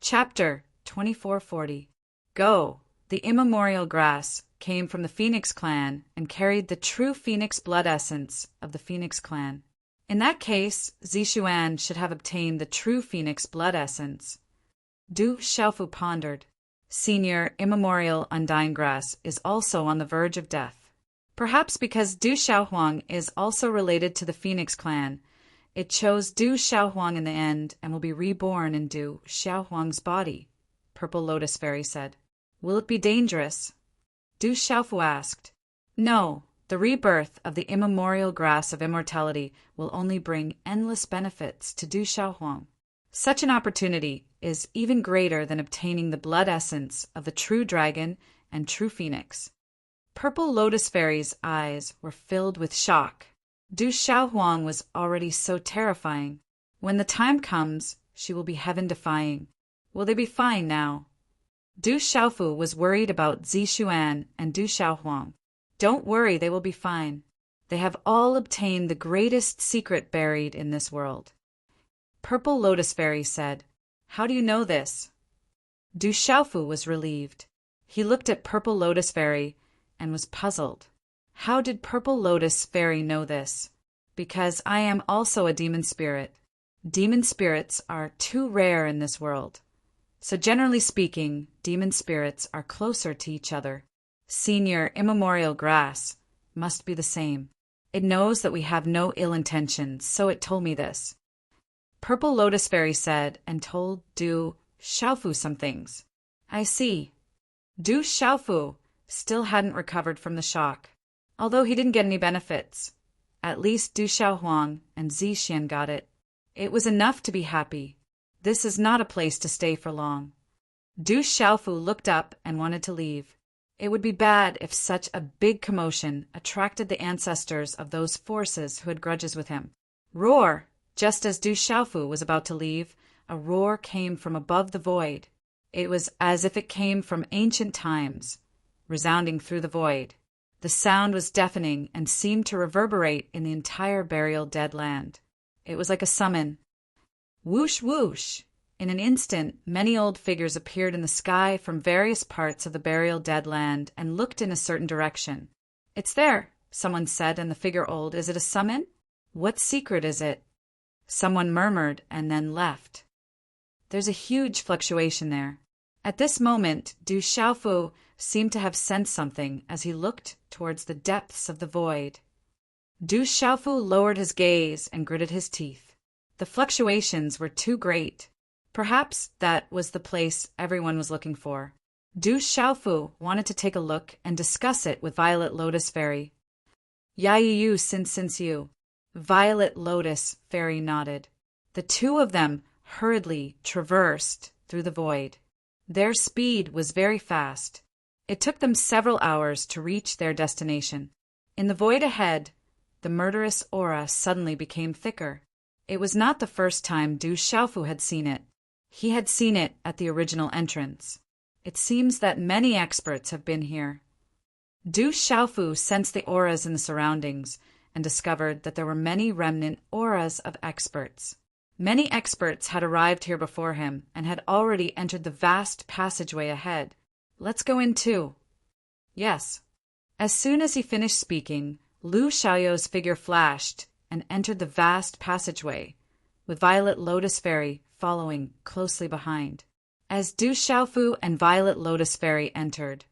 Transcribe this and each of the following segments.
Chapter 2440. Go! The immemorial grass came from the Phoenix clan and carried the true Phoenix blood essence of the Phoenix clan. In that case, Zishuan should have obtained the true Phoenix blood essence. Du Xiaofu pondered. Senior immemorial undying grass is also on the verge of death. Perhaps because Du Xiaohuang is also related to the Phoenix clan, it chose Du Xiaohuang in the end and will be reborn in Du Xiaohuang's body, Purple Lotus Fairy said. Will it be dangerous? Du Xiaofu asked. No, the rebirth of the immemorial grass of immortality will only bring endless benefits to Du Xiaohuang. Such an opportunity is even greater than obtaining the blood essence of the true dragon and true phoenix. Purple Lotus Fairy's eyes were filled with shock. Du Xiaohuang was already so terrifying. When the time comes, she will be heaven-defying. Will they be fine now? Du Xiaofu was worried about Zishuan and Du Xiaohuang. Don't worry, they will be fine. They have all obtained the greatest secret buried in this world. Purple Lotus Fairy said. How do you know this? Du Xiaofu was relieved. He looked at Purple Lotus Fairy and was puzzled. How did Purple Lotus Fairy know this? Because I am also a demon spirit. Demon spirits are too rare in this world. So generally speaking, demon spirits are closer to each other. Senior immemorial grass must be the same. It knows that we have no ill intentions, so it told me this. Purple Lotus Fairy said and told Du Xiaofu some things. I see. Du Xiaofu still hadn't recovered from the shock, although he didn't get any benefits. At least Du Xiaohuang and Zixian got it. It was enough to be happy. This is not a place to stay for long. Du Xiaofu looked up and wanted to leave. It would be bad if such a big commotion attracted the ancestors of those forces who had grudges with him. Roar! Just as Du Xiaofu was about to leave, a roar came from above the void. It was as if it came from ancient times, resounding through the void. The sound was deafening and seemed to reverberate in the entire burial dead land. It was like a summon. Whoosh, whoosh! In an instant, many old figures appeared in the sky from various parts of the burial dead land and looked in a certain direction. It's there, someone said, and the figure old. Is it a summon? What secret is it? Someone murmured and then left. There's a huge fluctuation there. At this moment, Du Xiaofu seemed to have sensed something as he looked towards the depths of the void. Du Xiaofu lowered his gaze and gritted his teeth. The fluctuations were too great. Perhaps that was the place everyone was looking for. Du Xiaofu wanted to take a look and discuss it with Violet Lotus Fairy. Yayu since you. Violet Lotus Fairy nodded. The two of them hurriedly traversed through the void. Their speed was very fast. It took them several hours to reach their destination. In the void ahead, the murderous aura suddenly became thicker. It was not the first time Du Xiaofu had seen it. He had seen it at the original entrance. It seems that many experts have been here. Du Xiaofu sensed the auras in the surroundings and discovered that there were many remnant auras of experts. Many experts had arrived here before him and had already entered the vast passageway ahead. Let's go in too. Yes. As soon as he finished speaking, Lu Xiaoyou's figure flashed and entered the vast passageway, with Violet Lotus Fairy following closely behind. As Du Xiaofu and Violet Lotus Fairy entered,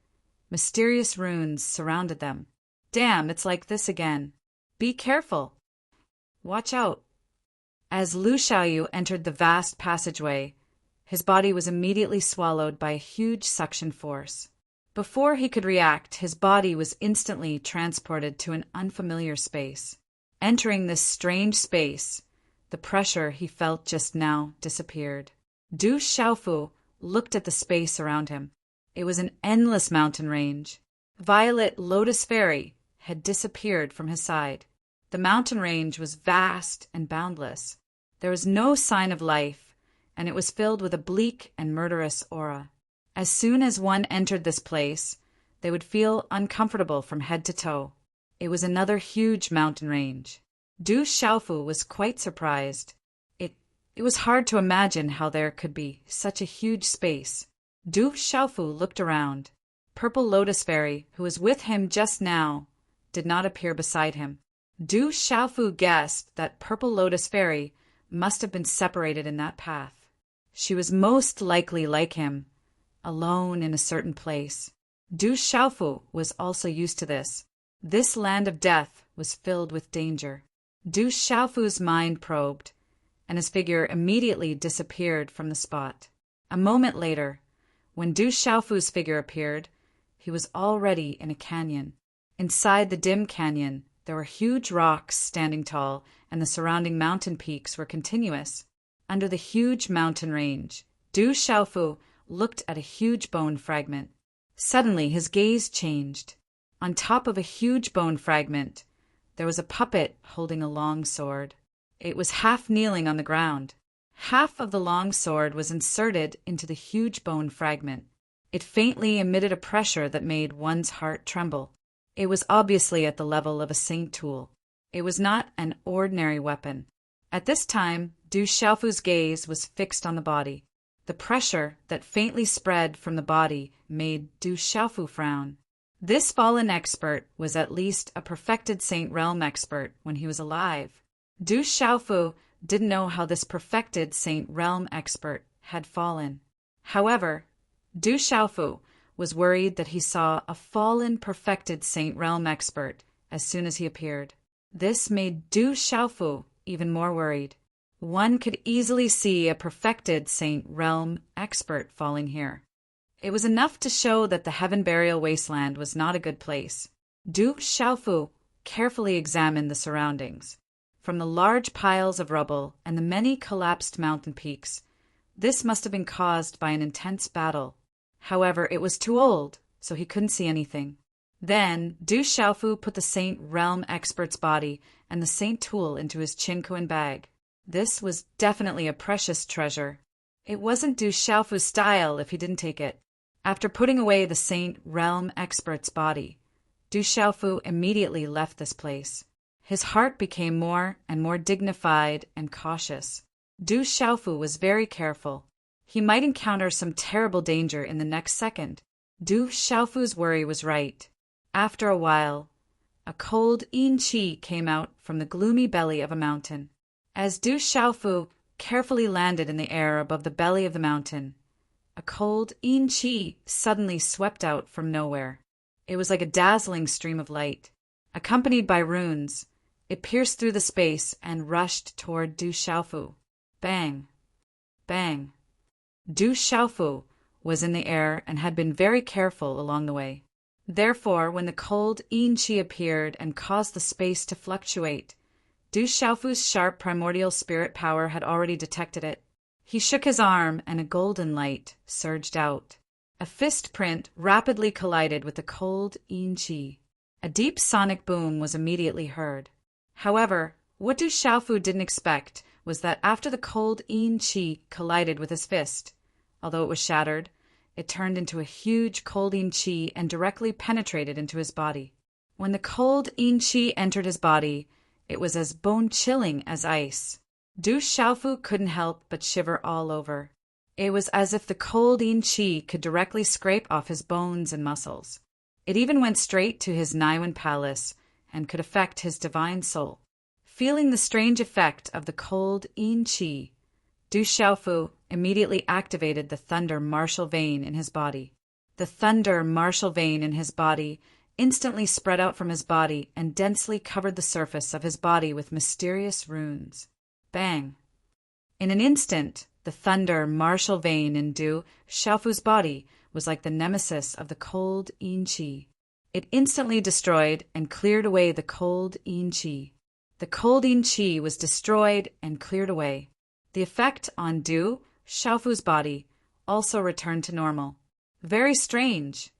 mysterious runes surrounded them. Damn, it's like this again. Be careful. Watch out. As Lu Xiaoyu entered the vast passageway, his body was immediately swallowed by a huge suction force. Before he could react, his body was instantly transported to an unfamiliar space. Entering this strange space, the pressure he felt just now disappeared. Du Xiaofu looked at the space around him. It was an endless mountain range. Violet Lotus Fairy had disappeared from his side. The mountain range was vast and boundless. There was no sign of life, and it was filled with a bleak and murderous aura. As soon as one entered this place, they would feel uncomfortable from head to toe. It was another huge mountain range. Du Xiaofu was quite surprised. It It was hard to imagine how there could be such a huge space. Du Xiaofu looked around. Purple Lotus Fairy, who was with him just now, did not appear beside him. Du Xiaofu guessed that Purple Lotus Fairy must have been separated in that path. She was most likely like him, alone in a certain place. Du Xiaofu was also used to this. This land of death was filled with danger. Du Xiaofu's mind probed, and his figure immediately disappeared from the spot. A moment later, when Du Xiaofu's figure appeared, he was already in a canyon. Inside the dim canyon, there were huge rocks standing tall, and the surrounding mountain peaks were continuous. Under the huge mountain range, Du Xiaofu looked at a huge bone fragment. Suddenly, his gaze changed. On top of a huge bone fragment, there was a puppet holding a long sword. It was half kneeling on the ground. Half of the long sword was inserted into the huge bone fragment. It faintly emitted a pressure that made one's heart tremble. It was obviously at the level of a saint tool. It was not an ordinary weapon. At this time, Du Xiaofu's gaze was fixed on the body. The pressure that faintly spread from the body made Du Xiaofu frown. This fallen expert was at least a perfected Saint Realm expert when he was alive. Du Xiaofu didn't know how this perfected Saint Realm expert had fallen. However, Du Xiaofu was worried that he saw a fallen perfected Saint Realm expert as soon as he appeared. This made Du Xiaofu even more worried. One could easily see a perfected Saint Realm expert falling here. It was enough to show that the Heaven Burial Wasteland was not a good place. Du Xiaofu carefully examined the surroundings. From the large piles of rubble and the many collapsed mountain peaks, this must have been caused by an intense battle. However, it was too old, so he couldn't see anything. Then, Du Xiaofu put the Saint Realm expert's body and the Saint tool into his Qinkuan bag. This was definitely a precious treasure. It wasn't Du Xiaofu's style if he didn't take it. After putting away the Saint Realm expert's body, Du Xiaofu immediately left this place. His heart became more and more dignified and cautious. Du Xiaofu was very careful. He might encounter some terrible danger in the next second. Du Xiaofu's worry was right. After a while, a cold yin qi came out from the gloomy belly of a mountain. As Du Xiaofu carefully landed in the air above the belly of the mountain, a cold yin qi suddenly swept out from nowhere. It was like a dazzling stream of light. Accompanied by runes, it pierced through the space and rushed toward Du Xiaofu. Bang! Bang! Du Xiaofu was in the air and had been very careful along the way. Therefore, when the cold yin qi appeared and caused the space to fluctuate, Du Xiaofu's sharp primordial spirit power had already detected it. He shook his arm and a golden light surged out. A fist print rapidly collided with the cold yin qi. A deep sonic boom was immediately heard. However, what Du Xiaofu didn't expect was that after the cold yin qi collided with his fist, although it was shattered, it turned into a huge cold yin qi and directly penetrated into his body. When the cold yin qi entered his body, it was as bone-chilling as ice. Du Xiaofu couldn't help but shiver all over. It was as if the cold yin qi could directly scrape off his bones and muscles. It even went straight to his Naiwan palace and could affect his divine soul. Feeling the strange effect of the cold yin qi, Du Xiaofu immediately activated the thunder martial vein in his body. The thunder martial vein in his body instantly spread out from his body and densely covered the surface of his body with mysterious runes. Bang! In an instant, the thunder martial vein in Du Xiaofu's body was like the nemesis of the cold yin qi. It instantly destroyed and cleared away the cold yin qi. The cold yin qi was destroyed and cleared away. The effect on Du Xiaofu's body also returned to normal. Very strange.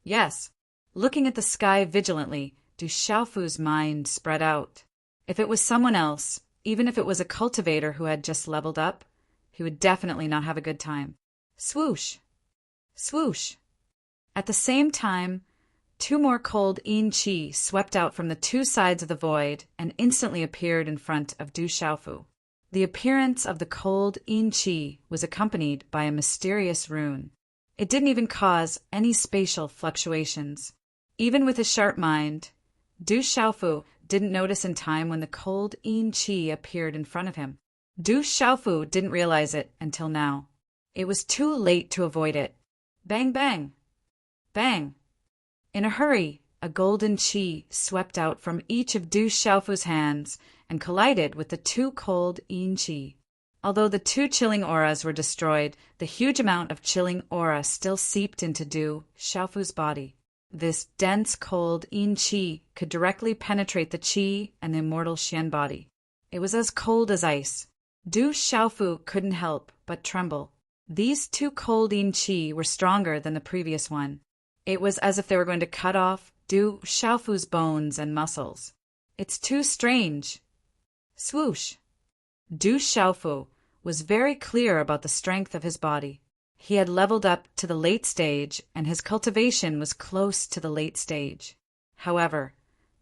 Yes. Looking at the sky vigilantly, Du Xiaofu's mind spread out. If it was someone else, even if it was a cultivator who had just leveled up, he would definitely not have a good time. Swoosh! Swoosh! At the same time, two more cold yin qi swept out from the two sides of the void and instantly appeared in front of Du Xiaofu. The appearance of the cold yin qi was accompanied by a mysterious rune. It didn't even cause any spatial fluctuations. Even with his sharp mind, Du Xiaofu didn't notice in time when the cold yin qi appeared in front of him. Du Xiaofu didn't realize it until now. It was too late to avoid it. Bang, bang. Bang. In a hurry, a golden qi swept out from each of Du Xiaofu's hands and collided with the two cold yin qi. Although the two chilling auras were destroyed, the huge amount of chilling aura still seeped into Du Xiaofu's body. This dense cold yin qi could directly penetrate the qi and the immortal Xian body. It was as cold as ice. Du Xiaofu couldn't help but tremble. These two cold yin qi were stronger than the previous one. It was as if they were going to cut off Du Xiaofu's bones and muscles. It's too strange. Swoosh! Du Xiaofu was very clear about the strength of his body. He had leveled up to the late stage, and his cultivation was close to the late stage. However,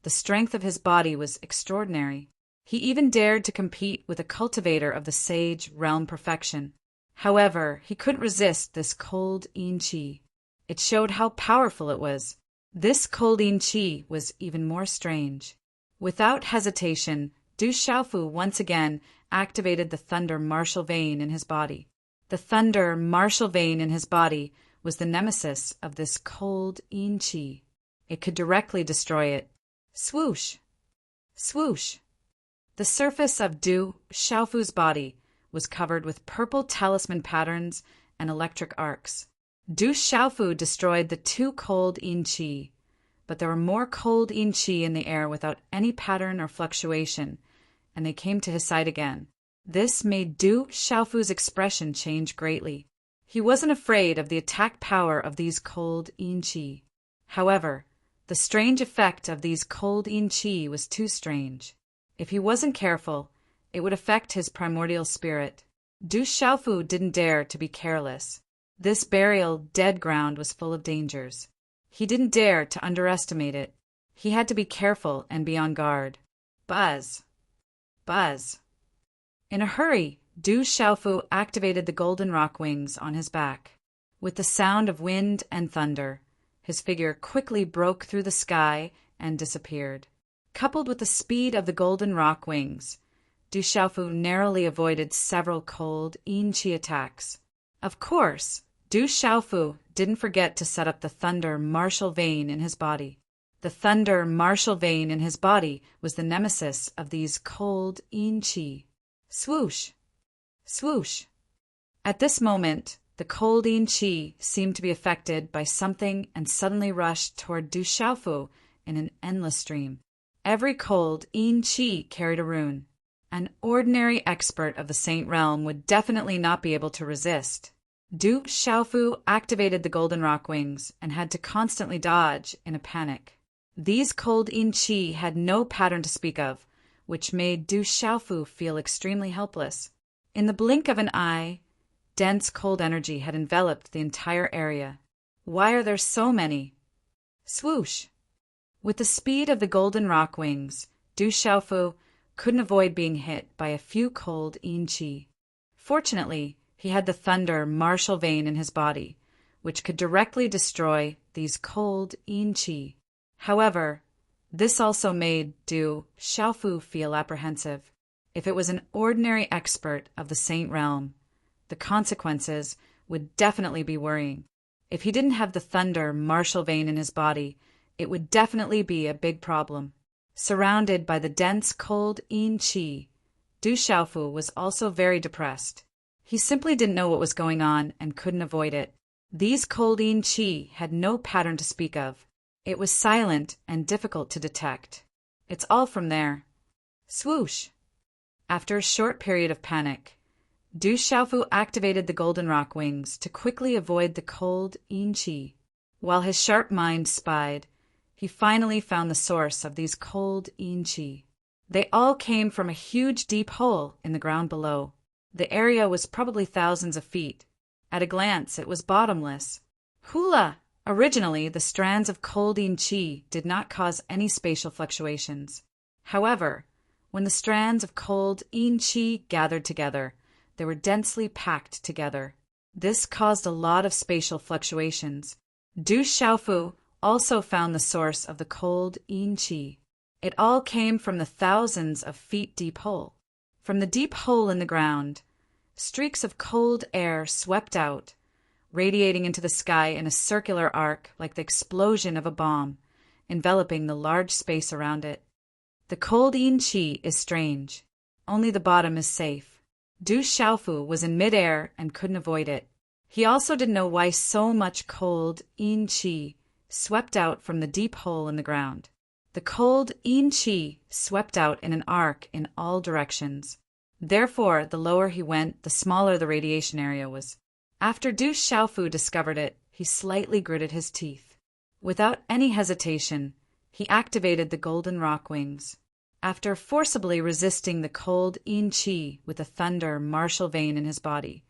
the strength of his body was extraordinary. He even dared to compete with a cultivator of the sage realm perfection. However, he couldn't resist this cold yin qi. It showed how powerful it was. This cold yin qi was even more strange. Without hesitation, Du Xiaofu once again activated the thunder martial vein in his body. The thunder martial vein in his body was the nemesis of this cold yin qi. It could directly destroy it. Swoosh! Swoosh! The surface of Du Xiaofu's body was covered with purple talisman patterns and electric arcs. Du Xiaofu destroyed the two cold yin qi, but there were more cold yin qi in the air without any pattern or fluctuation, and they came to his side again. This made Du Xiaofu's expression change greatly. He wasn't afraid of the attack power of these cold yin qi. However, the strange effect of these cold yin qi was too strange. If he wasn't careful, it would affect his primordial spirit. Du Xiaofu didn't dare to be careless. This burial dead ground was full of dangers. He didn't dare to underestimate it. He had to be careful and be on guard. Buzz! Buzz! In a hurry, Du Xiaofu activated the golden rock wings on his back. With the sound of wind and thunder, his figure quickly broke through the sky and disappeared. Coupled with the speed of the golden rock wings, Du Xiaofu narrowly avoided several cold yin qi attacks. Of course, Du Xiaofu didn't forget to set up the thunder martial vein in his body. The thunder martial vein in his body was the nemesis of these cold yin qi. Swoosh! Swoosh! At this moment, the cold yin qi seemed to be affected by something and suddenly rushed toward Du Xiaofu in an endless stream. Every cold yin qi carried a rune. An ordinary expert of the Saint Realm would definitely not be able to resist. Du Xiaofu activated the golden rock wings and had to constantly dodge in a panic. These cold yin qi had no pattern to speak of, which made Du Xiaofu feel extremely helpless. In the blink of an eye, dense cold energy had enveloped the entire area. Why are there so many? Swoosh! With the speed of the golden rock wings, Du Xiaofu couldn't avoid being hit by a few cold yin qi. Fortunately, he had the thunder martial vein in his body, which could directly destroy these cold yin qi. However, this also made Du Xiaofu feel apprehensive. If it was an ordinary expert of the Saint Realm, the consequences would definitely be worrying. If he didn't have the thunder martial vein in his body, it would definitely be a big problem. Surrounded by the dense cold yin qi, Du Xiaofu was also very depressed. He simply didn't know what was going on and couldn't avoid it. These cold yin qi had no pattern to speak of. It was silent and difficult to detect. It's all from there. Swoosh! After a short period of panic, Du Xiaofu activated the golden rock wings to quickly avoid the cold yin qi. While his sharp mind spied, he finally found the source of these cold yin qi. They all came from a huge deep hole in the ground below. The area was probably thousands of feet. At a glance, it was bottomless. Hula! Originally, the strands of cold yin qi did not cause any spatial fluctuations. However, When the strands of cold yin qi gathered together, they were densely packed together. This caused a lot of spatial fluctuations. Du Xiaofu also found the source of the cold yin qi. It all came from the thousands of feet deep hole. From the deep hole in the ground, streaks of cold air swept out, radiating into the sky in a circular arc like the explosion of a bomb, enveloping the large space around it. The cold yin qi is strange. Only the bottom is safe. Du Xiaofu was in midair and couldn't avoid it. He also didn't know why so much cold yin qi swept out from the deep hole in the ground. The cold yin qi swept out in an arc in all directions. Therefore, the lower he went, the smaller the radiation area was. After Du Xiaofu discovered it, he slightly gritted his teeth. Without any hesitation, he activated the golden rock wings. After forcibly resisting the cold yin qi with a thunder martial vein in his body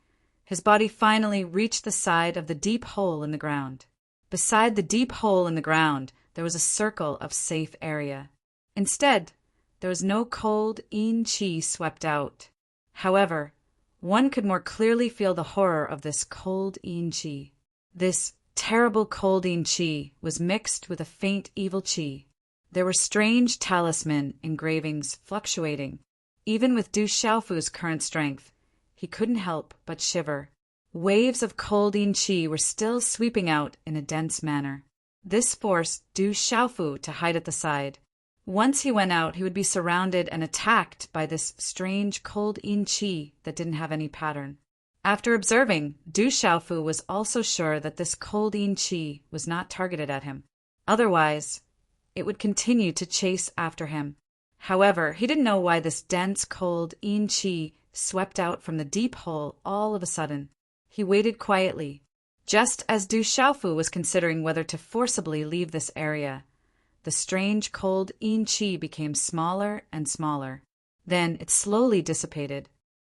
finally reached the side of the deep hole in the ground. Beside the deep hole in the ground, there was a circle of safe area. Instead, there was no cold yin qi swept out. However, one could more clearly feel the horror of this cold yin qi. This terrible cold yin qi was mixed with a faint evil qi. There were strange talisman engravings fluctuating. Even with Du Xiaofu's current strength, he couldn't help but shiver. Waves of cold yin qi were still sweeping out in a dense manner. This forced Du Xiaofu to hide at the side. Once he went out, he would be surrounded and attacked by this strange cold yin qi that didn't have any pattern. After observing, Du Xiaofu was also sure that this cold yin qi was not targeted at him. Otherwise, it would continue to chase after him. However, he didn't know why this dense cold yin qi swept out from the deep hole all of a sudden. He waited quietly. Just as Du Xiaofu was considering whether to forcibly leave this area, the strange cold yin qi became smaller and smaller. Then it slowly dissipated.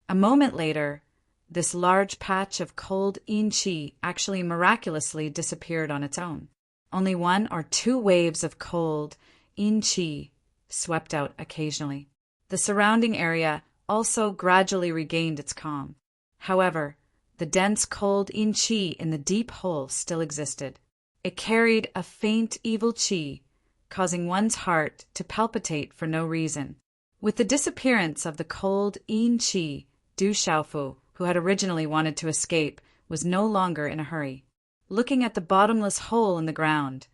A moment later, this large patch of cold yin qi actually miraculously disappeared on its own. Only 1 or 2 waves of cold yin qi swept out occasionally. The surrounding area also gradually regained its calm. However, the dense cold yin qi in the deep hole still existed. It carried a faint evil qi, causing one's heart to palpitate for no reason. With the disappearance of the cold yin qi, Du Xiaofu, who had originally wanted to escape, was no longer in a hurry. Looking at the bottomless hole in the ground,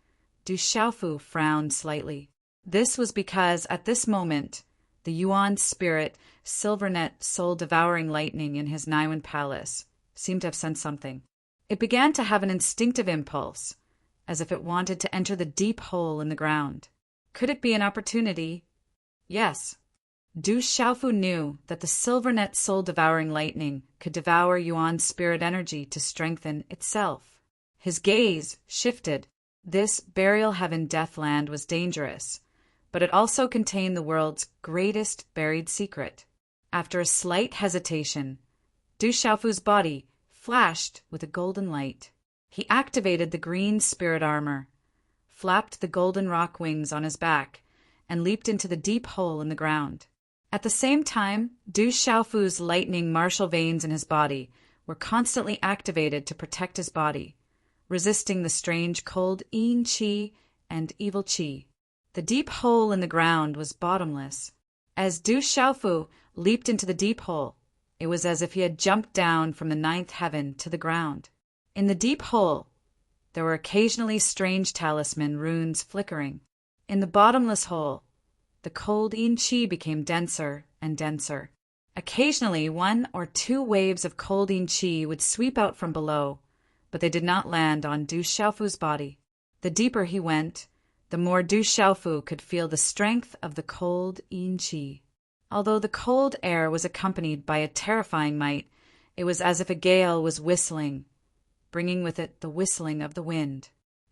Du Xiaofu frowned slightly. This was because at this moment, the Yuan spirit, Silvernet soul-devouring lightning in his Naiwan palace, seemed to have sensed something. It began to have an instinctive impulse, as if it wanted to enter the deep hole in the ground. Could it be an opportunity? Yes. Du Xiaofu knew that the Silvernet soul-devouring lightning could devour Yuan's spirit energy to strengthen itself. His gaze shifted. This burial heaven deathland was dangerous, but it also contained the world's greatest buried secret. After a slight hesitation, Du Xiaofu's body flashed with a golden light. He activated the green spirit armor, flapped the golden rock wings on his back, and leaped into the deep hole in the ground. At the same time, Du Xiaofu's lightning martial veins in his body were constantly activated to protect his body, resisting the strange cold yin qi and evil qi. The deep hole in the ground was bottomless. As Du Xiaofu leaped into the deep hole, it was as if he had jumped down from the 9th heaven to the ground. In the deep hole, there were occasionally strange talisman runes flickering. In the bottomless hole, the cold yin qi became denser and denser. Occasionally, 1 or 2 waves of cold yin qi would sweep out from below, but they did not land on Du Xiaofu's body. The deeper he went, the more Du Xiaofu could feel the strength of the cold yin qi. Although the cold air was accompanied by a terrifying might, it was as if a gale was whistling, bringing with it the whistling of the wind.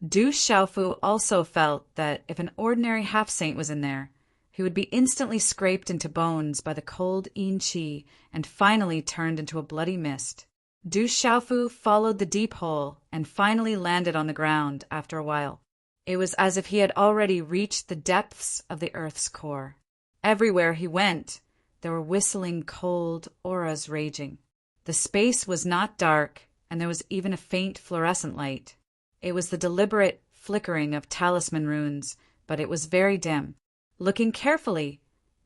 Du Xiaofu also felt that if an ordinary half-saint was in there, he would be instantly scraped into bones by the cold yin qi and finally turned into a bloody mist. Du Xiaofu followed the deep hole and finally landed on the ground after a while. It was as if he had already reached the depths of the earth's core. Everywhere he went, there were whistling cold auras raging. The space was not dark, and there was even a faint fluorescent light. It was the deliberate flickering of talisman runes, but it was very dim. Looking carefully,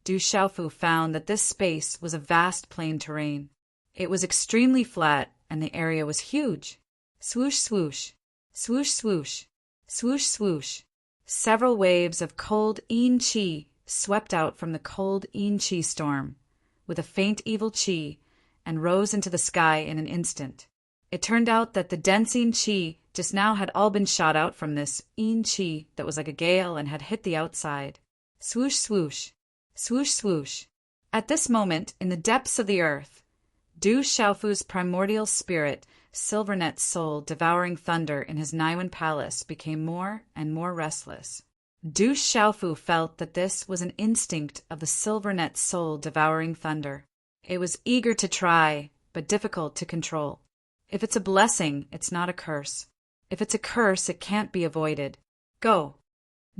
Du Xiaofu found that this space was a vast plain terrain. It was extremely flat, and the area was huge. Swoosh, swoosh, swoosh, swoosh, swoosh, swoosh. Several waves of cold yin qi swept out from the cold yin qi storm, with a faint evil qi, and rose into the sky in an instant. It turned out that the dense yin qi just now had all been shot out from this yin qi that was like a gale and had hit the outside. Swoosh, swoosh, swoosh, swoosh. At this moment, in the depths of the earth, Du Xiaofu's primordial spirit, Silvernet soul devouring thunder in his Naiwan palace, became more and more restless. Du Xiaofu felt that this was an instinct of the Silvernet soul devouring thunder. It was eager to try, but difficult to control. If it's a blessing, it's not a curse. If it's a curse, it can't be avoided. Go.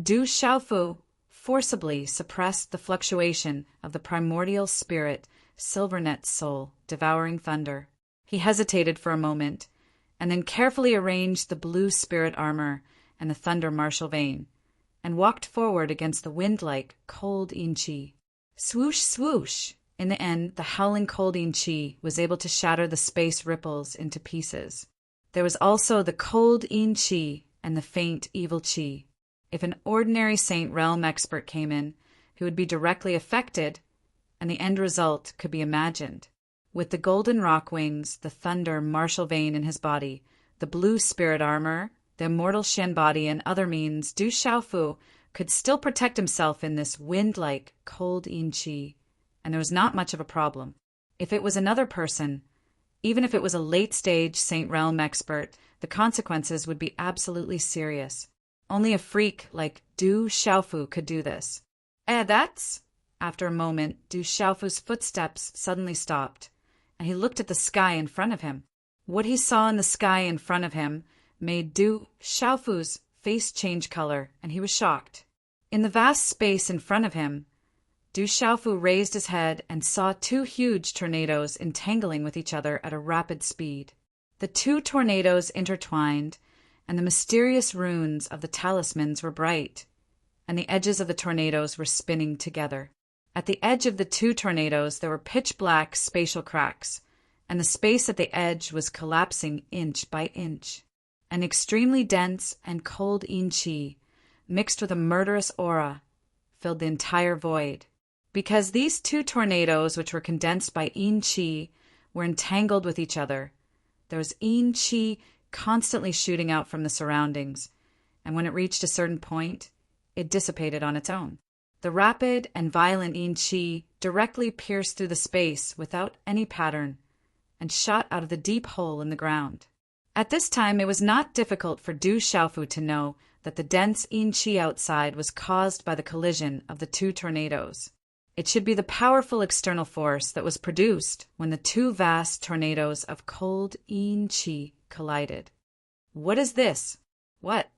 Du Xiaofu forcibly suppressed the fluctuation of the primordial spirit, Silvernet soul, devouring thunder. He hesitated for a moment, and then carefully arranged the blue spirit armor and the thunder martial vein, and walked forward against the wind-like, cold yin qi. Swoosh, swoosh! In the end, the howling cold yin qi was able to shatter the space ripples into pieces. There was also the cold yin qi and the faint evil qi. If an ordinary Saint Realm expert came in, he would be directly affected, and the end result could be imagined. With the golden rock wings, the thunder martial vein in his body, the blue spirit armor, the immortal Shen body, and other means, Du Xiaofu could still protect himself in this wind-like, cold yin qi, and there was not much of a problem. If it was another person, even if it was a late-stage Saint Realm expert, the consequences would be absolutely serious. Only a freak like Du Xiaofu could do this. That's... After a moment, Du Xiaofu's footsteps suddenly stopped, and he looked at the sky in front of him. What he saw in the sky in front of him made Du Xiaofu's face change color, and he was shocked. In the vast space in front of him, Du Xiaofu raised his head and saw two huge tornadoes entangling with each other at a rapid speed. The two tornadoes intertwined, and the mysterious runes of the talismans were bright, and the edges of the tornadoes were spinning together. At the edge of the two tornadoes there were pitch-black spatial cracks, and the space at the edge was collapsing inch by inch. An extremely dense and cold yin qi, mixed with a murderous aura, filled the entire void. Because these two tornadoes, which were condensed by yin qi, were entangled with each other, there was yin qi constantly shooting out from the surroundings, and when it reached a certain point, it dissipated on its own. The rapid and violent yin qi directly pierced through the space without any pattern and shot out of the deep hole in the ground. At this time, it was not difficult for Du Xiaofu to know that the dense yin qi outside was caused by the collision of the two tornadoes. It should be the powerful external force that was produced when the two vast tornadoes of cold yin qi collided. What is this? What?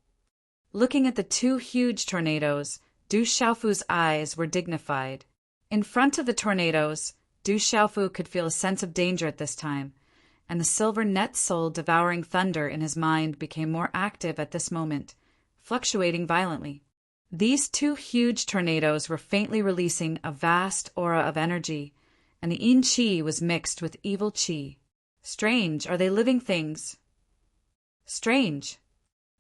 Looking at the two huge tornadoes, Du Xiaofu's eyes were dignified. In front of the tornadoes, Du Xiaofu could feel a sense of danger at this time, and the silver net soul devouring thunder in his mind became more active at this moment, fluctuating violently. These two huge tornadoes were faintly releasing a vast aura of energy, and the yin qi was mixed with evil qi. Strange, are they living things? Strange.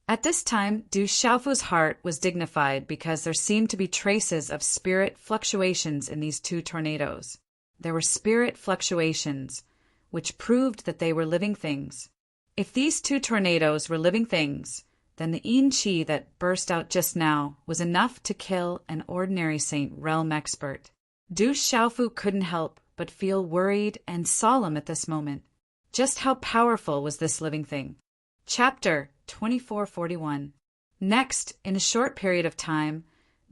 At this time, Du Xiaofu's heart was dignified because there seemed to be traces of spirit fluctuations in these two tornadoes. There were spirit fluctuations, which proved that they were living things. If these two tornadoes were living things, then the yin qi that burst out just now was enough to kill an ordinary Saint Realm expert. Du Xiaofu couldn't help but feel worried and solemn at this moment. Just how powerful was this living thing? Chapter 2441. Next, in a short period of time,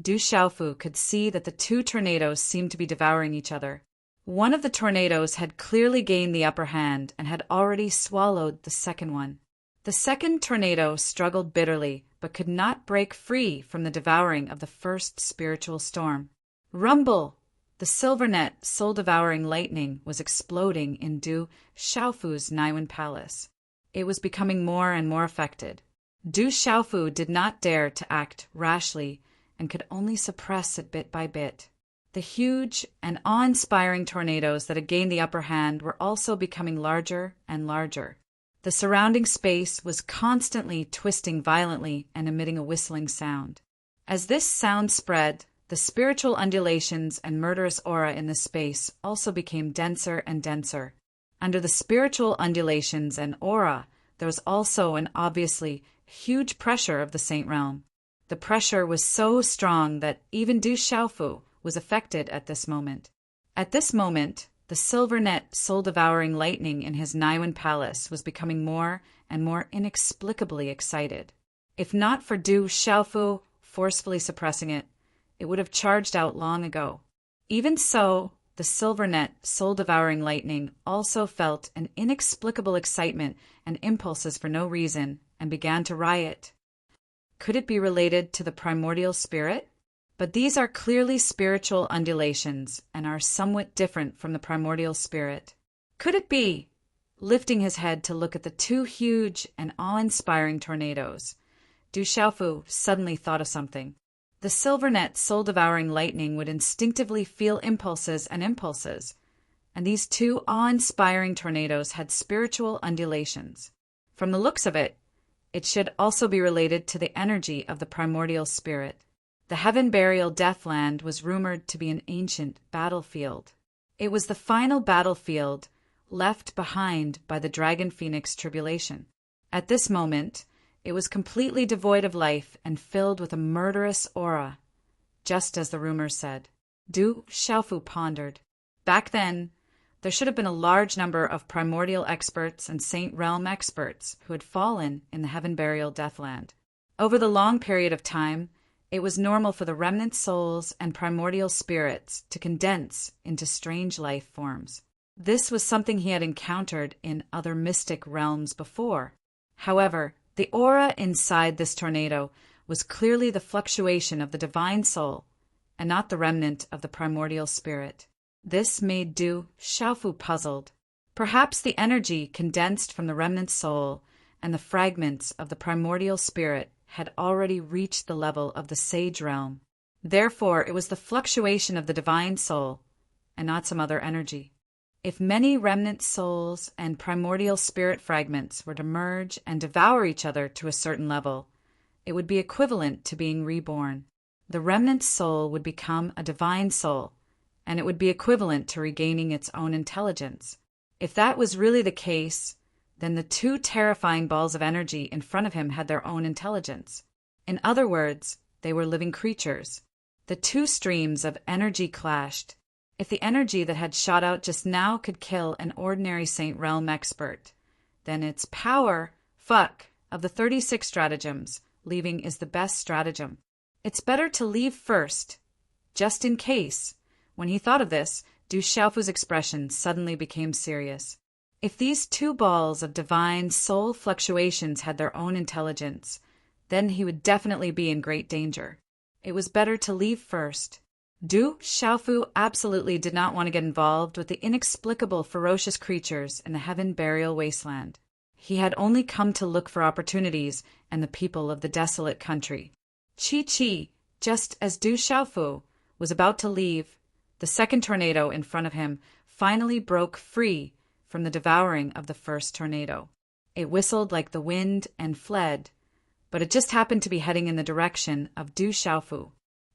Du Xiaofu could see that the two tornadoes seemed to be devouring each other. One of the tornadoes had clearly gained the upper hand and had already swallowed the second one. The second tornado struggled bitterly, but could not break free from the devouring of the first spiritual storm. Rumble! The silver net, soul-devouring lightning, was exploding in Du Xiaofu's Naiwen palace. It was becoming more and more affected. Du Xiaofu did not dare to act rashly and could only suppress it bit by bit. The huge and awe-inspiring tornadoes that had gained the upper hand were also becoming larger and larger. The surrounding space was constantly twisting violently and emitting a whistling sound. As this sound spread, the spiritual undulations and murderous aura in the space also became denser and denser. Under the spiritual undulations and aura, there was also an obviously huge pressure of the Saint Realm. The pressure was so strong that even Du Xiaofu was affected at this moment. At this moment, the silver net, soul-devouring lightning in his Naiwen palace was becoming more and more inexplicably excited. If not for Du Xiaofu forcefully suppressing it, it would have charged out long ago. Even so, the silver net, soul-devouring lightning also felt an inexplicable excitement and impulses for no reason and began to riot. Could it be related to the primordial spirit? But these are clearly spiritual undulations and are somewhat different from the primordial spirit. Could it be? Lifting his head to look at the two huge and awe-inspiring tornadoes, Du Xiaofu suddenly thought of something. The silver net, soul-devouring lightning would instinctively feel impulses, and these two awe-inspiring tornadoes had spiritual undulations. From the looks of it, it should also be related to the energy of the primordial spirit. The Heaven Burial Deathland was rumored to be an ancient battlefield. It was the final battlefield left behind by the Dragon Phoenix tribulation. At this moment, it was completely devoid of life and filled with a murderous aura, just as the rumors said. Du Xiaofu pondered. Back then, there should have been a large number of primordial experts and Saint Realm experts who had fallen in the Heaven Burial Deathland. Over the long period of time, it was normal for the remnant souls and primordial spirits to condense into strange life forms. This was something he had encountered in other mystic realms before. However, the aura inside this tornado was clearly the fluctuation of the divine soul and not the remnant of the primordial spirit. This made Du Xiaofu puzzled. Perhaps the energy condensed from the remnant soul and the fragments of the primordial spirit had already reached the level of the sage realm. Therefore, it was the fluctuation of the divine soul and not some other energy. If many remnant souls and primordial spirit fragments were to merge and devour each other to a certain level, it would be equivalent to being reborn. The remnant soul would become a divine soul, and it would be equivalent to regaining its own intelligence. If that was really the case, then the two terrifying balls of energy in front of him had their own intelligence. In other words, they were living creatures. The two streams of energy clashed. If the energy that had shot out just now could kill an ordinary Saint Realm expert, then its power, of the 36 stratagems, leaving is the best stratagem. It's better to leave first, just in case. When he thought of this, Du Xiaofu's expression suddenly became serious. If these two balls of divine soul fluctuations had their own intelligence, then he would definitely be in great danger. It was better to leave first. Du Xiaofu absolutely did not want to get involved with the inexplicable ferocious creatures in the Heaven Burial Wasteland. He had only come to look for opportunities and the people of the desolate country. Chi, just as Du Xiaofu was about to leave, the second tornado in front of him finally broke free from the devouring of the first tornado. It whistled like the wind and fled, but it just happened to be heading in the direction of Du Xiaofu.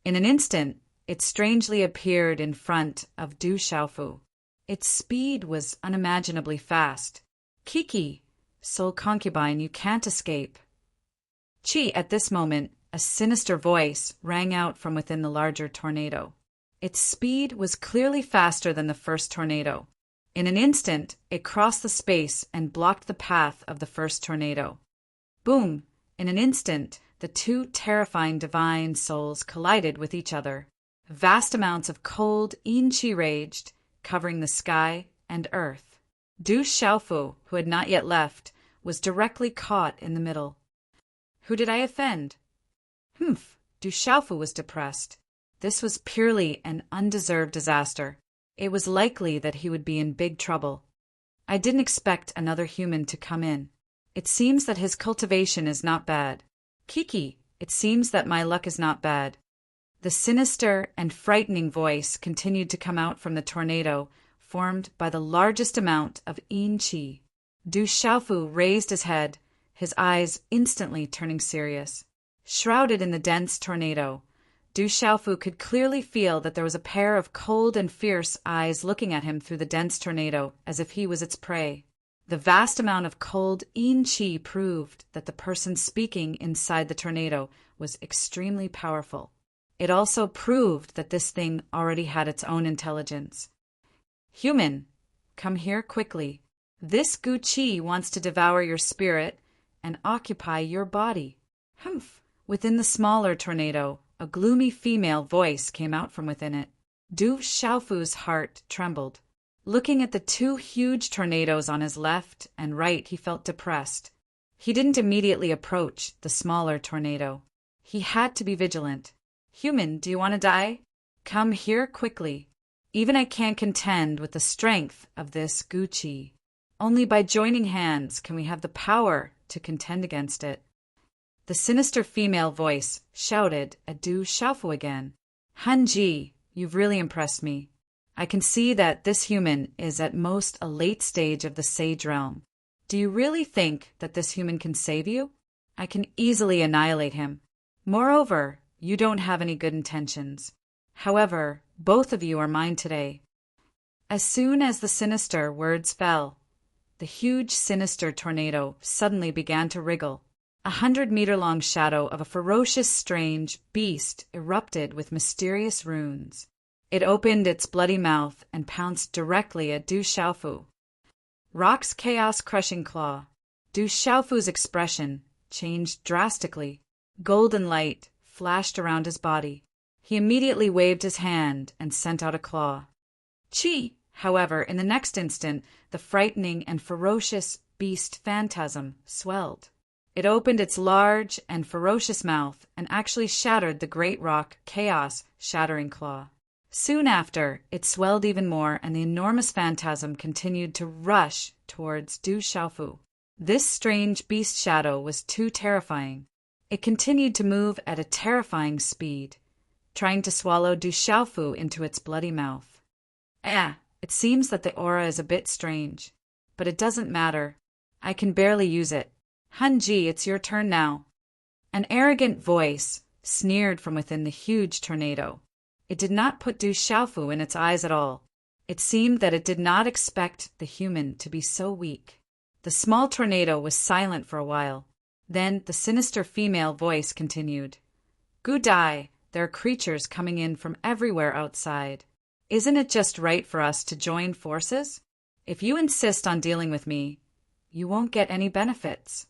In an instant, it strangely appeared in front of Du Xiaofu. Its speed was unimaginably fast. Kiki, soul concubine, you can't escape. Chi, at this moment, a sinister voice rang out from within the larger tornado. Its speed was clearly faster than the first tornado. In an instant, it crossed the space and blocked the path of the first tornado. Boom! In an instant, the two terrifying divine souls collided with each other. Vast amounts of cold yin qi raged, covering the sky and earth. Du Xiaofu, who had not yet left, was directly caught in the middle. Who did I offend? Du Xiaofu was depressed. This was purely an undeserved disaster. It was likely that he would be in big trouble. I didn't expect another human to come in. It seems that his cultivation is not bad. Kiki, it seems that my luck is not bad. The sinister and frightening voice continued to come out from the tornado, formed by the largest amount of yin qi. Du Xiaofu raised his head, his eyes instantly turning serious. Shrouded in the dense tornado, Du Xiaofu could clearly feel that there was a pair of cold and fierce eyes looking at him through the dense tornado as if he was its prey. The vast amount of cold yin qi proved that the person speaking inside the tornado was extremely powerful. It also proved that this thing already had its own intelligence. Human, come here quickly. This Gu Qi wants to devour your spirit and occupy your body. Humph! Within the smaller tornado, a gloomy female voice came out from within it. Du Xiaofu's heart trembled. Looking at the two huge tornadoes on his left and right, he felt depressed. He didn't immediately approach the smaller tornado. He had to be vigilant. Human, do you want to die? Come here quickly. Even I can't contend with the strength of this Gu Qi. Only by joining hands can we have the power to contend against it. The sinister female voice shouted at Du Xiaofu again. Hanji, you've really impressed me. I can see that this human is at most a late stage of the sage realm. Do you really think that this human can save you? I can easily annihilate him. Moreover, you don't have any good intentions. However, both of you are mine today. As soon as the sinister words fell, the huge sinister tornado suddenly began to wriggle. 100-meter-long shadow of a ferocious, strange beast erupted with mysterious runes. It opened its bloody mouth and pounced directly at Du Xiaofu. Rock's chaos-crushing claw. Du Xiaofu's expression changed drastically. Golden light flashed around his body. He immediately waved his hand and sent out a claw. Chi! However, in the next instant, the frightening and ferocious beast phantasm swelled. It opened its large and ferocious mouth and actually shattered the great rock chaos shattering claw. Soon after, it swelled even more, and the enormous phantasm continued to rush towards Du Xiaofu. This strange beast shadow was too terrifying. It continued to move at a terrifying speed, trying to swallow Du Xiaofu into its bloody mouth. It seems that the aura is a bit strange, but it doesn't matter. I can barely use it. Hanji, it's your turn now. An arrogant voice sneered from within the huge tornado. It did not put Du Xiaofu in its eyes at all. It seemed that it did not expect the human to be so weak. The small tornado was silent for a while. Then the sinister female voice continued. Gu Dai, there are creatures coming in from everywhere outside. Isn't it just right for us to join forces? If you insist on dealing with me, you won't get any benefits.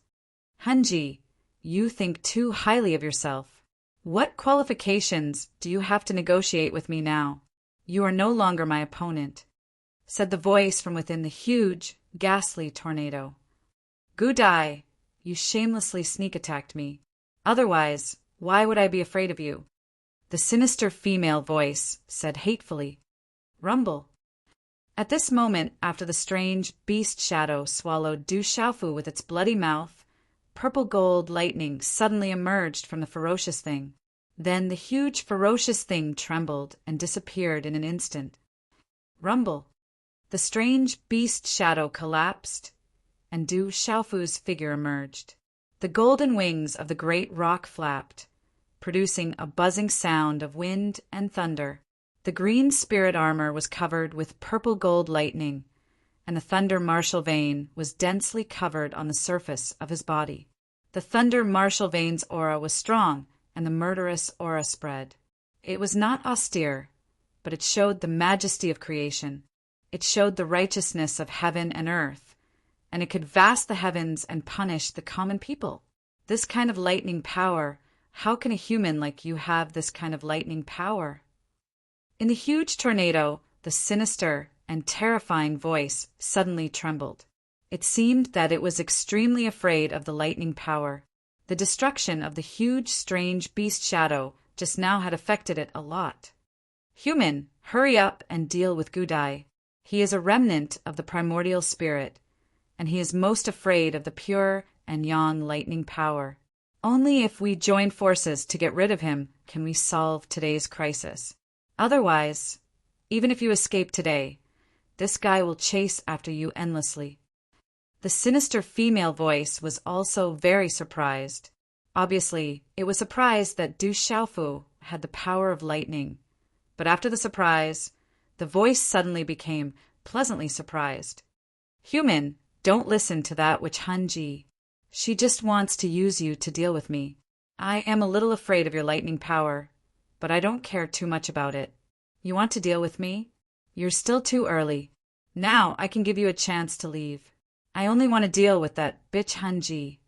Hanji, you think too highly of yourself. What qualifications do you have to negotiate with me now? You are no longer my opponent, said the voice from within the huge, ghastly tornado. Gu Dai, you shamelessly sneak-attacked me. Otherwise, why would I be afraid of you? The sinister female voice said hatefully. Rumble. At this moment, after the strange beast shadow swallowed Du Xiaofu with its bloody mouth, purple gold lightning suddenly emerged from the ferocious thing. Then the huge ferocious thing trembled and disappeared in an instant. Rumble. The strange beast shadow collapsed, and Du Xiaofu's figure emerged. The golden wings of the great rock flapped, producing a buzzing sound of wind and thunder. The green spirit armor was covered with purple gold lightning, and the thunder martial vein was densely covered on the surface of his body. The thunder martial vein's aura was strong, and the murderous aura spread. It was not austere, but it showed the majesty of creation. It showed the righteousness of heaven and earth, and it could vast the heavens and punish the common people. This kind of lightning power, how can a human like you have this kind of lightning power? In the huge tornado, the sinister and terrifying voice suddenly trembled. It seemed that it was extremely afraid of the lightning power. The destruction of the huge, strange beast shadow just now had affected it a lot. Human, hurry up and deal with Gudai. He is a remnant of the primordial spirit, and he is most afraid of the pure and yang lightning power. Only if we join forces to get rid of him can we solve today's crisis. Otherwise, even if you escape today, this guy will chase after you endlessly. The sinister female voice was also very surprised. Obviously, it was surprised that Du Xiaofu had the power of lightning. But after the surprise, the voice suddenly became pleasantly surprised. Human, don't listen to that witch Hanji. She just wants to use you to deal with me. I am a little afraid of your lightning power, but I don't care too much about it. You want to deal with me? You're still too early. Now I can give you a chance to leave. I only want to deal with that bitch Hanji.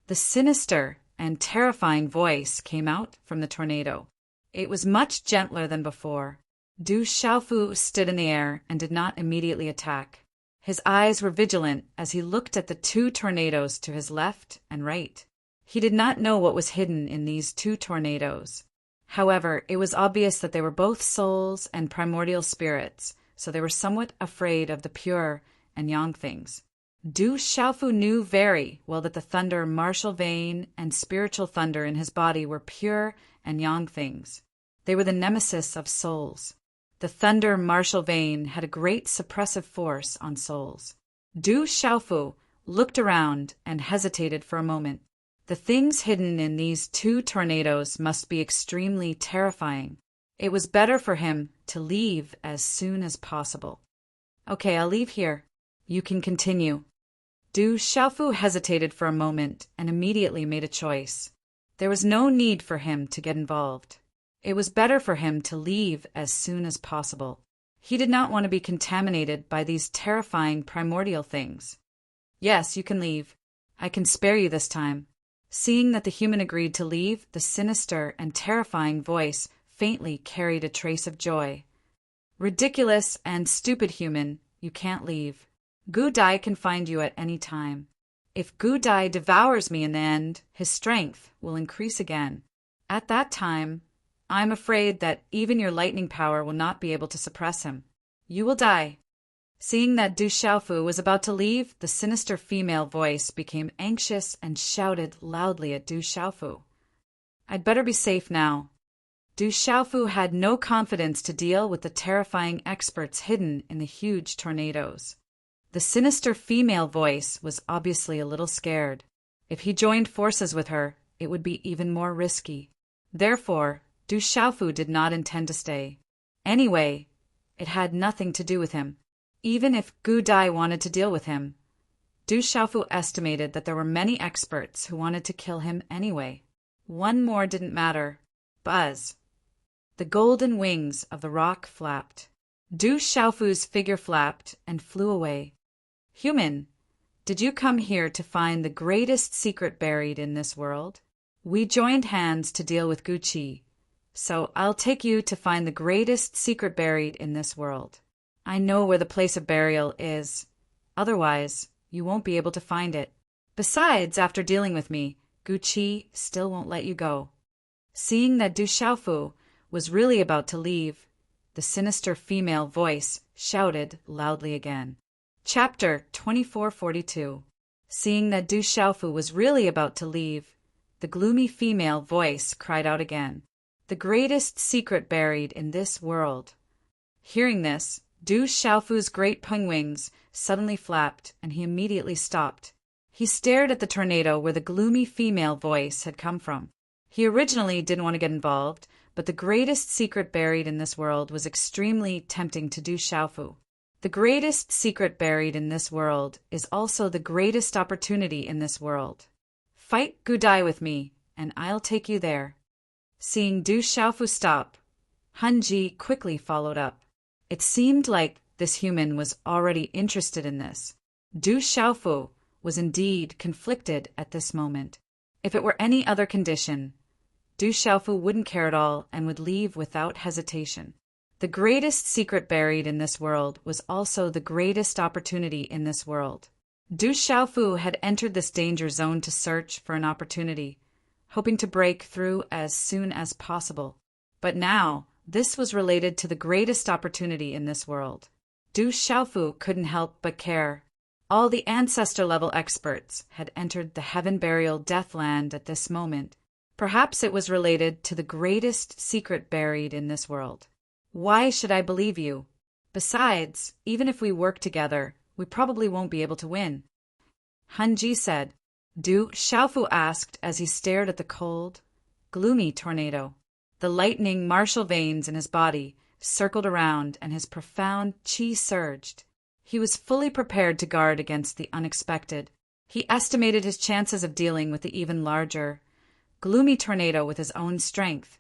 The sinister and terrifying voice came out from the tornado. It was much gentler than before. Du Xiaofu stood in the air and did not immediately attack. His eyes were vigilant as he looked at the two tornadoes to his left and right. He did not know what was hidden in these two tornadoes. However, it was obvious that they were both souls and primordial spirits, so they were somewhat afraid of the pure and yang things. Du Xiaofu knew very well that the thunder, martial vein, and spiritual thunder in his body were pure and yang things. They were the nemesis of souls. The thunder, martial vein had a great suppressive force on souls. Du Xiaofu looked around and hesitated for a moment. The things hidden in these two tornadoes must be extremely terrifying. It was better for him to leave as soon as possible. Okay, I'll leave here. You can continue. Du Xiaofu hesitated for a moment and immediately made a choice. There was no need for him to get involved. It was better for him to leave as soon as possible. He did not want to be contaminated by these terrifying primordial things. Yes, you can leave. I can spare you this time. Seeing that the human agreed to leave, the sinister and terrifying voice faintly carried a trace of joy. Ridiculous and stupid human, you can't leave. Gudai can find you at any time. If Gudai devours me in the end, his strength will increase again. At that time, I'm afraid that even your lightning power will not be able to suppress him. You will die. Seeing that Du Xiaofu was about to leave, the sinister female voice became anxious and shouted loudly at Du Xiaofu. I'd better be safe now. Du Xiaofu had no confidence to deal with the terrifying experts hidden in the huge tornadoes. The sinister female voice was obviously a little scared. If he joined forces with her, it would be even more risky. Therefore, Du Xiaofu did not intend to stay. Anyway, it had nothing to do with him. Even if Gudai wanted to deal with him, Du Xiaofu estimated that there were many experts who wanted to kill him anyway. One more didn't matter. Buzz. The golden wings of the rock flapped. Du Xiaofu's figure flapped and flew away. Human, did you come here to find the greatest secret buried in this world? We joined hands to deal with Guqi, so I'll take you to find the greatest secret buried in this world. I know where the place of burial is. Otherwise, you won't be able to find it. Besides, after dealing with me, Guqi still won't let you go. Seeing that Du Xiaofu was really about to leave, the sinister female voice shouted loudly again. Chapter 2442. Seeing that Du Xiaofu was really about to leave, the gloomy female voice cried out again. The greatest secret buried in this world. Hearing this, Du Xiaofu's great wings suddenly flapped, and he immediately stopped. He stared at the tornado where the gloomy female voice had come from. He originally didn't want to get involved, but the greatest secret buried in this world was extremely tempting to Du Xiaofu. The greatest secret buried in this world is also the greatest opportunity in this world. Fight Gudai with me, and I'll take you there. Seeing Du Xiaofu stop, Hanji quickly followed up. It seemed like this human was already interested in this. Du Xiaofu was indeed conflicted at this moment. If it were any other condition, Du Xiaofu wouldn't care at all and would leave without hesitation. The greatest secret buried in this world was also the greatest opportunity in this world. Du Xiaofu had entered this danger zone to search for an opportunity. hoping to break through as soon as possible. But now, this was related to the greatest opportunity in this world. Du Xiaofu couldn't help but care. All the ancestor-level experts had entered the heaven burial deathland at this moment. Perhaps it was related to the greatest secret buried in this world. Why should I believe you? Besides, even if we work together, we probably won't be able to win. Han Ji said. Du Xiaofu asked as he stared at the cold, gloomy tornado. The lightning martial veins in his body circled around and his profound qi surged. He was fully prepared to guard against the unexpected. He estimated his chances of dealing with the even larger, gloomy tornado with his own strength,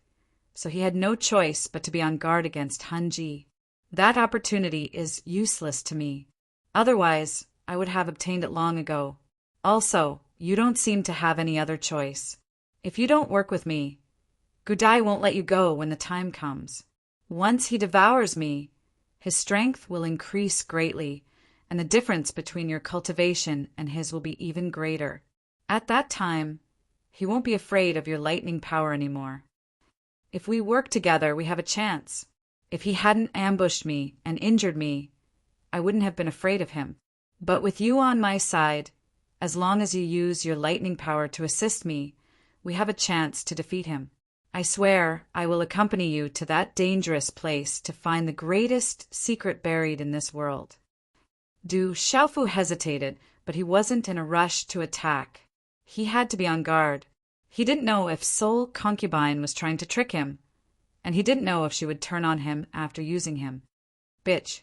so he had no choice but to be on guard against Han Ji. That opportunity is useless to me. Otherwise, I would have obtained it long ago. Also, you don't seem to have any other choice. If you don't work with me, Gudai won't let you go when the time comes. Once he devours me, his strength will increase greatly, and the difference between your cultivation and his will be even greater. At that time, he won't be afraid of your lightning power anymore. If we work together, we have a chance. If he hadn't ambushed me and injured me, I wouldn't have been afraid of him. But with you on my side, as long as you use your lightning power to assist me, we have a chance to defeat him. I swear I will accompany you to that dangerous place to find the greatest secret buried in this world. Du Xiaofu hesitated, but he wasn't in a rush to attack. He had to be on guard. He didn't know if Soul Concubine was trying to trick him, and he didn't know if she would turn on him after using him. Bitch.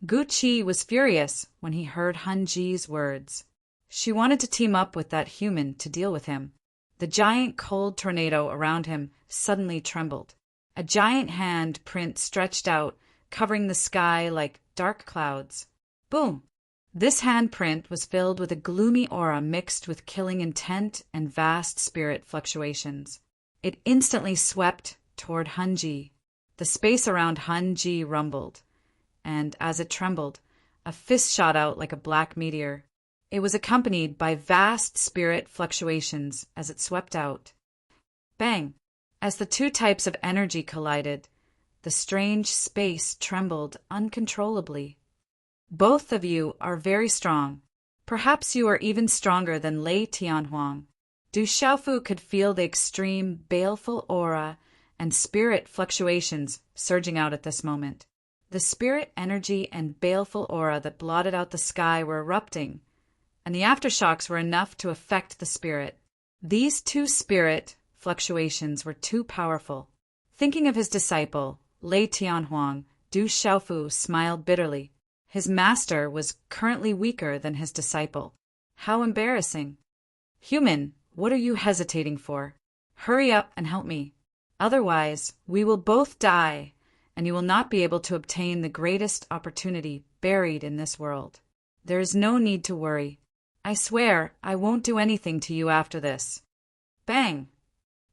Gu Qi was furious when he heard Han Ji's words. She wanted to team up with that human to deal with him. The giant cold tornado around him suddenly trembled. A giant hand print stretched out, covering the sky like dark clouds. Boom! This handprint was filled with a gloomy aura mixed with killing intent and vast spirit fluctuations. It instantly swept toward Han Ji. The space around Han Ji rumbled, and as it trembled, a fist shot out like a black meteor. It was accompanied by vast spirit fluctuations as it swept out. Bang! As the two types of energy collided, the strange space trembled uncontrollably. Both of you are very strong. Perhaps you are even stronger than Lei Tianhuang. Du Xiaofu could feel the extreme, baleful aura and spirit fluctuations surging out at this moment. The spirit energy and baleful aura that blotted out the sky were erupting, and the aftershocks were enough to affect the spirit. These two spirit fluctuations were too powerful. Thinking of his disciple, Lei Tianhuang, Du Xiaofu smiled bitterly. His master was currently weaker than his disciple. How embarrassing. Human, what are you hesitating for? Hurry up and help me. Otherwise, we will both die, and you will not be able to obtain the greatest opportunity buried in this world. There is no need to worry. I swear I won't do anything to you after this. Bang!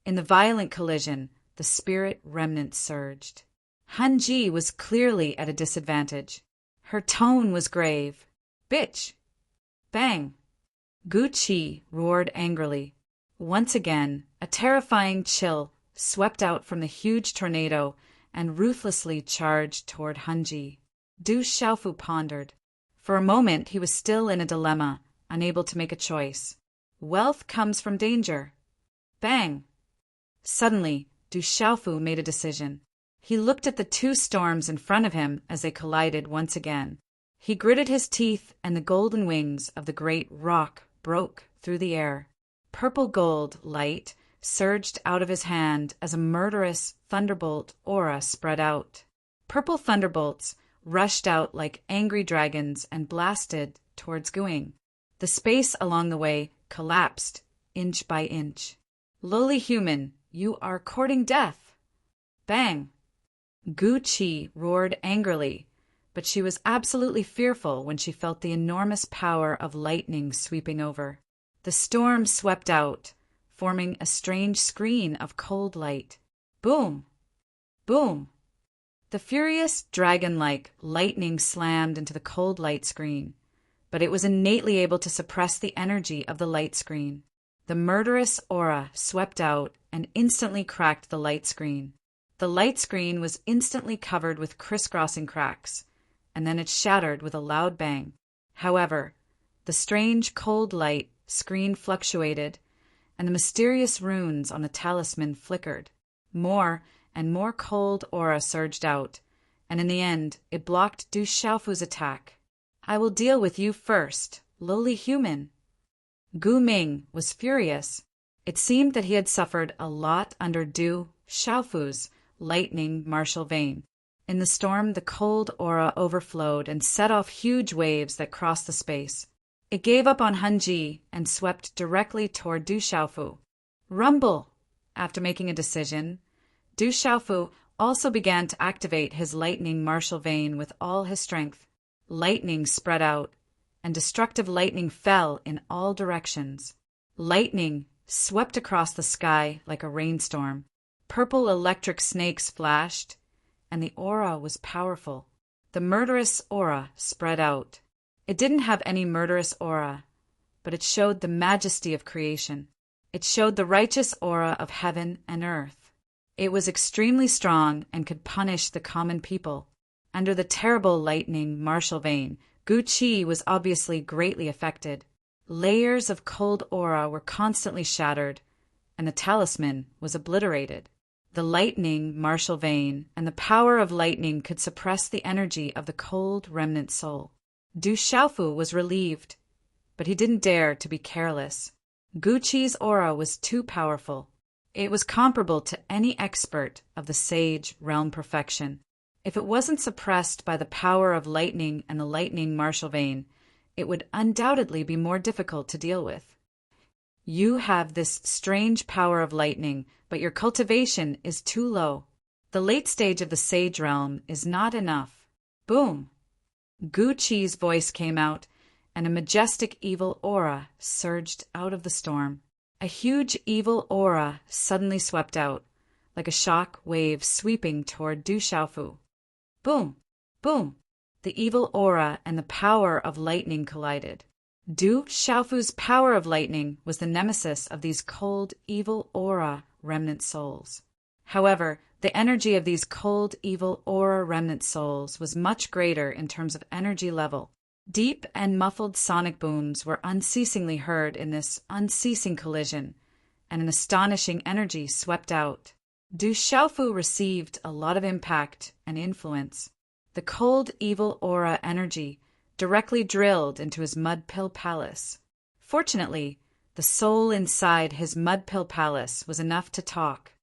In the violent collision, the spirit remnant surged. Han Ji was clearly at a disadvantage. Her tone was grave. Bitch! Bang! Gu Qi roared angrily. Once again, a terrifying chill swept out from the huge tornado and ruthlessly charged toward Han Ji. Du Xiaofu pondered. For a moment he was still in a dilemma, unable to make a choice. Wealth comes from danger. Bang! Suddenly, Du Xiaofu made a decision. He looked at the two storms in front of him as they collided once again. He gritted his teeth, and the golden wings of the great rock broke through the air. Purple gold light surged out of his hand as a murderous thunderbolt aura spread out. Purple thunderbolts rushed out like angry dragons and blasted towards Guing. The space along the way collapsed, inch by inch. Lowly human, you are courting death. Bang! Gu Qi roared angrily, but she was absolutely fearful when she felt the enormous power of lightning sweeping over. The storm swept out, forming a strange screen of cold light. Boom! Boom! The furious, dragon-like lightning slammed into the cold light screen, but it was innately able to suppress the energy of the light screen. The murderous aura swept out and instantly cracked the light screen. The light screen was instantly covered with crisscrossing cracks, and then it shattered with a loud bang. However, the strange cold light screen fluctuated, and the mysterious runes on the talisman flickered. More and more cold aura surged out, and in the end it blocked Du Xiaofu's attack. "I will deal with you first, lowly human." Gu Ming was furious. It seemed that he had suffered a lot under Du Xiaofu's lightning martial vein. In the storm, the cold aura overflowed and set off huge waves that crossed the space. It gave up on Hunji and swept directly toward Du Xiaofu. Rumble! After making a decision, Du Xiaofu also began to activate his lightning martial vein with all his strength. Lightning spread out, and destructive lightning fell in all directions. Lightning swept across the sky like a rainstorm. Purple electric snakes flashed, and the aura was powerful. The murderous aura spread out. It didn't have any murderous aura, but it showed the majesty of creation. It showed the righteous aura of heaven and earth. It was extremely strong and could punish the common people. Under the terrible lightning martial vein, Gu Qi was obviously greatly affected. Layers of cold aura were constantly shattered, and the talisman was obliterated. The lightning martial vein and the power of lightning could suppress the energy of the cold remnant soul. Du Xiaofu was relieved, but he didn't dare to be careless. Gu Qi's aura was too powerful. It was comparable to any expert of the sage realm perfection. If it wasn't suppressed by the power of lightning and the lightning martial vein, it would undoubtedly be more difficult to deal with. You have this strange power of lightning, but your cultivation is too low. The late stage of the sage realm is not enough. Boom! Gu Qi's voice came out, and a majestic evil aura surged out of the storm. A huge evil aura suddenly swept out, like a shock wave sweeping toward Du Xiaofu. Boom! Boom! The evil aura and the power of lightning collided. Du Xiaofu's power of lightning was the nemesis of these cold, evil aura remnant souls. However, the energy of these cold, evil aura remnant souls was much greater in terms of energy level. Deep and muffled sonic booms were unceasingly heard in this unceasing collision, and an astonishing energy swept out. Du Xiaofu received a lot of impact and influence. The cold, evil aura energy directly drilled into his mud pill palace. Fortunately, the soul inside his mud pill palace was enough to talk.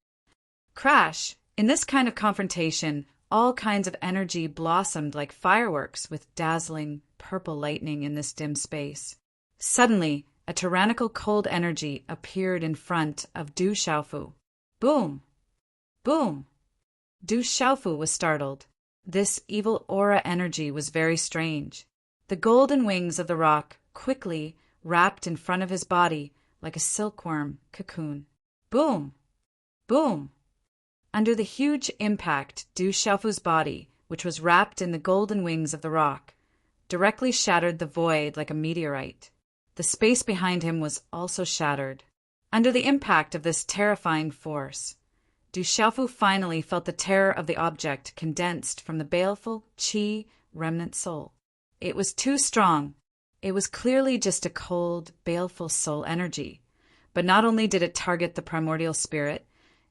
Crash! In this kind of confrontation, all kinds of energy blossomed like fireworks with dazzling purple lightning in this dim space. Suddenly, a tyrannical cold energy appeared in front of Du Xiaofu. Boom! Boom! Du Xiaofu was startled. This evil aura energy was very strange. The golden wings of the rock quickly wrapped in front of his body like a silkworm cocoon. Boom! Boom! Under the huge impact, Du Xiaofu's body, which was wrapped in the golden wings of the rock, directly shattered the void like a meteorite. The space behind him was also shattered. Under the impact of this terrifying force, Du Xiaofu finally felt the terror of the object condensed from the baleful Qi remnant soul. It was too strong. It was clearly just a cold, baleful soul energy. But not only did it target the primordial spirit,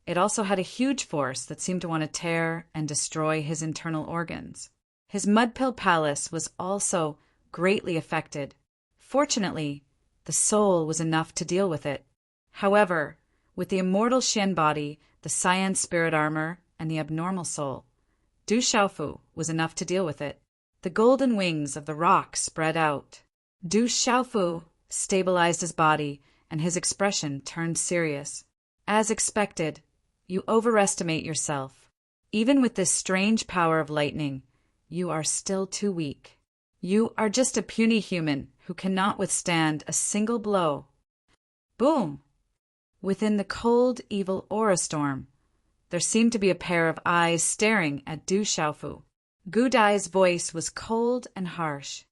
it also had a huge force that seemed to want to tear and destroy his internal organs. His mud pill palace was also greatly affected. Fortunately, the soul was enough to deal with it. However, with the immortal Xian body, the cyan spirit armor, and the abnormal soul, Du Xiaofu was enough to deal with it. The golden wings of the rock spread out. Du Xiaofu stabilized his body, and his expression turned serious. As expected, you overestimate yourself. Even with this strange power of lightning, you are still too weak. You are just a puny human who cannot withstand a single blow. Boom! Within the cold, evil aura storm, there seemed to be a pair of eyes staring at Du Xiaofu. Gu Dai's voice was cold and harsh.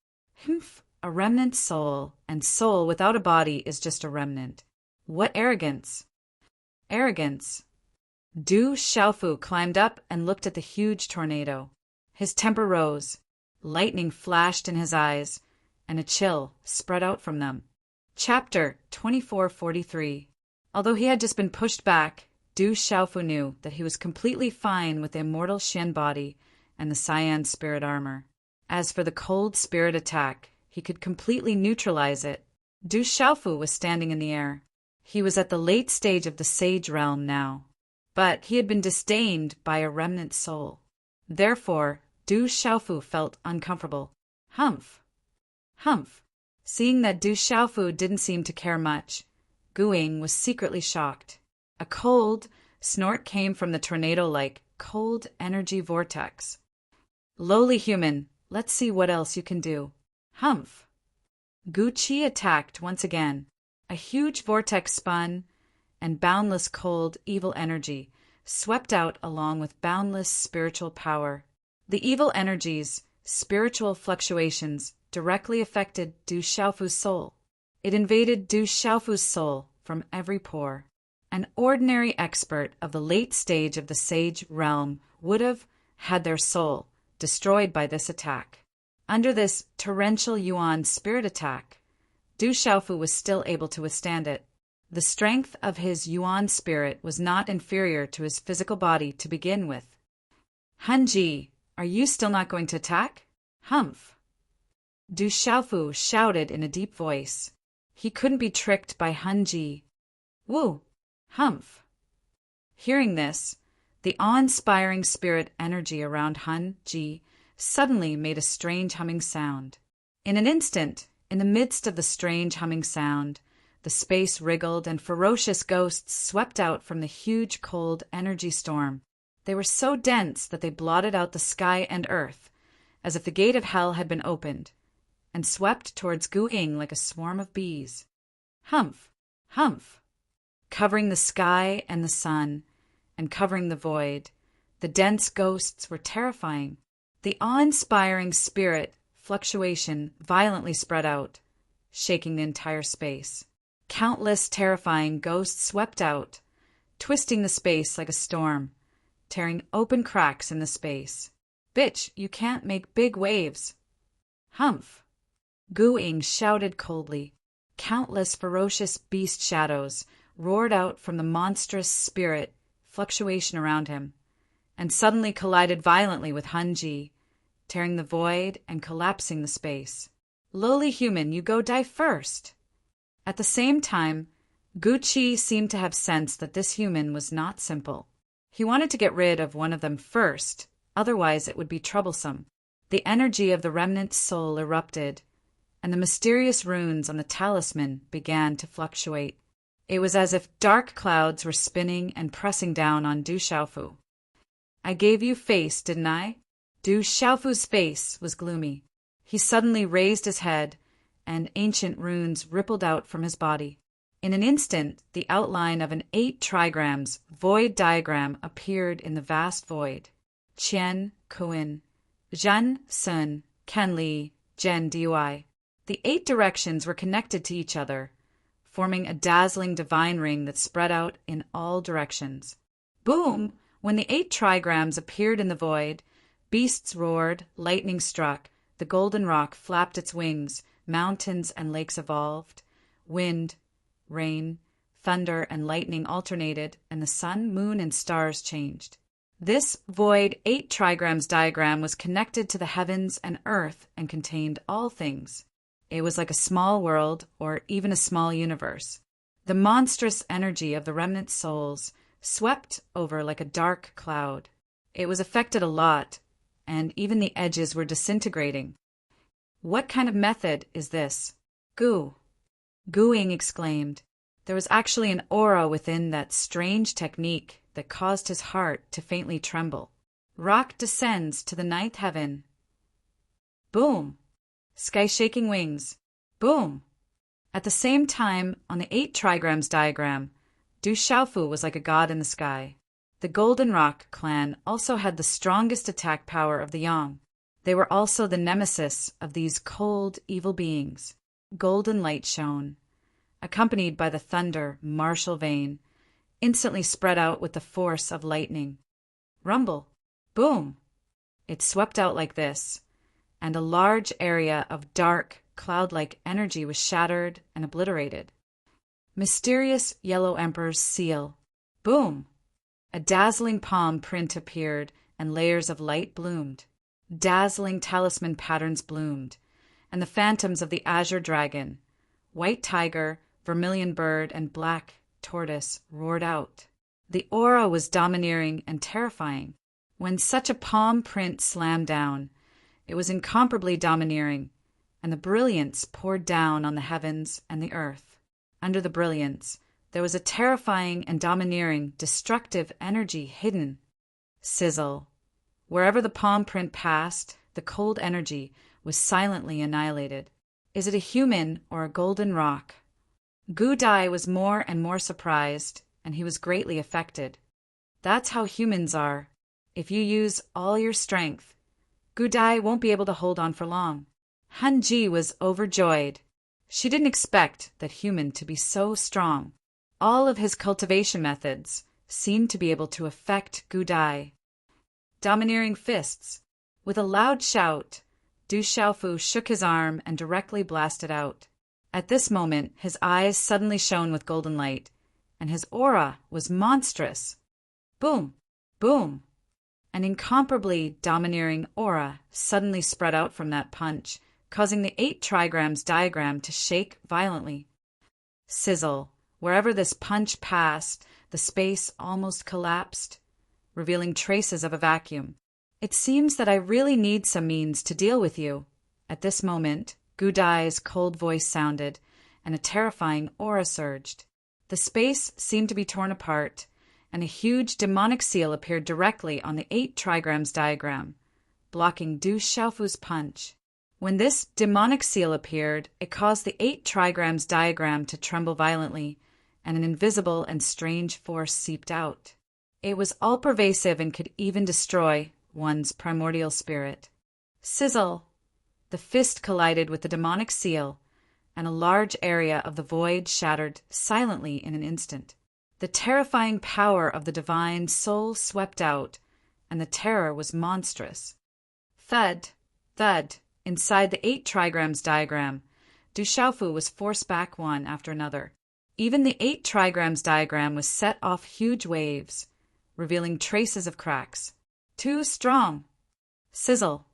Humph! A remnant soul, and soul without a body is just a remnant. What arrogance! Arrogance! Du Xiaofu climbed up and looked at the huge tornado. His temper rose, lightning flashed in his eyes, and a chill spread out from them. Chapter 2443. Although he had just been pushed back, Du Xiaofu knew that he was completely fine with the immortal Xian body and the Cyan spirit armor. As for the cold spirit attack, he could completely neutralize it. Du Xiaofu was standing in the air. He was at the late stage of the sage realm now. But he had been disdained by a remnant soul. Therefore, Du Xiaofu felt uncomfortable. Humph! Humph! Seeing that Du Xiaofu didn't seem to care much, Guing was secretly shocked. A cold snort came from the tornado-like cold energy vortex. Lowly human, let's see what else you can do. Humph! Gu Qi attacked once again. A huge vortex spun, and boundless cold, evil energy swept out along with boundless spiritual power. The evil energies, spiritual fluctuations, directly affected Du Xiaofu's soul. It invaded Du Xiaofu's soul from every pore. An ordinary expert of the late stage of the sage realm would have had their soul destroyed by this attack. Under this torrential Yuan spirit attack, Du Xiaofu was still able to withstand it. The strength of his Yuan spirit was not inferior to his physical body to begin with. Hanji, are you still not going to attack? Humph! Du Xiaofu shouted in a deep voice. He couldn't be tricked by Hanji. Woo! Humph! Hearing this, the awe-inspiring spirit energy around Hanji suddenly made a strange humming sound. In an instant, in the midst of the strange humming sound, the space wriggled and ferocious ghosts swept out from the huge cold energy storm. They were so dense that they blotted out the sky and earth, as if the gate of hell had been opened, and swept towards Guing like a swarm of bees. Humph! Humph! Covering the sky and the sun, and covering the void, the dense ghosts were terrifying. The awe-inspiring spirit fluctuation violently spread out, shaking the entire space. Countless terrifying ghosts swept out, twisting the space like a storm, tearing open cracks in the space. Bitch, you can't make big waves. Humph! Guing shouted coldly. Countless ferocious beast shadows roared out from the monstrous spirit fluctuation around him, and suddenly collided violently with Hanji, tearing the void and collapsing the space. Lowly human, you go die first! At the same time, Gu Qi seemed to have sensed that this human was not simple. He wanted to get rid of one of them first, otherwise it would be troublesome. The energy of the remnant soul erupted, and the mysterious runes on the talisman began to fluctuate. It was as if dark clouds were spinning and pressing down on Du Xiaofu. I gave you face, didn't I? Du Xiaofu's face was gloomy. He suddenly raised his head, and ancient runes rippled out from his body. In an instant, the outline of an 8 trigrams void diagram appeared in the vast void. Qian, Kuin, Zhen, Sun, Kenli, Zhen, Dui. The 8 directions were connected to each other, forming a dazzling divine ring that spread out in all directions. Boom! When the 8 trigrams appeared in the void, beasts roared, lightning struck, the golden rock flapped its wings, mountains and lakes evolved, wind, rain, thunder, and lightning alternated, and the sun, moon, and stars changed. This void 8 trigrams diagram was connected to the heavens and earth and contained all things. It was like a small world, or even a small universe. The monstrous energy of the remnant souls swept over like a dark cloud. It was affected a lot, and even the edges were disintegrating. What kind of method is this? Guing exclaimed. There was actually an aura within that strange technique that caused his heart to faintly tremble. Rock descends to the 9th heaven. Boom! Sky-shaking wings. Boom! At the same time, on the 8 trigrams diagram, Du Xiaofu was like a god in the sky. The Golden Rock clan also had the strongest attack power of the Yang. They were also the nemesis of these cold, evil beings. Golden light shone. accompanied by the thunder, martial vein, instantly spread out with the force of lightning. Rumble. Boom. It swept out like this, and a large area of dark, cloud-like energy was shattered and obliterated. Mysterious Yellow Emperor's seal. Boom. A dazzling palm print appeared, and layers of light bloomed. Dazzling talisman patterns bloomed, and the phantoms of the azure dragon, white tiger, vermilion bird, and black tortoise roared out. The aura was domineering and terrifying. When such a palm print slammed down, it was incomparably domineering, and the brilliance poured down on the heavens and the earth. Under the brilliance, there was a terrifying and domineering, destructive energy hidden. Sizzle. Wherever the palm print passed, the cold energy was silently annihilated. Is it a human or a golden rock? Gu Dai was more and more surprised, and he was greatly affected. That's how humans are. If you use all your strength, Gu Dai won't be able to hold on for long. Han Ji was overjoyed. She didn't expect that human to be so strong. All of his cultivation methods seemed to be able to affect Gu Dai. Domineering fists. With a loud shout, Du Xiaofu shook his arm and directly blasted out. At this moment, his eyes suddenly shone with golden light, and his aura was monstrous. Boom! Boom! An incomparably domineering aura suddenly spread out from that punch, causing the 8 trigrams diagram to shake violently. Sizzle. Wherever this punch passed, the space almost collapsed, revealing traces of a vacuum. It seems that I really need some means to deal with you. At this moment, Gu Dai's cold voice sounded, and a terrifying aura surged. The space seemed to be torn apart, and a huge demonic seal appeared directly on the 8 trigrams diagram, blocking Du Xiaofu's punch. When this demonic seal appeared, it caused the 8 trigrams diagram to tremble violently, and an invisible and strange force seeped out. It was all-pervasive and could even destroy one's primordial spirit. Sizzle! The fist collided with the demonic seal, and a large area of the void shattered silently in an instant. The terrifying power of the divine soul swept out, and the terror was monstrous. Thud! Thud! Inside the 8 trigrams diagram, Du Xiaofu was forced back one after another. Even the 8 trigrams diagram was set off huge waves, revealing traces of cracks. Too strong. Sizzle.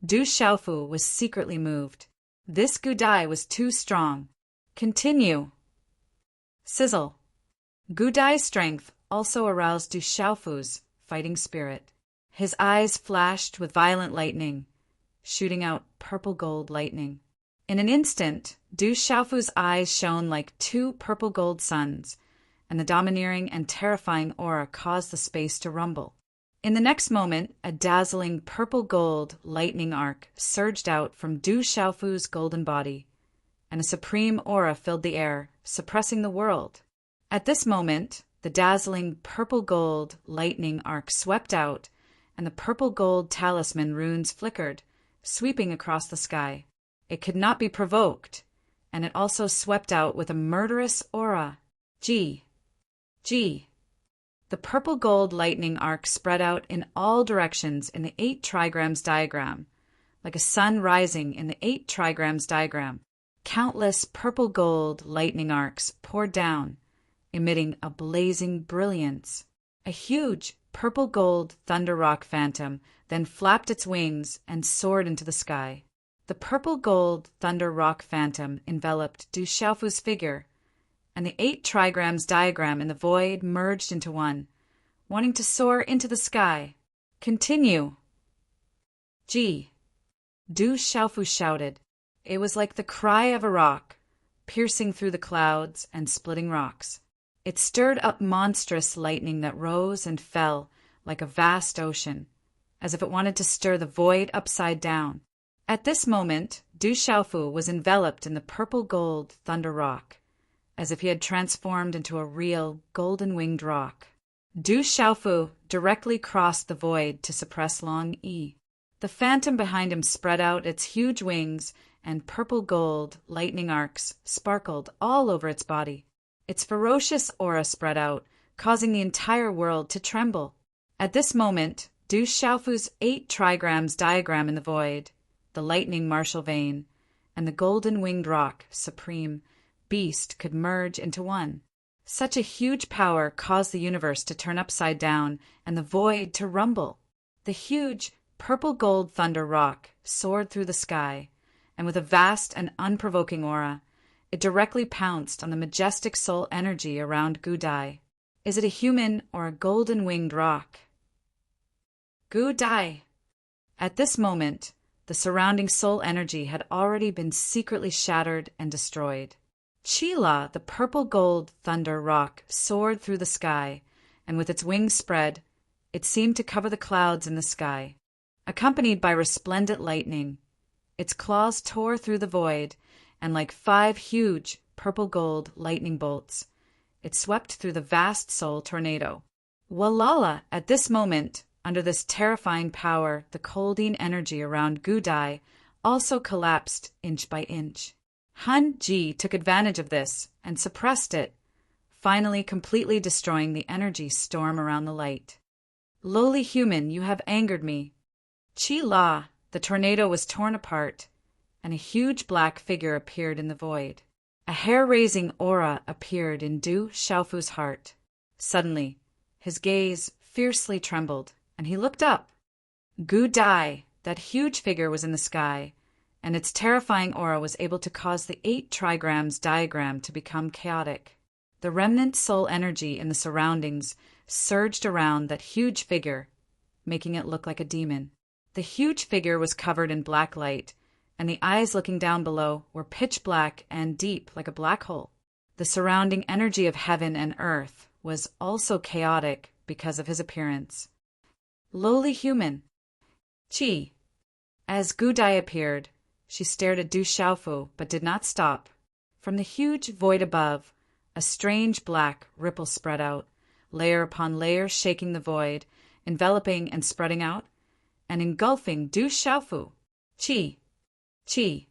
Du Xiaofu was secretly moved. This Gu Dai was too strong. Continue. Sizzle. Gu Dai's strength also aroused Du Xiaofu's fighting spirit. His eyes flashed with violent lightning, shooting out purple-gold lightning. In an instant, Du Xiaofu's eyes shone like 2 purple-gold suns, and the domineering and terrifying aura caused the space to rumble. In the next moment, a dazzling purple-gold lightning arc surged out from Du Xiaofu's golden body, and a supreme aura filled the air, suppressing the world. At this moment, the dazzling purple-gold lightning arc swept out, and the purple-gold talisman runes flickered, sweeping across the sky. It could not be provoked, and it also swept out with a murderous aura. G. The purple-gold lightning arc spread out in all directions in the 8 trigrams diagram, like a sun rising in the 8 trigrams diagram. Countless purple-gold lightning arcs poured down, emitting a blazing brilliance. A huge purple-gold thunder rock phantom then flapped its wings and soared into the sky. The purple-gold thunder rock phantom enveloped Du Xiaofu's figure, and the 8 trigrams diagram in the void merged into one, wanting to soar into the sky. Continue. G. Du Xiaofu shouted. It was like the cry of a rock, piercing through the clouds and splitting rocks. It stirred up monstrous lightning that rose and fell like a vast ocean, as if it wanted to stir the void upside down. At this moment, Du Xiaofu was enveloped in the purple-gold thunder rock, as if he had transformed into a real golden-winged rock. Du Xiaofu directly crossed the void to suppress Long Yi. The phantom behind him spread out its huge wings and purple gold lightning arcs sparkled all over its body. Its ferocious aura spread out, causing the entire world to tremble. At this moment, Du Xiaofu's 8 trigrams diagram in the void, the lightning martial vein, and the golden winged rock, supreme beast, could merge into one. Such a huge power caused the universe to turn upside down and the void to rumble. The huge purple gold thunder rock soared through the sky, and with a vast and unprovoking aura, it directly pounced on the majestic soul energy around Gu Dai. Is it a human or a golden winged rock? Gu Dai. At this moment, the surrounding soul energy had already been secretly shattered and destroyed. Qi-La, the purple gold thunder rock, soared through the sky, and with its wings spread, it seemed to cover the clouds in the sky. Accompanied by resplendent lightning, its claws tore through the void, and like 5 huge purple gold lightning bolts, it swept through the vast soul tornado. Walala, at this moment, under this terrifying power, the colding energy around Gu Dai also collapsed inch by inch. Han Ji took advantage of this and suppressed it, finally completely destroying the energy storm around the light. Lowly human, you have angered me. Qi-La, the tornado was torn apart, and a huge black figure appeared in the void. A hair-raising aura appeared in Du Xiaofu's heart. Suddenly, his gaze fiercely trembled, and he looked up. Gu Dai, that huge figure, was in the sky, and its terrifying aura was able to cause the 8 trigrams diagram to become chaotic. The remnant soul energy in the surroundings surged around that huge figure, making it look like a demon. The huge figure was covered in black light, and the eyes looking down below were pitch black and deep like a black hole. The surrounding energy of heaven and earth was also chaotic because of his appearance. Lowly human. Qi. As Gu Dai appeared, she stared at Du Xiaofu but did not stop. From the huge void above, a strange black ripple spread out, layer upon layer shaking the void, enveloping and spreading out, and engulfing Du Xiaofu. Qi. Qi.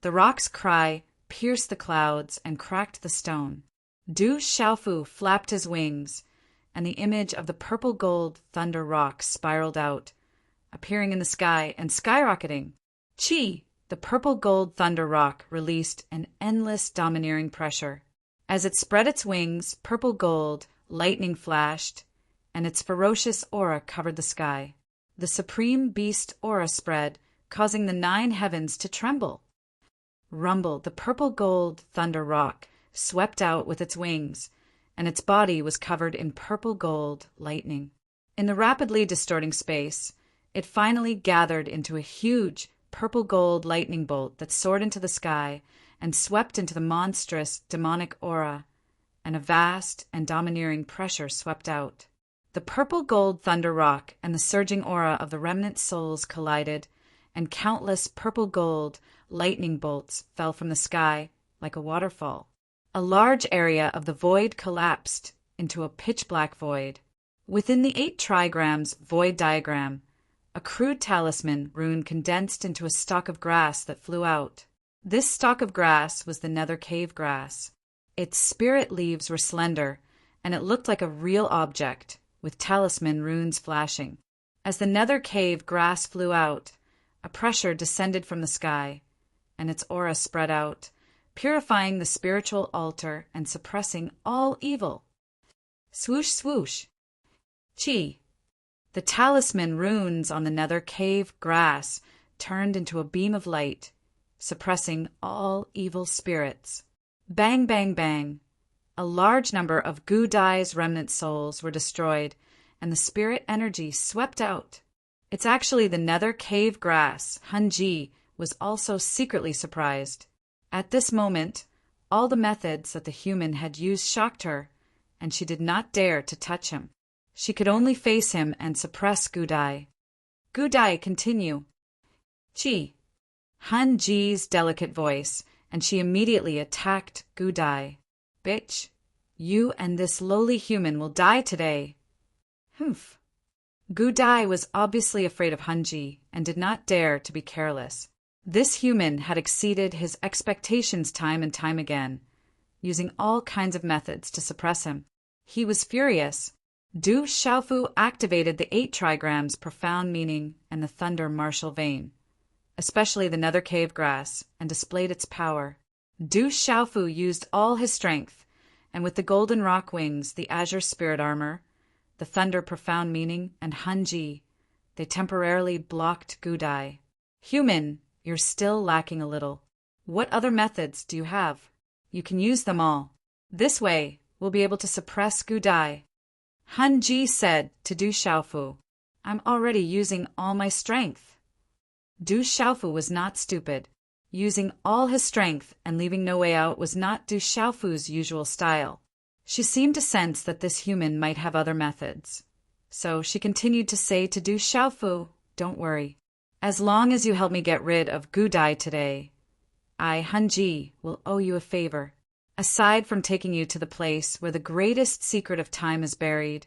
The rock's cry pierced the clouds and cracked the stone. Du Xiaofu flapped his wings, and the image of the purple gold thunder rock spiraled out, appearing in the sky and skyrocketing. Qi, the purple gold thunder rock, released an endless domineering pressure. As it spread its wings, purple gold lightning flashed, and its ferocious aura covered the sky. The supreme beast aura spread, causing the 9 heavens to tremble. Rumble, the purple gold thunder rock, swept out with its wings, and its body was covered in purple gold lightning. In the rapidly distorting space, it finally gathered into a huge purple gold lightning bolt that soared into the sky and swept into the monstrous demonic aura, and a vast and domineering pressure swept out. The purple gold thunder rock and the surging aura of the remnant souls collided, and countless purple gold lightning bolts fell from the sky like a waterfall. A large area of the void collapsed into a pitch-black void. Within the 8 trigrams void diagram, a crude talisman rune condensed into a stalk of grass that flew out. This stalk of grass was the nether cave grass. Its spirit leaves were slender, and it looked like a real object, with talisman runes flashing. As the nether cave grass flew out, a pressure descended from the sky, and its aura spread out, purifying the spiritual altar and suppressing all evil. Swoosh, swoosh. Qi. The talisman runes on the nether cave grass turned into a beam of light, suppressing all evil spirits. Bang, bang, bang. A large number of Gu Dai's remnant souls were destroyed, and the spirit energy swept out. It's actually the nether cave grass. Han Ji was also secretly surprised. At this moment, all the methods that the human had used shocked her, and she did not dare to touch him. She could only face him and suppress Gu Dai. Gu Dai, continue. Qi. Han Ji's delicate voice, and she immediately attacked Gu Dai. Bitch, you and this lowly human will die today. Humph. Gu Dai was obviously afraid of Han Ji and did not dare to be careless. This human had exceeded his expectations time and time again, using all kinds of methods to suppress him. He was furious. Du Xiaofu activated the 8 trigrams profound meaning and the thunder martial vein, especially the nether cave grass, and displayed its power. Du Xiaofu used all his strength, and with the golden rock wings, the azure spirit armor, the thunder profound meaning, and Hanji, they temporarily blocked Gudai. Human, you're still lacking a little. What other methods do you have? You can use them all. This way, we'll be able to suppress Gudai. Hanji said to Du Xiaofu, I'm already using all my strength. Du Xiaofu was not stupid. Using all his strength and leaving no way out was not Du Xiaofu's usual style. She seemed to sense that this human might have other methods. So she continued to say to Du Xiaofu, don't worry. As long as you help me get rid of Gudai today, I, Hanji, will owe you a favor. Aside from taking you to the place where the greatest secret of time is buried,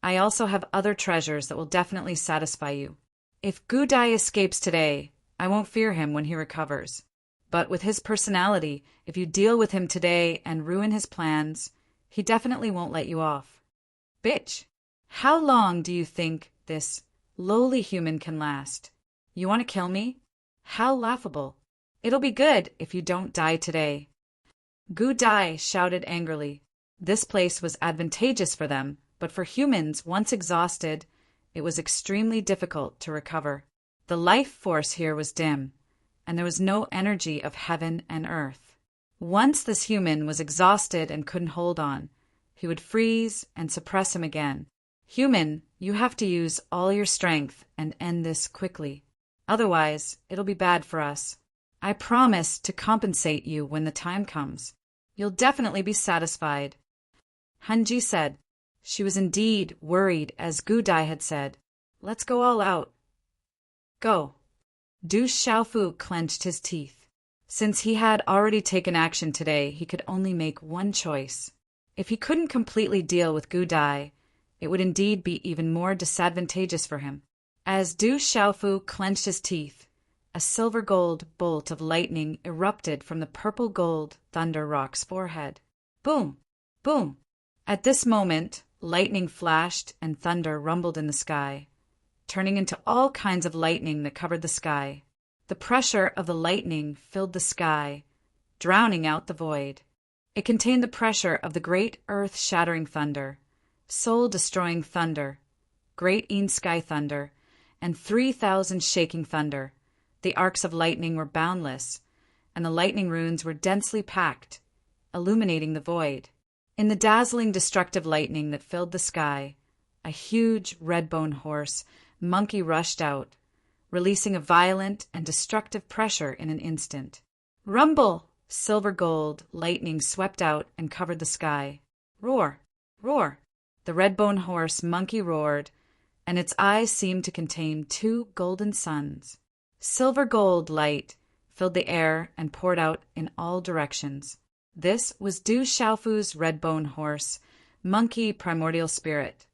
I also have other treasures that will definitely satisfy you. If Gudai escapes today, I won't fear him when he recovers. But with his personality, if you deal with him today and ruin his plans, he definitely won't let you off. Bitch, how long do you think this lowly human can last? You want to kill me? How laughable. It'll be good if you don't die today. Gudai shouted angrily. This place was advantageous for them, but for humans, once exhausted, it was extremely difficult to recover. The life force here was dim, and there was no energy of heaven and earth. Once this human was exhausted and couldn't hold on, he would freeze and suppress him again. Human, you have to use all your strength and end this quickly. Otherwise, it'll be bad for us. I promise to compensate you when the time comes. You'll definitely be satisfied. Hanji said. She was indeed worried, as Gudai had said. Let's go all out. Go. Du Xiaofu clenched his teeth. Since he had already taken action today, he could only make one choice. If he couldn't completely deal with Gudai, it would indeed be even more disadvantageous for him. As Du Xiaofu clenched his teeth, a silver-gold bolt of lightning erupted from the purple-gold Thunder Rock's forehead. Boom! Boom! At this moment, lightning flashed and thunder rumbled in the sky, turning into all kinds of lightning that covered the sky. The pressure of the lightning filled the sky, drowning out the void. It contained the pressure of the great earth-shattering thunder, soul-destroying thunder, great in-sky thunder, and 3,000 shaking thunder. The arcs of lightning were boundless, and the lightning runes were densely packed, illuminating the void. In the dazzling destructive lightning that filled the sky, a huge red-bone horse monkey rushed out, releasing a violent and destructive pressure in an instant. Rumble! Silver gold lightning swept out and covered the sky. Roar! Roar! The red-bone horse monkey roared, and its eyes seemed to contain 2 golden suns. Silver gold light filled the air and poured out in all directions. This was Du Xiaofu's red-bone horse, monkey primordial spirit,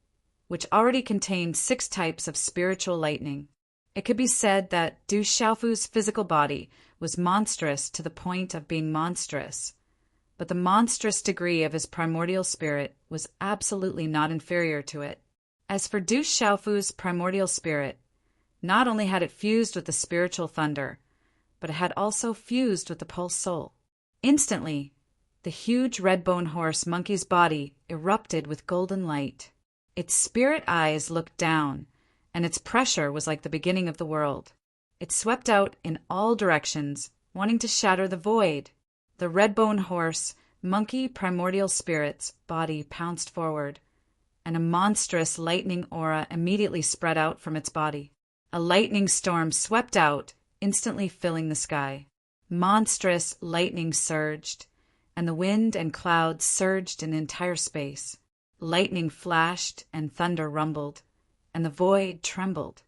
which already contained 6 types of spiritual lightning. It could be said that Du Xiaofu's physical body was monstrous to the point of being monstrous, but the monstrous degree of his primordial spirit was absolutely not inferior to it. As for Du Xiaofu's primordial spirit, not only had it fused with the spiritual thunder, but it had also fused with the pulse soul. Instantly, the huge red-bone horse monkey's body erupted with golden light. Its spirit eyes looked down, and its pressure was like the beginning of the world. It swept out in all directions, wanting to shatter the void. The red-bone horse, monkey primordial spirit's body pounced forward, and a monstrous lightning aura immediately spread out from its body. A lightning storm swept out, instantly filling the sky. Monstrous lightning surged, and the wind and clouds surged in entire space. Lightning flashed and thunder rumbled, and the void trembled.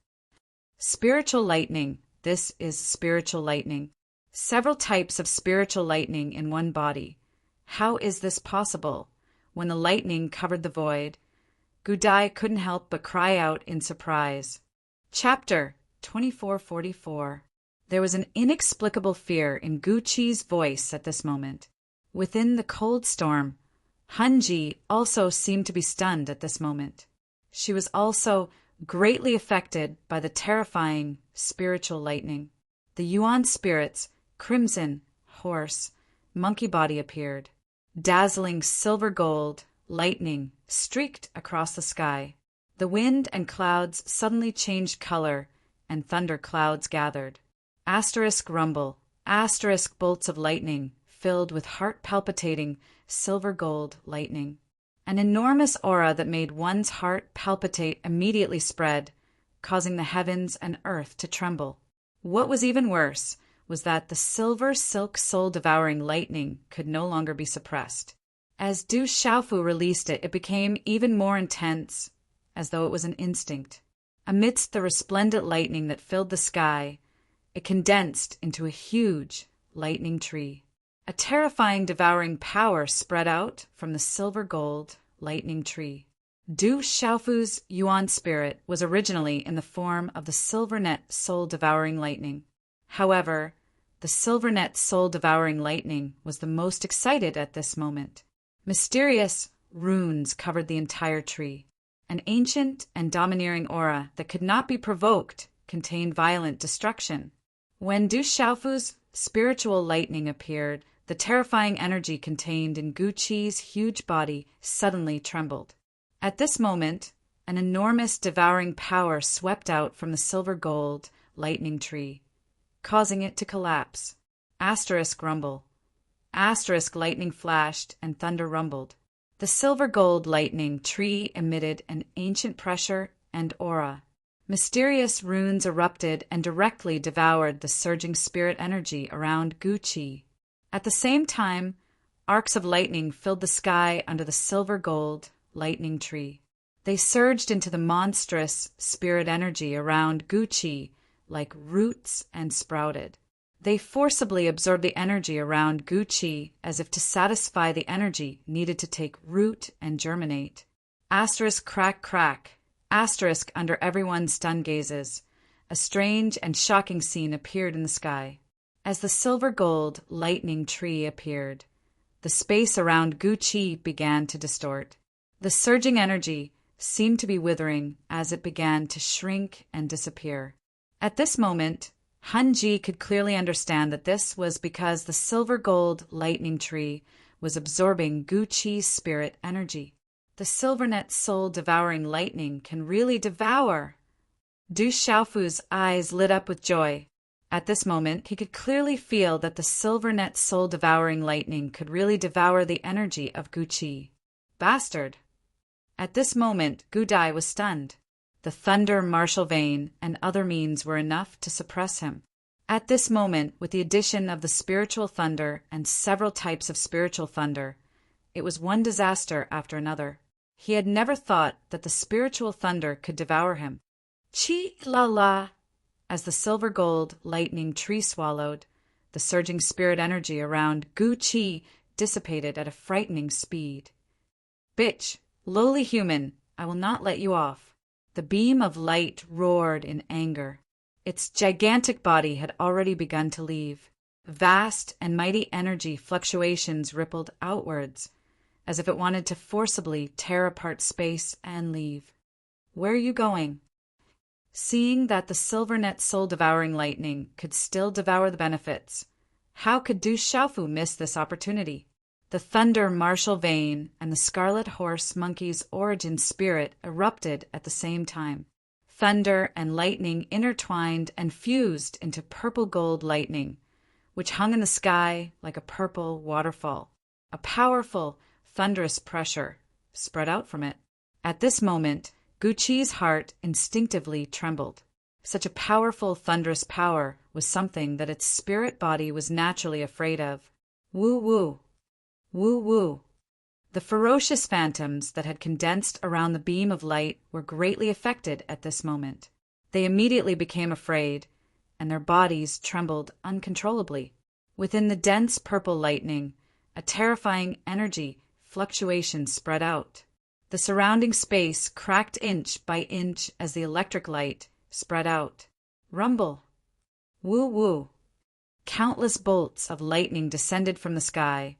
Spiritual lightning. This is spiritual lightning. Several types of spiritual lightning in one body. How is this possible? When the lightning covered the void, Gudai couldn't help but cry out in surprise. Chapter 2444. There was an inexplicable fear in Guqi's voice at this moment. Within the cold storm, Hanji also seemed to be stunned at this moment. She was also greatly affected by the terrifying spiritual lightning. The Yuan spirits, crimson, horse, monkey body appeared. Dazzling silver gold, lightning streaked across the sky. The wind and clouds suddenly changed color, and thunder clouds gathered. Asterisk rumble, asterisk bolts of lightning filled with heart-palpitating silver gold lightning. An enormous aura that made one's heart palpitate immediately spread, causing the heavens and earth to tremble. What was even worse was that the silver silk soul-devouring lightning could no longer be suppressed. As Du Xiaofu released it, it became even more intense, as though it was an instinct. Amidst the resplendent lightning that filled the sky, it condensed into a huge lightning tree. A terrifying devouring power spread out from the silver gold lightning tree. Du Xiaofu's Yuan spirit was originally in the form of the silvernet soul-devouring lightning. However, the silvernet soul-devouring lightning was the most excited at this moment. Mysterious runes covered the entire tree. An ancient and domineering aura that could not be provoked contained violent destruction. When Du Xiaofu's spiritual lightning appeared, the terrifying energy contained in Guqi's huge body suddenly trembled. At this moment, an enormous devouring power swept out from the silver gold lightning tree, causing it to collapse. Asterisk rumble. Asterisk lightning flashed and thunder rumbled. The silver gold lightning tree emitted an ancient pressure and aura. Mysterious runes erupted and directly devoured the surging spirit energy around Guqi. At the same time, arcs of lightning filled the sky under the silver gold lightning tree. They surged into the monstrous spirit energy around Guqi like roots and sprouted. They forcibly absorbed the energy around Guqi as if to satisfy the energy needed to take root and germinate. Asterisk crack crack. Asterisk under everyone's stunned gazes. A strange and shocking scene appeared in the sky. As the silver gold lightning tree appeared, the space around Guqi began to distort. The surging energy seemed to be withering as it began to shrink and disappear. At this moment, Hanji could clearly understand that this was because the silver gold lightning tree was absorbing Guqi's spirit energy. The silvernet soul-devouring lightning can really devour. Du Xiaofu's eyes lit up with joy. At this moment, he could clearly feel that the silvernet soul-devouring lightning could really devour the energy of Guqi. Bastard! At this moment, Gudai was stunned. The thunder martial vein and other means were enough to suppress him. At this moment, with the addition of the spiritual thunder and several types of spiritual thunder, it was one disaster after another. He had never thought that the spiritual thunder could devour him. Chi la la! As the silver gold lightning tree swallowed, the surging spirit energy around Guqi dissipated at a frightening speed. Bitch, lowly human, I will not let you off. The beam of light roared in anger. Its gigantic body had already begun to leave. Vast and mighty energy fluctuations rippled outwards, as if it wanted to forcibly tear apart space and leave. Where are you going? Seeing that the silvernet soul-devouring lightning could still devour the benefits, how could Du Xiaofu miss this opportunity? The thunder martial vein and the scarlet horse monkey's origin spirit erupted at the same time. Thunder and lightning intertwined and fused into purple gold lightning, which hung in the sky like a purple waterfall. A powerful, thunderous pressure spread out from it. At this moment, Guqi's heart instinctively trembled. Such a powerful, thunderous power was something that its spirit body was naturally afraid of. Woo-woo! Woo-woo! The ferocious phantoms that had condensed around the beam of light were greatly affected at this moment. They immediately became afraid, and their bodies trembled uncontrollably. Within the dense purple lightning, a terrifying energy fluctuation spread out. The surrounding space cracked inch by inch as the electric light spread out. Rumble! Woo woo. Countless bolts of lightning descended from the sky.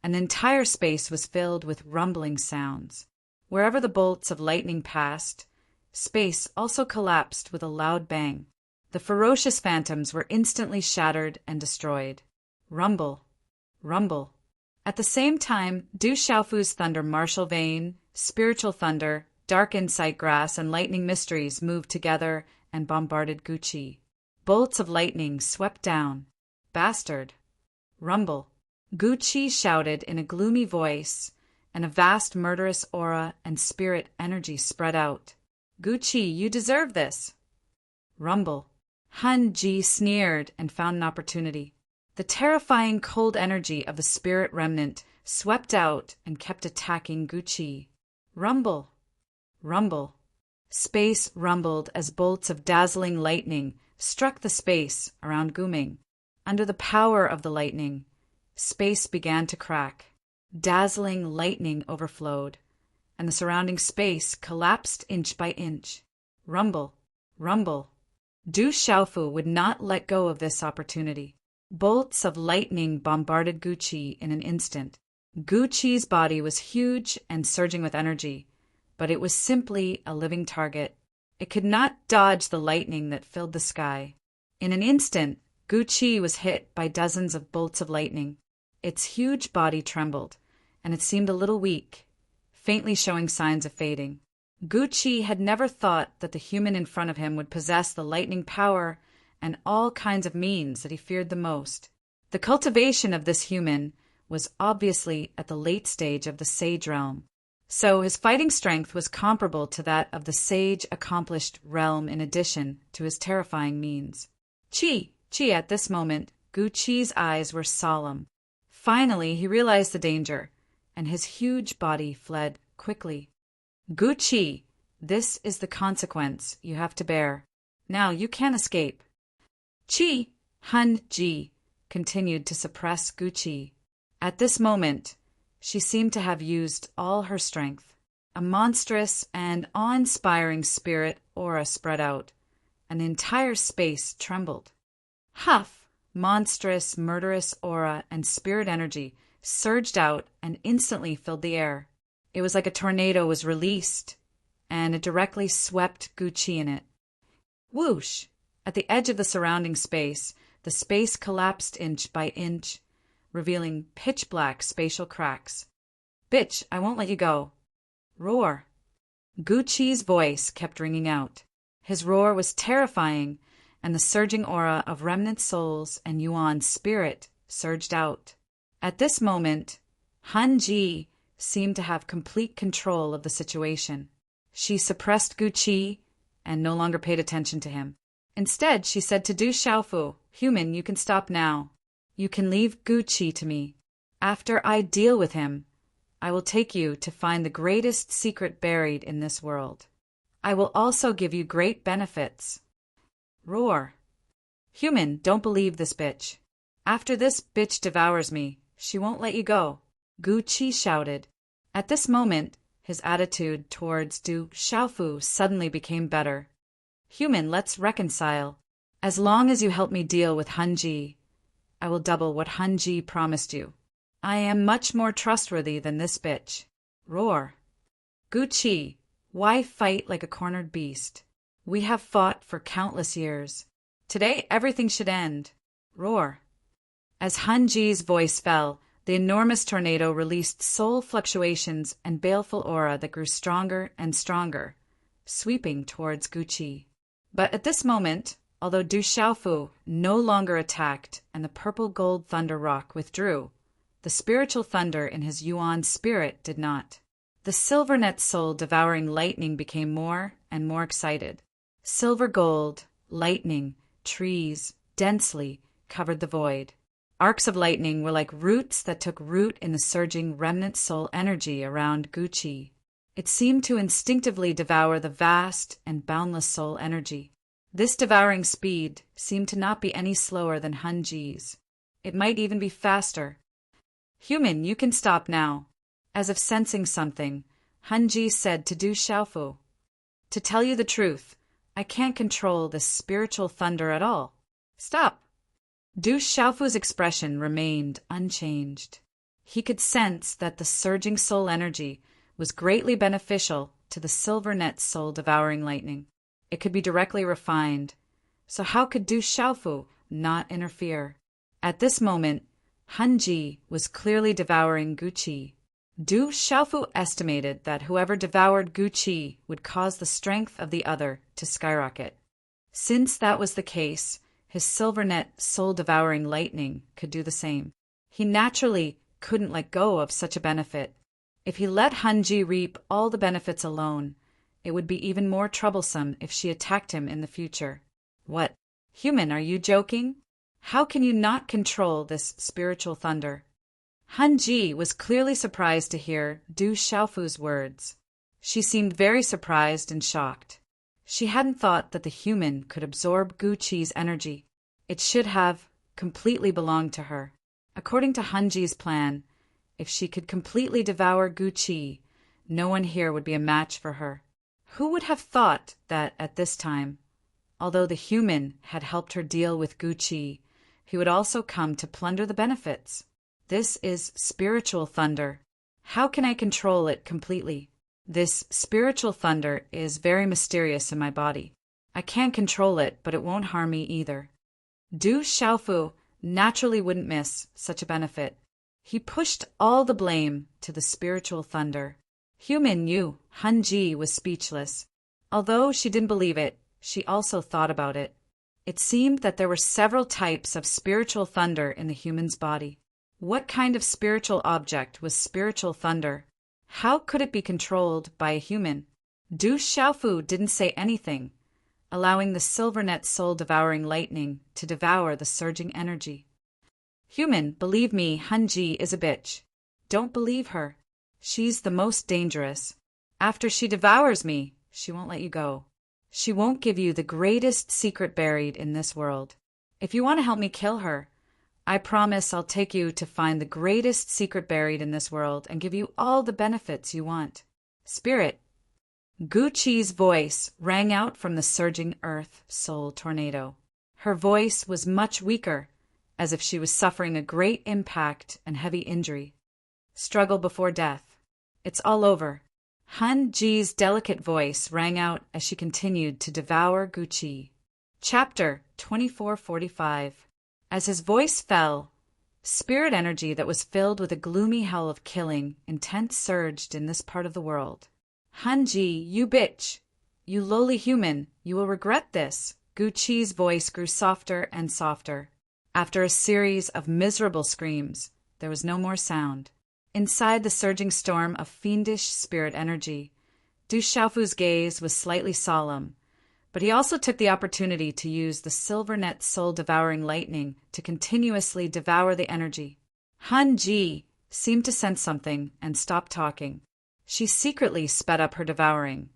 An entire space was filled with rumbling sounds. Wherever the bolts of lightning passed, space also collapsed with a loud bang. The ferocious phantoms were instantly shattered and destroyed. Rumble. Rumble. At the same time, Du Xiaofu's thunder martial vein, spiritual thunder, dark insight grass, and lightning mysteries moved together and bombarded Guqi. Bolts of lightning swept down. Bastard. Rumble. Guqi shouted in a gloomy voice, and a vast murderous aura and spirit energy spread out. Guqi, you deserve this. Rumble. Han Ji sneered and found an opportunity. The terrifying cold energy of the spirit remnant swept out and kept attacking Guqi. Rumble. Rumble. Space rumbled as bolts of dazzling lightning struck the space around Guming. Under the power of the lightning, space began to crack. Dazzling lightning overflowed, and the surrounding space collapsed inch by inch. Rumble. Rumble. Du Xiaofu would not let go of this opportunity. Bolts of lightning bombarded Guqi in an instant. Guqi's body was huge and surging with energy, but it was simply a living target. It could not dodge the lightning that filled the sky. In an instant, Guqi was hit by dozens of bolts of lightning. Its huge body trembled, and it seemed a little weak, faintly showing signs of fading. Guqi had never thought that the human in front of him would possess the lightning power and all kinds of means that he feared the most. The cultivation of this human was obviously at the late stage of the sage realm, so his fighting strength was comparable to that of the sage accomplished realm in addition to his terrifying means. Chi! At this moment, Guqi's eyes were solemn. Finally, he realized the danger, and his huge body fled quickly. Guqi, this is the consequence you have to bear. Now you can't escape. Han Ji continued to suppress Guqi. At this moment, she seemed to have used all her strength. A monstrous and awe-inspiring spirit aura spread out, and the entire space trembled. Huff! Monstrous, murderous aura and spirit energy surged out and instantly filled the air. It was like a tornado was released, and it directly swept Guqi in it. Whoosh! At the edge of the surrounding space, the space collapsed inch by inch, revealing pitch-black spatial cracks. Bitch, I won't let you go. Roar. Guqi's voice kept ringing out. His roar was terrifying, and the surging aura of remnant souls and Yuan's spirit surged out. At this moment, Han Ji seemed to have complete control of the situation. She suppressed Guqi and no longer paid attention to him. Instead, she said to Du Xiaofu, "Human, you can stop now. You can leave Guqi to me. After I deal with him, I will take you to find the greatest secret buried in this world. I will also give you great benefits." Roar. Human, don't believe this bitch. After this bitch devours me, she won't let you go. Guqi shouted. At this moment, his attitude towards Du Xiaofu suddenly became better. Human, let's reconcile. As long as you help me deal with Han Ji, I will double what Han Ji promised you. I am much more trustworthy than this bitch. Roar. Guqi, why fight like a cornered beast? We have fought for countless years. Today everything should end. Roar. As Han Ji's voice fell, the enormous tornado released soul fluctuations and baleful aura that grew stronger and stronger, sweeping towards Guqi. But at this moment, although Du Xiaofu no longer attacked and the purple-gold thunder rock withdrew, the spiritual thunder in his Yuan spirit did not. The silver-net soul devouring lightning became more and more excited. Silver gold, lightning, trees, densely covered the void. Arcs of lightning were like roots that took root in the surging remnant soul energy around Guqi. It seemed to instinctively devour the vast and boundless soul energy. This devouring speed seemed to not be any slower than Han Ji's. It might even be faster. Human, you can stop now. As if sensing something, Han Ji said to Du Xiaofu, "To tell you the truth, I can't control this spiritual thunder at all. Stop! Du Xiaofu's expression remained unchanged. He could sense that the surging soul energy was greatly beneficial to the silver net soul-devouring lightning. It could be directly refined, so how could Du Xiaofu not interfere? At this moment, Han Ji was clearly devouring Gu Qi. Du Xiaofu estimated that whoever devoured Gu Qi would cause the strength of the other to skyrocket. Since that was the case, his silver net soul-devouring lightning could do the same. He naturally couldn't let go of such a benefit. If he let Han Ji reap all the benefits alone, it would be even more troublesome if she attacked him in the future. What? Human, are you joking? How can you not control this spiritual thunder? Han Ji was clearly surprised to hear Du Xiaofu's words. She seemed very surprised and shocked. She hadn't thought that the human could absorb Gu Qi's energy. It should have completely belonged to her. According to Han Ji's plan, if she could completely devour Gu Qi, no one here would be a match for her. Who would have thought that at this time, although the human had helped her deal with Gu Qi, he would also come to plunder the benefits? This is spiritual thunder. How can I control it completely? This spiritual thunder is very mysterious in my body. I can't control it, but it won't harm me either. Du Xiaofu naturally wouldn't miss such a benefit. He pushed all the blame to the spiritual thunder. Human Yu, Han Ji was speechless. Although she didn't believe it, she also thought about it. It seemed that there were several types of spiritual thunder in the human's body. What kind of spiritual object was spiritual thunder? How could it be controlled by a human? Du Xiaofu didn't say anything, allowing the silver net soul-devouring lightning to devour the surging energy. Human, believe me, Han Ji is a bitch. Don't believe her. She's the most dangerous. After she devours me, she won't let you go. She won't give you the greatest secret buried in this world. If you want to help me kill her, I promise I'll take you to find the greatest secret buried in this world and give you all the benefits you want. Spirit. Gu Qi's voice rang out from the surging earth soul tornado. Her voice was much weaker, as if she was suffering a great impact and heavy injury. Struggle before death. It's all over. Han Ji's delicate voice rang out as she continued to devour Gu Qi. Chapter 2445. As his voice fell, spirit energy that was filled with a gloomy hell of killing intent surged in this part of the world. Han Ji, you bitch! You lowly human, you will regret this! Gu Qi's voice grew softer and softer. After a series of miserable screams, there was no more sound. Inside the surging storm of fiendish spirit energy, Du Xiaofu's gaze was slightly solemn, but he also took the opportunity to use the silver net soul-devouring lightning to continuously devour the energy. Han Ji seemed to sense something and stopped talking. She secretly sped up her devouring,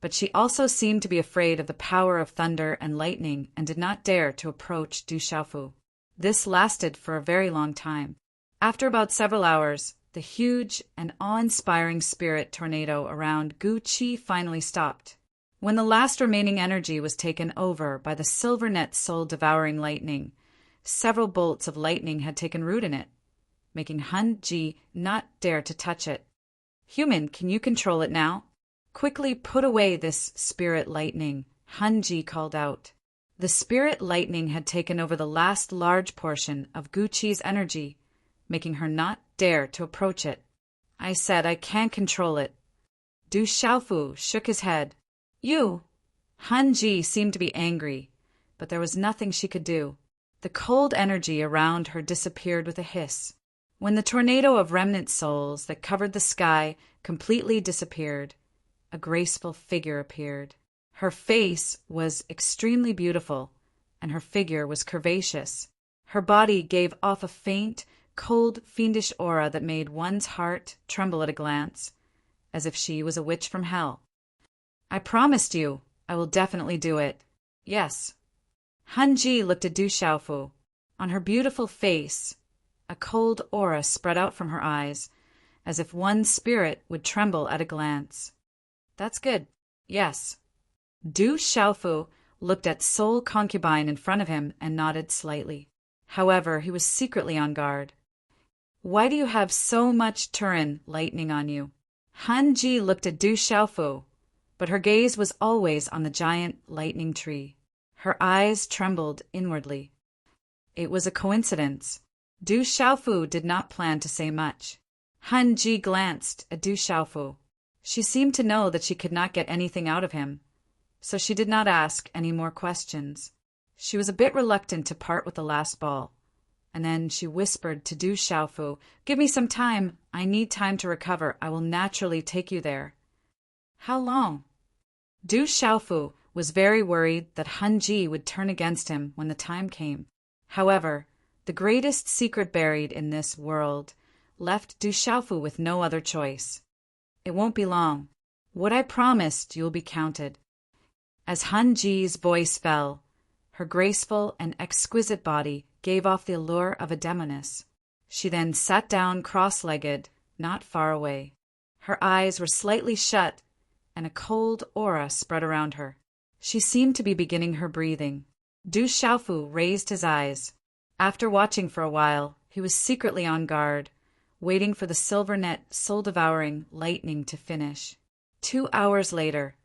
but she also seemed to be afraid of the power of thunder and lightning and did not dare to approach Du Xiaofu. This lasted for a very long time. After about several hours, the huge and awe-inspiring spirit tornado around Gu Qi finally stopped. When the last remaining energy was taken over by the silver net soul-devouring lightning, several bolts of lightning had taken root in it, making Han Ji not dare to touch it. Human, can you control it now? Quickly put away this spirit lightning, Han Ji called out. The spirit lightning had taken over the last large portion of Gu Qi's energy, making her not dare to approach it. I said I can't control it. Du Xiaofu shook his head. You! Han Ji seemed to be angry, but there was nothing she could do. The cold energy around her disappeared with a hiss. When the tornado of remnant souls that covered the sky completely disappeared, a graceful figure appeared. Her face was extremely beautiful, and her figure was curvaceous. Her body gave off a faint, cold, fiendish aura that made one's heart tremble at a glance, as if she was a witch from hell. I promised you, I will definitely do it. Yes. Han Ji looked at Du Xiaofu. On her beautiful face, a cold aura spread out from her eyes, as if one's spirit would tremble at a glance. That's good. Yes. Du Xiaofu looked at Soul Concubine in front of him and nodded slightly. However, he was secretly on guard. "Why do you have so much Turin lightning on you?" Han Ji looked at Du Xiaofu, but her gaze was always on the giant lightning tree. Her eyes trembled inwardly. It was a coincidence. Du Xiaofu did not plan to say much. Han Ji glanced at Du Xiaofu. She seemed to know that she could not get anything out of him, so she did not ask any more questions. She was a bit reluctant to part with the last ball, and then she whispered to Du Xiaofu, "Give me some time. I need time to recover. I will naturally take you there." "How long?" Du Xiaofu was very worried that Han Ji would turn against him when the time came. However, the greatest secret buried in this world left Du Xiaofu with no other choice. "It won't be long. What I promised you'll be counted." As Han Ji's voice fell, her graceful and exquisite body gave off the allure of a demoness. She then sat down cross-legged, not far away. Her eyes were slightly shut, and a cold aura spread around her. She seemed to be beginning her breathing. Du Xiaofu raised his eyes. After watching for a while, he was secretly on guard, waiting for the silver net soul-devouring lightning to finish. 2 hours later,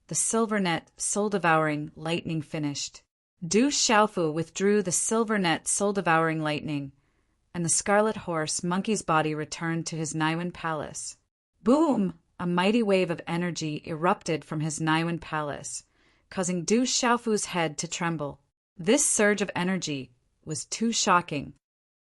the silver net soul-devouring lightning finished. Du Xiaofu withdrew the silver net soul-devouring lightning, and the scarlet horse monkey's body returned to his Naiwan palace. Boom! A mighty wave of energy erupted from his Naiwan palace, causing Du Xiaofu's head to tremble. This surge of energy was too shocking.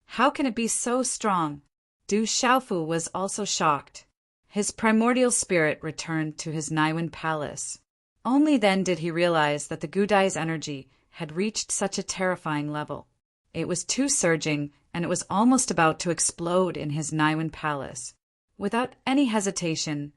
How can it be so strong? Du Xiaofu was also shocked. His primordial spirit returned to his Naiwan palace. Only then did he realize that the Gudai's energy had reached such a terrifying level. It was too surging, and it was almost about to explode in his Naiwan palace. Without any hesitation,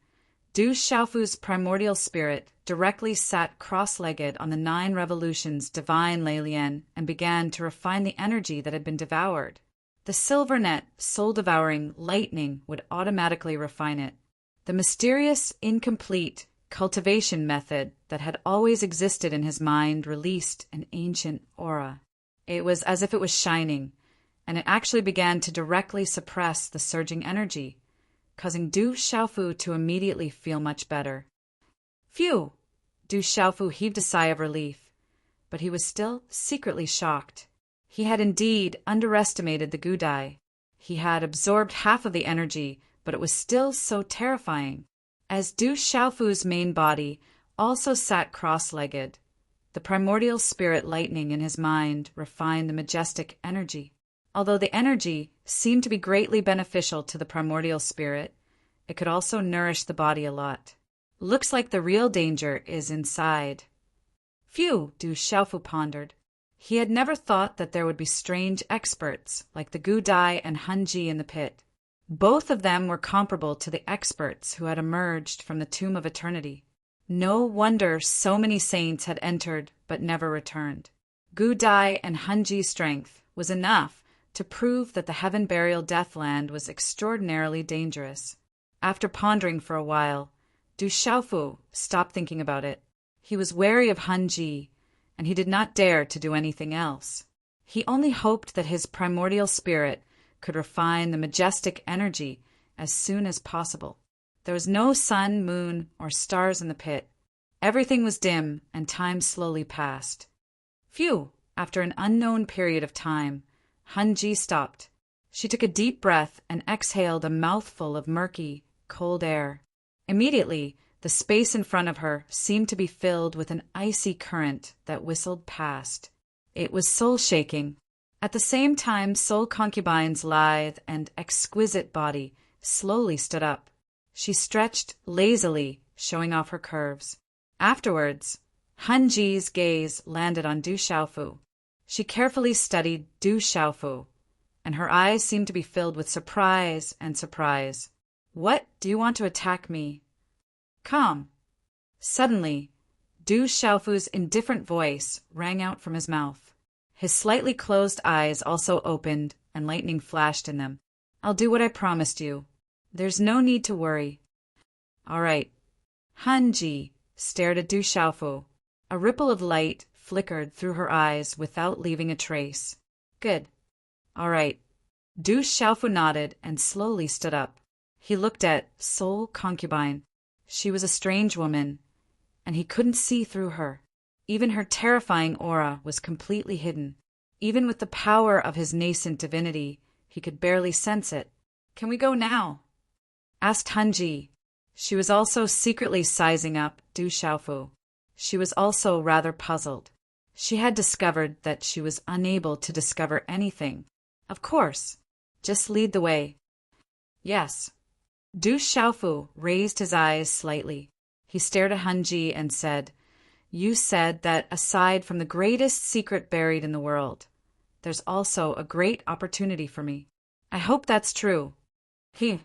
Du Xiaofu's primordial spirit directly sat cross-legged on the 9 revolutions divine Lei Lian and began to refine the energy that had been devoured. The silver net, soul-devouring lightning would automatically refine it. The mysterious, incomplete cultivation method that had always existed in his mind released an ancient aura. It was as if it was shining, and it actually began to directly suppress the surging energy, causing Du Xiaofu to immediately feel much better. Phew! Du Xiaofu heaved a sigh of relief, but he was still secretly shocked. He had indeed underestimated the Gudai. He had absorbed half of the energy, but it was still so terrifying. As Du Xiaofu's main body also sat cross-legged, the primordial spirit lightning in his mind refined the majestic energy. Although the energy seemed to be greatly beneficial to the primordial spirit, it could also nourish the body a lot. Looks like the real danger is inside. Phew, Du Xiaofu pondered. He had never thought that there would be strange experts like the Gudai and Han Ji in the pit. Both of them were comparable to the experts who had emerged from the Tomb of Eternity. No wonder so many saints had entered but never returned. Gudai and Han Ji's strength was enough to prove that the Heaven Burial Deathland was extraordinarily dangerous. After pondering for a while, Du Xiaofu stopped thinking about it. He was wary of Han Ji, and he did not dare to do anything else. He only hoped that his primordial spirit could refine the majestic energy as soon as possible. There was no sun, moon, or stars in the pit. Everything was dim, and time slowly passed. Phew! After an unknown period of time, Han Ji stopped. She took a deep breath and exhaled a mouthful of murky, cold air. Immediately, the space in front of her seemed to be filled with an icy current that whistled past. It was soul-shaking. At the same time, Soul Concubine's lithe and exquisite body slowly stood up. She stretched lazily, showing off her curves. Afterwards, Han Ji's gaze landed on Du Xiaofu. She carefully studied Du Xiaofu, and her eyes seemed to be filled with surprise and surprise. "What, do you want to attack me?" "Come." Suddenly, Du Xiaofu's indifferent voice rang out from his mouth. His slightly closed eyes also opened, and lightning flashed in them. "I'll do what I promised you. There's no need to worry." "All right." Han Ji stared at Du Xiaofu. A ripple of light flickered through her eyes without leaving a trace. Good. All right. Du Xiaofu nodded and slowly stood up. He looked at Soul Concubine. She was a strange woman, and he couldn't see through her. Even her terrifying aura was completely hidden. Even with the power of his nascent divinity, he could barely sense it. Can we go now? Asked Hanji. She was also secretly sizing up Du Xiaofu. She was also rather puzzled. She had discovered that she was unable to discover anything. Of course. Just lead the way. Yes. Du Xiaofu raised his eyes slightly. He stared at Hanji and said, You said that aside from the greatest secret buried in the world, there's also a great opportunity for me. I hope that's true. He.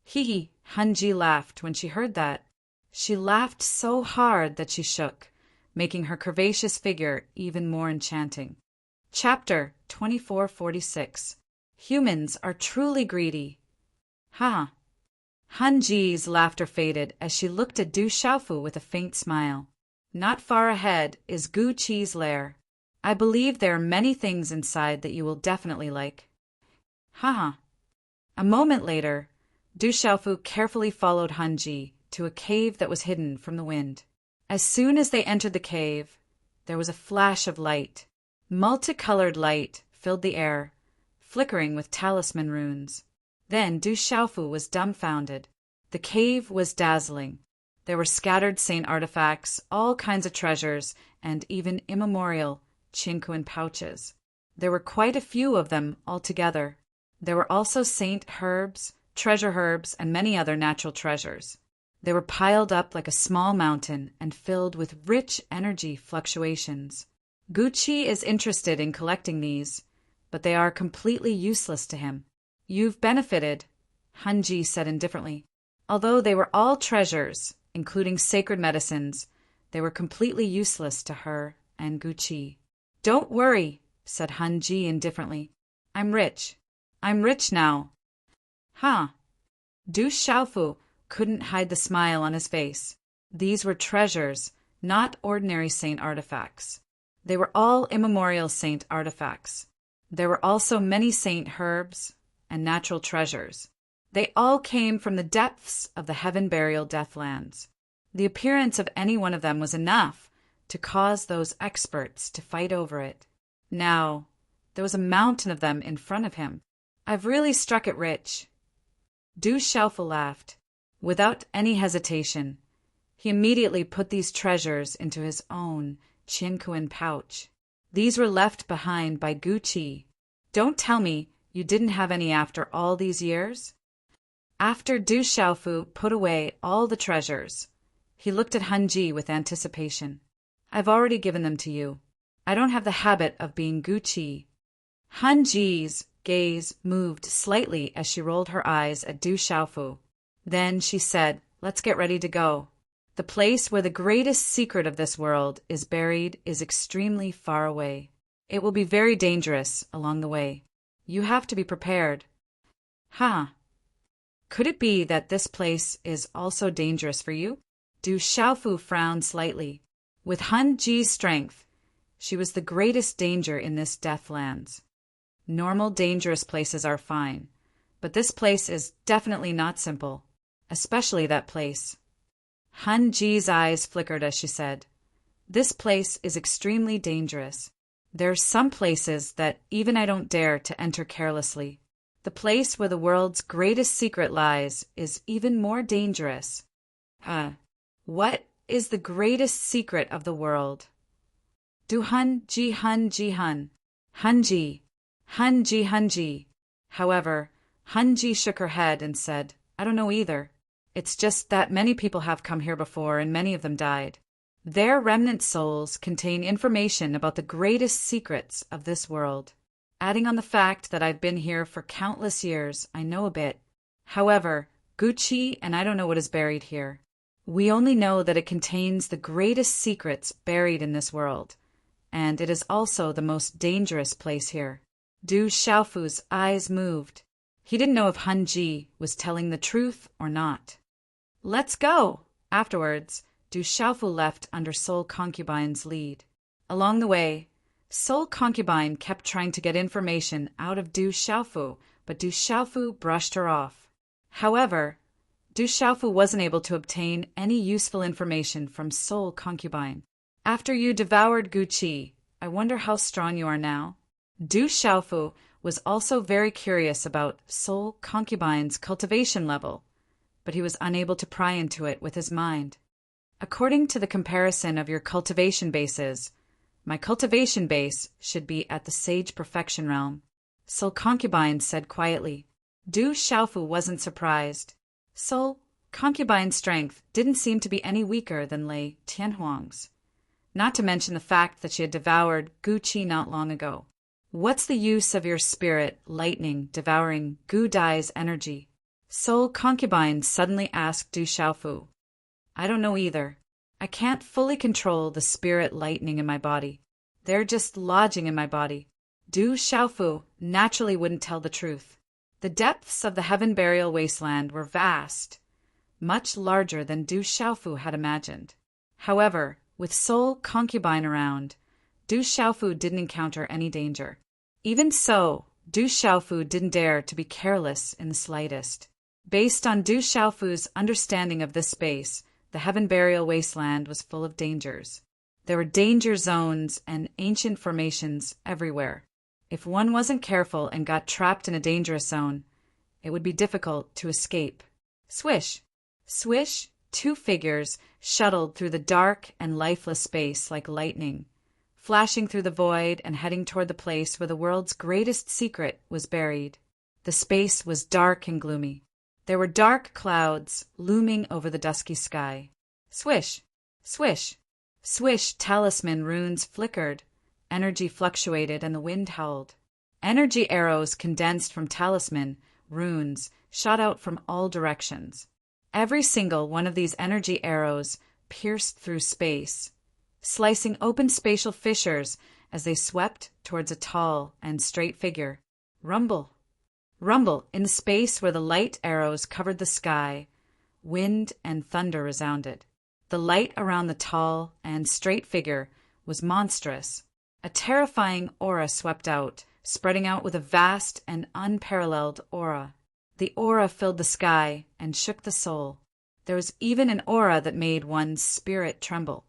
Hanji laughed when she heard that. She laughed so hard that she shook, making her curvaceous figure even more enchanting. Chapter 2446. Humans are truly greedy. Ha! Hanji's laughter faded as she looked at Du Xiaofu with a faint smile. Not far ahead is Gu Qi's lair. I believe there are many things inside that you will definitely like. Ha! A moment later, Du Xiaofu carefully followed Hanji to a cave that was hidden from the wind. As soon as they entered the cave, there was a flash of light. Multicolored light filled the air, flickering with talisman runes. Then Du Xiaofu was dumbfounded. The cave was dazzling. There were scattered saint artifacts, all kinds of treasures, and even immemorial Qinquan pouches. There were quite a few of them altogether. There were also saint herbs, treasure herbs, and many other natural treasures. They were piled up like a small mountain and filled with rich energy fluctuations. Gu Qi is interested in collecting these, but they are completely useless to him. You've benefited, Hanji said indifferently. Although they were all treasures, including sacred medicines, they were completely useless to her and Gu Qi. Don't worry, said Hanji indifferently. I'm rich. I'm rich now. Huh. Du Xiaofu couldn't hide the smile on his face. These were treasures, not ordinary saint artifacts. They were all immemorial saint artifacts. There were also many saint herbs and natural treasures. They all came from the depths of the heaven burial deathlands. The appearance of any one of them was enough to cause those experts to fight over it. Now, there was a mountain of them in front of him. I've really struck it rich. Du Xiaofu laughed. Without any hesitation, he immediately put these treasures into his own Qinquan pouch. These were left behind by Gu Qi. Don't tell me you didn't have any after all these years? After Du Xiaofu put away all the treasures, he looked at Hanji with anticipation. I've already given them to you. I don't have the habit of being Gu Qi. Hanji's gaze moved slightly as she rolled her eyes at Du Xiaofu. Then she said, Let's get ready to go. The place where the greatest secret of this world is buried is extremely far away. It will be very dangerous along the way. You have to be prepared. Huh. Could it be that this place is also dangerous for you? Du Xiaofu frowned slightly. With Hanji's strength, she was the greatest danger in this deathlands. Normal dangerous places are fine, but this place is definitely not simple, especially that place. Hanji's eyes flickered as she said, This place is extremely dangerous. There are some places that even I don't dare to enter carelessly. The place where the world's greatest secret lies is even more dangerous. What is the greatest secret of the world? Hanji. However, Hanji shook her head and said, I don't know either. It's just that many people have come here before and many of them died. Their remnant souls contain information about the greatest secrets of this world. Adding on the fact that I've been here for countless years, I know a bit. However, Gu Qi and I don't know what is buried here. We only know that it contains the greatest secrets buried in this world, and it is also the most dangerous place here. Du Xiaofu's eyes moved. He didn't know if Hanji was telling the truth or not. Let's go! Afterwards, Du Xiaofu left under Soul Concubine's lead. Along the way, Soul Concubine kept trying to get information out of Du Xiaofu, but Du Xiaofu brushed her off. However, Du Xiaofu wasn't able to obtain any useful information from Soul Concubine. After you devoured Gu Qi, I wonder how strong you are now? Du Xiaofu was also very curious about Soul Concubine's cultivation level, but he was unable to pry into it with his mind. According to the comparison of your cultivation bases, my cultivation base should be at the Sage Perfection realm, Soul Concubine said quietly. Du Xiaofu wasn't surprised. Soul Concubine's strength didn't seem to be any weaker than Lei Tianhuang's, not to mention the fact that she had devoured Gu Qi not long ago. What's the use of your spirit lightning devouring Gu Dai's energy? Soul Concubine suddenly asked Du Xiaofu. I don't know either. I can't fully control the spirit lightning in my body. They're just lodging in my body. Du Xiaofu naturally wouldn't tell the truth. The depths of the Heaven Burial Wasteland were vast, much larger than Du Xiaofu had imagined. However, with Soul Concubine around, Du Xiaofu didn't encounter any danger. Even so, Du Xiaofu didn't dare to be careless in the slightest. Based on Du Xiaofu's understanding of this space, the Heaven Burial Wasteland was full of dangers. There were danger zones and ancient formations everywhere. If one wasn't careful and got trapped in a dangerous zone, it would be difficult to escape. Swish! Swish! Two figures shuttled through the dark and lifeless space like lightning, flashing through the void and heading toward the place where the world's greatest secret was buried. The space was dark and gloomy. There were dark clouds looming over the dusky sky. Swish! Swish! Swish! Talisman runes flickered. Energy fluctuated and the wind howled. Energy arrows condensed from talisman runes shot out from all directions. Every single one of these energy arrows pierced through space, slicing open spatial fissures as they swept towards a tall and straight figure. Rumble! Rumble! In the space where the light arrows covered the sky, wind and thunder resounded. The light around the tall and straight figure was monstrous. A terrifying aura swept out, spreading out with a vast and unparalleled aura. The aura filled the sky and shook the soul. There was even an aura that made one's spirit tremble.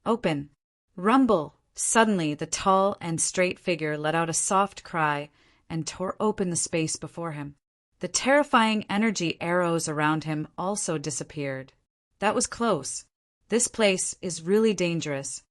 Open! Rumble! Suddenly, the tall and straight figure let out a soft cry and tore open the space before him. The terrifying energy arrows around him also disappeared. That was close. This place is really dangerous.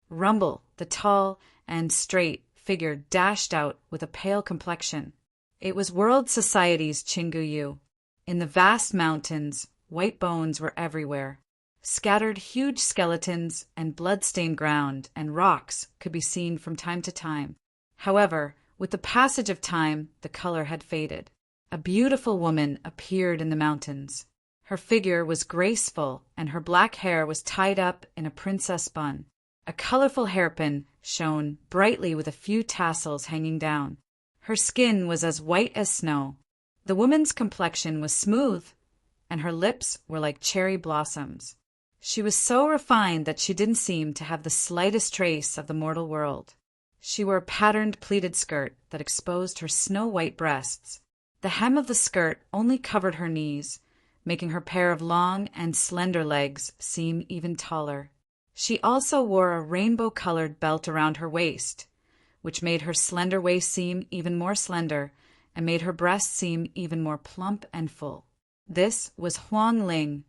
Rumble! The tall and straight figure dashed out with a pale complexion. It was World Society's Chingu Yu. In the vast mountains, white bones were everywhere. Scattered huge skeletons and blood-stained ground and rocks could be seen from time to time. However, with the passage of time, the color had faded. A beautiful woman appeared in the mountains. Her figure was graceful, and her black hair was tied up in a princess bun. A colorful hairpin shone brightly with a few tassels hanging down. Her skin was as white as snow. The woman's complexion was smooth, and her lips were like cherry blossoms. She was so refined that she didn't seem to have the slightest trace of the mortal world. She wore a patterned pleated skirt that exposed her snow-white breasts. The hem of the skirt only covered her knees, making her pair of long and slender legs seem even taller. She also wore a rainbow-colored belt around her waist, which made her slender waist seem even more slender and made her breasts seem even more plump and full. This was Huang Ling,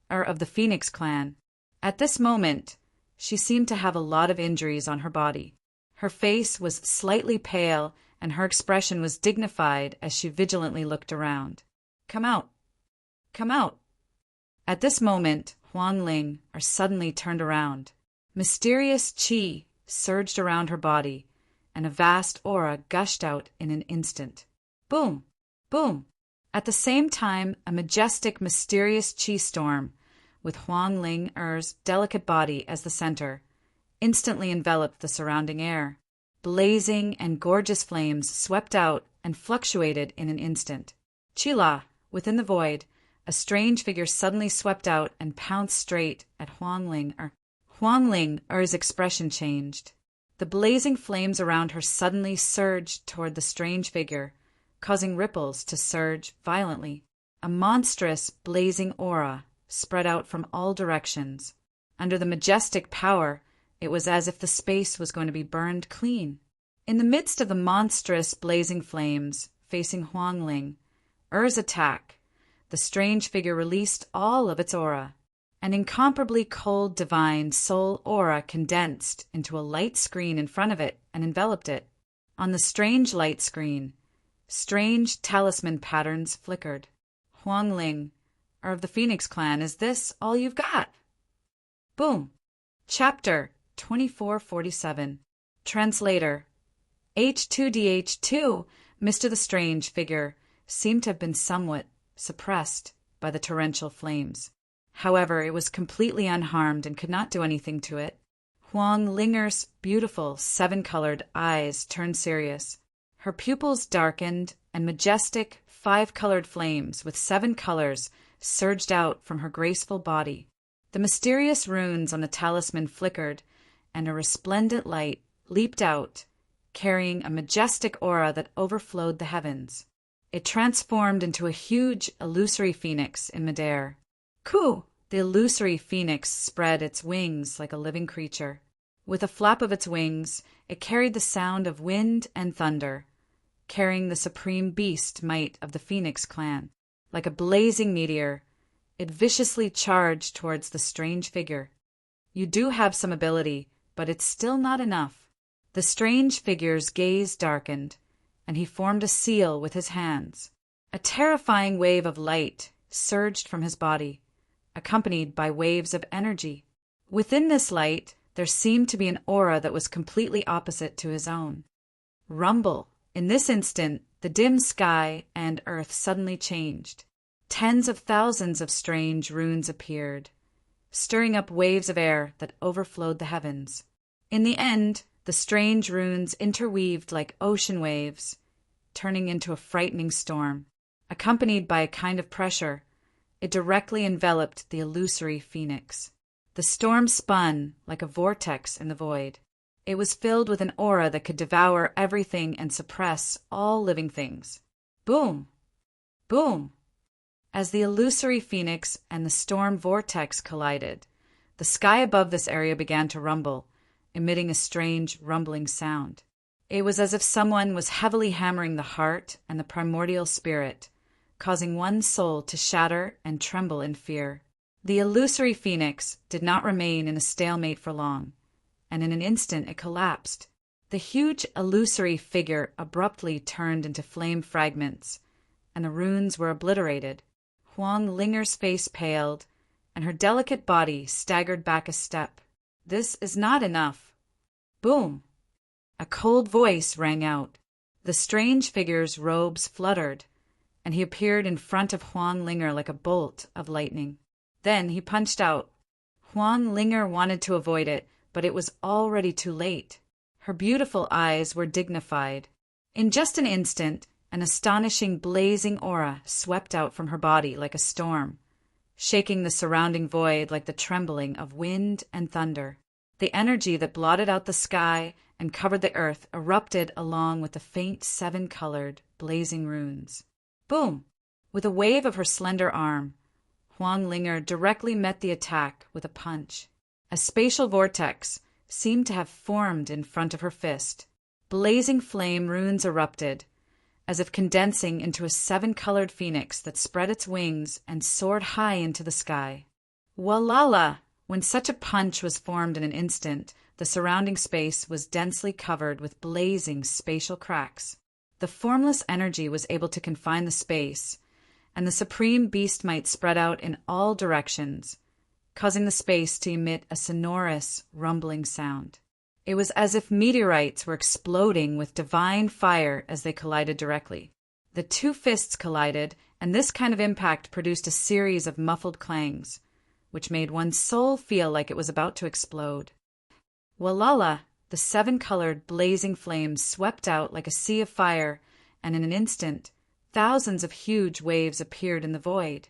of the Phoenix clan. At this moment, she seemed to have a lot of injuries on her body. Her face was slightly pale, and her expression was dignified as she vigilantly looked around. Come out! Come out! At this moment, Huang Ling suddenly turned around. Mysterious qi surged around her body, and a vast aura gushed out in an instant. Boom! Boom! At the same time, a majestic, mysterious qi storm, with Huang Ling-er's delicate body as the center, instantly enveloped the surrounding air. Blazing and gorgeous flames swept out and fluctuated in an instant. Chila, within the void, a strange figure suddenly swept out and pounced straight at Huang Ling. Er's expression changed. The blazing flames around her suddenly surged toward the strange figure, causing ripples to surge violently. A monstrous, blazing aura spread out from all directions. Under the majestic power, it was as if the space was going to be burned clean. In the midst of the monstrous, blazing flames, facing Er's attack, the strange figure released all of its aura. An incomparably cold, divine soul aura condensed into a light screen in front of it and enveloped it. On the strange light screen, strange talisman patterns flickered. Of the Phoenix Clan, is this all you've got? Boom. Chapter 2447. Translator. H2DH2, Mr. the Strange figure, seemed to have been somewhat suppressed by the torrential flames. However, it was completely unharmed and could not do anything to it. Er's beautiful, seven-colored eyes turned serious. Her pupils darkened, and majestic, five-colored flames with seven colors surged out from her graceful body. The mysterious runes on the talisman flickered, and a resplendent light leaped out, carrying a majestic aura that overflowed the heavens. It transformed into a huge, illusory phoenix in midair. Coo! The illusory phoenix spread its wings like a living creature. With a flap of its wings, it carried the sound of wind and thunder, carrying the supreme beast might of the Phoenix Clan. Like a blazing meteor, it viciously charged towards the strange figure. You do have some ability, but it's still not enough. The strange figure's gaze darkened, and he formed a seal with his hands. A terrifying wave of light surged from his body, accompanied by waves of energy. Within this light, there seemed to be an aura that was completely opposite to his own. Rumble. In this instant, the dim sky and earth suddenly changed. Tens of thousands of strange runes appeared, stirring up waves of air that overflowed the heavens. In the end, the strange runes interweaved like ocean waves, turning into a frightening storm. Accompanied by a kind of pressure, it directly enveloped the illusory phoenix. The storm spun like a vortex in the void. It was filled with an aura that could devour everything and suppress all living things. Boom! Boom! As the illusory phoenix and the storm vortex collided, the sky above this area began to rumble, emitting a strange rumbling sound. It was as if someone was heavily hammering the heart and the primordial spirit, causing one's soul to shatter and tremble in fear. The illusory phoenix did not remain in a stalemate for long, and in an instant it collapsed. The huge illusory figure abruptly turned into flame fragments, and the runes were obliterated. Er's face paled, and her delicate body staggered back a step. This is not enough. Boom! A cold voice rang out. The strange figure's robes fluttered, and he appeared in front of Er like a bolt of lightning. Then he punched out. Er wanted to avoid it, but it was already too late. Her beautiful eyes were dignified. In just an instant, an astonishing blazing aura swept out from her body like a storm, shaking the surrounding void like the trembling of wind and thunder. The energy that blotted out the sky and covered the earth erupted along with the faint seven-colored, blazing runes. Boom! With a wave of her slender arm, directly met the attack with a punch. A spatial vortex seemed to have formed in front of her fist. Blazing flame runes erupted, as if condensing into a seven-colored phoenix that spread its wings and soared high into the sky. Walala! When such a punch was formed in an instant, the surrounding space was densely covered with blazing spatial cracks. The formless energy was able to confine the space, and the supreme beast might spread out in all directions, causing the space to emit a sonorous, rumbling sound. It was as if meteorites were exploding with divine fire as they collided directly. The two fists collided, and this kind of impact produced a series of muffled clangs, which made one's soul feel like it was about to explode. Walala! The seven-colored, blazing flames swept out like a sea of fire, and in an instant, thousands of huge waves appeared in the void.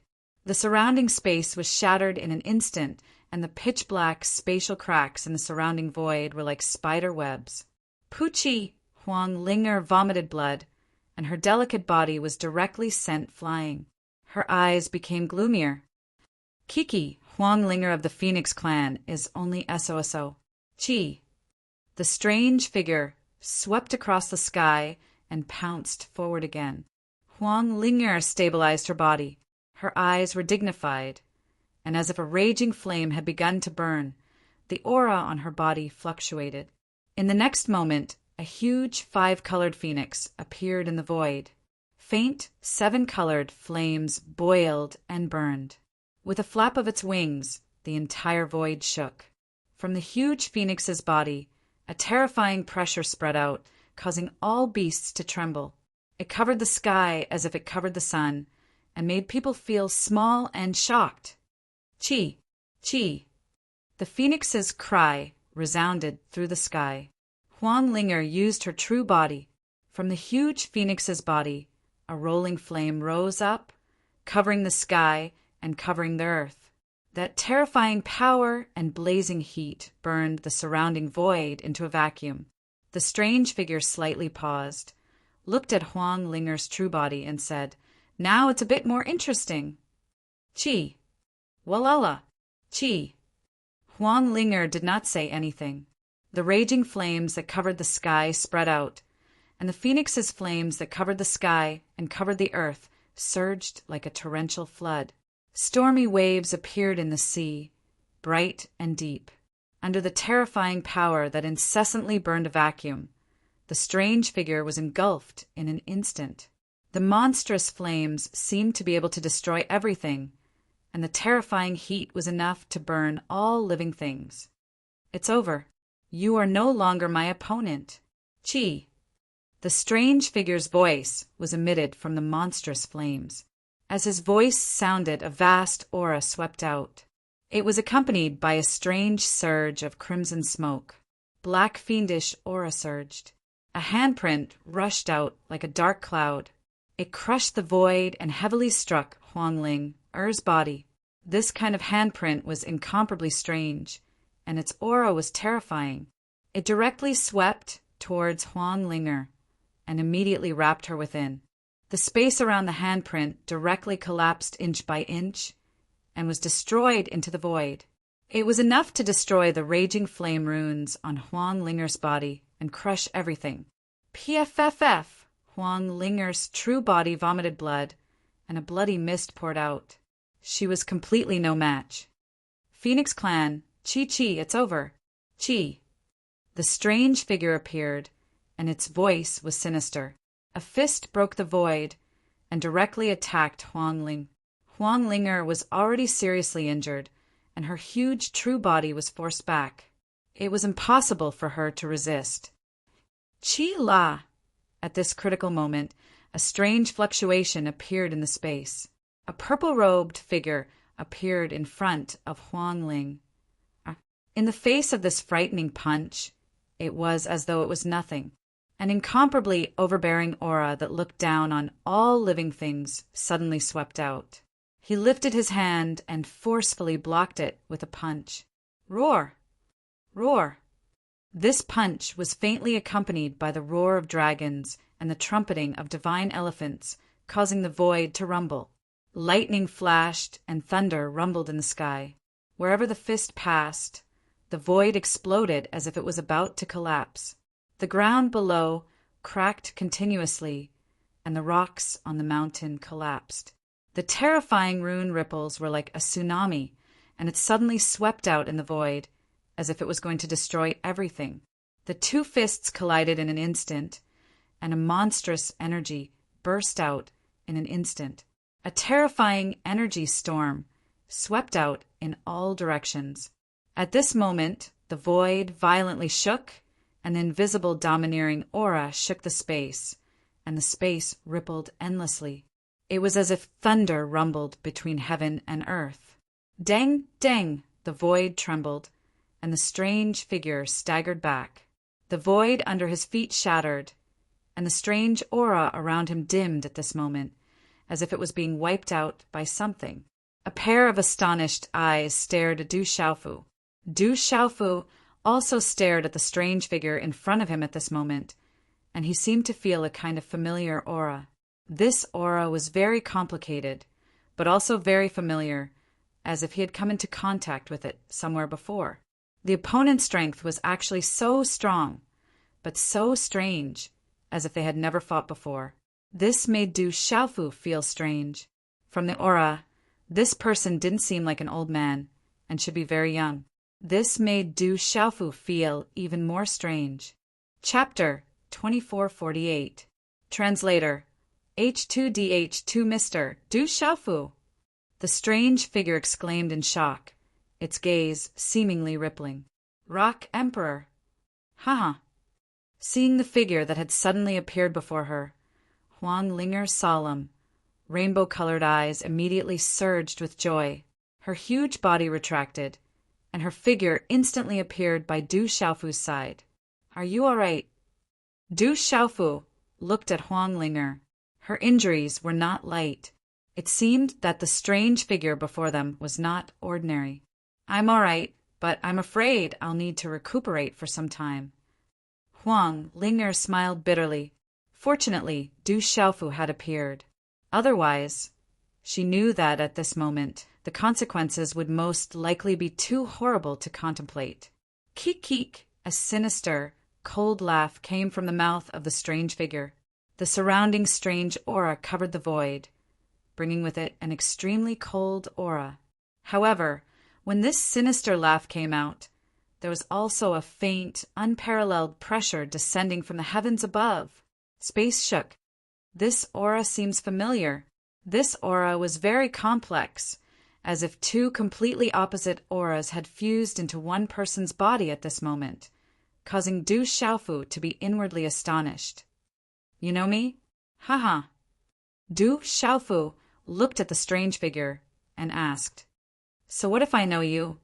The surrounding space was shattered in an instant, and the pitch-black spatial cracks in the surrounding void were like spider webs. Pucci Huang Linger vomited blood, and her delicate body was directly sent flying. Her eyes became gloomier. Kiki Huang Linger of the Phoenix clan is only SOSO. Chi. The strange figure swept across the sky and pounced forward again. Huang Linger stabilized her body. Her eyes were dignified, and as if a raging flame had begun to burn, the aura on her body fluctuated. In the next moment, a huge 5-colored phoenix appeared in the void. Faint 7-colored flames boiled and burned. With a flap of its wings, the entire void shook. From the huge phoenix's body, a terrifying pressure spread out, causing all beasts to tremble. It covered the sky as if it covered the sun, and made people feel small and shocked. Chi, Chi. The phoenix's cry resounded through the sky. Huang Linger used her true body. From the huge phoenix's body, a rolling flame rose up, covering the sky and covering the earth. That terrifying power and blazing heat burned the surrounding void into a vacuum. The strange figure slightly paused, looked at Huang Linger's true body, and said, "Now it's a bit more interesting." Chi. Walala. Chi. Huang Linger did not say anything. The raging flames that covered the sky spread out, and the phoenix's flames that covered the sky and covered the earth surged like a torrential flood. Stormy waves appeared in the sea, bright and deep. Under the terrifying power that incessantly burned a vacuum, the strange figure was engulfed in an instant. The monstrous flames seemed to be able to destroy everything, and the terrifying heat was enough to burn all living things. "It's over. You are no longer my opponent." Chi. The strange figure's voice was emitted from the monstrous flames. As his voice sounded, a vast aura swept out. It was accompanied by a strange surge of crimson smoke. Black fiendish aura surged. A handprint rushed out like a dark cloud. It crushed the void and heavily struck Huang Linger's body. This kind of handprint was incomparably strange, and its aura was terrifying. It directly swept towards Huang Linger and immediately wrapped her within. The space around the handprint directly collapsed inch by inch and was destroyed into the void. It was enough to destroy the raging flame runes on Huang Linger's body and crush everything. PFFF. Huang Linger's true body vomited blood, and a bloody mist poured out. She was completely no match. Phoenix Clan, Chi, it's over. Chi. The strange figure appeared, and its voice was sinister. A fist broke the void and directly attacked Huang Ling. Huang Linger was already seriously injured, and her huge true body was forced back. It was impossible for her to resist. Chi La. At this critical moment, a strange fluctuation appeared in the space. A purple-robed figure appeared in front of Huang Ling. In the face of this frightening punch, it was as though it was nothing. An incomparably overbearing aura that looked down on all living things suddenly swept out. He lifted his hand and forcefully blocked it with a punch. Roar! Roar! This punch was faintly accompanied by the roar of dragons and the trumpeting of divine elephants, causing the void to rumble. Lightning flashed and thunder rumbled in the sky. Wherever the fist passed, the void exploded as if it was about to collapse. The ground below cracked continuously, and the rocks on the mountain collapsed. The terrifying rune ripples were like a tsunami, and it suddenly swept out in the void, as if it was going to destroy everything. The two fists collided in an instant, and a monstrous energy burst out in an instant. A terrifying energy storm swept out in all directions. At this moment, the void violently shook, and the invisible domineering aura shook the space, and the space rippled endlessly. It was as if thunder rumbled between heaven and earth. Dang, dang, the void trembled, and the strange figure staggered back. The void under his feet shattered, and the strange aura around him dimmed at this moment, as if it was being wiped out by something. A pair of astonished eyes stared at Du Xiaofu. Du Xiaofu also stared at the strange figure in front of him at this moment, and he seemed to feel a kind of familiar aura. This aura was very complicated, but also very familiar, as if he had come into contact with it somewhere before. The opponent's strength was actually so strong, but so strange, as if they had never fought before. This made Du Xiaofu feel strange. From the aura, this person didn't seem like an old man, and should be very young. This made Du Xiaofu feel even more strange. Chapter 2448. Translator: H2DH2 Mr. Du Xiaofu. The strange figure exclaimed in shock, its gaze seemingly rippling. Rock Emperor. Haha. Seeing the figure that had suddenly appeared before her, Huang Linger's solemn, rainbow-colored eyes immediately surged with joy. Her huge body retracted, and her figure instantly appeared by Du Xiaofu's side. Are you all right? Du Xiaofu looked at Huang Linger. Her injuries were not light. It seemed that the strange figure before them was not ordinary. I'm all right, but I'm afraid I'll need to recuperate for some time. Huang Linger smiled bitterly. Fortunately, Du Xiaofu had appeared. Otherwise, she knew that at this moment, the consequences would most likely be too horrible to contemplate. Keek keek, a sinister, cold laugh came from the mouth of the strange figure. The surrounding strange aura covered the void, bringing with it an extremely cold aura. However, when this sinister laugh came out, there was also a faint, unparalleled pressure descending from the heavens above. Space shook. This aura seems familiar. This aura was very complex, as if two completely opposite auras had fused into one person's body at this moment, causing Du Xiaofu to be inwardly astonished. You know me? Haha. Du Xiaofu looked at the strange figure and asked, So what if I know you?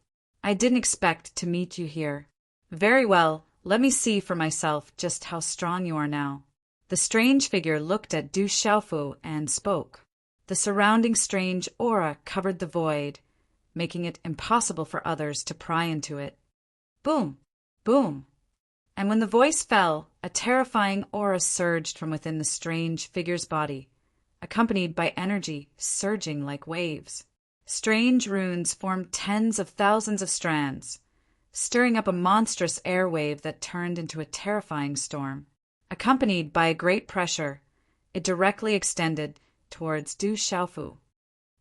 I didn't expect to meet you here. Very well, let me see for myself just how strong you are now. The strange figure looked at Du Xiaofu and spoke. The surrounding strange aura covered the void, making it impossible for others to pry into it. Boom! Boom! And when the voice fell, a terrifying aura surged from within the strange figure's body, accompanied by energy surging like waves. Strange runes formed tens of thousands of strands, stirring up a monstrous air wave that turned into a terrifying storm. Accompanied by a great pressure, it directly extended towards Du Xiaofu.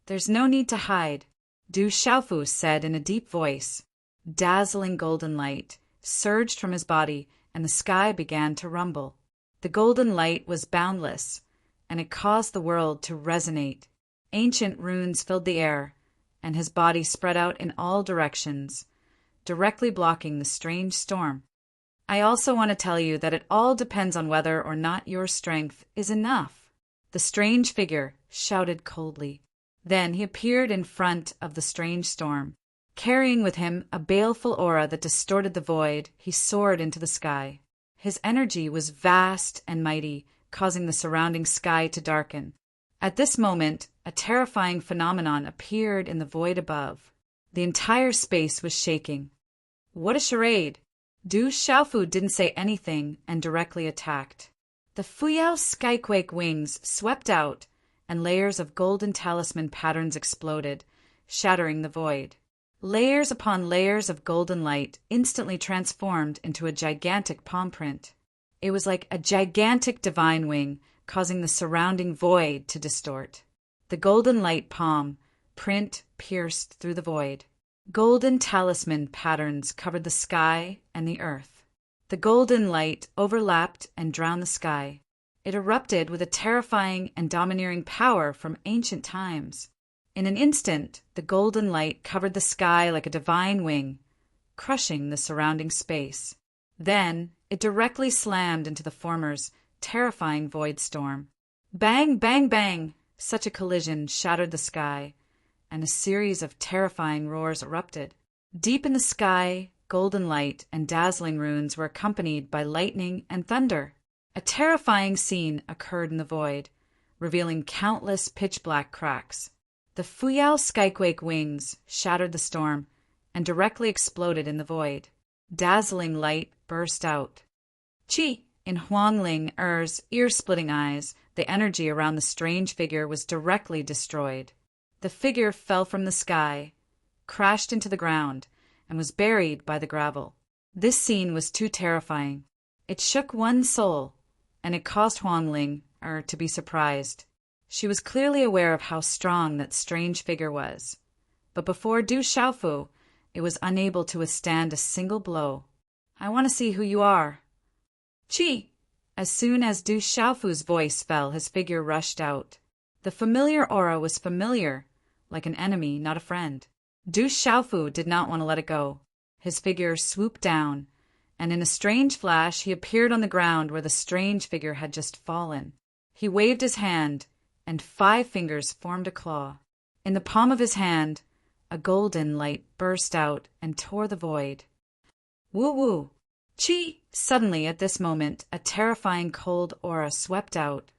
There's no need to hide, Du Xiaofu said in a deep voice. Dazzling golden light surged from his body, and the sky began to rumble. The golden light was boundless, and it caused the world to resonate. Ancient runes filled the air, and his body spread out in all directions, directly blocking the strange storm. I also want to tell you that it all depends on whether or not your strength is enough. The strange figure shouted coldly. Then he appeared in front of the strange storm. Carrying with him a baleful aura that distorted the void, he soared into the sky. His energy was vast and mighty, causing the surrounding sky to darken. At this moment, a terrifying phenomenon appeared in the void above. The entire space was shaking. What a charade! Du Xiaofu didn't say anything and directly attacked. The Fuyao skyquake wings swept out, and layers of golden talisman patterns exploded, shattering the void. Layers upon layers of golden light instantly transformed into a gigantic palm print. It was like a gigantic divine wing, causing the surrounding void to distort. The golden light palm print pierced through the void. Golden talisman patterns covered the sky and the earth. The golden light overlapped and drowned the sky. It erupted with a terrifying and domineering power from ancient times. In an instant, the golden light covered the sky like a divine wing, crushing the surrounding space. Then, it directly slammed into the former's terrifying void storm. Bang, bang, bang! Such a collision shattered the sky, and a series of terrifying roars erupted. Deep in the sky, golden light and dazzling runes were accompanied by lightning and thunder. A terrifying scene occurred in the void, revealing countless pitch-black cracks. The Fuyao skyquake wings shattered the storm and directly exploded in the void. Dazzling light burst out. Chi! In Huang Ling Er's ear-splitting eyes, the energy around the strange figure was directly destroyed. The figure fell from the sky, crashed into the ground, and was buried by the gravel. This scene was too terrifying. It shook one's soul, and it caused Huang Ling to be surprised. She was clearly aware of how strong that strange figure was. But before Du Xiaofu, it was unable to withstand a single blow. I want to see who you are. Chi! As soon as Du Xiaofu's voice fell, his figure rushed out. The familiar aura was familiar, like an enemy, not a friend. Du Xiaofu did not want to let it go. His figure swooped down, and in a strange flash he appeared on the ground where the strange figure had just fallen. He waved his hand, and 5 fingers formed a claw. In the palm of his hand, a golden light burst out and tore the void. Woo-woo! Chi! Suddenly, at this moment, a terrifying cold aura swept out,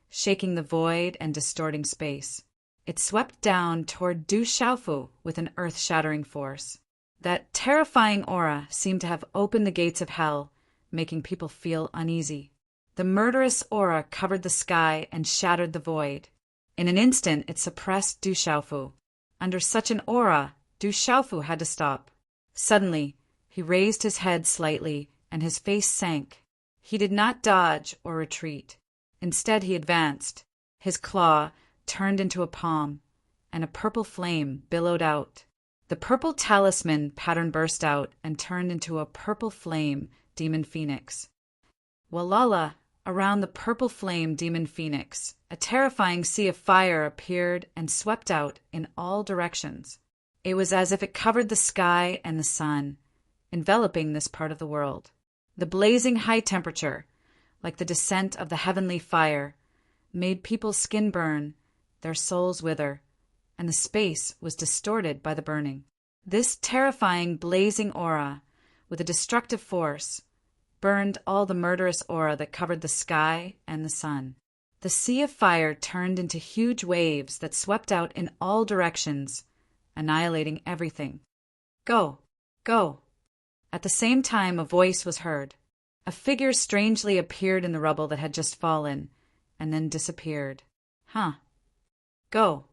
shaking the void and distorting space. It swept down toward Du Xiaofu with an earth-shattering force. That terrifying aura seemed to have opened the gates of hell, making people feel uneasy. The murderous aura covered the sky and shattered the void. In an instant, it suppressed Du Xiaofu. Under such an aura, Du Xiaofu had to stop. Suddenly, he raised his head slightly, and his face sank. He did not dodge or retreat. Instead, he advanced. His claw turned into a palm, and a purple flame billowed out. The purple talisman pattern burst out and turned into a purple flame demon phoenix. Walala, around the purple flame demon phoenix, a terrifying sea of fire appeared and swept out in all directions. It was as if it covered the sky and the sun, enveloping this part of the world. The blazing high temperature, like the descent of the heavenly fire, made people's skin burn, their souls wither, and the space was distorted by the burning. This terrifying blazing aura, with a destructive force, burned all the murderous aura that covered the sky and the sun. The sea of fire turned into huge waves that swept out in all directions, annihilating everything. Go! Go! At the same time, a voice was heard. A figure strangely appeared in the rubble that had just fallen, and then disappeared. Go!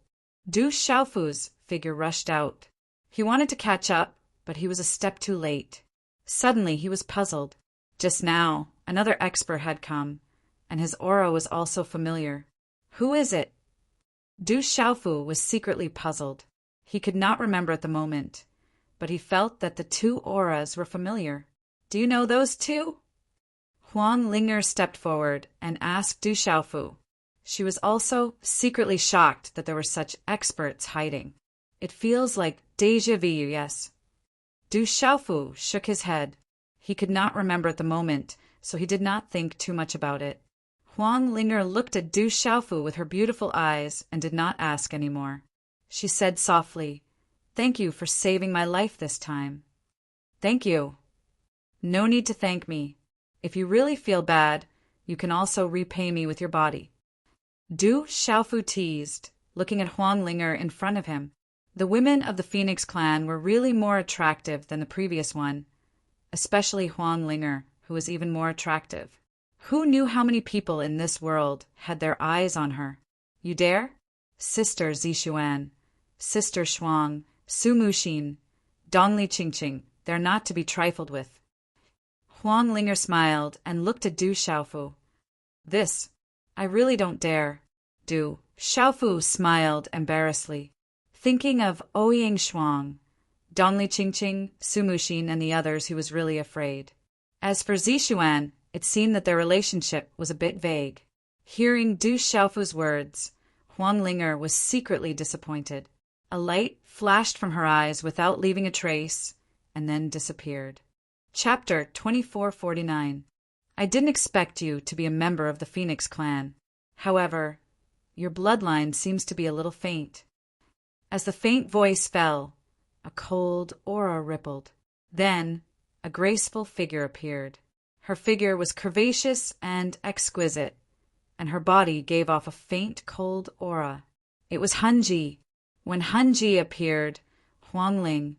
Du Xiaofu's figure rushed out. He wanted to catch up, but he was a step too late. Suddenly, he was puzzled. Just now, another expert had come, and his aura was also familiar. Who is it? Du Xiaofu was secretly puzzled. He could not remember at the moment, but he felt that the 2 auras were familiar. Do you know those 2? Huang Linger stepped forward and asked Du Xiaofu. She was also secretly shocked that there were such experts hiding. It feels like déjà vu, yes. Du Xiaofu shook his head. He could not remember at the moment, so he did not think too much about it. Huang Linger looked at Du Xiaofu with her beautiful eyes and did not ask any more. She said softly, "Thank you for saving my life this time." "Thank you." "No need to thank me. If you really feel bad, you can also repay me with your body." Du Xiaofu teased, looking at Huang Linger in front of him. The women of the Phoenix clan were really more attractive than the previous one, especially Huang Linger, who was even more attractive. Who knew how many people in this world had their eyes on her? You dare? Sister Zixuan, Sister Shuang, Su Muxin, Dongli Qingqing, they're not to be trifled with. Huang Linger smiled and looked at Du Xiaofu. This, I really don't dare. Du Xiaofu smiled embarrassedly, thinking of Ouyang Shuang, Dongli Qingqing, Su Muxin, and the others, he was really afraid. As for Zixuan, it seemed that their relationship was a bit vague. Hearing Du Xiaofu's words, Huang Linger was secretly disappointed. A light flashed from her eyes without leaving a trace, and then disappeared. Chapter 2449. I didn't expect you to be a member of the Phoenix clan. However, your bloodline seems to be a little faint. As the faint voice fell, a cold aura rippled. Then, a graceful figure appeared. Her figure was curvaceous and exquisite, and her body gave off a faint cold aura. It was Hunji, When Hanji appeared, Huangling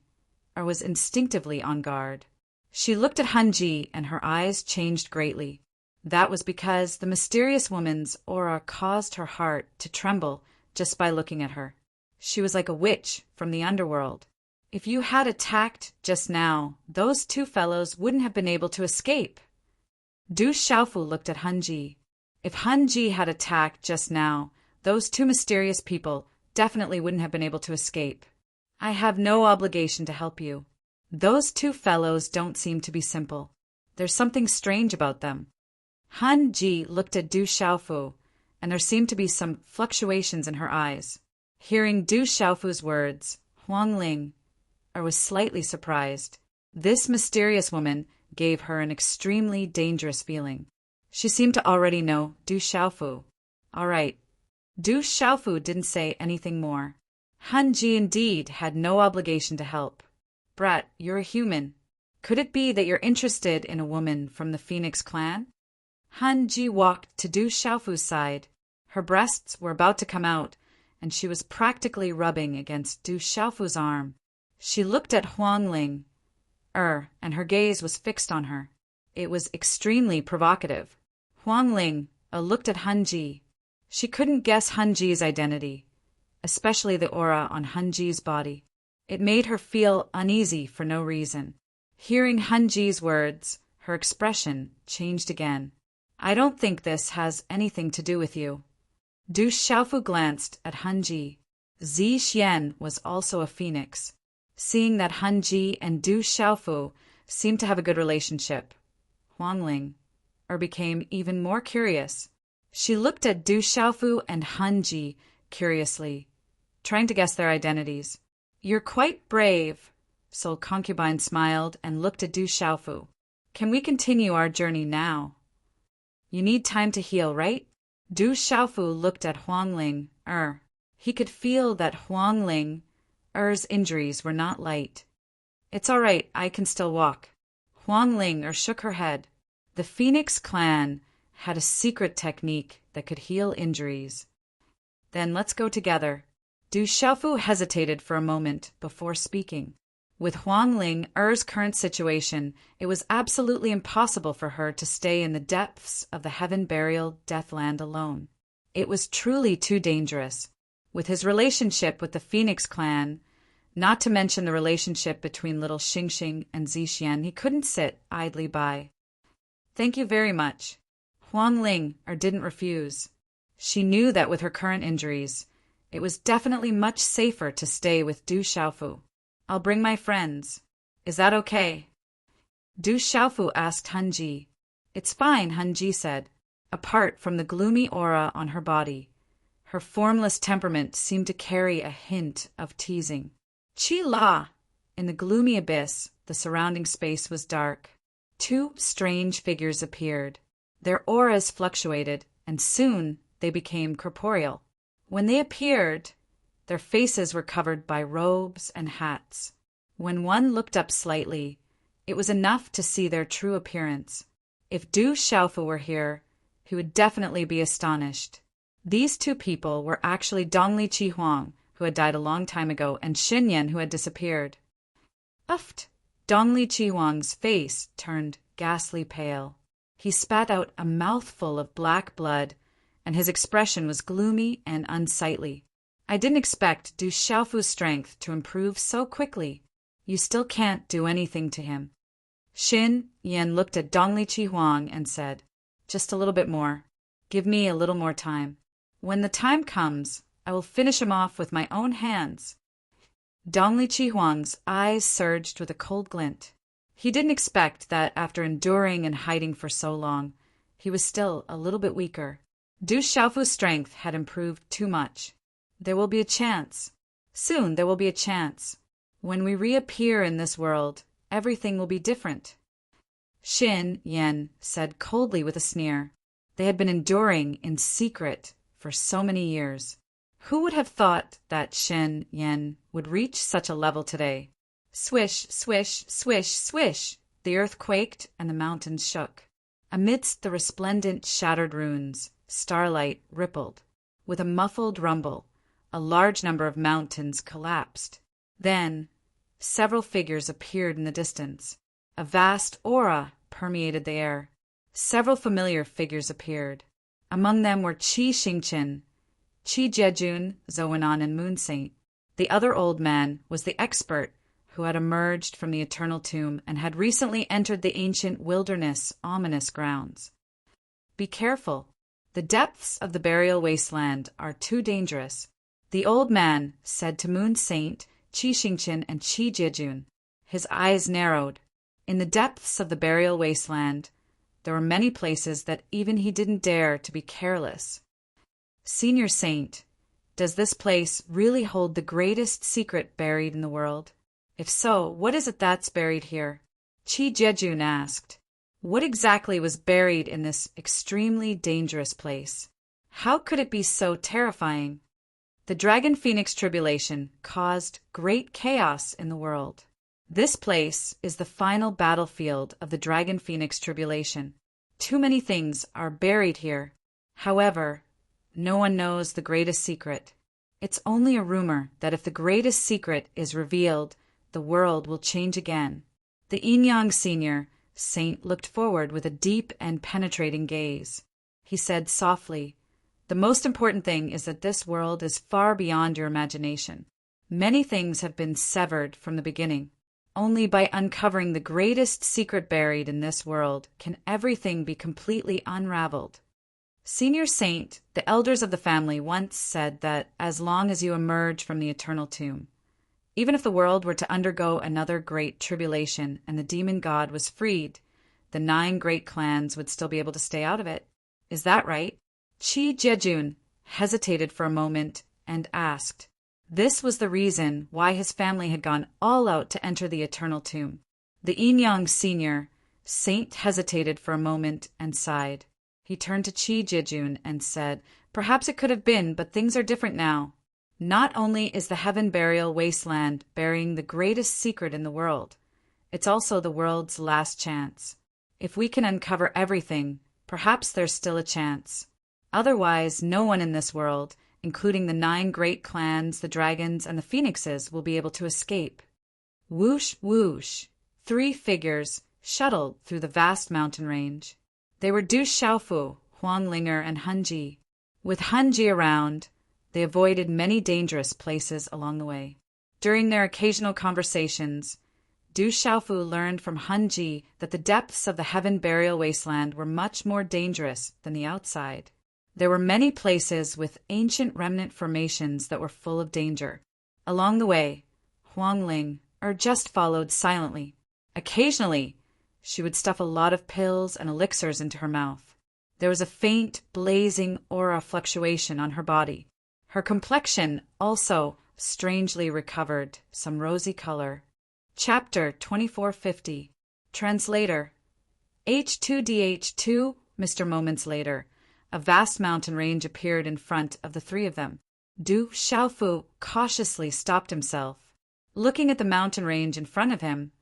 was instinctively on guard. She looked at Hanji and her eyes changed greatly. That was because the mysterious woman's aura caused her heart to tremble just by looking at her. She was like a witch from the underworld. If you had attacked just now, those two fellows wouldn't have been able to escape. Du Xiaofu looked at Hanji. If Hanji had attacked just now, those two mysterious people definitely wouldn't have been able to escape. I have no obligation to help you. Those two fellows don't seem to be simple. There's something strange about them. Hanji looked at Du Xiaofu, and there seemed to be some fluctuations in her eyes. Hearing Du Xiaofu's words, Huangling was slightly surprised. This mysterious woman gave her an extremely dangerous feeling. She seemed to already know Du Xiaofu. All right. Du Xiaofu didn't say anything more. Hanji indeed had no obligation to help. Brat, you're a human. Could it be that you're interested in a woman from the Phoenix clan? Hanji walked to Du Xiaofu's side. Her breasts were about to come out, and she was practically rubbing against Du Xiaofu's arm. She looked at Huangling, and her gaze was fixed on her. It was extremely provocative. Huangling looked at Hanji. She couldn't guess Hanji's identity, especially the aura on Hanji's body. It made her feel uneasy for no reason. Hearing Hanji's words, her expression changed again. I don't think this has anything to do with you. Du Xiaofu glanced at Hanji. Zi Xian was also a phoenix. Seeing that Hanji and Du Xiaofu seemed to have a good relationship, Huangling became even more curious. She looked at Du Xiaofu and Hanji curiously, trying to guess their identities. You're quite brave, Soul Concubine smiled and looked at Du Xiaofu. Can we continue our journey now? You need time to heal, right? Du Xiaofu looked at Huangling. He could feel that Huangling's injuries were not light. It's all right, I can still walk. Huangling shook her head. The Phoenix clan had a secret technique that could heal injuries. Then let's go together. Du Xiaofu hesitated for a moment before speaking. With Huangling's current situation, it was absolutely impossible for her to stay in the depths of the heaven-burial Deathland alone. It was truly too dangerous. With his relationship with the Phoenix clan, not to mention the relationship between little Xingxing and Zixian, he couldn't sit idly by. Thank you very much. Huangling didn't refuse. She knew that with her current injuries, it was definitely much safer to stay with Du Xiaofu. I'll bring my friends. Is that okay? Du Xiaofu asked Hanji. It's fine, Hanji said. Apart from the gloomy aura on her body, her formless temperament seemed to carry a hint of teasing. Chi La! In the gloomy abyss, the surrounding space was dark. Two strange figures appeared. Their auras fluctuated, and soon they became corporeal. When they appeared, their faces were covered by robes and hats. When one looked up slightly, it was enough to see their true appearance. If Du Xiaofu were here, he would definitely be astonished. These two people were actually Dongli Qihuang, who had died a long time ago, and Xinyan, who had disappeared. Uft! Dongli Qihuang's face turned ghastly pale. He spat out a mouthful of black blood, and his expression was gloomy and unsightly. I didn't expect Du Xiaofu's strength to improve so quickly. You still can't do anything to him. Xin Yan looked at Dongli Qihuang and said, Just a little bit more. Give me a little more time. When the time comes, I will finish him off with my own hands. Dongli Qihuang's eyes surged with a cold glint. He didn't expect that after enduring and hiding for so long, he was still a little bit weaker. Du Xiaofu's strength had improved too much. There will be a chance. Soon there will be a chance. When we reappear in this world, everything will be different. Xin Yan said coldly with a sneer. They had been enduring in secret for so many years. Who would have thought that Xin Yan would reach such a level today? Swish, swish, swish, swish! The earth quaked and the mountains shook. Amidst the resplendent, shattered ruins, starlight rippled. With a muffled rumble, a large number of mountains collapsed. Then, several figures appeared in the distance. A vast aura permeated the air. Several familiar figures appeared. Among them were Qi Xingqian, Qi Jejun, Zoanon, and Moon Saint. The other old man was the expert who had emerged from the eternal tomb and had recently entered the ancient wilderness, ominous grounds. Be careful. The depths of the burial wasteland are too dangerous, the old man said to Moon Saint, Qi Xingqian, and Qi Jejun. His eyes narrowed. In the depths of the burial wasteland, there were many places that even he didn't dare to be careless. Senior Saint, does this place really hold the greatest secret buried in the world? If so, what is it that's buried here? Qi Jejun asked. What exactly was buried in this extremely dangerous place? How could it be so terrifying? The Dragon Phoenix tribulation caused great chaos in the world. This place is the final battlefield of the Dragon Phoenix tribulation. Too many things are buried here. However, no one knows the greatest secret. It's only a rumor that if the greatest secret is revealed, the world will change again. The Yin Yang Senior Saint looked forward with a deep and penetrating gaze. He said softly, "The most important thing is that this world is far beyond your imagination. Many things have been severed from the beginning. Only by uncovering the greatest secret buried in this world can everything be completely unraveled." Senior Saint, the elders of the family, once said that as long as you emerge from the eternal tomb, even if the world were to undergo another great tribulation and the demon god was freed, the 9 great clans would still be able to stay out of it. Is that right? Qi Jejun hesitated for a moment and asked. This was the reason why his family had gone all out to enter the eternal tomb. The Yin Yang Senior Saint hesitated for a moment and sighed. He turned to Qi Jejun and said, "Perhaps it could have been, but things are different now. Not only is the heaven burial wasteland burying the greatest secret in the world, it's also the world's last chance. If we can uncover everything, perhaps there's still a chance. Otherwise, no one in this world, including the 9 great clans, the dragons, and the phoenixes, will be able to escape." Whoosh, whoosh, 3 figures shuttled through the vast mountain range. They were Du Xiaofu, Huang Linger, and Han Ji. With Han Ji around, they avoided many dangerous places along the way. During their occasional conversations, Du Xiaofu learned from Han Ji that the depths of the heaven burial wasteland were much more dangerous than the outside. There were many places with ancient remnant formations that were full of danger. Along the way, Huang Ling just followed silently. Occasionally, she would stuff a lot of pills and elixirs into her mouth. There was a faint, blazing aura fluctuation on her body. Her complexion also strangely recovered some rosy color. Chapter 2450. Translator. H2DH2, Mr. Moments later, a vast mountain range appeared in front of the 3 of them. Du Xiaofu cautiously stopped himself. Looking at the mountain range in front of him,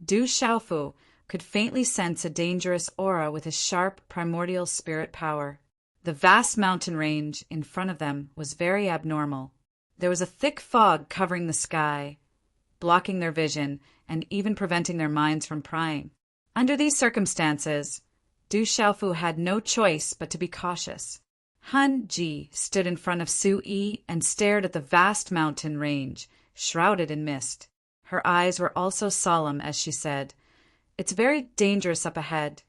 Du Xiaofu could faintly sense a dangerous aura with his sharp primordial spirit power. The vast mountain range in front of them was very abnormal. There was a thick fog covering the sky, blocking their vision and even preventing their minds from prying. Under these circumstances, Du Xiaofu had no choice but to be cautious. Han Ji stood in front of Su Yi and stared at the vast mountain range, shrouded in mist. Her eyes were also solemn as she said, "It's very dangerous up ahead,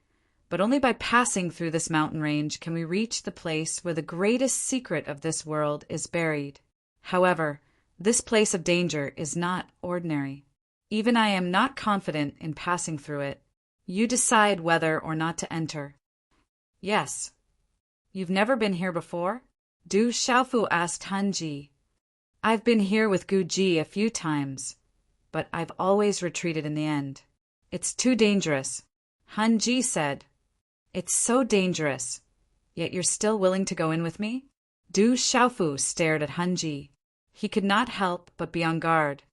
but only by passing through this mountain range can we reach the place where the greatest secret of this world is buried. However, this place of danger is not ordinary. Even I am not confident in passing through it. You decide whether or not to enter." "Yes." "You've never been here before?" Du Xiaofu asked Han Ji. "I've been here with Gu Ji a few times, but I've always retreated in the end. It's too dangerous." Han Ji said, "It's so dangerous, yet you're still willing to go in with me?" Du Xiaofu stared at Han Ji. He could not help but be on guard.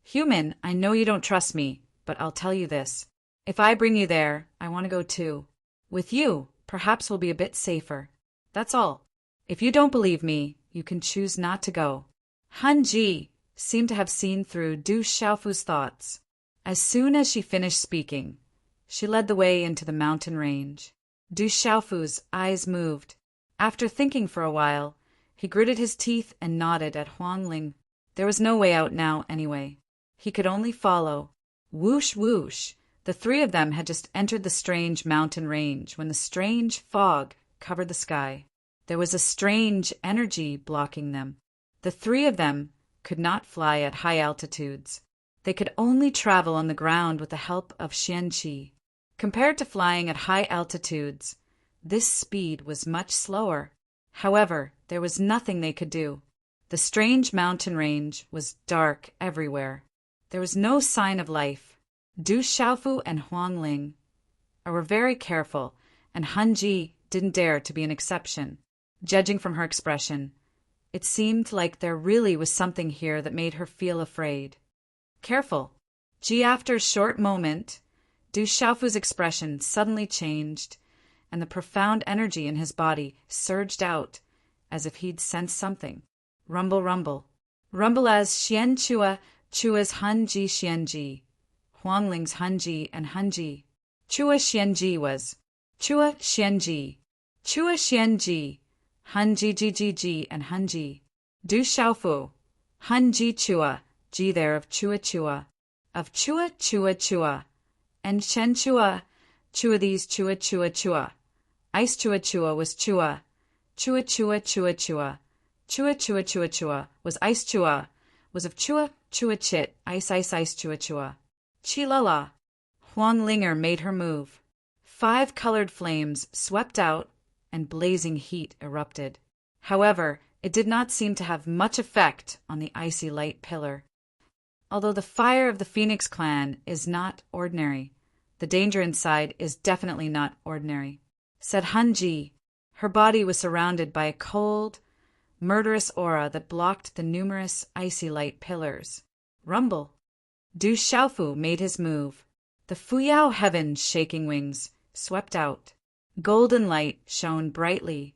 "Human, I know you don't trust me, but I'll tell you this. If I bring you there, I want to go too. With you, perhaps we'll be a bit safer. That's all. If you don't believe me, You can choose not to go. Han Ji seemed to have seen through Du Xiaofu's thoughts. As soon as she finished speaking, she led the way into the mountain range. Du Xiaofu's eyes moved. After thinking for a while, he gritted his teeth and nodded at Huang Ling. There was no way out now, anyway. He could only follow. Whoosh, whoosh. The three of them had just entered the strange mountain range when the strange fog covered the sky. There was a strange energy blocking them. The three of them could not fly at high altitudes. They could only travel on the ground with the help of Xianqi. Compared to flying at high altitudes, this speed was much slower. However, there was nothing they could do. The strange mountain range was dark everywhere. There was no sign of life. Du Xiaofu and Huang Ling were very careful, and Han Ji didn't dare to be an exception. Judging from her expression, it seemed like there really was something here that made her feel afraid. Careful. After a short moment, Du Xiaofu's expression suddenly changed, and the profound energy in his body surged out as if he'd sensed something. Rumble, rumble. Rumble as Xian Chua, Chua's Han Ji Xian Ji, Huang Ling's Han Ji and Han Ji. Chua Xian Ji was Chua Xian Ji, Chua Xian Ji, Han Ji Ji Ji Ji and Han Ji. Du Xiaofu, Han Ji Chua, Ji there of Chua Chua, of Chua Chua Chua, and Shen Chua, Chua these Chua Chua Chua. Ice Chua Chua was Chua, Chua Chua Chua Chua, Chua Chua Chua Chua was Ice Chua, was of Chua Chua Chit, Ice Ice Ice Chua Chua. Chi la la. Huang Linger made her move. 5 colored flames swept out and blazing heat erupted. However, it did not seem to have much effect on the icy light pillar. Although the fire of the Phoenix clan is not ordinary, the danger inside is definitely not ordinary, said Han Ji. Her body was surrounded by a cold, murderous aura that blocked the numerous icy light pillars. Rumble. Du Xiaofu made his move. The Fuyao heaven's shaking wings swept out. Golden light shone brightly,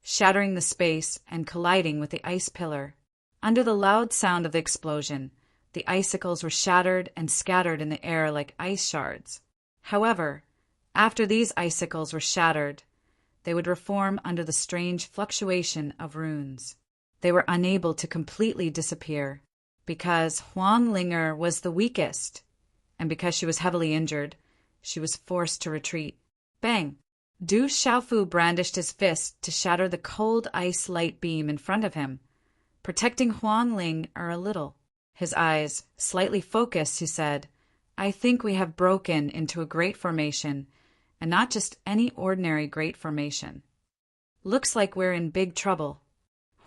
shattering the space and colliding with the ice pillar. Under the loud sound of the explosion, the icicles were shattered and scattered in the air like ice shards. However, after these icicles were shattered, they would reform under the strange fluctuation of runes. They were unable to completely disappear, because Huang Linger was the weakest, and because she was heavily injured, she was forced to retreat. Bang! Du Xiaofu brandished his fist to shatter the cold ice light beam in front of him, protecting Huang Ling a little. His eyes slightly focused, he said, I think we have broken into a great formation, and not just any ordinary great formation. Looks like we're in big trouble.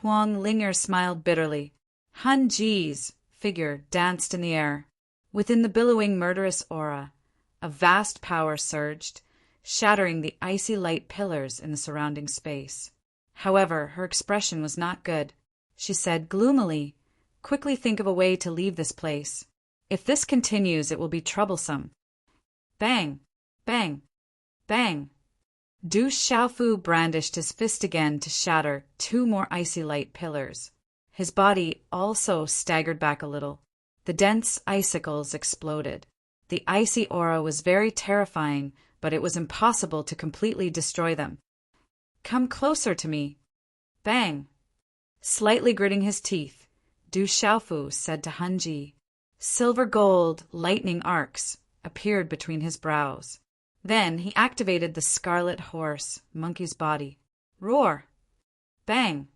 Huang Linger smiled bitterly. Han Ji's figure danced in the air. Within the billowing murderous aura, a vast power surged, shattering the icy light pillars in the surrounding space. However, her expression was not good. She said gloomily, Quickly think of a way to leave this place. If this continues, it will be troublesome. Bang! Bang! Bang! Du Xiaofu brandished his fist again to shatter 2 more icy light pillars. His body also staggered back a little. The dense icicles exploded. The icy aura was very terrifying, but it was impossible to completely destroy them. Come closer to me. Bang! Slightly gritting his teeth, Du Xiaofu said to Han Ji. Silver gold lightning arcs appeared between his brows. Then he activated the scarlet horse, monkey's body. Roar! Bang!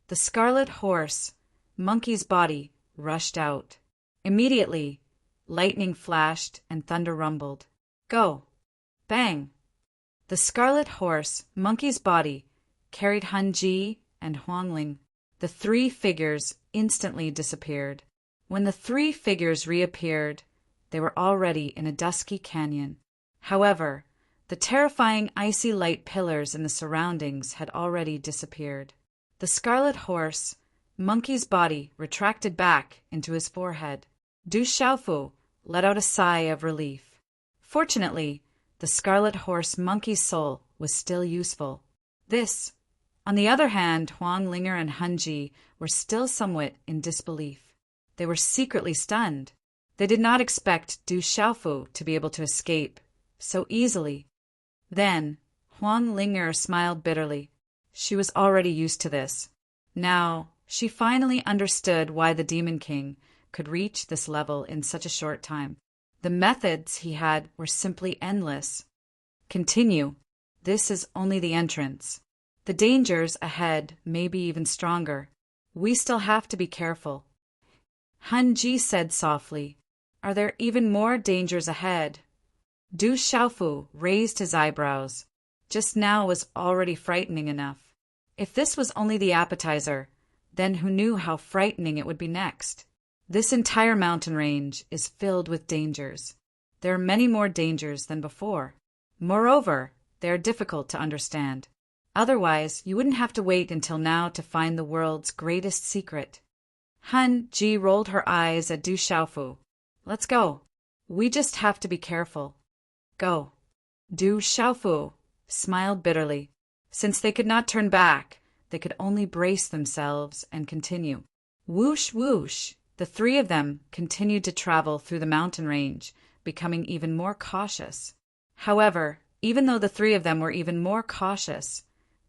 The scarlet horse, monkey's body, rushed out. Immediately, lightning flashed and thunder rumbled. Go! Bang! The scarlet horse, monkey's body, carried Han Ji and Huang Ling. The 3 figures instantly disappeared. When the 3 figures reappeared, they were already in a dusky canyon. However, the terrifying icy light pillars in the surroundings had already disappeared. The scarlet horse, monkey's body, retracted back into his forehead. Du Xiaofu let out a sigh of relief. Fortunately, the scarlet horse monkey's soul was still useful. This On the other hand, Huang Linger and Han Ji were still somewhat in disbelief. They were secretly stunned. They did not expect Du Xiaofu to be able to escape so easily. Then, Huang Linger smiled bitterly. She was already used to this. Now, she finally understood why the Demon King could reach this level in such a short time. The methods he had were simply endless. Continue. This is only the entrance. The dangers ahead may be even stronger. We still have to be careful. Han Ji said softly, "Are there even more dangers ahead?" Du Xiaofu raised his eyebrows. Just now was already frightening enough. If this was only the appetizer, then who knew how frightening it would be next? This entire mountain range is filled with dangers. There are many more dangers than before. Moreover, they are difficult to understand. Otherwise, you wouldn't have to wait until now to find the world's greatest secret. Han Ji rolled her eyes at Du Xiaofu. "Let's go. We just have to be careful. Go." Du Xiaofu smiled bitterly. Since they could not turn back, they could only brace themselves and continue. Whoosh, whoosh! The three of them continued to travel through the mountain range, becoming even more cautious. However, even though the three of them were even more cautious,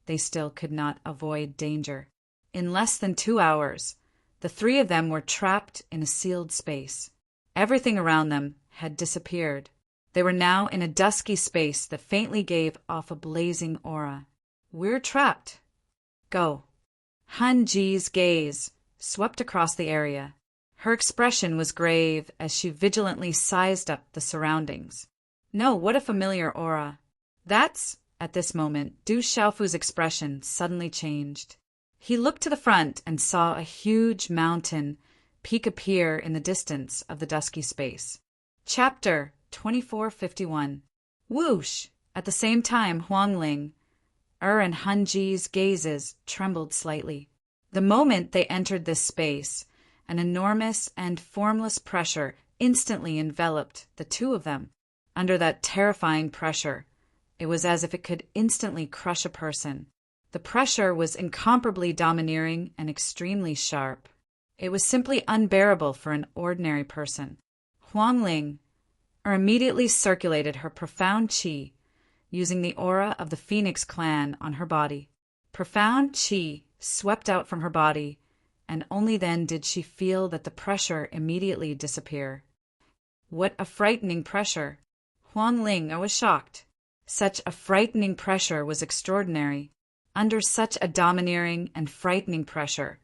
they still could not avoid danger. In less than 2 hours, the three of them were trapped in a sealed space. Everything around them had disappeared. They were now in a dusky space that faintly gave off a blazing aura. "We're trapped. Go." Han Ji's gaze swept across the area. Her expression was grave as she vigilantly sized up the surroundings. No, what a familiar aura. At this moment, Du Xiaofu's expression suddenly changed. He looked to the front and saw a huge mountain peak appear in the distance of the dusky space. Chapter 2451. Whoosh! At the same time, Huang Ling, and Han Ji's gazes trembled slightly. The moment they entered this space, an enormous and formless pressure instantly enveloped the two of them. Under that terrifying pressure, it was as if it could instantly crush a person. The pressure was incomparably domineering and extremely sharp. It was simply unbearable for an ordinary person. Huang Ling immediately circulated her profound qi, using the aura of the Phoenix clan on her body. Profound qi swept out from her body, and only then did she feel that the pressure immediately disappear. What a frightening pressure! Huang Ling was shocked. Such a frightening pressure was extraordinary. Under such a domineering and frightening pressure,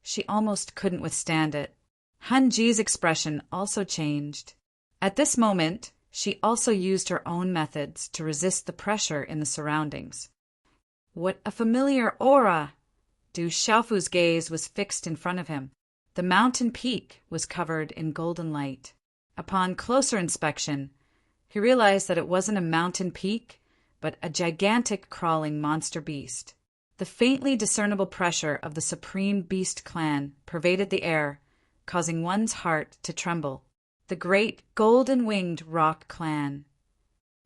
she almost couldn't withstand it. Han Ji's expression also changed. At this moment, she also used her own methods to resist the pressure in the surroundings. What a familiar aura! Du Xiaofu's gaze was fixed in front of him. The mountain peak was covered in golden light. Upon closer inspection, he realized that it wasn't a mountain peak, but a gigantic crawling monster beast. The faintly discernible pressure of the supreme beast clan pervaded the air, causing one's heart to tremble. The great golden-winged rock clan.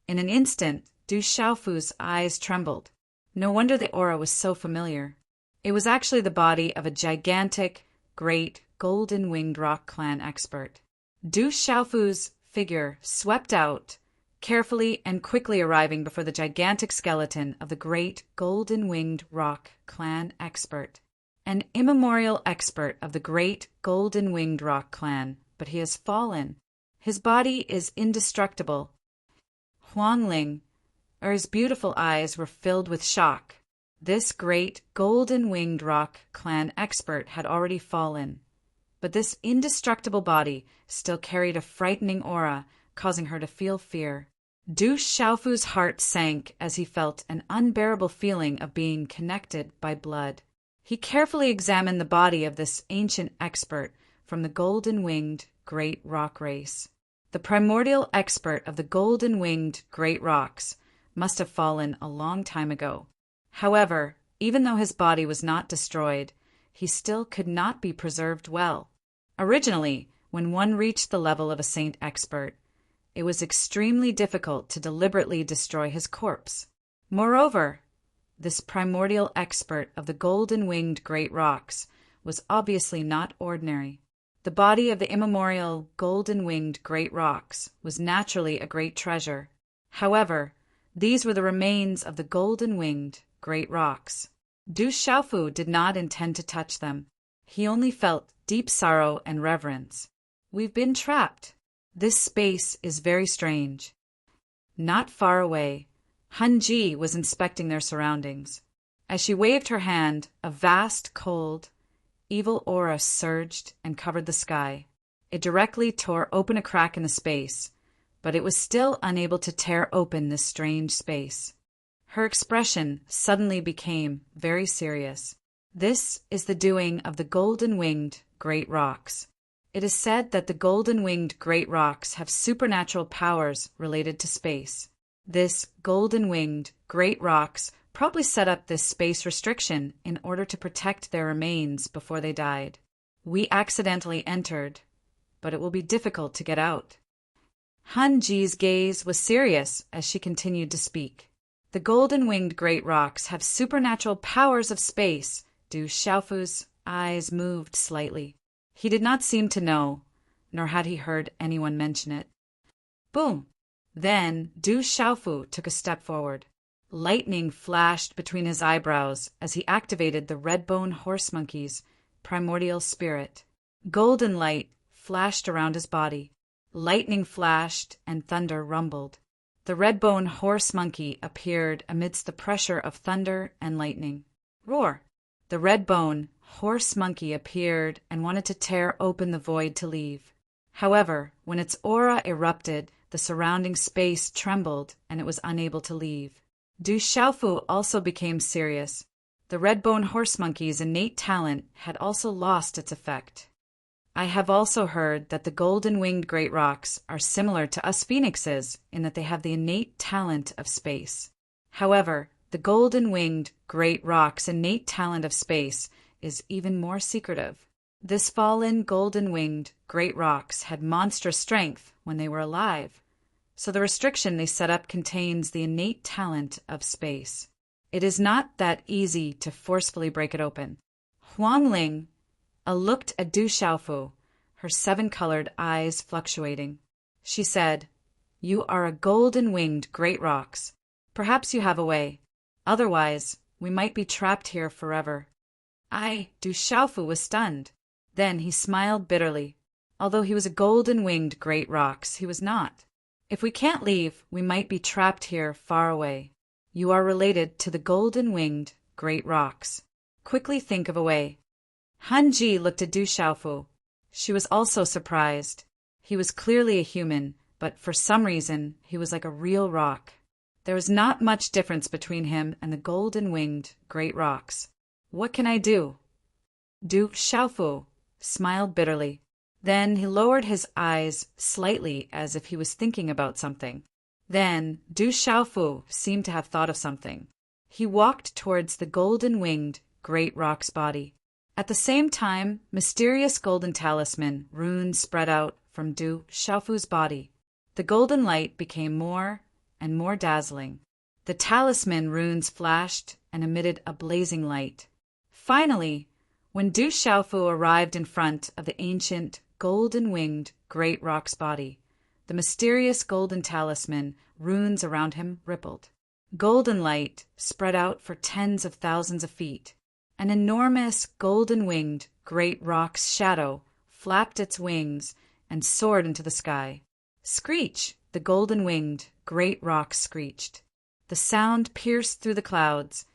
In an instant, Du Xiaofu's eyes trembled. No wonder the aura was so familiar. It was actually the body of a gigantic, great, golden-winged rock clan expert. Du Xiaofu's figure swept out, carefully and quickly arriving before the gigantic skeleton of the great golden-winged rock clan expert. An immemorial expert of the great golden-winged rock clan, but he has fallen. His body is indestructible. Huang Ling, his beautiful eyes were filled with shock. This great golden-winged rock clan expert had already fallen, but this indestructible body still carried a frightening aura, causing her to feel fear. Du Xiaofu's heart sank as he felt an unbearable feeling of being connected by blood. He carefully examined the body of this ancient expert from the golden-winged great rock race. The primordial expert of the golden-winged great rocks must have fallen a long time ago. However, even though his body was not destroyed, he still could not be preserved well. Originally, when one reached the level of a saint expert, it was extremely difficult to deliberately destroy his corpse. Moreover, this primordial expert of the golden-winged great rocks, was obviously not ordinary. The body of the immemorial golden-winged great rocks was naturally a great treasure. However, these were the remains of the golden-winged great rocks. Du Xiaofu did not intend to touch them. He only felt deep sorrow and reverence. We've been trapped. This space is very strange. Not far away, Han Ji was inspecting their surroundings. As she waved her hand, a vast, cold, evil aura surged and covered the sky. It directly tore open a crack in the space, but it was still unable to tear open this strange space. Her expression suddenly became very serious. This is the doing of the golden-winged great rocks. It is said that the golden-winged great rocks have supernatural powers related to space. This golden-winged great rocks probably set up this space restriction in order to protect their remains before they died. We accidentally entered, but it will be difficult to get out. Han Ji's gaze was serious as she continued to speak. The golden-winged great rocks have supernatural powers of space. Du Xiaofu's eyes moved slightly. He did not seem to know, nor had he heard anyone mention it. Boom! Then Du Xiaofu took a step forward. Lightning flashed between his eyebrows as he activated the red-bone horse monkey's primordial spirit. Golden light flashed around his body. Lightning flashed and thunder rumbled. The red-bone horse monkey appeared amidst the pressure of thunder and lightning. Roar! The red-bone horse monkey appeared and wanted to tear open the void to leave. However, when its aura erupted, the surrounding space trembled and it was unable to leave. Du Xiaofu also became serious. The red-bone horse monkey's innate talent had also lost its effect. I have also heard that the golden-winged great rocks are similar to us phoenixes in that they have the innate talent of space. However, the golden-winged great rocks' innate talent of space is even more secretive. This fallen golden-winged great rocks had monstrous strength when they were alive, so the restriction they set up contains the innate talent of space. It is not that easy to forcefully break it open. Huang Ling looked at Du Xiaofu, her seven-colored eyes fluctuating. She said, "You are a golden-winged great rocks. Perhaps you have a way. Otherwise, we might be trapped here forever." Du Xiaofu was stunned. Then he smiled bitterly. Although he was a golden-winged great rocks, he was not. If we can't leave, we might be trapped here far away. You are related to the golden-winged great rocks. Quickly think of a way. Han Ji looked at Du Xiaofu. She was also surprised. He was clearly a human, but for some reason, he was like a real rock. There was not much difference between him and the golden-winged great rocks. What can I do? Du Xiaofu smiled bitterly. Then he lowered his eyes slightly as if he was thinking about something. Then Du Xiaofu seemed to have thought of something. He walked towards the golden-winged great rock's body. At the same time, mysterious golden talisman runes spread out from Du Xiaofu's body. The golden light became more and more dazzling. The talisman runes flashed and emitted a blazing light. Finally, when Du Xiaofu arrived in front of the ancient golden-winged great rock's body, the mysterious golden talisman runes around him rippled. Golden light spread out for tens of thousands of feet. An enormous golden-winged great rock's shadow flapped its wings and soared into the sky. Screech! The golden-winged great rock screeched. The sound pierced through the clouds,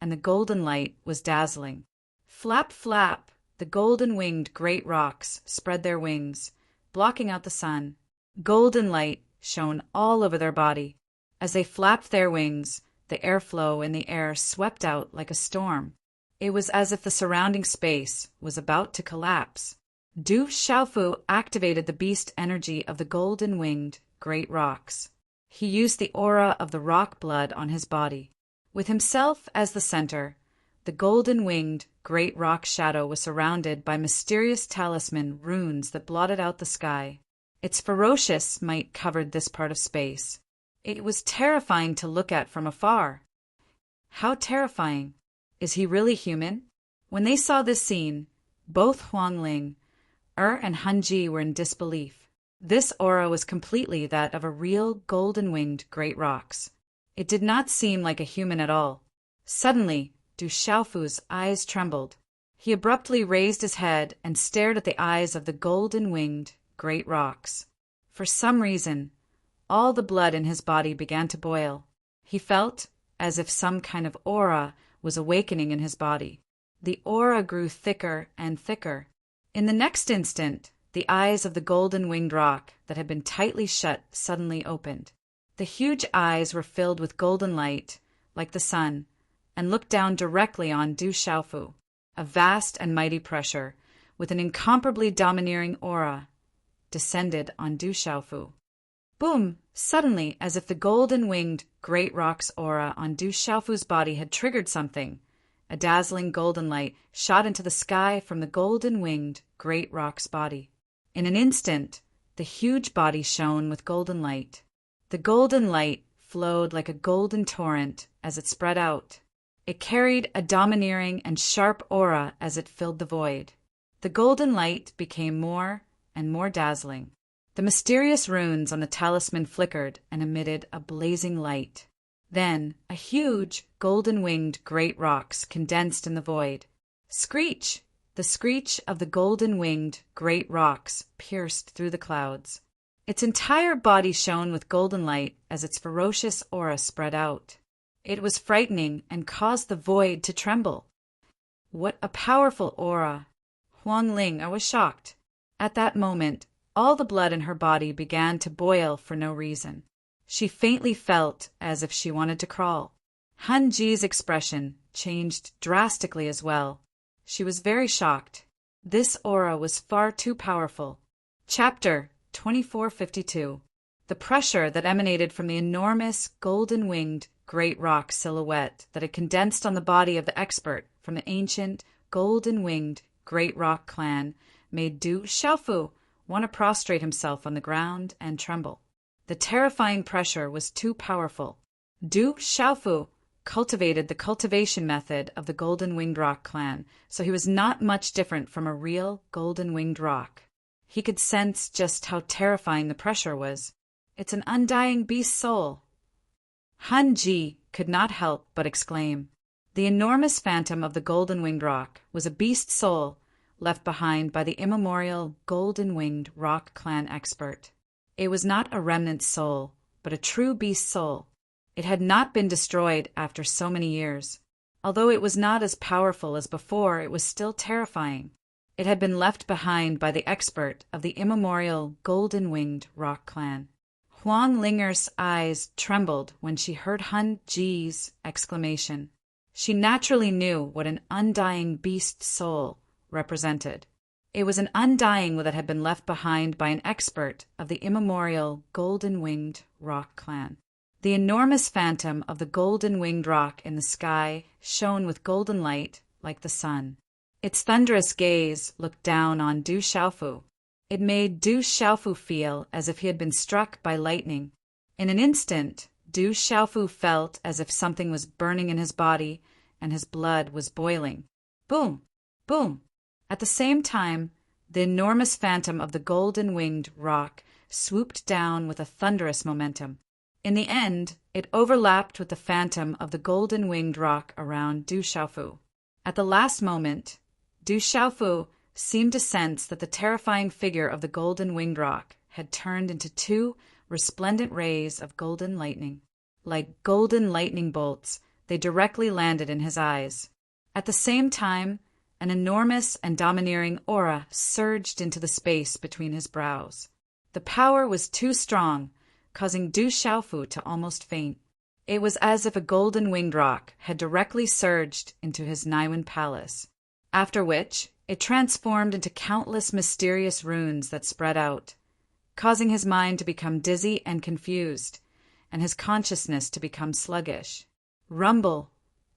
and the golden light was dazzling. Flap, flap! The golden-winged great rocks spread their wings, blocking out the sun. Golden light shone all over their body. As they flapped their wings, the airflow in the air swept out like a storm. It was as if the surrounding space was about to collapse. Du Xiaofu activated the beast energy of the golden-winged great rocks. He used the aura of the rock blood on his body. With himself as the center, the golden-winged great rock shadow was surrounded by mysterious talisman runes that blotted out the sky. Its ferocious might covered this part of space. It was terrifying to look at from afar. How terrifying! Is he really human? When they saw this scene, both Huang Ling, and Han Ji were in disbelief. This aura was completely that of a real golden-winged great rocs. It did not seem like a human at all. Suddenly, Du Xiaofu's eyes trembled. He abruptly raised his head and stared at the eyes of the golden-winged great rocs. For some reason, all the blood in his body began to boil. He felt as if some kind of aura was awakening in his body. The aura grew thicker and thicker. In the next instant, the eyes of the golden-winged roc that had been tightly shut suddenly opened. The huge eyes were filled with golden light, like the sun, and looked down directly on Du Xiaofu. A vast and mighty pressure, with an incomparably domineering aura, descended on Du Xiaofu. Boom! Suddenly, as if the golden-winged great roc's aura on Du Xiaofu's body had triggered something, a dazzling golden light shot into the sky from the golden-winged great roc's body. In an instant, the huge body shone with golden light. The golden light flowed like a golden torrent as it spread out. It carried a domineering and sharp aura as it filled the void. The golden light became more and more dazzling. The mysterious runes on the talisman flickered and emitted a blazing light. Then a huge, golden-winged great rocs condensed in the void. Screech! The screech of the golden-winged great rocs pierced through the clouds. Its entire body shone with golden light as its ferocious aura spread out. It was frightening and caused the void to tremble. What a powerful aura! Huang Ling, I was shocked. At that moment, all the blood in her body began to boil for no reason. She faintly felt as if she wanted to crawl. Han Ji's expression changed drastically as well. She was very shocked. This aura was far too powerful. Chapter 2452. The pressure that emanated from the enormous, golden-winged, great roc silhouette that had condensed on the body of the expert from the ancient, golden-winged, great roc clan made Du Xiaofu want to prostrate himself on the ground and tremble. The terrifying pressure was too powerful. Du Xiaofu cultivated the cultivation method of the golden-winged roc clan, so he was not much different from a real golden-winged roc. He could sense just how terrifying the pressure was. It's an undying beast soul. Han Ji could not help but exclaim. The enormous phantom of the golden-winged roc was a beast soul left behind by the immemorial golden-winged roc clan expert. It was not a remnant soul, but a true beast soul. It had not been destroyed after so many years. Although it was not as powerful as before, it was still terrifying. It had been left behind by the expert of the immemorial golden-winged roc clan. Huang Linger's eyes trembled when she heard Han Ji's exclamation. She naturally knew what an undying beast soul represented. It was an undying that had been left behind by an expert of the immemorial golden-winged roc clan. The enormous phantom of the golden-winged roc in the sky shone with golden light like the sun. Its thunderous gaze looked down on Du Xiaofu. It made Du Xiaofu feel as if he had been struck by lightning. In an instant, Du Xiaofu felt as if something was burning in his body and his blood was boiling. Boom! Boom! At the same time, the enormous phantom of the golden-winged roc swooped down with a thunderous momentum. In the end, it overlapped with the phantom of the golden-winged roc around Du Xiaofu. At the last moment, Du Xiaofu seemed to sense that the terrifying figure of the golden-winged roc had turned into two resplendent rays of golden lightning. Like golden lightning bolts, they directly landed in his eyes. At the same time, an enormous and domineering aura surged into the space between his brows. The power was too strong, causing Du Xiaofu to almost faint. It was as if a golden-winged roc had directly surged into his Naiwan palace, after which it transformed into countless mysterious runes that spread out, causing his mind to become dizzy and confused, and his consciousness to become sluggish. Rumble!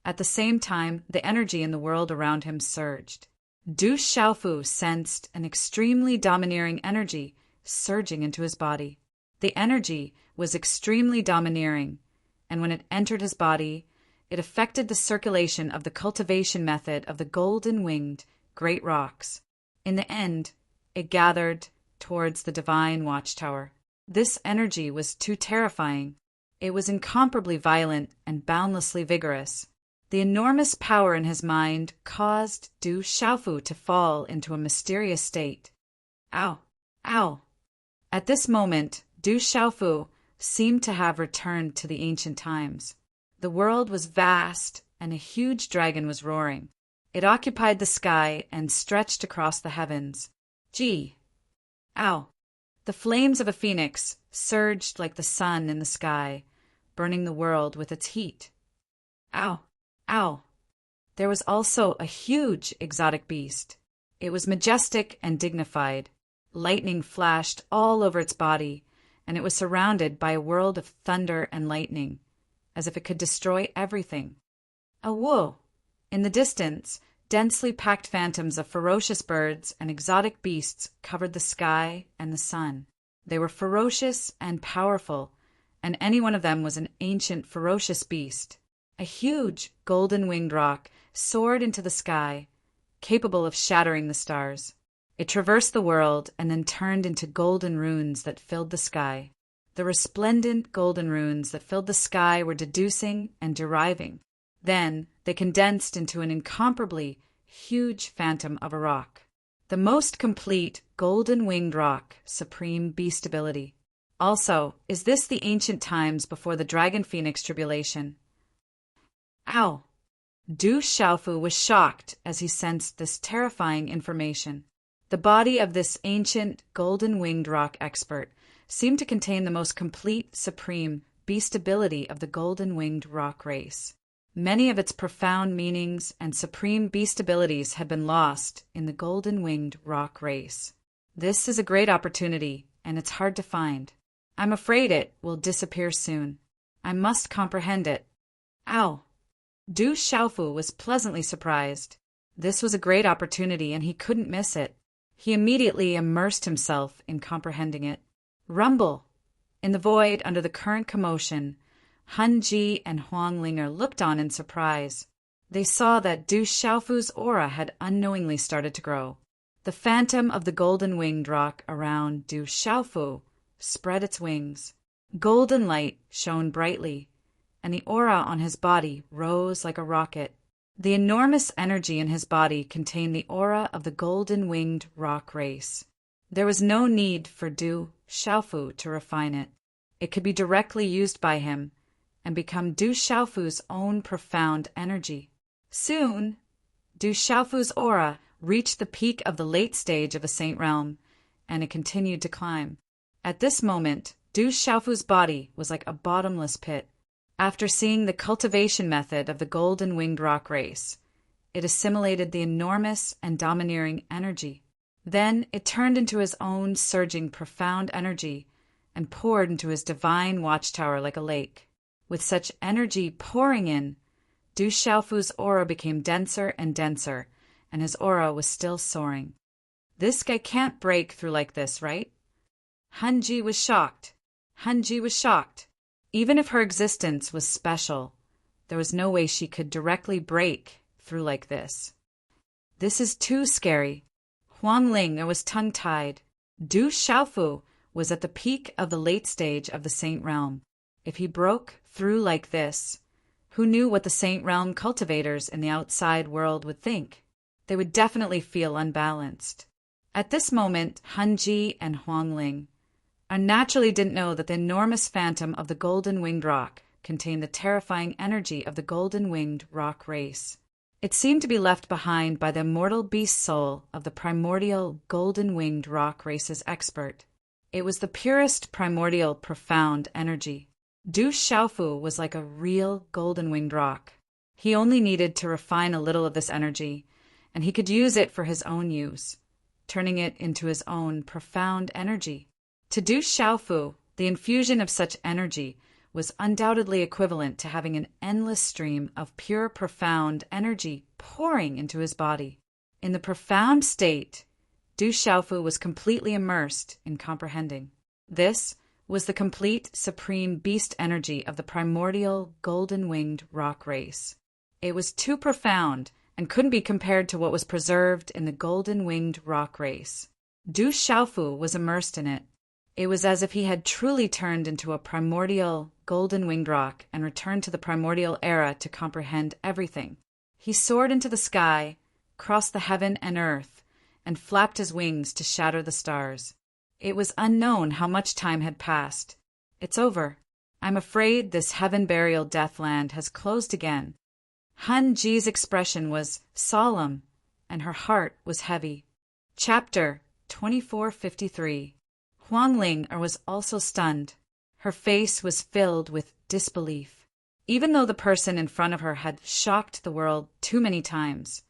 At the same time, the energy in the world around him surged. Du Xiaofu sensed an extremely domineering energy surging into his body. The energy was extremely domineering, and when it entered his body, It affected the circulation of the cultivation method of the golden-winged great rocks. In the end, it gathered towards the divine watchtower. This energy was too terrifying. It was incomparably violent and boundlessly vigorous. The enormous power in his mind caused Du Xiaofu to fall into a mysterious state. Ow! Ow! At this moment, Du Xiaofu seemed to have returned to the ancient times. The world was vast, and a huge dragon was roaring. It occupied the sky and stretched across the heavens. Gee! Ow! The flames of a phoenix surged like the sun in the sky, burning the world with its heat. Ow! Ow! There was also a huge exotic beast. It was majestic and dignified. Lightning flashed all over its body, and it was surrounded by a world of thunder and lightning, as if it could destroy everything. Awoo! In the distance, densely packed phantoms of ferocious birds and exotic beasts covered the sky and the sun. They were ferocious and powerful, and any one of them was an ancient ferocious beast. A huge golden-winged rock soared into the sky, capable of shattering the stars. It traversed the world and then turned into golden runes that filled the sky. The resplendent golden runes that filled the sky were deducing and deriving. Then they condensed into an incomparably huge phantom of a rock. The most complete golden-winged rock, supreme beastability. Also, is this the ancient times before the dragon phoenix tribulation? Ow! Du Xiaofu was shocked as he sensed this terrifying information. The body of this ancient golden-winged rock expert seemed to contain the most complete, supreme beastability of the golden-winged rock race. Many of its profound meanings and supreme beastabilities had been lost in the golden-winged rock race. This is a great opportunity, and it's hard to find. I'm afraid it will disappear soon. I must comprehend it. Ow! Du Xiaofu was pleasantly surprised. This was a great opportunity, and he couldn't miss it. He immediately immersed himself in comprehending it. Rumble! In the void under the current commotion, Han Ji and Huang Linger looked on in surprise. They saw that Du Xiaofu's aura had unknowingly started to grow. The phantom of the golden-winged rock around Du Xiaofu spread its wings. Golden light shone brightly, and the aura on his body rose like a rocket. The enormous energy in his body contained the aura of the golden-winged rock race. There was no need for Du Xiaofu to refine it. It could be directly used by him and become Du Xiaofu's own profound energy. Soon, Du Xiaofu's aura reached the peak of the late stage of the Saint Realm, and it continued to climb. At this moment, Du Xiaofu's body was like a bottomless pit. After seeing the cultivation method of the golden-winged rock race, it assimilated the enormous and domineering energy. Then it turned into his own surging profound energy and poured into his divine watchtower like a lake. With such energy pouring in, Du Xiaofu's aura became denser and denser, and his aura was still soaring. This guy can't break through like this, right? Han Ji was shocked. Han Ji was shocked. Even if her existence was special, there was no way she could directly break through like this. This is too scary. Huang Ling was tongue-tied. Du Xiaofu was at the peak of the late stage of the Saint Realm. If he broke through like this, who knew what the Saint Realm cultivators in the outside world would think? They would definitely feel unbalanced. At this moment, Han Ji and Huang Ling unnaturally didn't know that the enormous phantom of the golden-winged rock contained the terrifying energy of the golden-winged rock race. It seemed to be left behind by the immortal beast soul of the primordial golden-winged rock race's expert. It was the purest primordial profound energy. Du Xiaofu was like a real golden-winged rock. He only needed to refine a little of this energy, and he could use it for his own use, turning it into his own profound energy. To Du Xiaofu, the infusion of such energy was undoubtedly equivalent to having an endless stream of pure profound energy pouring into his body. In the profound state, Du Xiaofu was completely immersed in comprehending. This was the complete, supreme beast energy of the primordial, golden-winged rock race. It was too profound and couldn't be compared to what was preserved in the golden-winged rock race. Du Xiaofu was immersed in it. It was as if he had truly turned into a primordial, golden-winged rock and returned to the primordial era to comprehend everything. He soared into the sky, crossed the heaven and earth, and flapped his wings to shatter the stars. It was unknown how much time had passed. It's over. I'm afraid this heaven-burial deathland has closed again. Han Ji's expression was solemn, and her heart was heavy. Chapter 2453. Huang Ling was also stunned. Her face was filled with disbelief. Even though the person in front of her had shocked the world too many times,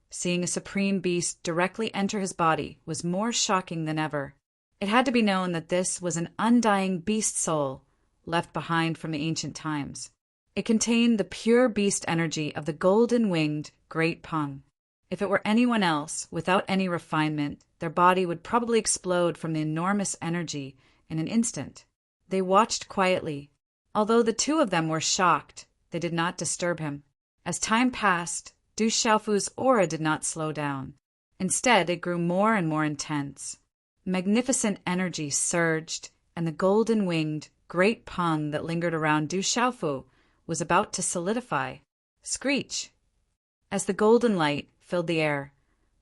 seeing a supreme beast directly enter his body was more shocking than ever. It had to be known that this was an undying beast soul left behind from the ancient times. It contained the pure beast energy of the golden-winged Great Peng. If it were anyone else, without any refinement, their body would probably explode from the enormous energy in an instant. They watched quietly. Although the two of them were shocked, they did not disturb him. As time passed, Du Xiaofu's aura did not slow down. Instead, it grew more and more intense. Magnificent energy surged, and the golden-winged Great Peng that lingered around Du Xiaofu was about to solidify. Screech! As the golden light filled the air,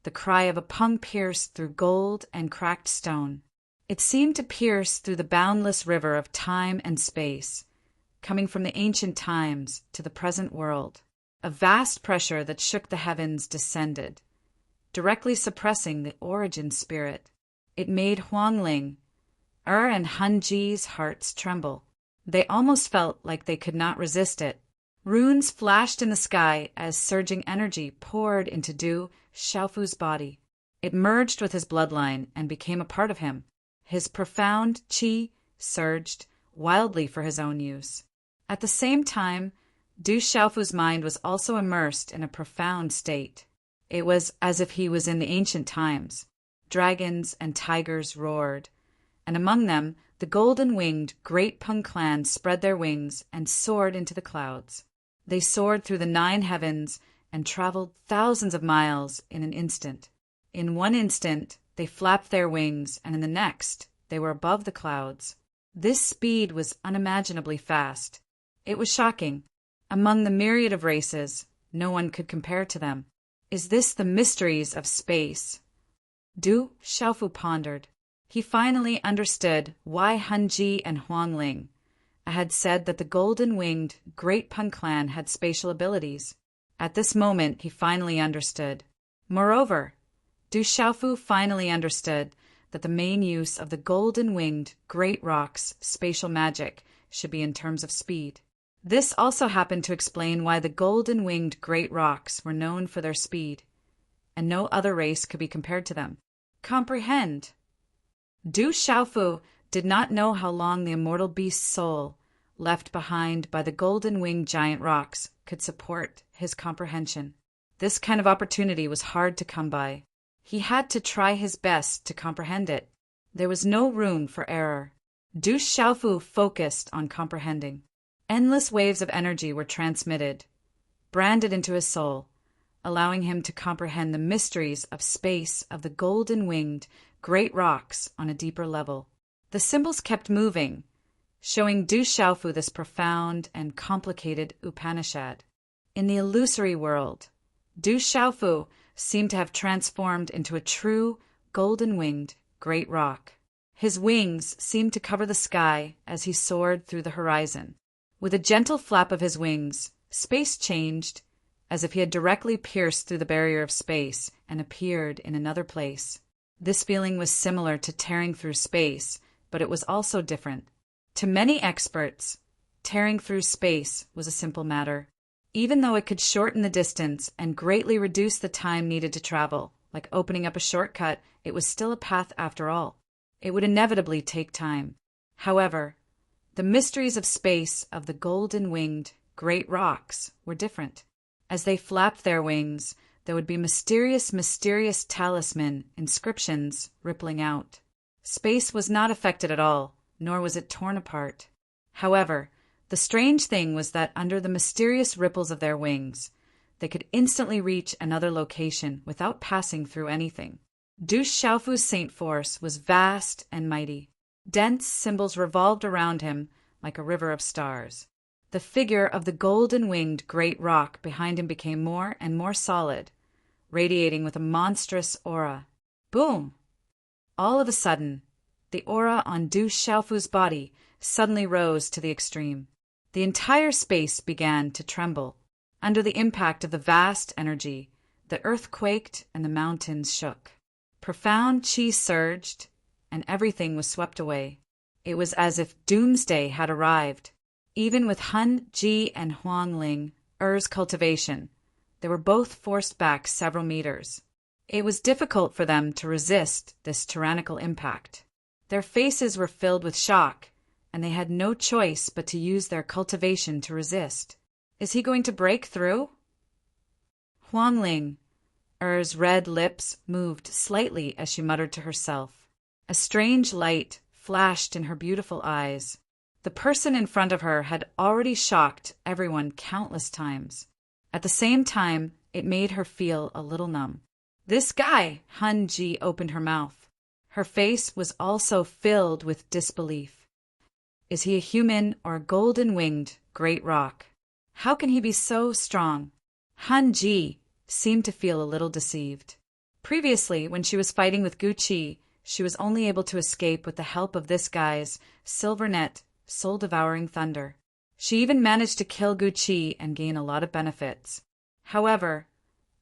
the cry of a Peng pierced through gold and cracked stone. It seemed to pierce through the boundless river of time and space, coming from the ancient times to the present world. A vast pressure that shook the heavens descended, directly suppressing the origin spirit. It made Huang Ling, and Han Ji's hearts tremble. They almost felt like they could not resist it. Runes flashed in the sky as surging energy poured into Du Xiaofu's body. It merged with his bloodline and became a part of him. His profound qi surged wildly for his own use. At the same time, Du Xiaofu's mind was also immersed in a profound state. It was as if he was in the ancient times. Dragons and tigers roared, and among them the golden-winged Great Peng clan spread their wings and soared into the clouds. They soared through the 9 heavens and traveled thousands of miles in an instant. In one instant, they flapped their wings, and in the next, they were above the clouds. This speed was unimaginably fast. It was shocking. Among the myriad of races, no one could compare to them. Is this the mysteries of space? Du Xiaofu pondered. He finally understood why Han Ji and Huang Ling had said that the golden-winged Great Peng clan had spatial abilities. At this moment, he finally understood. Moreover, Du Xiaofu finally understood that the main use of the golden-winged Great Rock's spatial magic should be in terms of speed. This also happened to explain why the golden-winged Great Rocks were known for their speed, and no other race could be compared to them. Comprehend. Du Xiaofu did not know how long the immortal beast's soul, left behind by the golden-winged giant rocks, could support his comprehension. This kind of opportunity was hard to come by. He had to try his best to comprehend it. There was no room for error. Du Xiaofu focused on comprehending. Endless waves of energy were transmitted, branded into his soul, allowing him to comprehend the mysteries of space of the golden-winged Great Rocks on a deeper level. The symbols kept moving, showing Du Xiaofu this profound and complicated Upanishad. In the illusory world, Du Xiaofu seemed to have transformed into a true golden-winged Great Rock. His wings seemed to cover the sky as he soared through the horizon. With a gentle flap of his wings, space changed, as if he had directly pierced through the barrier of space and appeared in another place. This feeling was similar to tearing through space, but it was also different. To many experts, tearing through space was a simple matter. Even though it could shorten the distance and greatly reduce the time needed to travel, like opening up a shortcut, it was still a path after all. It would inevitably take time. However, the mysteries of space of the golden-winged Great Rocks were different. As they flapped their wings, there would be mysterious talisman inscriptions rippling out. Space was not affected at all, nor was it torn apart. However, the strange thing was that under the mysterious ripples of their wings, they could instantly reach another location without passing through anything. Du Xiaofu's Saint Force was vast and mighty. Dense symbols revolved around him like a river of stars. The figure of the golden-winged great rock behind him became more and more solid, radiating with a monstrous aura. Boom! All of a sudden, the aura on Du Xiaofu's body suddenly rose to the extreme. The entire space began to tremble. Under the impact of the vast energy, the earth quaked and the mountains shook. Profound qi surged, and everything was swept away. It was as if doomsday had arrived. Even with Han Ji and Huang Ling, Er's cultivation, they were both forced back several meters. It was difficult for them to resist this tyrannical impact. Their faces were filled with shock, and they had no choice but to use their cultivation to resist. Is he going to break through? Huang Ling, Er's red lips moved slightly as she muttered to herself. A strange light flashed in her beautiful eyes. The person in front of her had already shocked everyone countless times. At the same time, it made her feel a little numb. This guy, Han Ji opened her mouth. Her face was also filled with disbelief. Is he a human or a golden-winged great rock? How can he be so strong? Han Ji seemed to feel a little deceived. Previously, when she was fighting with Gu Qi, she was only able to escape with the help of this guy's silver net, soul-devouring thunder. She even managed to kill Gu Qi and gain a lot of benefits. However,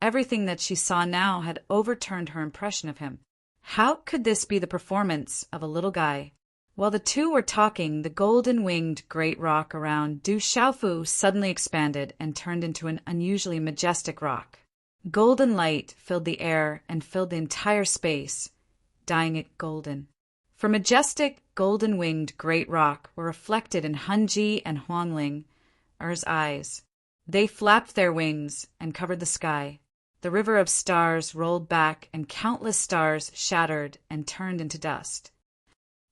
everything that she saw now had overturned her impression of him. How could this be the performance of a little guy? While the two were talking, the golden-winged great rock around Du Xiaofu suddenly expanded and turned into an unusually majestic rock. Golden light filled the air and filled the entire space, dyeing it golden. For majestic, golden-winged great rock were reflected in Han Ji and Huang Ling, Er's eyes. They flapped their wings and covered the sky. The river of stars rolled back and countless stars shattered and turned into dust.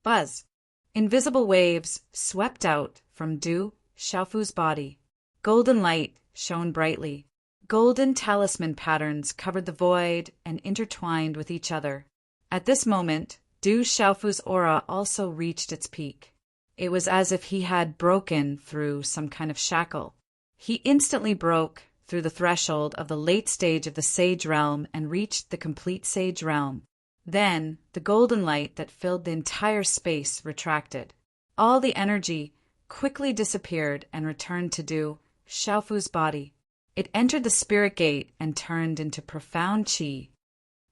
Buzz! Invisible waves swept out from Du Xiaofu's body. Golden light shone brightly. Golden talisman patterns covered the void and intertwined with each other. At this moment, Du Xiaofu's aura also reached its peak. It was as if he had broken through some kind of shackle. He instantly broke through the threshold of the late stage of the Sage Realm and reached the complete Sage Realm. Then, the golden light that filled the entire space retracted. All the energy quickly disappeared and returned to Du Xiaofu's body. It entered the spirit gate and turned into profound qi.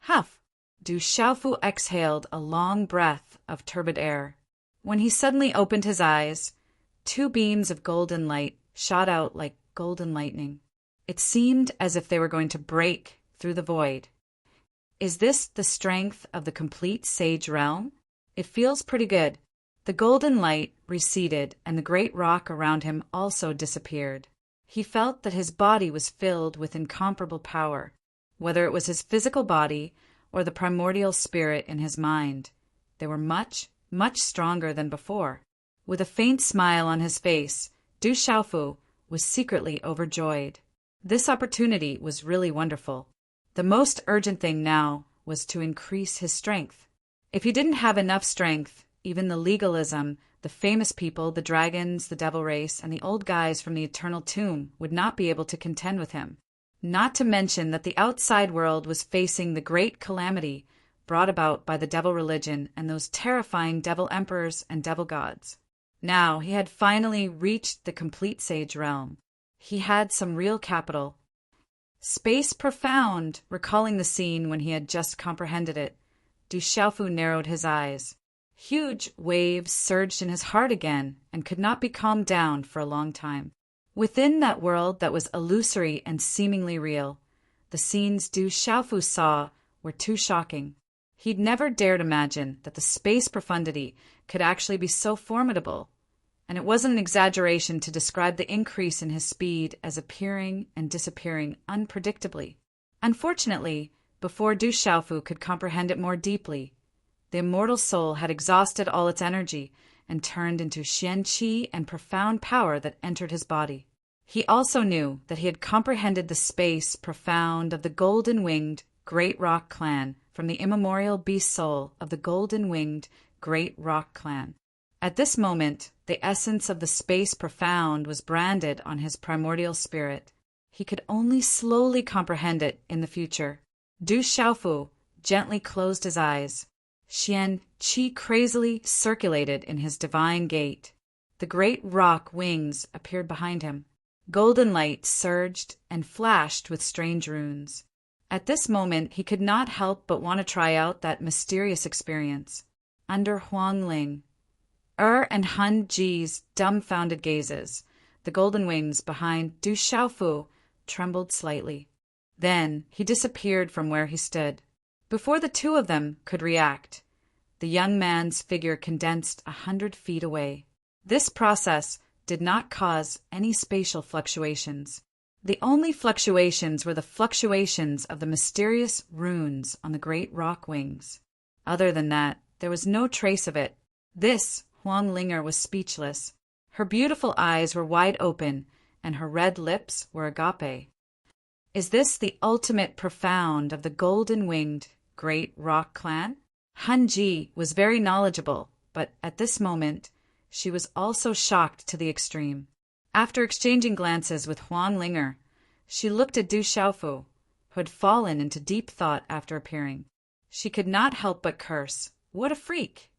Huff! Du Xiaofu exhaled a long breath of turbid air. When he suddenly opened his eyes, 2 beams of golden light shot out like golden lightning. It seemed as if they were going to break through the void. Is this the strength of the complete Sage Realm? It feels pretty good. The golden light receded and the great rock around him also disappeared. He felt that his body was filled with incomparable power, whether it was his physical body or the primordial spirit in his mind. They were much, much stronger than before. With a faint smile on his face, Du Xiaofu was secretly overjoyed. This opportunity was really wonderful. The most urgent thing now was to increase his strength. If he didn't have enough strength, even the legalism, the famous people, the dragons, the devil race, and the old guys from the eternal tomb would not be able to contend with him. Not to mention that the outside world was facing the great calamity brought about by the devil religion and those terrifying devil emperors and devil gods. Now he had finally reached the complete Sage Realm. He had some real capital. Space profound, recalling the scene when he had just comprehended it, Du Xiaofu narrowed his eyes. Huge waves surged in his heart again and could not be calmed down for a long time. Within that world that was illusory and seemingly real, the scenes Du Xiaofu saw were too shocking. He'd never dared imagine that the space profundity could actually be so formidable, and it wasn't an exaggeration to describe the increase in his speed as appearing and disappearing unpredictably. Unfortunately, before Du Xiaofu could comprehend it more deeply, the immortal soul had exhausted all its energy and turned into Xian qi and profound power that entered his body. He also knew that he had comprehended the space profound of the golden-winged Great Rock Clan from the immemorial beast soul of the golden-winged Great Rock Clan. At this moment, the essence of the space profound was branded on his primordial spirit. He could only slowly comprehend it in the future. Du Xiaofu gently closed his eyes. Xian qi crazily circulated in his divine gate. The great rock wings appeared behind him. Golden light surged and flashed with strange runes. At this moment, he could not help but want to try out that mysterious experience. Under Huang Ling, and Han Ji's dumbfounded gazes, the golden wings behind Du Xiaofu trembled slightly. Then he disappeared from where he stood. Before the two of them could react, the young man's figure condensed 100 feet away. This process did not cause any spatial fluctuations. The only fluctuations were the fluctuations of the mysterious runes on the great rock wings. Other than that, there was no trace of it. This Huang Linger was speechless. Her beautiful eyes were wide open, and her red lips were agape. Is this the ultimate profound of the golden-winged Great Rock Clan? Han Ji was very knowledgeable, but at this moment, she was also shocked to the extreme. After exchanging glances with Huang Linger, she looked at Du Xiaofu, who had fallen into deep thought after appearing. She could not help but curse. What a freak!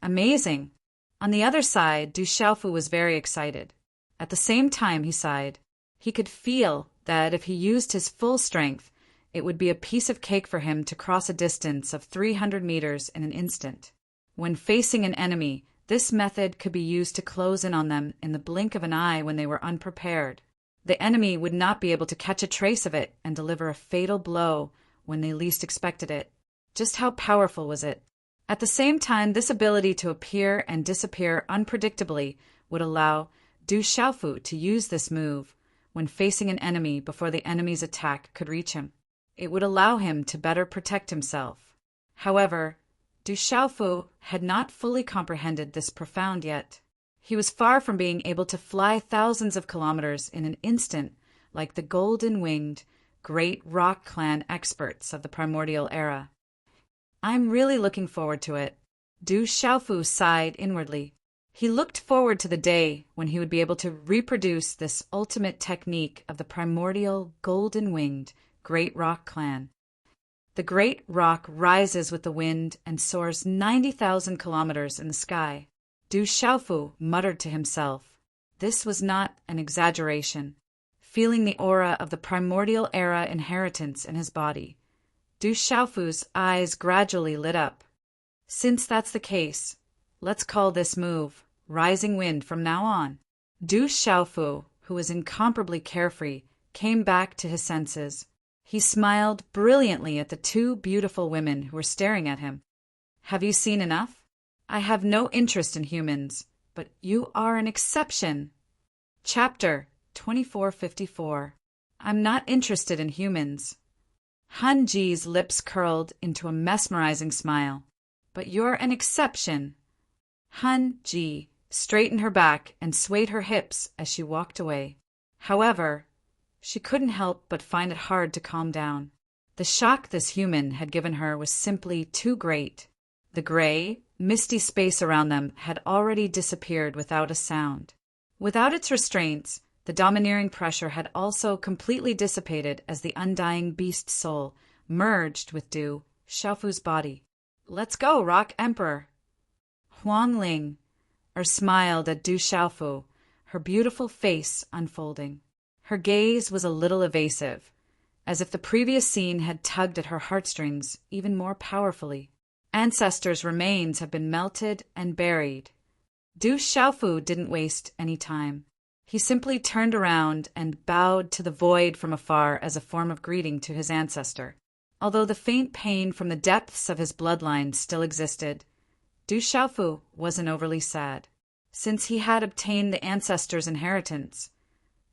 Amazing! On the other side, Du Xiaofu was very excited. At the same time, he sighed. He could feel that if he used his full strength, it would be a piece of cake for him to cross a distance of 300 meters in an instant. When facing an enemy, this method could be used to close in on them in the blink of an eye when they were unprepared. The enemy would not be able to catch a trace of it and deliver a fatal blow when they least expected it. Just how powerful was it? At the same time, this ability to appear and disappear unpredictably would allow Du Xiaofu to use this move when facing an enemy before the enemy's attack could reach him. It would allow him to better protect himself. However, Du Xiaofu had not fully comprehended this profound yet. He was far from being able to fly thousands of kilometers in an instant like the golden-winged Great Rock Clan experts of the primordial era. I'm really looking forward to it. Du Xiaofu sighed inwardly. He looked forward to the day when he would be able to reproduce this ultimate technique of the primordial golden-winged Great Rock Clan. The great rock rises with the wind and soars 90,000 kilometers in the sky. Du Xiaofu muttered to himself. This was not an exaggeration. Feeling the aura of the primordial era inheritance in his body, Du Xiaofu's eyes gradually lit up. Since that's the case, let's call this move Rising Wind from now on. Du Xiaofu, who was incomparably carefree, came back to his senses. He smiled brilliantly at the two beautiful women who were staring at him. Have you seen enough? I have no interest in humans, but you are an exception. Chapter 2454. I'm not interested in humans. Han Ji's lips curled into a mesmerizing smile. But you're an exception. Han Ji straightened her back and swayed her hips as she walked away. However, she couldn't help but find it hard to calm down. The shock this human had given her was simply too great. The gray, misty space around them had already disappeared without a sound. Without its restraints, the domineering pressure had also completely dissipated as the undying beast soul merged with Du Xiaofu's body. Let's go, Rock Emperor! Huang Ling smiled at Du Xiaofu, her beautiful face unfolding. Her gaze was a little evasive, as if the previous scene had tugged at her heartstrings even more powerfully. Ancestors' remains have been melted and buried. Du Xiaofu didn't waste any time. He simply turned around and bowed to the void from afar as a form of greeting to his ancestor. Although the faint pain from the depths of his bloodline still existed, Du Xiaofu wasn't overly sad. Since he had obtained the ancestor's inheritance,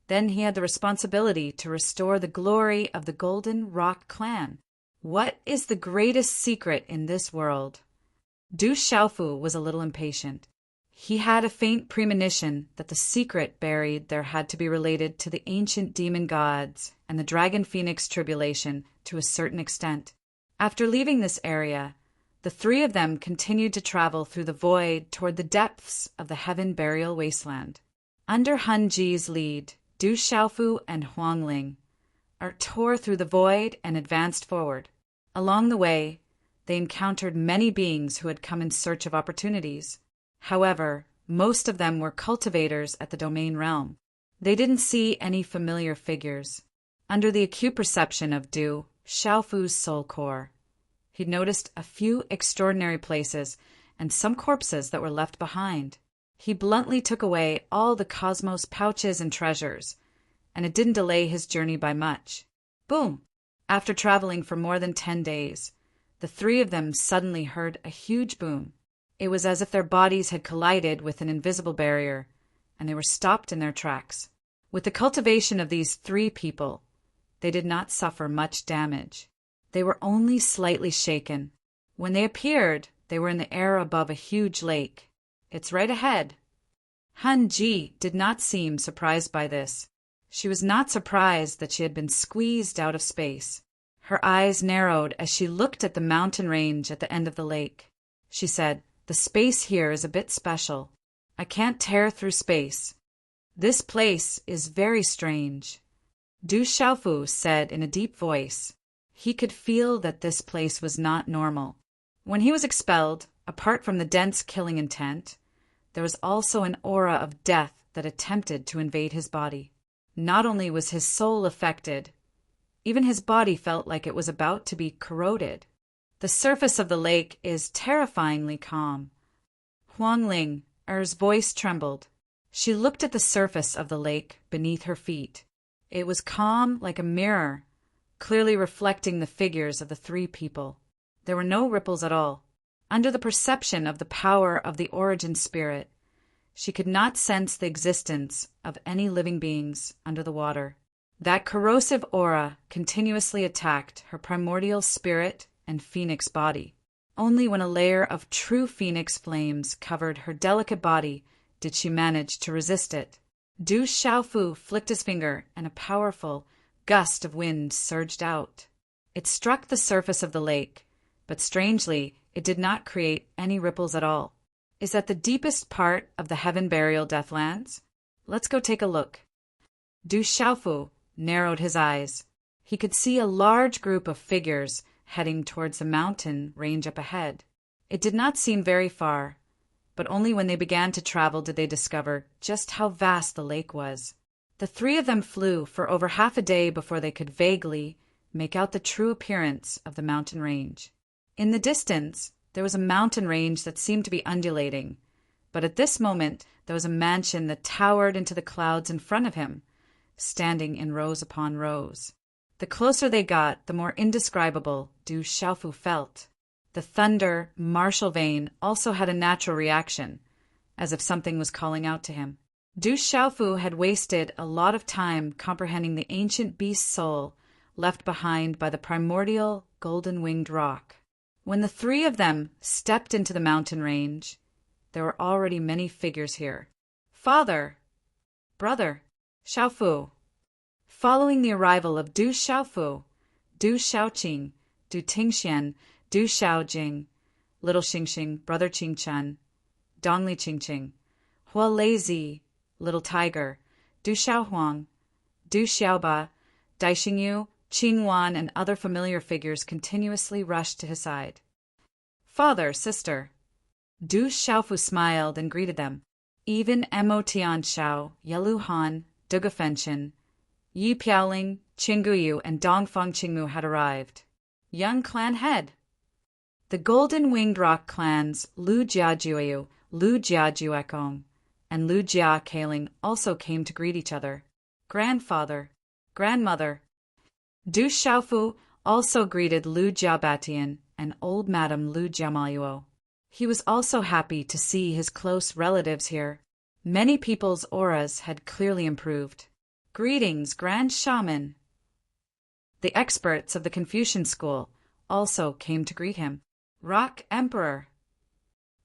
then he had the responsibility to restore the glory of the Golden Rock Clan. What is the greatest secret in this world? Du Xiaofu was a little impatient. He had a faint premonition that the secret buried there had to be related to the ancient demon gods and the dragon phoenix tribulation to a certain extent. After leaving this area, the three of them continued to travel through the void toward the depths of the heaven burial wasteland. Under Han Ji's lead, Du Xiaofu and Huang Ling tore through the void and advanced forward. Along the way, they encountered many beings who had come in search of opportunities. However, most of them were cultivators at the domain realm. They didn't see any familiar figures. Under the acute perception of Du Xiaofu's soul core, he noticed a few extraordinary places and some corpses that were left behind. He bluntly took away all the cosmos pouches and treasures, and it didn't delay his journey by much. Boom! After traveling for more than 10 days, the three of them suddenly heard a huge boom. It was as if their bodies had collided with an invisible barrier, and they were stopped in their tracks. With the cultivation of these three people, they did not suffer much damage. They were only slightly shaken. When they appeared, they were in the air above a huge lake. It's right ahead. Han Ji did not seem surprised by this. She was not surprised that she had been squeezed out of space. Her eyes narrowed as she looked at the mountain range at the end of the lake. She said, "The space here is a bit special. I can't tear through space. This place is very strange." Du Xiaofu said in a deep voice. He could feel that this place was not normal. When he was expelled, apart from the dense killing intent, there was also an aura of death that attempted to invade his body. Not only was his soul affected, even his body felt like it was about to be corroded. The surface of the lake is terrifyingly calm. Huang Ling's voice trembled. She looked at the surface of the lake beneath her feet. It was calm like a mirror, clearly reflecting the figures of the three people. There were no ripples at all. Under the perception of the power of the origin spirit, she could not sense the existence of any living beings under the water. That corrosive aura continuously attacked her primordial spirit and phoenix body. Only when a layer of true phoenix flames covered her delicate body did she manage to resist it. Du Xiaofu flicked his finger, and a powerful gust of wind surged out. It struck the surface of the lake, but strangely, it did not create any ripples at all. Is that the deepest part of the heaven burial deathlands? Let's go take a look. Du Xiaofu narrowed his eyes. He could see a large group of figures heading towards the mountain range up ahead. It did not seem very far, but only when they began to travel did they discover just how vast the lake was. The three of them flew for over half a day before they could vaguely make out the true appearance of the mountain range. In the distance, there was a mountain range that seemed to be undulating, but at this moment there was a mansion that towered into the clouds in front of him, standing in rows upon rows. The closer they got, the more indescribable Du Xiaofu felt. The thunder, martial vein also had a natural reaction, as if something was calling out to him. Du Xiaofu had wasted a lot of time comprehending the ancient beast soul left behind by the primordial golden-winged rock. When the three of them stepped into the mountain range, there were already many figures here. Father, brother, Xiaofu. Following the arrival of Du Xiaofu, Du Xiaoqing, Du Tingxian, Du Xiaojing, Little Xingxing, Brother Qingchen, Dongli Qingqing, Hua Leizi, Little Tiger, Du Xiaohuang, Du Xiaoba, Dai Xingyu, Qingwan, and other familiar figures continuously rushed to his side. Father, sister. Du Xiaofu smiled and greeted them. Even Mo Tianxiao, Yelu Han, Duge Fenchen, Yi Piaoling, Qingguyu, and Dongfang Qingmu had arrived. Young clan head. The golden-winged rock clans Lu Jiajueyu, Lu Jiajuekong, and Lu Jia Kaling also came to greet each other. Grandfather, grandmother. Du Xiaofu also greeted Lu Jiabatian and old Madame Lu Jiamayuo. He was also happy to see his close relatives here. Many people's auras had clearly improved. Greetings, Grand Shaman. The experts of the Confucian school also came to greet him. Rock Emperor.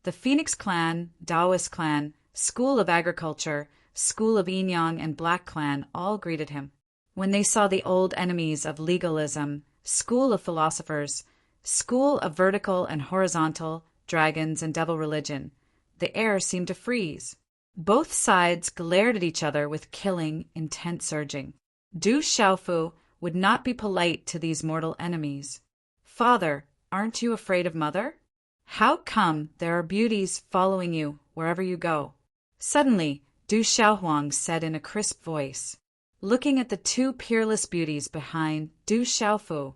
The Phoenix Clan, Taoist Clan, School of Agriculture, School of Yin Yang, and Black Clan all greeted him. When they saw the old enemies of legalism, School of Philosophers, School of Vertical and Horizontal, Dragons, and Devil Religion, the air seemed to freeze. Both sides glared at each other with killing intent surging. Du Xiaofu would not be polite to these mortal enemies. "Father, aren't you afraid of Mother? How come there are beauties following you wherever you go?" Suddenly, Du Xiaohuang said in a crisp voice, looking at the two peerless beauties behind Du Xiaofu.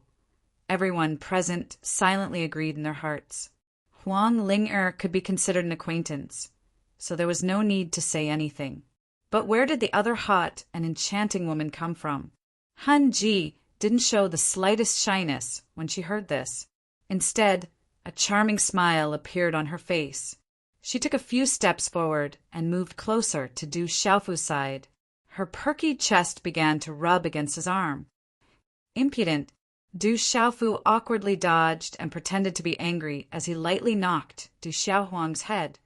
Everyone present silently agreed in their hearts. Huang Ling'er could be considered an acquaintance, so there was no need to say anything. But where did the other hot and enchanting woman come from? Han Ji didn't show the slightest shyness when she heard this. Instead, a charming smile appeared on her face. She took a few steps forward and moved closer to Du Xiaofu's side. Her perky chest began to rub against his arm. Impudent, Du Xiaofu awkwardly dodged and pretended to be angry as he lightly knocked Du Xiaohuang's head.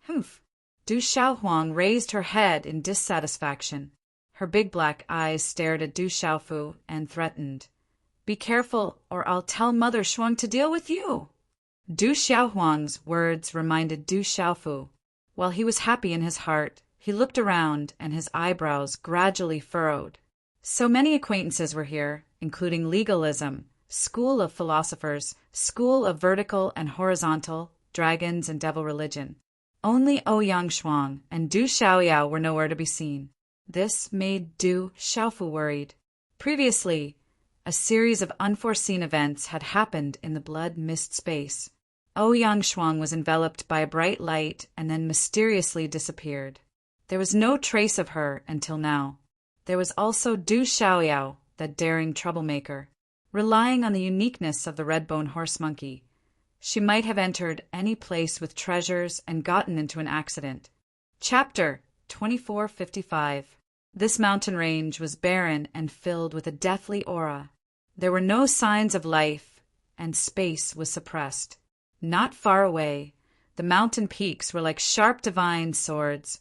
Humph! Du Xiaohuang raised her head in dissatisfaction. Her big black eyes stared at Du Xiaofu and threatened, "Be careful, or I'll tell Mother Shuang to deal with you." Du Xiaohuang's words reminded Du Xiaofu. While he was happy in his heart, he looked around and his eyebrows gradually furrowed. So many acquaintances were here, including legalism, School of Philosophers, School of Vertical and Horizontal, Dragons, and Devil Religion. Only Ouyang Shuang and Du Xiaoyao were nowhere to be seen. This made Du Xiaofu worried. Previously, a series of unforeseen events had happened in the blood mist space. Ouyang Shuang was enveloped by a bright light and then mysteriously disappeared. There was no trace of her until now. There was also Du Xiaoyao, that daring troublemaker. Relying on the uniqueness of the red-bone horse monkey, she might have entered any place with treasures and gotten into an accident. Chapter 2455. This mountain range was barren and filled with a deathly aura. There were no signs of life, and space was suppressed. Not far away, the mountain peaks were like sharp divine swords,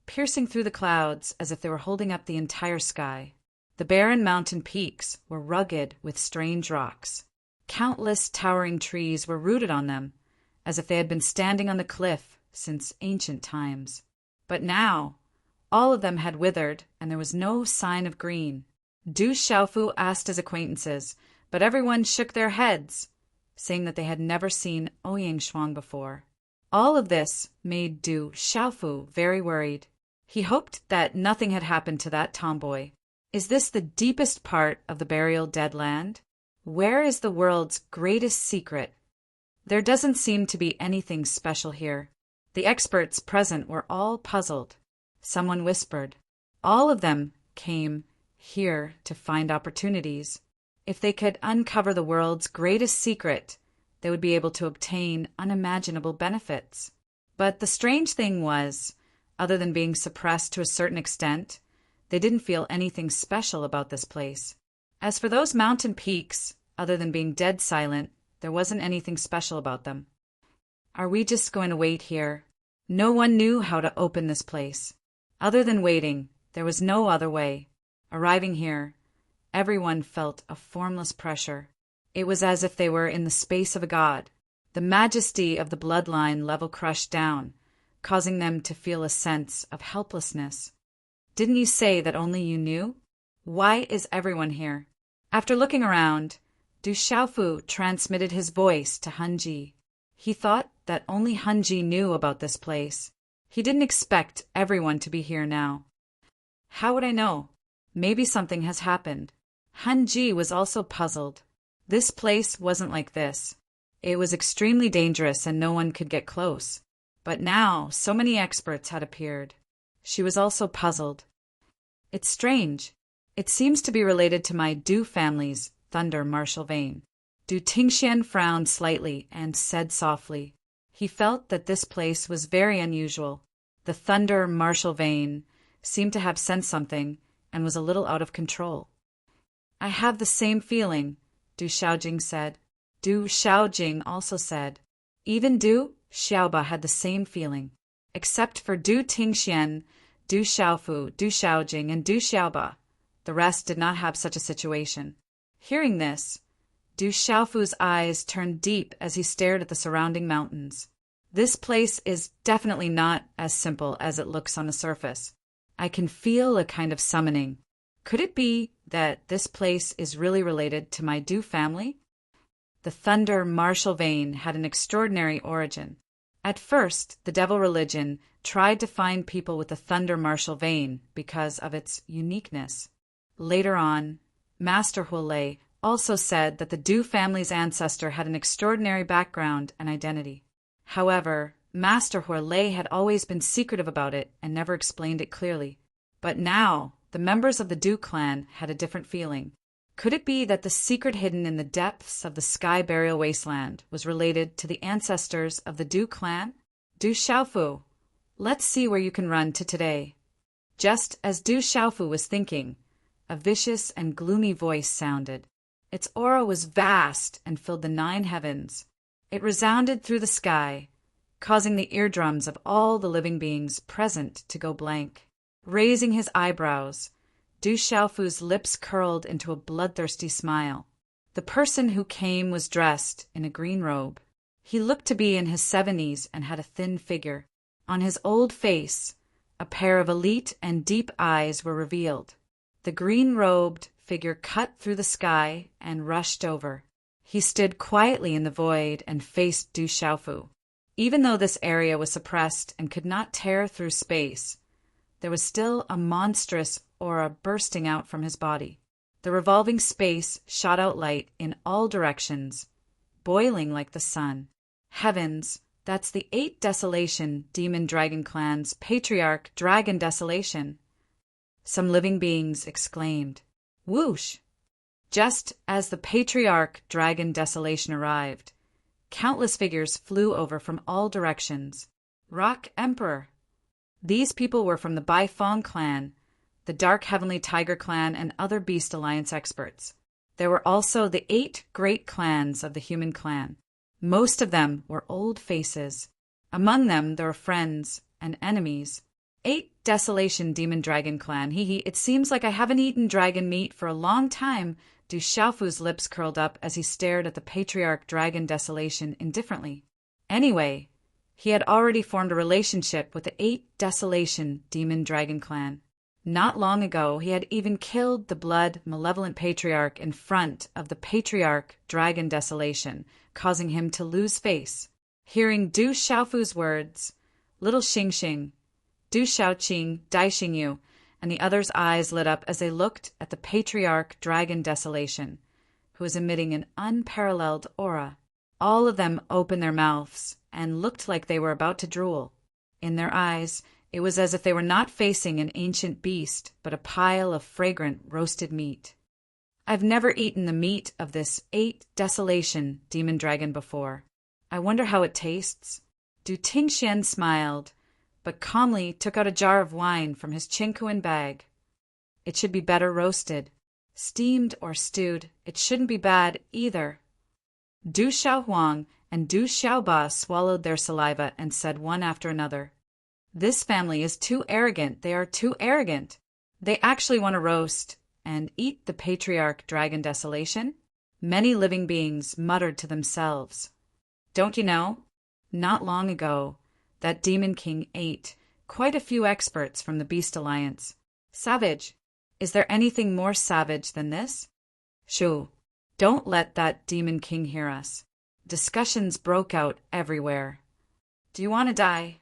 piercing through the clouds as if they were holding up the entire sky. The barren mountain peaks were rugged with strange rocks. Countless towering trees were rooted on them, as if they had been standing on the cliff since ancient times. But now, all of them had withered, and there was no sign of green. Du Xiaofu asked his acquaintances, but everyone shook their heads, saying that they had never seen Ouyang Shuang before. All of this made Du Xiaofu very worried. He hoped that nothing had happened to that tomboy. Is this the deepest part of the burial dead land? Where is the world's greatest secret? There doesn't seem to be anything special here. The experts present were all puzzled. Someone whispered. All of them came here to find opportunities. If they could uncover the world's greatest secret, they would be able to obtain unimaginable benefits. But the strange thing was, other than being suppressed to a certain extent, they didn't feel anything special about this place. As for those mountain peaks, other than being dead silent, there wasn't anything special about them. Are we just going to wait here? No one knew how to open this place. Other than waiting, there was no other way. Arriving here, everyone felt a formless pressure. It was as if they were in the space of a god. The majesty of the bloodline level crushed down, causing them to feel a sense of helplessness. Didn't you say that only you knew? Why is everyone here? After looking around, Du Xiaofu transmitted his voice to Han Ji. He thought that only Han Ji knew about this place. He didn't expect everyone to be here now. How would I know? Maybe something has happened. Han Ji was also puzzled. This place wasn't like this. It was extremely dangerous and no one could get close. But now, so many experts had appeared. She was also puzzled. It's strange. It seems to be related to my Du family's thunder martial vein. Du Tingxian frowned slightly and said softly. He felt that this place was very unusual. The thunder martial vein seemed to have sensed something and was a little out of control. I have the same feeling, Du Xiaojing said. Du Xiaojing also said. Even Du Xiaoba had the same feeling. Except for Du Tingxian, Du Xiaofu, Du Xiaojing, and Du Xiaoba, the rest did not have such a situation. Hearing this, Du Xiaofu's eyes turned deep as he stared at the surrounding mountains. This place is definitely not as simple as it looks on the surface. I can feel a kind of summoning. Could it be that this place is really related to my Du family? The thunder martial vein had an extraordinary origin. At first, the devil religion tried to find people with the thunder martial vein because of its uniqueness. Later on, Master Huolei also said that the Du family's ancestor had an extraordinary background and identity. However, Master Huolei had always been secretive about it and never explained it clearly. But now, the members of the Du clan had a different feeling. Could it be that the secret hidden in the depths of the Sky Burial Wasteland was related to the ancestors of the Du clan? Du Xiaofu, let's see where you can run to today. Just as Du Xiaofu was thinking, a vicious and gloomy voice sounded. Its aura was vast and filled the 9 heavens. It resounded through the sky, causing the eardrums of all the living beings present to go blank. Raising his eyebrows, Du Xiaofu's lips curled into a bloodthirsty smile. The person who came was dressed in a green robe. He looked to be in his 70s and had a thin figure. On his old face, a pair of elite and deep eyes were revealed. The green-robed figure cut through the sky and rushed over. He stood quietly in the void and faced Du Xiaofu. Even though this area was suppressed and could not tear through space, there was still a monstrous aura bursting out from his body. The revolving space shot out light in all directions, boiling like the sun. Heavens, that's the 8 Desolation Demon Dragon Clan's Patriarch Dragon Desolation. Some living beings exclaimed, "Whoosh!" Just as the Patriarch Dragon Desolation arrived, countless figures flew over from all directions. Rock Emperor! These people were from the Baifeng clan, the Dark Heavenly Tiger clan, and other Beast Alliance experts. There were also the 8 great clans of the human clan. Most of them were old faces. Among them there were friends and enemies. 8 Desolation Demon Dragon Clan. It seems like I haven't eaten dragon meat for a long time. Du Xiaofu's lips curled up as he stared at the Patriarch Dragon Desolation indifferently. Anyway, he had already formed a relationship with the 8 Desolation Demon Dragon Clan. Not long ago, he had even killed the blood malevolent Patriarch in front of the Patriarch Dragon Desolation, causing him to lose face. Hearing Du Xiaofu's words, little Xingxing, Du Xiaoqing, Dai Xingyu, and the others' eyes lit up as they looked at the Patriarch Dragon Desolation, who was emitting an unparalleled aura. All of them opened their mouths and looked like they were about to drool. In their eyes, it was as if they were not facing an ancient beast, but a pile of fragrant roasted meat. I've never eaten the meat of this 8 Desolation Demon Dragon before. I wonder how it tastes. Du Tingxian smiled, but calmly took out a jar of wine from his Qingkuan bag. It should be better roasted. Steamed or stewed, it shouldn't be bad either. Du Xiaohuang and Du Xiaoba swallowed their saliva and said one after another, "This family is too arrogant. They are too arrogant. They actually want to roast and eat the Patriarch Dragon Desolation?" Many living beings muttered to themselves. Don't you know? Not long ago, that Demon King ate quite a few experts from the Beast Alliance. Savage. Is there anything more savage than this? Shoo. Don't let that Demon King hear us. Discussions broke out everywhere. Do you want to die?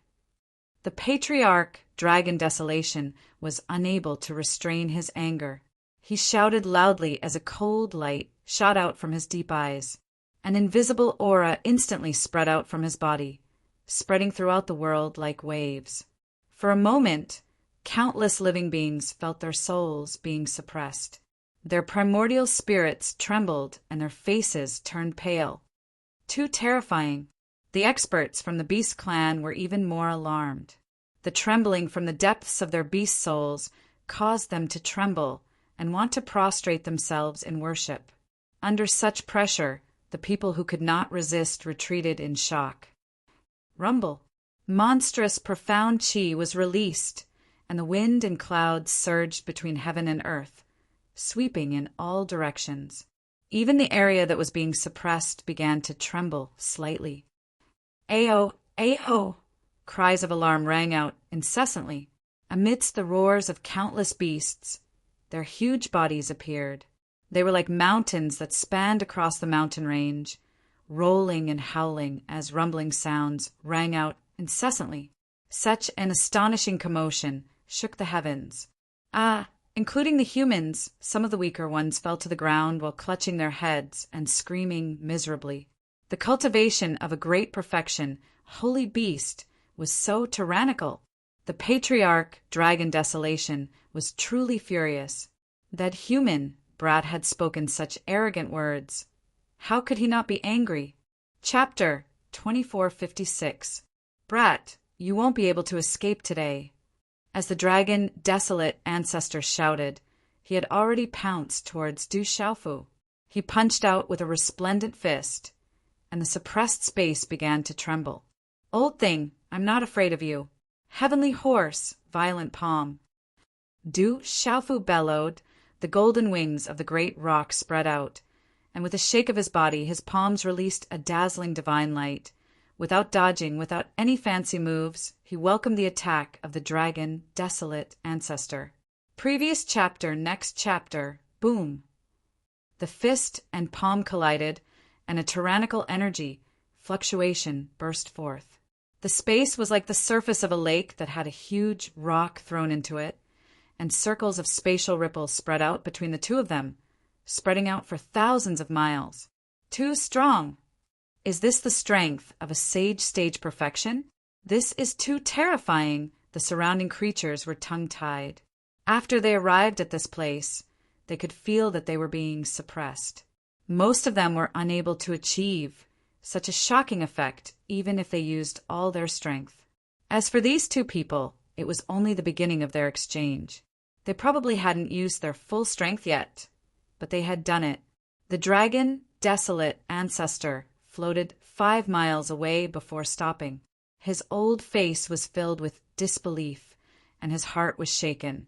The Patriarch Dragon Desolation was unable to restrain his anger. He shouted loudly as a cold light shot out from his deep eyes. An invisible aura instantly spread out from his body, spreading throughout the world like waves. For a moment, countless living beings felt their souls being suppressed. Their primordial spirits trembled and their faces turned pale. Too terrifying. The experts from the Beast Clan were even more alarmed. The trembling from the depths of their beast souls caused them to tremble and want to prostrate themselves in worship. Under such pressure, the people who could not resist retreated in shock. rumble. Monstrous, profound chi was released, and the wind and clouds surged between heaven and earth, sweeping in all directions. Even the area that was being suppressed began to tremble slightly. Ayo, ayo! Cries of alarm rang out incessantly. Amidst the roars of countless beasts, their huge bodies appeared. They were like mountains that spanned across the mountain range, rolling and howling as rumbling sounds rang out incessantly. Such an astonishing commotion shook the heavens. Including the humans, some of the weaker ones fell to the ground while clutching their heads and screaming miserably. The cultivation of a great perfection, holy beast, was so tyrannical. The patriarch, Dragon Desolation, was truly furious. That human brat had spoken such arrogant words. How could he not be angry? Chapter 2456. Brat, you won't be able to escape today. As the dragon Desolate Ancestor shouted, he had already pounced towards Du Xiaofu. He punched out with a resplendent fist, and the suppressed space began to tremble. Old thing, I'm not afraid of you. Heavenly horse, violent palm. Du Xiaofu bellowed. The golden wings of the great rock spread out, and with a shake of his body, his palms released a dazzling divine light. Without dodging, without any fancy moves, he welcomed the attack of the dragon Desolate Ancestor. Previous chapter, next chapter, boom. The fist and palm collided, and a tyrannical energy, fluctuation, burst forth. The space was like the surface of a lake that had a huge rock thrown into it, and circles of spatial ripples spread out between the two of them, spreading out for thousands of miles. Too strong. Is this the strength of a sage stage perfection? This is too terrifying. The surrounding creatures were tongue-tied. After they arrived at this place, they could feel that they were being suppressed. Most of them were unable to achieve such a shocking effect, even if they used all their strength. As for these two people, it was only the beginning of their exchange. They probably hadn't used their full strength yet, but they had done it. The dragon Desolate Ancestor floated 5 miles away before stopping. His old face was filled with disbelief, and his heart was shaken.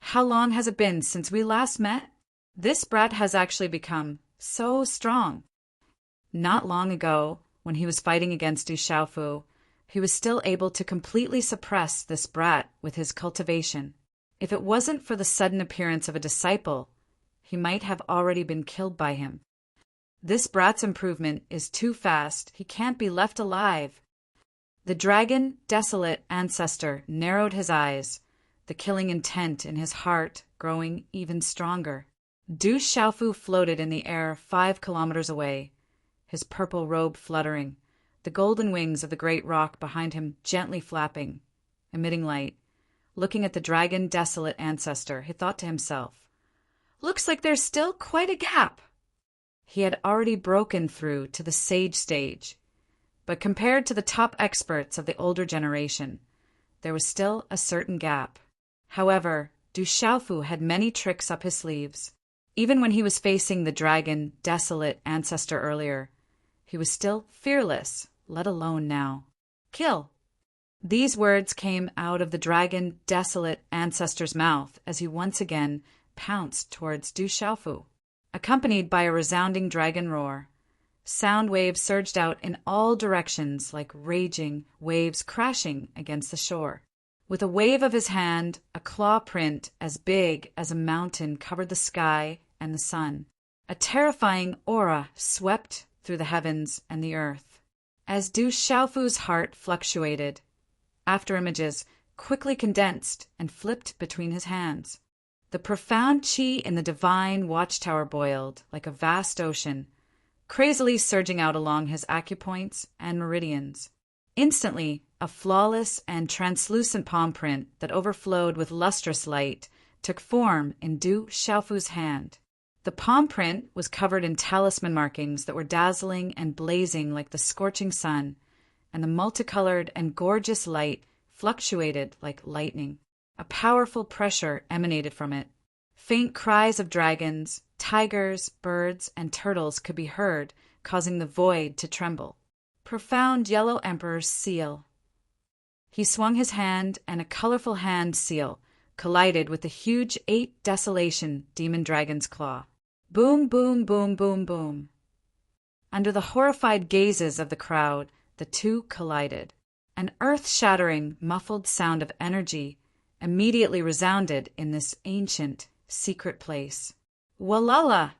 How long has it been since we last met? This brat has actually become so strong. Not long ago, when he was fighting against Du Xiaofu, he was still able to completely suppress this brat with his cultivation. If it wasn't for the sudden appearance of a disciple, he might have already been killed by him. This brat's improvement is too fast. He can't be left alive. The dragon Desolate Ancestor narrowed his eyes, the killing intent in his heart growing even stronger. Du Xiaofu floated in the air 5 kilometers away, his purple robe fluttering, the golden wings of the great rock behind him gently flapping, emitting light. Looking at the dragon Desolate Ancestor, he thought to himself, "Looks like there's still quite a gap." He had already broken through to the sage stage, but compared to the top experts of the older generation, there was still a certain gap. However, Du Xiaofu had many tricks up his sleeves. Even when he was facing the dragon Desolate Ancestor earlier, he was still fearless, let alone now. Kill! These words came out of the dragon Desolate Ancestor's mouth as he once again pounced towards Du Xiaofu, accompanied by a resounding dragon roar. Sound waves surged out in all directions like raging waves crashing against the shore. With a wave of his hand, a claw print as big as a mountain covered the sky and the sun. A terrifying aura swept through the heavens and the earth. As Du Xiaofu's heart fluctuated, afterimages quickly condensed and flipped between his hands. The profound chi in the divine watchtower boiled like a vast ocean, crazily surging out along his acupoints and meridians. Instantly, a flawless and translucent palm print that overflowed with lustrous light took form in Du Xiaofu's hand. The palm print was covered in talisman markings that were dazzling and blazing like the scorching sun, and the multicolored and gorgeous light fluctuated like lightning. A powerful pressure emanated from it. Faint cries of dragons, tigers, birds, and turtles could be heard, causing the void to tremble. profound yellow emperor's seal. He swung his hand, and a colorful hand seal collided with the huge 8 desolation demon dragon's claw. Boom, boom, boom, boom, boom. Under the horrified gazes of the crowd, the two collided. An earth-shattering, muffled sound of energy immediately resounded in this ancient, secret place. Walala!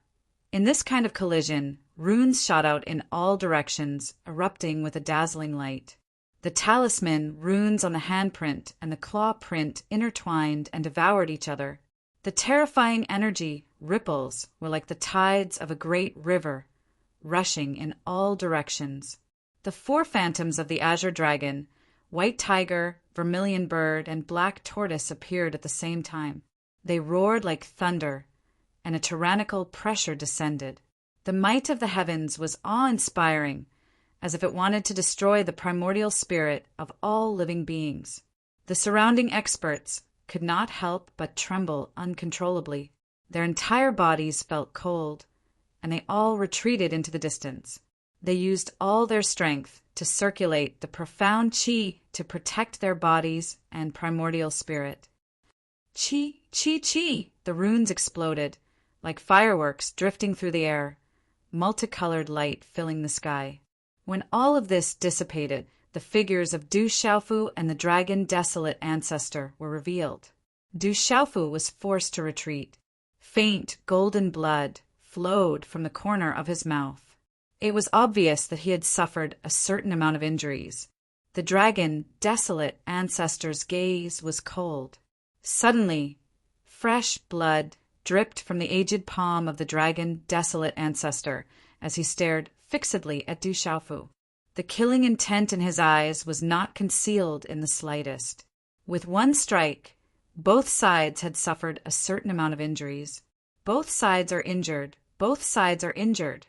In this kind of collision, runes shot out in all directions, erupting with a dazzling light. The talisman, runes on the handprint, and the claw print intertwined and devoured each other. The terrifying energy, ripples, were like the tides of a great river, rushing in all directions. The 4 phantoms of the azure dragon, white tiger, vermilion bird, and black tortoise appeared at the same time. They roared like thunder, and a tyrannical pressure descended. The might of the heavens was awe-inspiring, as if it wanted to destroy the primordial spirit of all living beings. The surrounding experts could not help but tremble uncontrollably. Their entire bodies felt cold, and they all retreated into the distance. They used all their strength to circulate the profound chi to protect their bodies and primordial spirit. Chi, chi, chi! The runes exploded, like fireworks drifting through the air, multicolored light filling the sky. When all of this dissipated, the figures of Du Xiaofu and the dragon desolate ancestor were revealed. Du Xiaofu was forced to retreat. Faint golden blood flowed from the corner of his mouth. It was obvious that he had suffered a certain amount of injuries. The dragon desolate ancestor's gaze was cold. Suddenly, fresh blood dripped from the aged palm of the dragon desolate ancestor as he stared fixedly at Du Xiaofu. The killing intent in his eyes was not concealed in the slightest. With one strike, both sides had suffered a certain amount of injuries. Both sides are injured. Both sides are injured.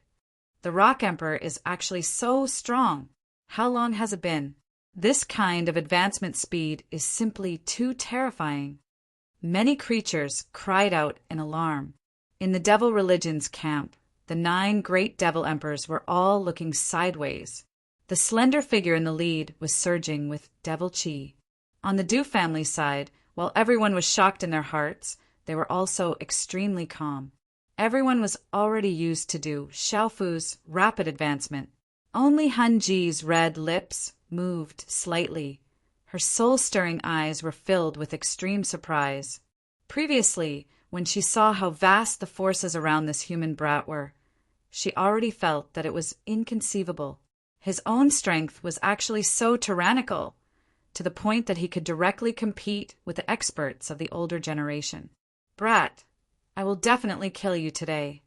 The Rock Emperor is actually so strong. How long has it been? This kind of advancement speed is simply too terrifying. Many creatures cried out in alarm. In the devil religion's camp, the 9 great devil emperors were all looking sideways. The slender figure in the lead was surging with devil chi. On the Du family side, while everyone was shocked in their hearts, they were also extremely calm. Everyone was already used to Du Xiaofu's rapid advancement. Only Han Ji's red lips moved slightly. Her soul-stirring eyes were filled with extreme surprise. Previously, when she saw how vast the forces around this human brat were, she already felt that it was inconceivable. His own strength was actually so tyrannical, to the point that he could directly compete with the experts of the older generation. Brat, I will definitely kill you today.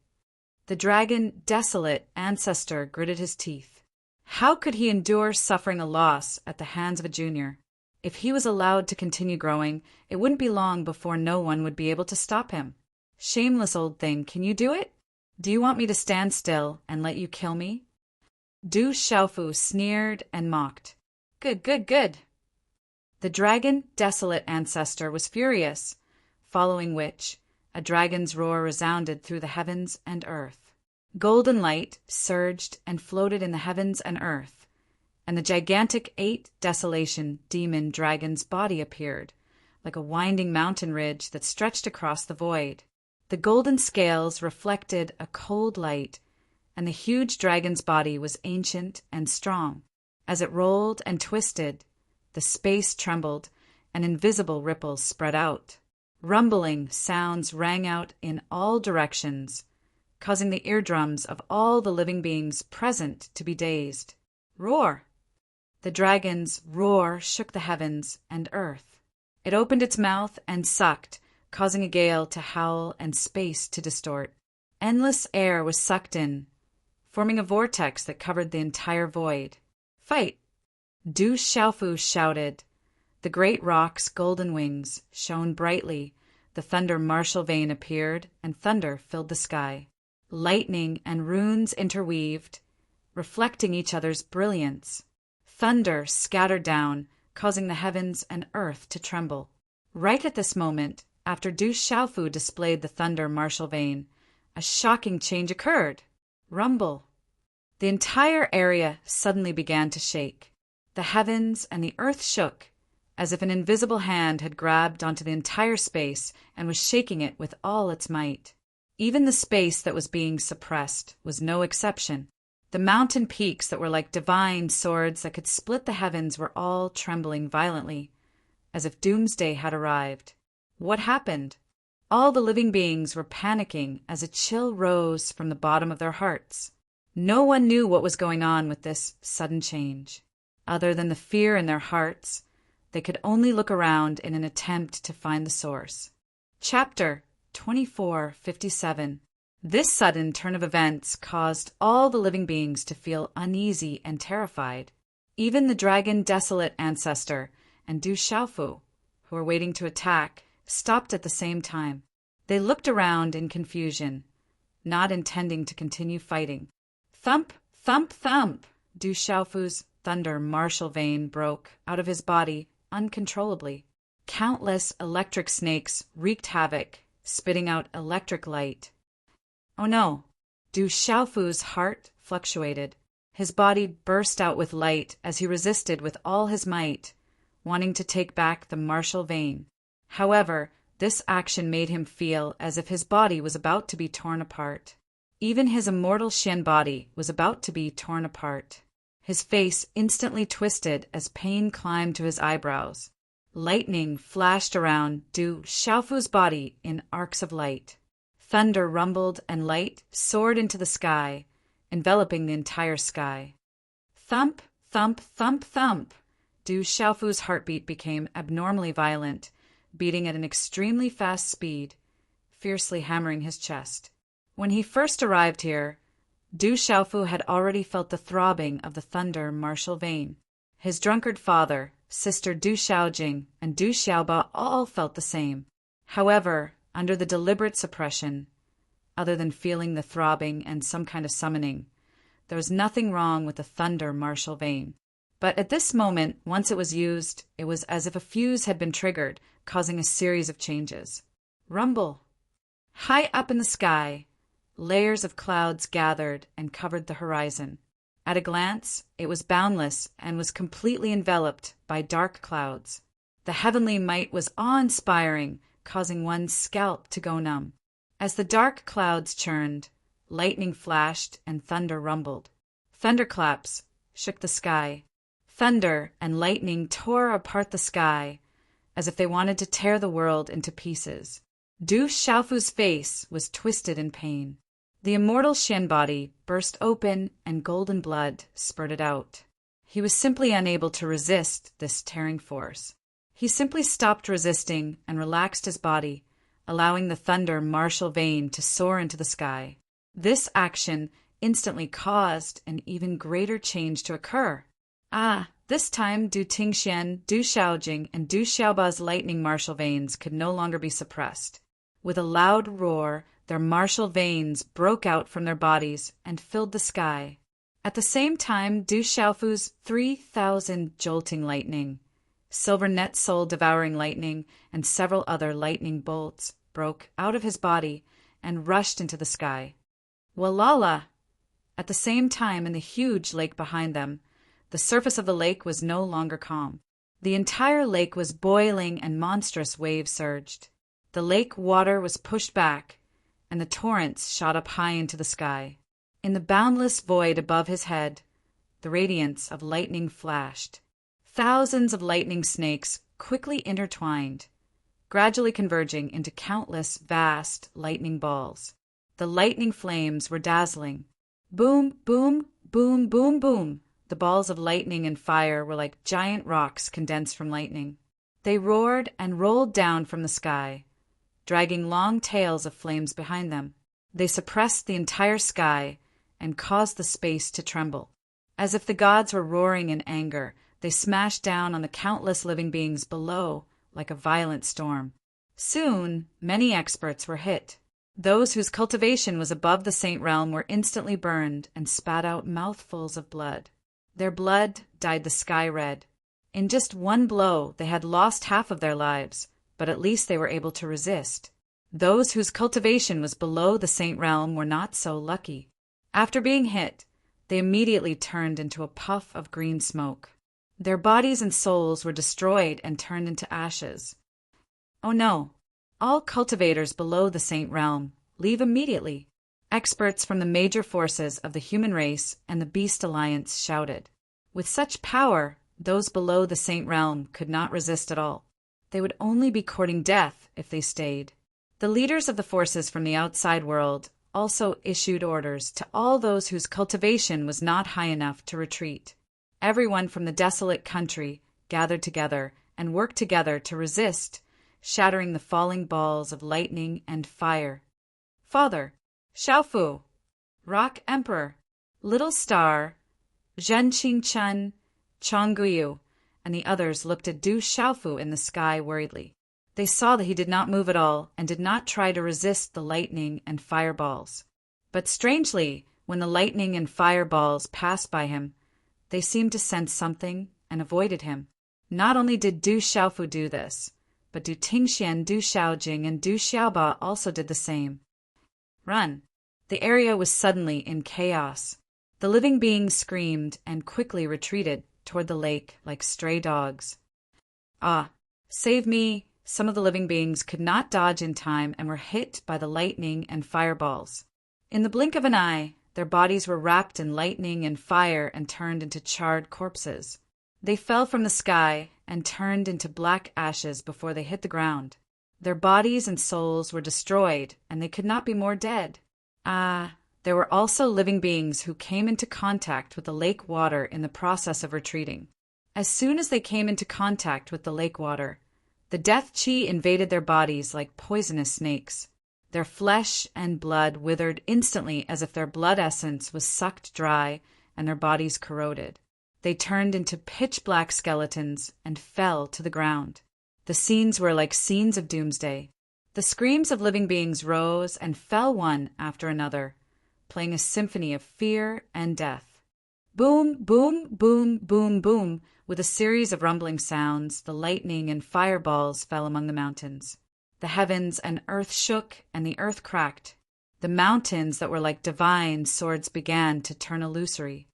The dragon desolate ancestor gritted his teeth. How could he endure suffering a loss at the hands of a junior? If he was allowed to continue growing, it wouldn't be long before no one would be able to stop him. Shameless old thing, can you do it? Do you want me to stand still and let you kill me? Du Xiaofu sneered and mocked. Good, good, good. The dragon desolate ancestor was furious, following which a dragon's roar resounded through the heavens and earth. Golden light surged and floated in the heavens and earth, and the gigantic 8 desolation demon dragon's body appeared, like a winding mountain ridge that stretched across the void. The golden scales reflected a cold light, and the huge dragon's body was ancient and strong. As it rolled and twisted, the space trembled, and invisible ripples spread out. Rumbling sounds rang out in all directions, causing the eardrums of all the living beings present to be dazed. Roar! The dragon's roar shook the heavens and earth. It opened its mouth and sucked, causing a gale to howl and space to distort. Endless air was sucked in, forming a vortex that covered the entire void. Fight! Du Xiaofu shouted. The great rock's golden wings shone brightly, the thunder martial vein appeared, and thunder filled the sky. Lightning and runes interweaved, reflecting each other's brilliance. Thunder scattered down, causing the heavens and earth to tremble. Right at this moment, after Du Xiaofu displayed the thunder martial vein, a shocking change occurred. Rumble! The entire area suddenly began to shake. The heavens and the earth shook, as if an invisible hand had grabbed onto the entire space and was shaking it with all its might. Even the space that was being suppressed was no exception. The mountain peaks that were like divine swords that could split the heavens were all trembling violently, as if doomsday had arrived. What happened? All the living beings were panicking as a chill rose from the bottom of their hearts. No one knew what was going on with this sudden change. Other than the fear in their hearts, they could only look around in an attempt to find the source. Chapter 2457. This sudden turn of events caused all the living beings to feel uneasy and terrified. Even the dragon Desolate Ancestor and Du Xiaofu, who were waiting to attack, stopped at the same time. They looked around in confusion, not intending to continue fighting. Thump, thump, thump! Du Xiaofu's thunder martial vein broke out of his body uncontrollably. Countless electric snakes wreaked havoc, spitting out electric light. Oh no! Du Xiaofu's heart fluctuated. His body burst out with light as he resisted with all his might, wanting to take back the martial vein. However, this action made him feel as if his body was about to be torn apart. Even his immortal Xian body was about to be torn apart. His face instantly twisted as pain climbed to his eyebrows. Lightning flashed around Du Xiaofu's body in arcs of light. Thunder rumbled and light soared into the sky, enveloping the entire sky. Thump, thump, thump, thump! Du Xiaofu's heartbeat became abnormally violent, beating at an extremely fast speed, fiercely hammering his chest. When he first arrived here, Du Xiaofu had already felt the throbbing of the thunder martial vein. His drunkard father, sister Du Xiaojing, and Du Xiaoba all felt the same. However, under the deliberate suppression, other than feeling the throbbing and some kind of summoning, there was nothing wrong with the thunder martial vein. But at this moment, once it was used, it was as if a fuse had been triggered, causing a series of changes. Rumble! High up in the sky, layers of clouds gathered and covered the horizon. At a glance, it was boundless and was completely enveloped by dark clouds. The heavenly might was awe-inspiring, causing one's scalp to go numb. As the dark clouds churned, lightning flashed and thunder rumbled. Thunderclaps shook the sky. Thunder and lightning tore apart the sky, as if they wanted to tear the world into pieces. Du Xiaofu's face was twisted in pain. The immortal Xian body burst open and golden blood spurted out. He was simply unable to resist this tearing force. He simply stopped resisting and relaxed his body, allowing the thunder martial vein to soar into the sky. This action instantly caused an even greater change to occur. This time Du Tingxian, Du Xiaojing, and Du Xiaoba's lightning martial veins could no longer be suppressed. With a loud roar, their martial veins broke out from their bodies and filled the sky. At the same time, Du Xiaofu's 3,000 jolting lightning, silver net soul devouring lightning, and several other lightning bolts broke out of his body and rushed into the sky. Walala! At the same time, in the huge lake behind them, the surface of the lake was no longer calm. The entire lake was boiling and monstrous waves surged. The lake water was pushed back, and the torrents shot up high into the sky. In the boundless void above his head, the radiance of lightning flashed. Thousands of lightning snakes quickly intertwined, gradually converging into countless vast lightning balls. The lightning flames were dazzling. Boom, boom, boom, boom, boom. The balls of lightning and fire were like giant rocks condensed from lightning. They roared and rolled down from the sky, dragging long tails of flames behind them. They suppressed the entire sky and caused the space to tremble. As if the gods were roaring in anger, they smashed down on the countless living beings below like a violent storm. Soon, many experts were hit. Those whose cultivation was above the saint realm were instantly burned and spat out mouthfuls of blood. Their blood dyed the sky red. In just one blow, they had lost half of their lives, but at least they were able to resist. Those whose cultivation was below the saint realm were not so lucky. After being hit, they immediately turned into a puff of green smoke. Their bodies and souls were destroyed and turned into ashes. Oh no! All cultivators below the Saint Realm, leave immediately! Experts from the major forces of the human race and the Beast Alliance shouted. With such power, those below the Saint Realm could not resist at all. They would only be courting death if they stayed. The leaders of the forces from the outside world also issued orders to all those whose cultivation was not high enough to retreat. Everyone from the desolate country gathered together and worked together to resist, shattering the falling balls of lightning and fire. Father, Xiaofu, Rock Emperor, Little Star, Zhenqing Chen, Chongguyu, and the others looked at Du Xiaofu in the sky worriedly. They saw that he did not move at all and did not try to resist the lightning and fireballs. But strangely, when the lightning and fireballs passed by him, they seemed to sense something and avoided him. Not only did Du Xiaofu do this, but Du Tingxian, Du Xiaojing, and Du Xiaoba also did the same. Run! The area was suddenly in chaos. The living beings screamed and quickly retreated toward the lake like stray dogs. Ah, save me! Some of the living beings could not dodge in time and were hit by the lightning and fireballs. In the blink of an eye, their bodies were wrapped in lightning and fire and turned into charred corpses. They fell from the sky and turned into black ashes before they hit the ground. Their bodies and souls were destroyed, and they could not be more dead. Ah, there were also living beings who came into contact with the lake water in the process of retreating. As soon as they came into contact with the lake water, the death chi invaded their bodies like poisonous snakes. Their flesh and blood withered instantly as if their blood essence was sucked dry and their bodies corroded. They turned into pitch-black skeletons and fell to the ground. The scenes were like scenes of doomsday. The screams of living beings rose and fell one after another, playing a symphony of fear and death. Boom, boom, boom, boom, boom. With a series of rumbling sounds, the lightning and fireballs fell among the mountains. The heavens and earth shook, and the earth cracked. The mountains that were like divine swords began to turn illusory.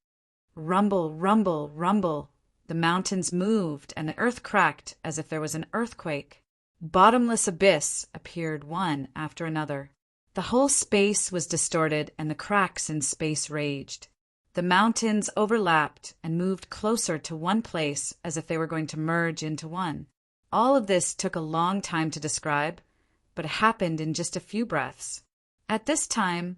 Rumble, rumble, rumble. The mountains moved, and the earth cracked as if there was an earthquake. Bottomless abyss appeared one after another. The whole space was distorted, and the cracks in space raged. The mountains overlapped and moved closer to one place as if they were going to merge into one. All of this took a long time to describe, but it happened in just a few breaths. At this time,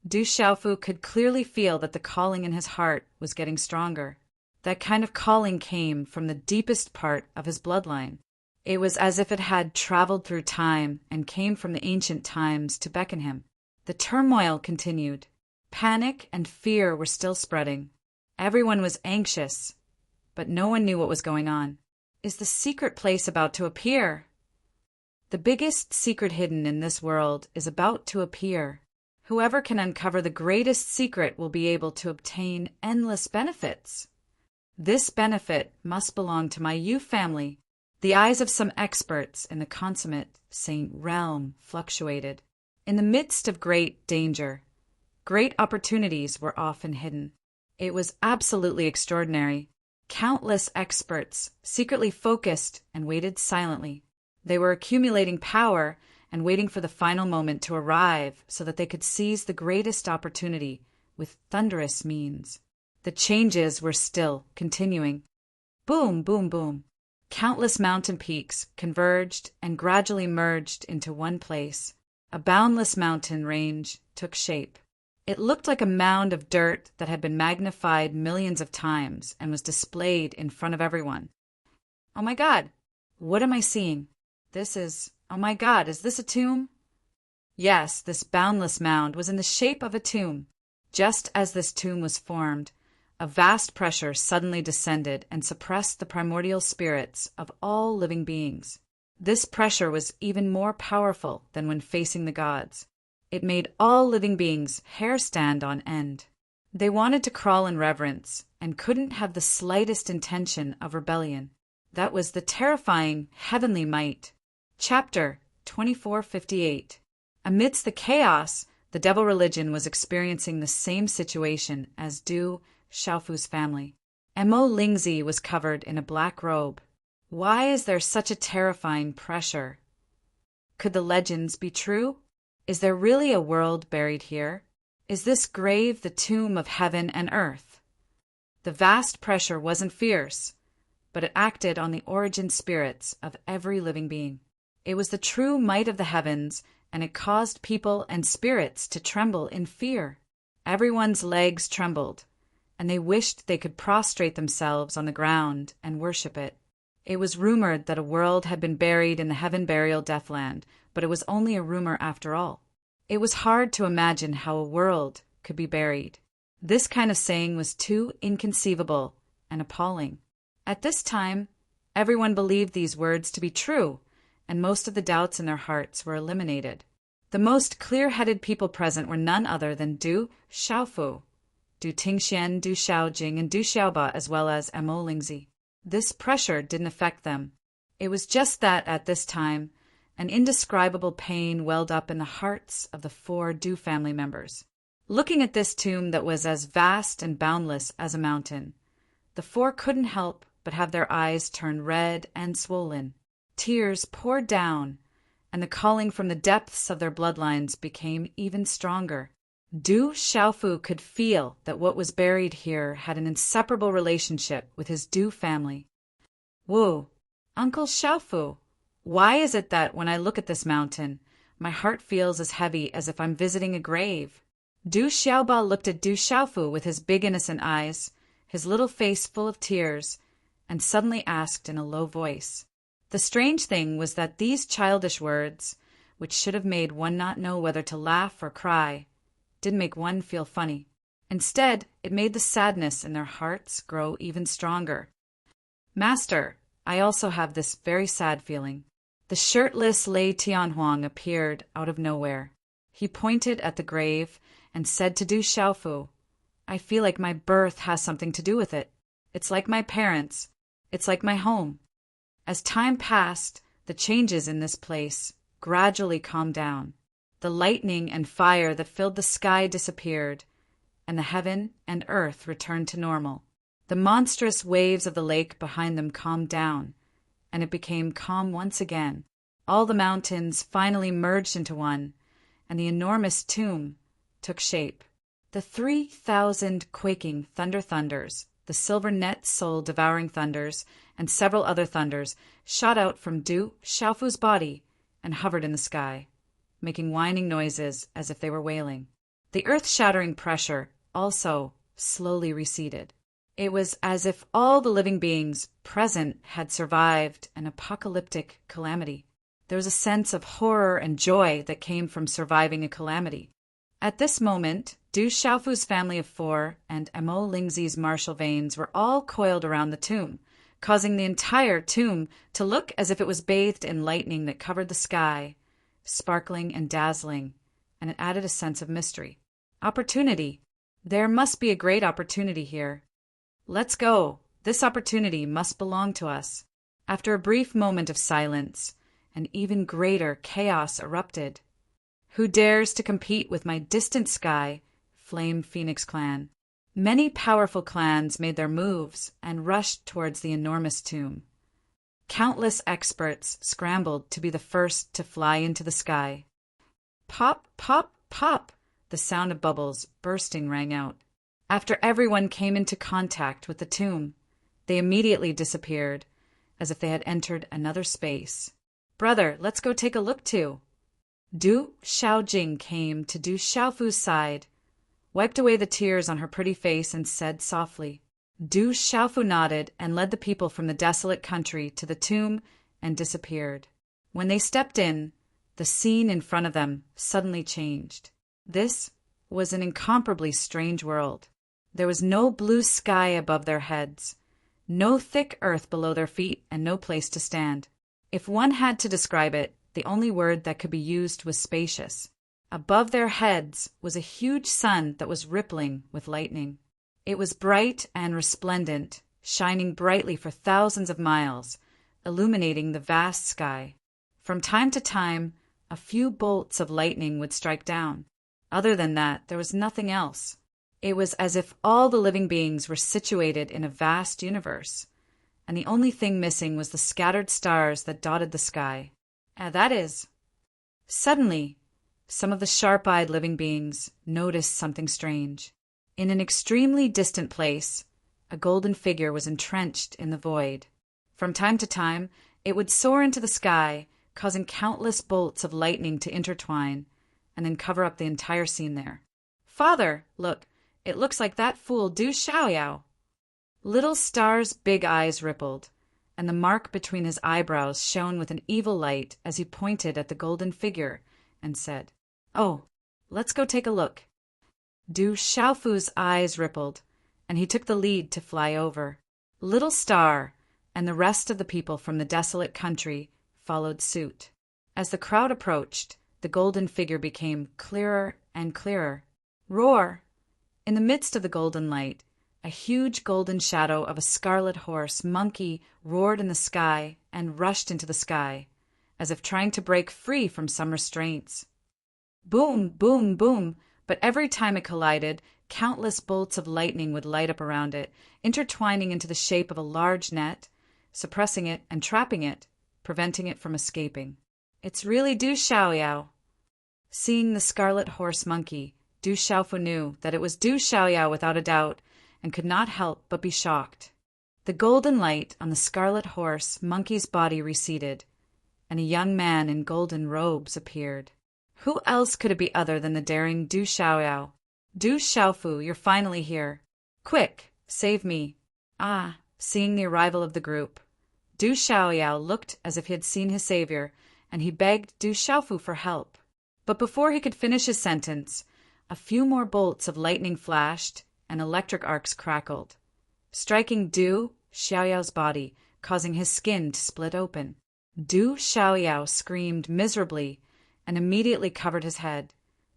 Du Xiaofu could clearly feel that the calling in his heart was getting stronger. That kind of calling came from the deepest part of his bloodline. It was as if it had traveled through time and came from the ancient times to beckon him. The turmoil continued. Panic and fear were still spreading. Everyone was anxious, but no one knew what was going on. Is the secret place about to appear? The biggest secret hidden in this world is about to appear. Whoever can uncover the greatest secret will be able to obtain endless benefits. This benefit must belong to my Yu family. The eyes of some experts in the consummate Saint Realm fluctuated. In the midst of great danger, great opportunities were often hidden. It was absolutely extraordinary. Countless experts secretly focused and waited silently. They were accumulating power and waiting for the final moment to arrive so that they could seize the greatest opportunity with thunderous means. The changes were still continuing. Boom, boom, boom. Countless mountain peaks converged and gradually merged into one place. A boundless mountain range took shape. It looked like a mound of dirt that had been magnified millions of times and was displayed in front of everyone. Oh my God, what am I seeing? Oh my God, is this a tomb? Yes, this boundless mound was in the shape of a tomb. Just as this tomb was formed, a vast pressure suddenly descended and suppressed the primordial spirits of all living beings. This pressure was even more powerful than when facing the gods. It made all living beings' hair stand on end. They wanted to crawl in reverence and couldn't have the slightest intention of rebellion. That was the terrifying heavenly might. Chapter 2458. Amidst the chaos, The devil religion was experiencing the same situation as Du Xiaofu's family. Mo Lingzi was covered in a black robe. Why is there such a terrifying pressure? Could the legends be true? Is there really a world buried here? Is this grave the tomb of heaven and earth? The vast pressure wasn't fierce, but it acted on the origin spirits of every living being. It was the true might of the heavens, and it caused people and spirits to tremble in fear. Everyone's legs trembled, and they wished they could prostrate themselves on the ground and worship it. It was rumored that a world had been buried in the heaven burial deathland, but it was only a rumor after all. It was hard to imagine how a world could be buried. This kind of saying was too inconceivable and appalling. At this time, everyone believed these words to be true, and most of the doubts in their hearts were eliminated. The most clear-headed people present were none other than Du Xiaofu, Du Tingxian, Du Xiaojing, and Du Xiaoba, as well as Mo Lingzi. This pressure didn't affect them. It was just that, at this time, an indescribable pain welled up in the hearts of the 4 Du family members. Looking at this tomb that was as vast and boundless as a mountain, the 4 couldn't help but have their eyes turn red and swollen. Tears poured down, and the calling from the depths of their bloodlines became even stronger. Du Xiaofu could feel that what was buried here had an inseparable relationship with his Du family. Whoa, Uncle Xiaofu, why is it that when I look at this mountain, my heart feels as heavy as if I'm visiting a grave? Du Xiaoba looked at Du Xiaofu with his big innocent eyes, his little face full of tears, and suddenly asked in a low voice. The strange thing was that these childish words, which should have made one not know whether to laugh or cry, didn't make one feel funny. Instead, it made the sadness in their hearts grow even stronger. Master, I also have this very sad feeling. The shirtless Lei Tianhuang appeared out of nowhere. He pointed at the grave and said to Du Xiaofu, I feel like my birth has something to do with it. It's like my parents. It's like my home. As time passed, the changes in this place gradually calmed down. The lightning and fire that filled the sky disappeared, and the heaven and earth returned to normal. The monstrous waves of the lake behind them calmed down, and it became calm once again. All the mountains finally merged into one, and the enormous tomb took shape. The 3,000 quaking thunders, the silver net soul-devouring thunders, and several other thunders shot out from Du Xiaofu's body and hovered in the sky, making whining noises as if they were wailing. The earth-shattering pressure also slowly receded. It was as if all the living beings present had survived an apocalyptic calamity. There was a sense of horror and joy that came from surviving a calamity. At this moment, Du Xiaofu's family of 4 and Mo Lingzi's martial veins were all coiled around the tomb, causing the entire tomb to look as if it was bathed in lightning that covered the sky, sparkling and dazzling, and it added a sense of mystery. Opportunity. There must be a great opportunity here. Let's go. This opportunity must belong to us. After a brief moment of silence, an even greater chaos erupted. Who dares to compete with my distant sky? Flamed Phoenix Clan. Many powerful clans made their moves and rushed towards the enormous tomb. Countless experts scrambled to be the first to fly into the sky. Pop, pop, pop! The sound of bubbles bursting rang out. After everyone came into contact with the tomb, they immediately disappeared, as if they had entered another space. Brother, let's go take a look too. Du Xiaojing came to Du Xiaofu's side, wiped away the tears on her pretty face, and said softly. Du Xiaofu nodded and led the people from the desolate country to the tomb and disappeared. When they stepped in, the scene in front of them suddenly changed. This was an incomparably strange world. There was no blue sky above their heads, no thick earth below their feet, and no place to stand. If one had to describe it, the only word that could be used was spacious. Above their heads was a huge sun that was rippling with lightning. It was bright and resplendent, shining brightly for thousands of miles, illuminating the vast sky. From time to time, a few bolts of lightning would strike down. Other than that, there was nothing else. It was as if all the living beings were situated in a vast universe, and the only thing missing was the scattered stars that dotted the sky. That is. Suddenly, some of the sharp-eyed living beings noticed something strange. In an extremely distant place, a golden figure was entrenched in the void. From time to time, it would soar into the sky, causing countless bolts of lightning to intertwine, and then cover up the entire scene there. "Father, look, it looks like that fool Du Xiaoyao." Little Star's big eyes rippled, and the mark between his eyebrows shone with an evil light as he pointed at the golden figure and said, "Oh, let's go take a look." Du Xiaofu's eyes rippled, and he took the lead to fly over. Little Star and the rest of the people from the desolate country followed suit. As the crowd approached, the golden figure became clearer and clearer. Roar! In the midst of the golden light, a huge golden shadow of a scarlet horse monkey roared in the sky and rushed into the sky, as if trying to break free from some restraints. Boom, boom, boom, but every time it collided, countless bolts of lightning would light up around it, intertwining into the shape of a large net, suppressing it and trapping it, preventing it from escaping. "It's really Du Xiaoyao." Seeing the scarlet horse monkey, Du Xiaofu knew that it was Du Xiaoyao without a doubt, and could not help but be shocked. The golden light on the scarlet horse monkey's body receded, and a young man in golden robes appeared. Who else could it be other than the daring Du Xiaoyao? "Du Xiaofu, you're finally here. Quick, save me." Seeing the arrival of the group, Du Xiaoyao looked as if he had seen his savior, and he begged Du Xiaofu for help. But before he could finish his sentence, a few more bolts of lightning flashed and electric arcs crackled, striking Du Xiaoyao's body, causing his skin to split open. Du Xiaoyao screamed miserably and immediately covered his head,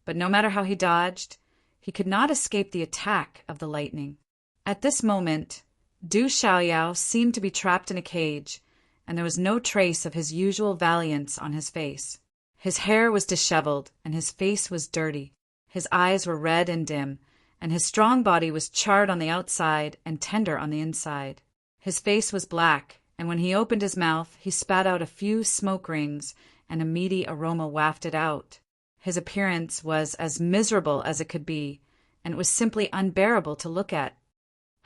but no matter how he dodged, he could not escape the attack of the lightning. At this moment, Du Xiaoyao seemed to be trapped in a cage, and there was no trace of his usual valiance on his face. His hair was disheveled, and his face was dirty. His eyes were red and dim, and his strong body was charred on the outside and tender on the inside. His face was black, and when he opened his mouth, he spat out a few smoke rings, and a meaty aroma wafted out. His appearance was as miserable as it could be, and it was simply unbearable to look at.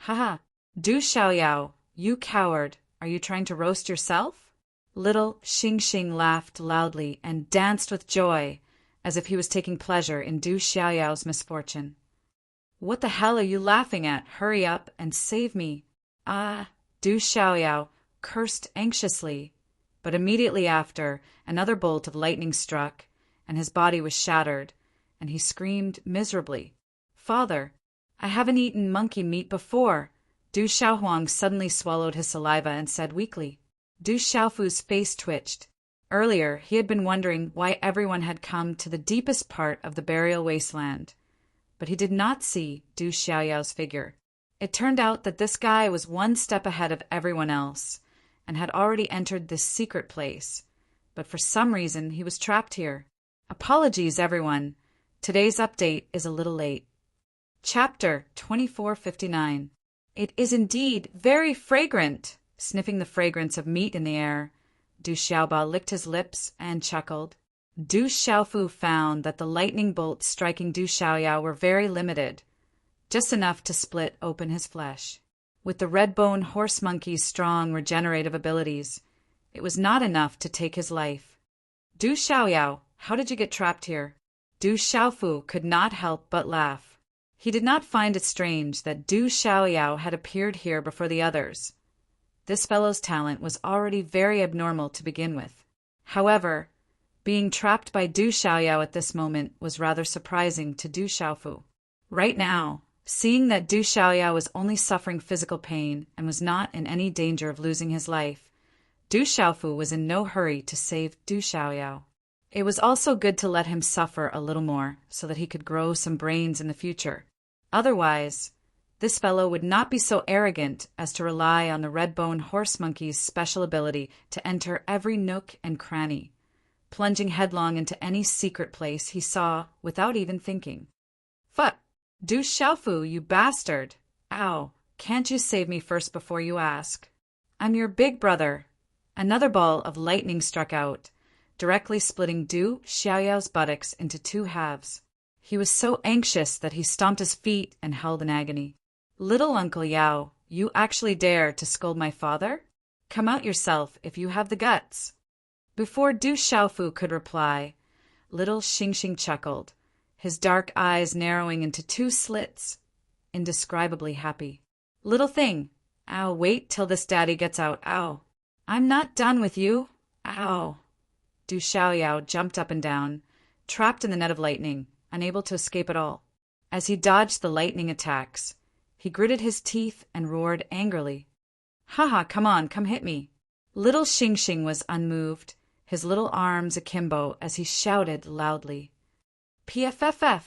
"Ha! Du Xiaoyao, you coward, are you trying to roast yourself?" Little Xing Xing laughed loudly and danced with joy, as if he was taking pleasure in Du Xiaoyao's misfortune. "What the hell are you laughing at? Hurry up and save me." Du Xiaoyao cursed anxiously, but immediately after, another bolt of lightning struck, and his body was shattered, and he screamed miserably, "Father, I haven't eaten monkey meat before." Du Xiaohuang suddenly swallowed his saliva and said weakly. Du Xiaofu's face twitched. Earlier, he had been wondering why everyone had come to the deepest part of the burial wasteland, but he did not see Du Xiaoyao's figure. It turned out that this guy was one step ahead of everyone else, and had already entered this secret place, but for some reason he was trapped here. Apologies, everyone. Today's update is a little late. Chapter 2459. It is indeed very fragrant. Sniffing the fragrance of meat in the air, Du Xiaoba licked his lips and chuckled. Du Xiaofu found that the lightning bolts striking Du Xiaoyao were very limited, just enough to split open his flesh. With the red-bone horse monkey's strong regenerative abilities, it was not enough to take his life. "Du Xiaoyao, how did you get trapped here?" Du Xiaofu could not help but laugh. He did not find it strange that Du Xiaoyao had appeared here before the others. This fellow's talent was already very abnormal to begin with. However, being trapped by Du Xiaoyao at this moment was rather surprising to Du Xiaofu. Right now, seeing that Du Xiaoyao was only suffering physical pain and was not in any danger of losing his life, Du Xiaofu was in no hurry to save Du Xiaoyao. It was also good to let him suffer a little more so that he could grow some brains in the future. Otherwise, this fellow would not be so arrogant as to rely on the red-bone horse monkey's special ability to enter every nook and cranny, plunging headlong into any secret place he saw without even thinking. Fuck! Du Xiaofu, you bastard! Ow! Can't you save me first before you ask? I'm your big brother. Another ball of lightning struck out, directly splitting Du Xiaoyao's buttocks into two halves. He was so anxious that he stomped his feet and held in agony. Little Uncle Yao, you actually dare to scold my father? Come out yourself if you have the guts. Before Du Xiaofu could reply, little Xingxing chuckled, his dark eyes narrowing into two slits, indescribably happy. Little thing, ow, wait till this daddy gets out, ow. I'm not done with you, ow. Du Xiaoyao jumped up and down, trapped in the net of lightning, unable to escape at all. As he dodged the lightning attacks, he gritted his teeth and roared angrily. Haha, come on, come hit me. Little Xingxing was unmoved, his little arms akimbo as he shouted loudly. PFFF!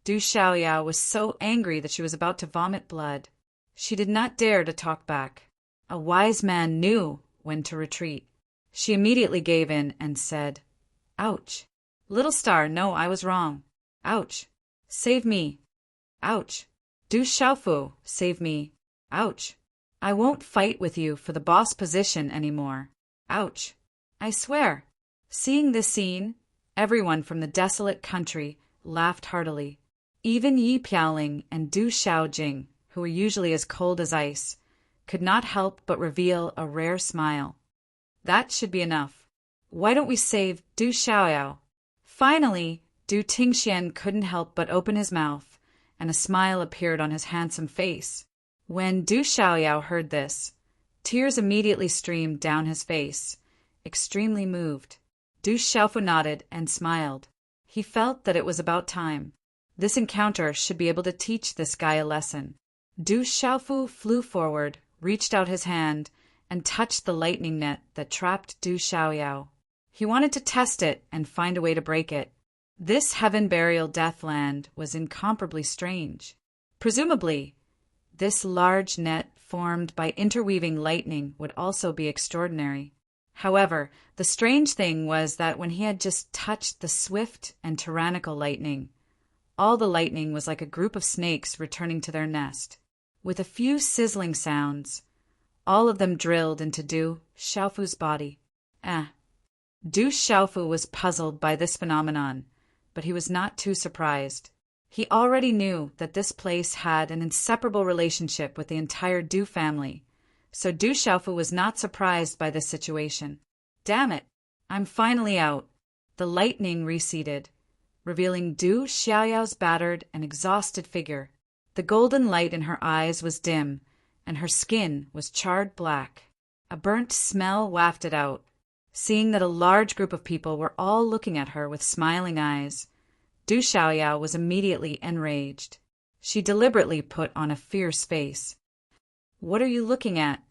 Du Xiaoyao was so angry that she was about to vomit blood. She did not dare to talk back. A wise man knew when to retreat. She immediately gave in and said, Ouch! Little star, no, I was wrong. Ouch! Save me! Ouch! Du Xiaofu, save me! Ouch! I won't fight with you for the boss position anymore. Ouch! I swear. Seeing this scene, everyone from the desolate country laughed heartily. Even Yi Piaoling and Du Xiaojing, who were usually as cold as ice, could not help but reveal a rare smile. That should be enough. Why don't we save Du Xiaoyao? Finally, Du Tingxian couldn't help but open his mouth, and a smile appeared on his handsome face. When Du Xiaoyao heard this, tears immediately streamed down his face, extremely moved. Du Xiaofu nodded and smiled. He felt that it was about time. This encounter should be able to teach this guy a lesson. Du Xiaofu flew forward, reached out his hand, and touched the lightning net that trapped Du Xiaoyao. He wanted to test it and find a way to break it. This heaven-burial deathland was incomparably strange. Presumably, this large net formed by interweaving lightning would also be extraordinary. However, the strange thing was that when he had just touched the swift and tyrannical lightning, all the lightning was like a group of snakes returning to their nest. With a few sizzling sounds, all of them drilled into Du Xiaofu's body. Du Xiaofu was puzzled by this phenomenon, but he was not too surprised. He already knew that this place had an inseparable relationship with the entire Du family, so Du Xiaofu was not surprised by this situation. Damn it! I'm finally out. The lightning receded, revealing Du Xiaoyao's battered and exhausted figure. The golden light in her eyes was dim, and her skin was charred black. A burnt smell wafted out. Seeing that a large group of people were all looking at her with smiling eyes, Du Xiaoyao was immediately enraged. She deliberately put on a fierce face. What are you looking at?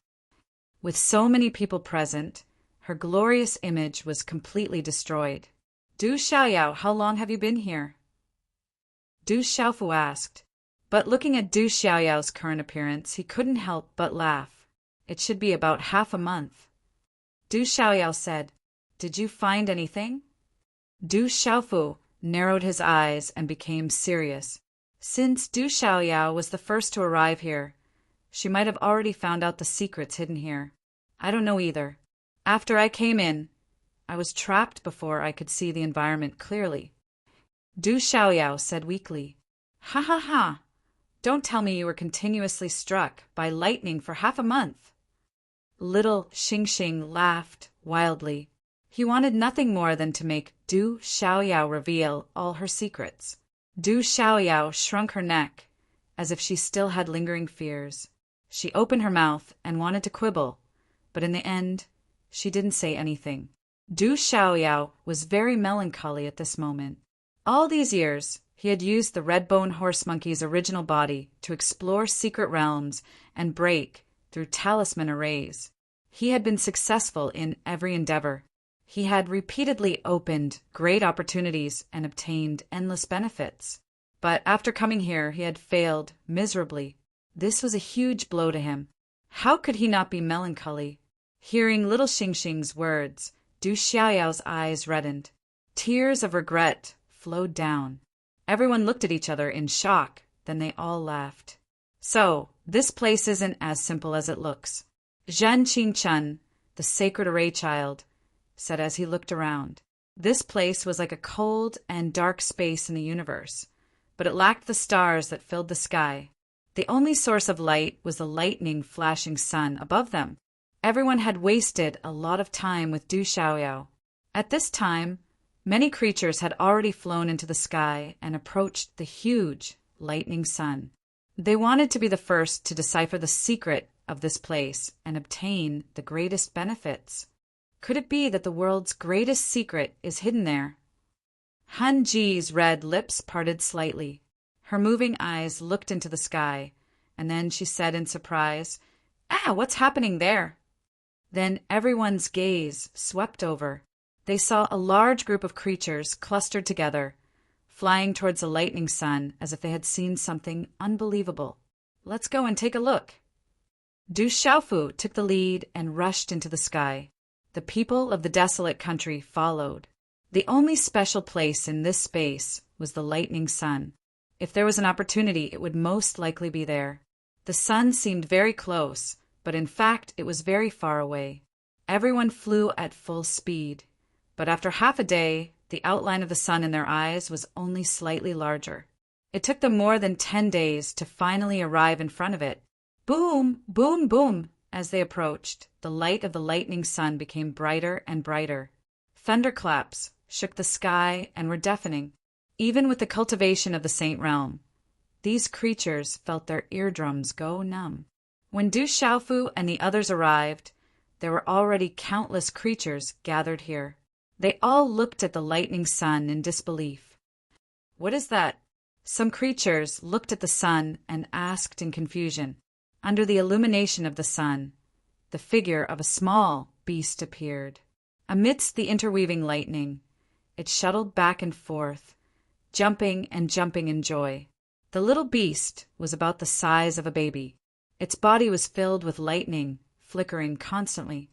With so many people present, her glorious image was completely destroyed. Du Xiaoyao, how long have you been here? Du Xiaofu asked. But looking at Du Xiaoyao's current appearance, he couldn't help but laugh. It should be about half a month. Du Xiaoyao said, Did you find anything? Du Xiaofu narrowed his eyes and became serious. Since Du Xiaoyao was the first to arrive here, she might have already found out the secrets hidden here. I don't know either. After I came in, I was trapped before I could see the environment clearly. Du Xiaoyao said weakly, Ha ha ha! Don't tell me you were continuously struck by lightning for half a month. Little Xingxing laughed wildly. He wanted nothing more than to make Du Xiaoyao reveal all her secrets. Du Xiaoyao shrunk her neck, as if she still had lingering fears. She opened her mouth and wanted to quibble, but in the end, she didn't say anything. Du Xiaoyao was very melancholy at this moment. All these years, he had used the red-bone horse monkey's original body to explore secret realms and break through talisman arrays. He had been successful in every endeavor. He had repeatedly opened great opportunities and obtained endless benefits. But after coming here, he had failed miserably. This was a huge blow to him. How could he not be melancholy? Hearing little Xingxing's words, Du Xiaoyao's eyes reddened. Tears of regret flowed down. Everyone looked at each other in shock, then they all laughed. So, this place isn't as simple as it looks. Zhen Qingchen, the sacred array child, said as he looked around. This place was like a cold and dark space in the universe, but it lacked the stars that filled the sky. The only source of light was the lightning flashing sun above them. Everyone had wasted a lot of time with Du Xiaoyao. At this time, many creatures had already flown into the sky and approached the huge lightning sun. They wanted to be the first to decipher the secret of this place and obtain the greatest benefits. Could it be that the world's greatest secret is hidden there? Han Ji's red lips parted slightly. Her moving eyes looked into the sky, and then she said in surprise, what's happening there? Then everyone's gaze swept over. They saw a large group of creatures clustered together, flying towards the lightning sun as if they had seen something unbelievable. Let's go and take a look. Du Xiaofu took the lead and rushed into the sky. The people of the desolate country followed. The only special place in this space was the lightning sun. If there was an opportunity, it would most likely be there. The sun seemed very close, but in fact it was very far away. Everyone flew at full speed, but after half a day, the outline of the sun in their eyes was only slightly larger. It took them more than 10 days to finally arrive in front of it. Boom, boom, boom! As they approached, the light of the lightning sun became brighter and brighter. Thunderclaps shook the sky and were deafening. Even with the cultivation of the Saint Realm, these creatures felt their eardrums go numb. When Du Xiaofu and the others arrived, there were already countless creatures gathered here. They all looked at the lightning sun in disbelief. What is that? Some creatures looked at the sun and asked in confusion. Under the illumination of the sun, the figure of a small beast appeared. Amidst the interweaving lightning, it shuttled back and forth, jumping and jumping in joy. The little beast was about the size of a baby. Its body was filled with lightning, flickering constantly.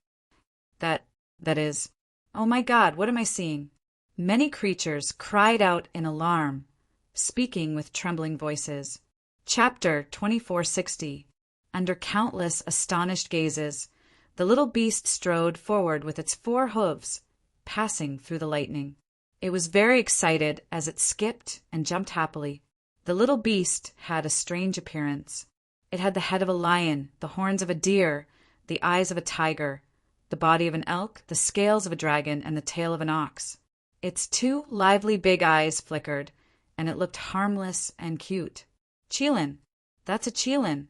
That is, oh my God, what am I seeing? Many creatures cried out in alarm, speaking with trembling voices. Chapter 2460. Under countless astonished gazes, the little beast strode forward with its 4 hooves, passing through the lightning. It was very excited as it skipped and jumped happily. The little beast had a strange appearance. It had the head of a lion, the horns of a deer, the eyes of a tiger, the body of an elk, the scales of a dragon, and the tail of an ox. Its 2 lively big eyes flickered, and it looked harmless and cute. Qilin. That's a Qilin.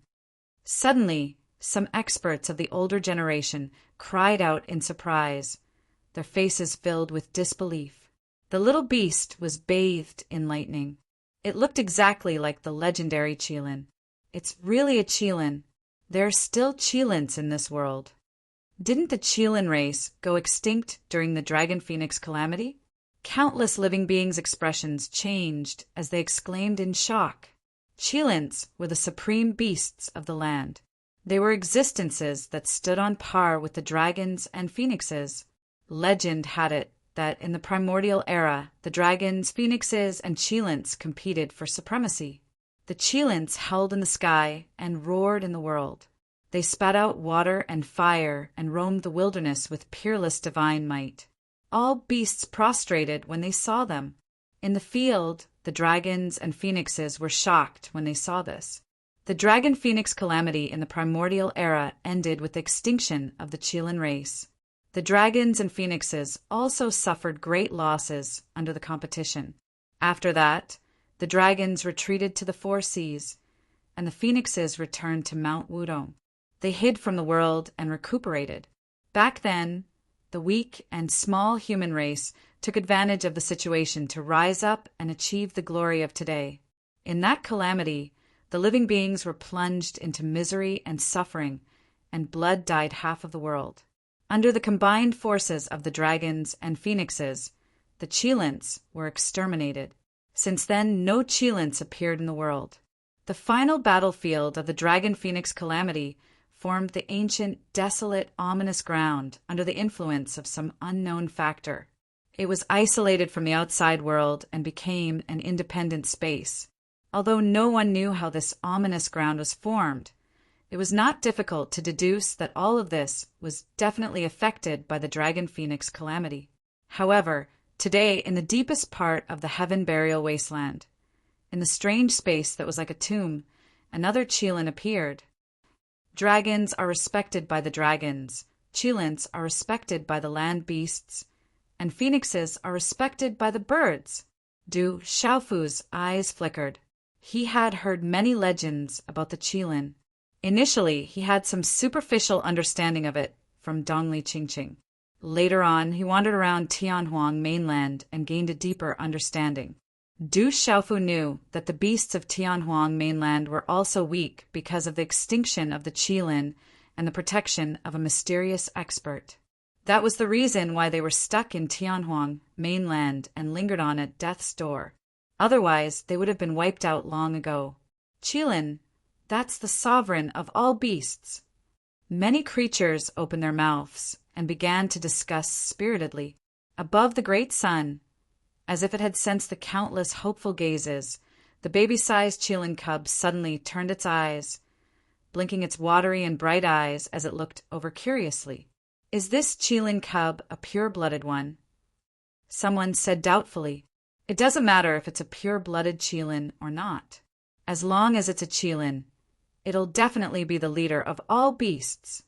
Suddenly, some experts of the older generation cried out in surprise, their faces filled with disbelief. The little beast was bathed in lightning. It looked exactly like the legendary Qilin. It's really a Qilin. There are still Qilins in this world. Didn't the Qilin race go extinct during the Dragon Phoenix calamity? Countless living beings' expressions changed as they exclaimed in shock. Qilins were the supreme beasts of the land. They were existences that stood on par with the dragons and phoenixes. Legend had it that in the primordial era, the dragons, phoenixes, and Qilins competed for supremacy. The Qilins held in the sky and roared in the world. They spat out water and fire and roamed the wilderness with peerless divine might. All beasts prostrated when they saw them. In the field, the dragons and phoenixes were shocked when they saw this. The Dragon Phoenix calamity in the primordial era ended with the extinction of the Qilin race. The dragons and phoenixes also suffered great losses under the competition. After that, the dragons retreated to the 4 seas, and the phoenixes returned to Mount Wudong. They hid from the world and recuperated. Back then, the weak and small human race took advantage of the situation to rise up and achieve the glory of today. In that calamity, the living beings were plunged into misery and suffering, and blood dyed half of the world. Under the combined forces of the dragons and phoenixes, the Qilins were exterminated. Since then, no Qilins appeared in the world. The final battlefield of the Dragon Phoenix calamity formed the ancient, desolate, ominous ground under the influence of some unknown factor. It was isolated from the outside world and became an independent space. Although no one knew how this ominous ground was formed, it was not difficult to deduce that all of this was definitely affected by the Dragon Phoenix calamity. However, today, in the deepest part of the Heaven Burial Wasteland, in the strange space that was like a tomb, another Qilin appeared. Dragons are respected by the dragons, Qilins are respected by the land beasts, and phoenixes are respected by the birds. Du Xiaofu's eyes flickered. He had heard many legends about the Qilin. Initially, he had some superficial understanding of it from Dongli Qingqing. Later on, he wandered around Tianhuang mainland and gained a deeper understanding. Du Xiaofu knew that the beasts of Tianhuang mainland were also weak because of the extinction of the Qilin and the protection of a mysterious expert. That was the reason why they were stuck in Tianhuang mainland and lingered on at death's door. Otherwise, they would have been wiped out long ago. Qilin, that's the sovereign of all beasts. Many creatures opened their mouths and began to discuss spiritedly. Above the great sun, as if it had sensed the countless hopeful gazes, the baby-sized Qilin cub suddenly turned its eyes, blinking its watery and bright eyes as it looked over curiously. Is this Qilin cub a pure-blooded one? Someone said doubtfully, it doesn't matter if it's a pure-blooded Qilin or not. As long as it's a Qilin, it'll definitely be the leader of all beasts.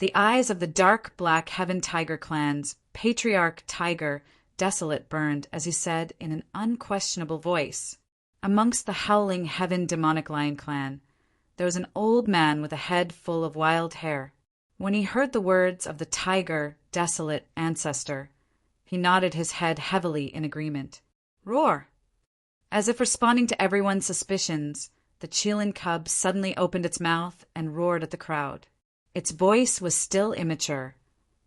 The eyes of the dark black Heaven Tiger clan's patriarch tiger desolate burned as he said in an unquestionable voice, amongst the howling Heaven Demonic Lion clan, there was an old man with a head full of wild hair. When he heard the words of the tiger desolate ancestor, he nodded his head heavily in agreement. Roar! As if responding to everyone's suspicions, the Qilin cub suddenly opened its mouth and roared at the crowd. Its voice was still immature,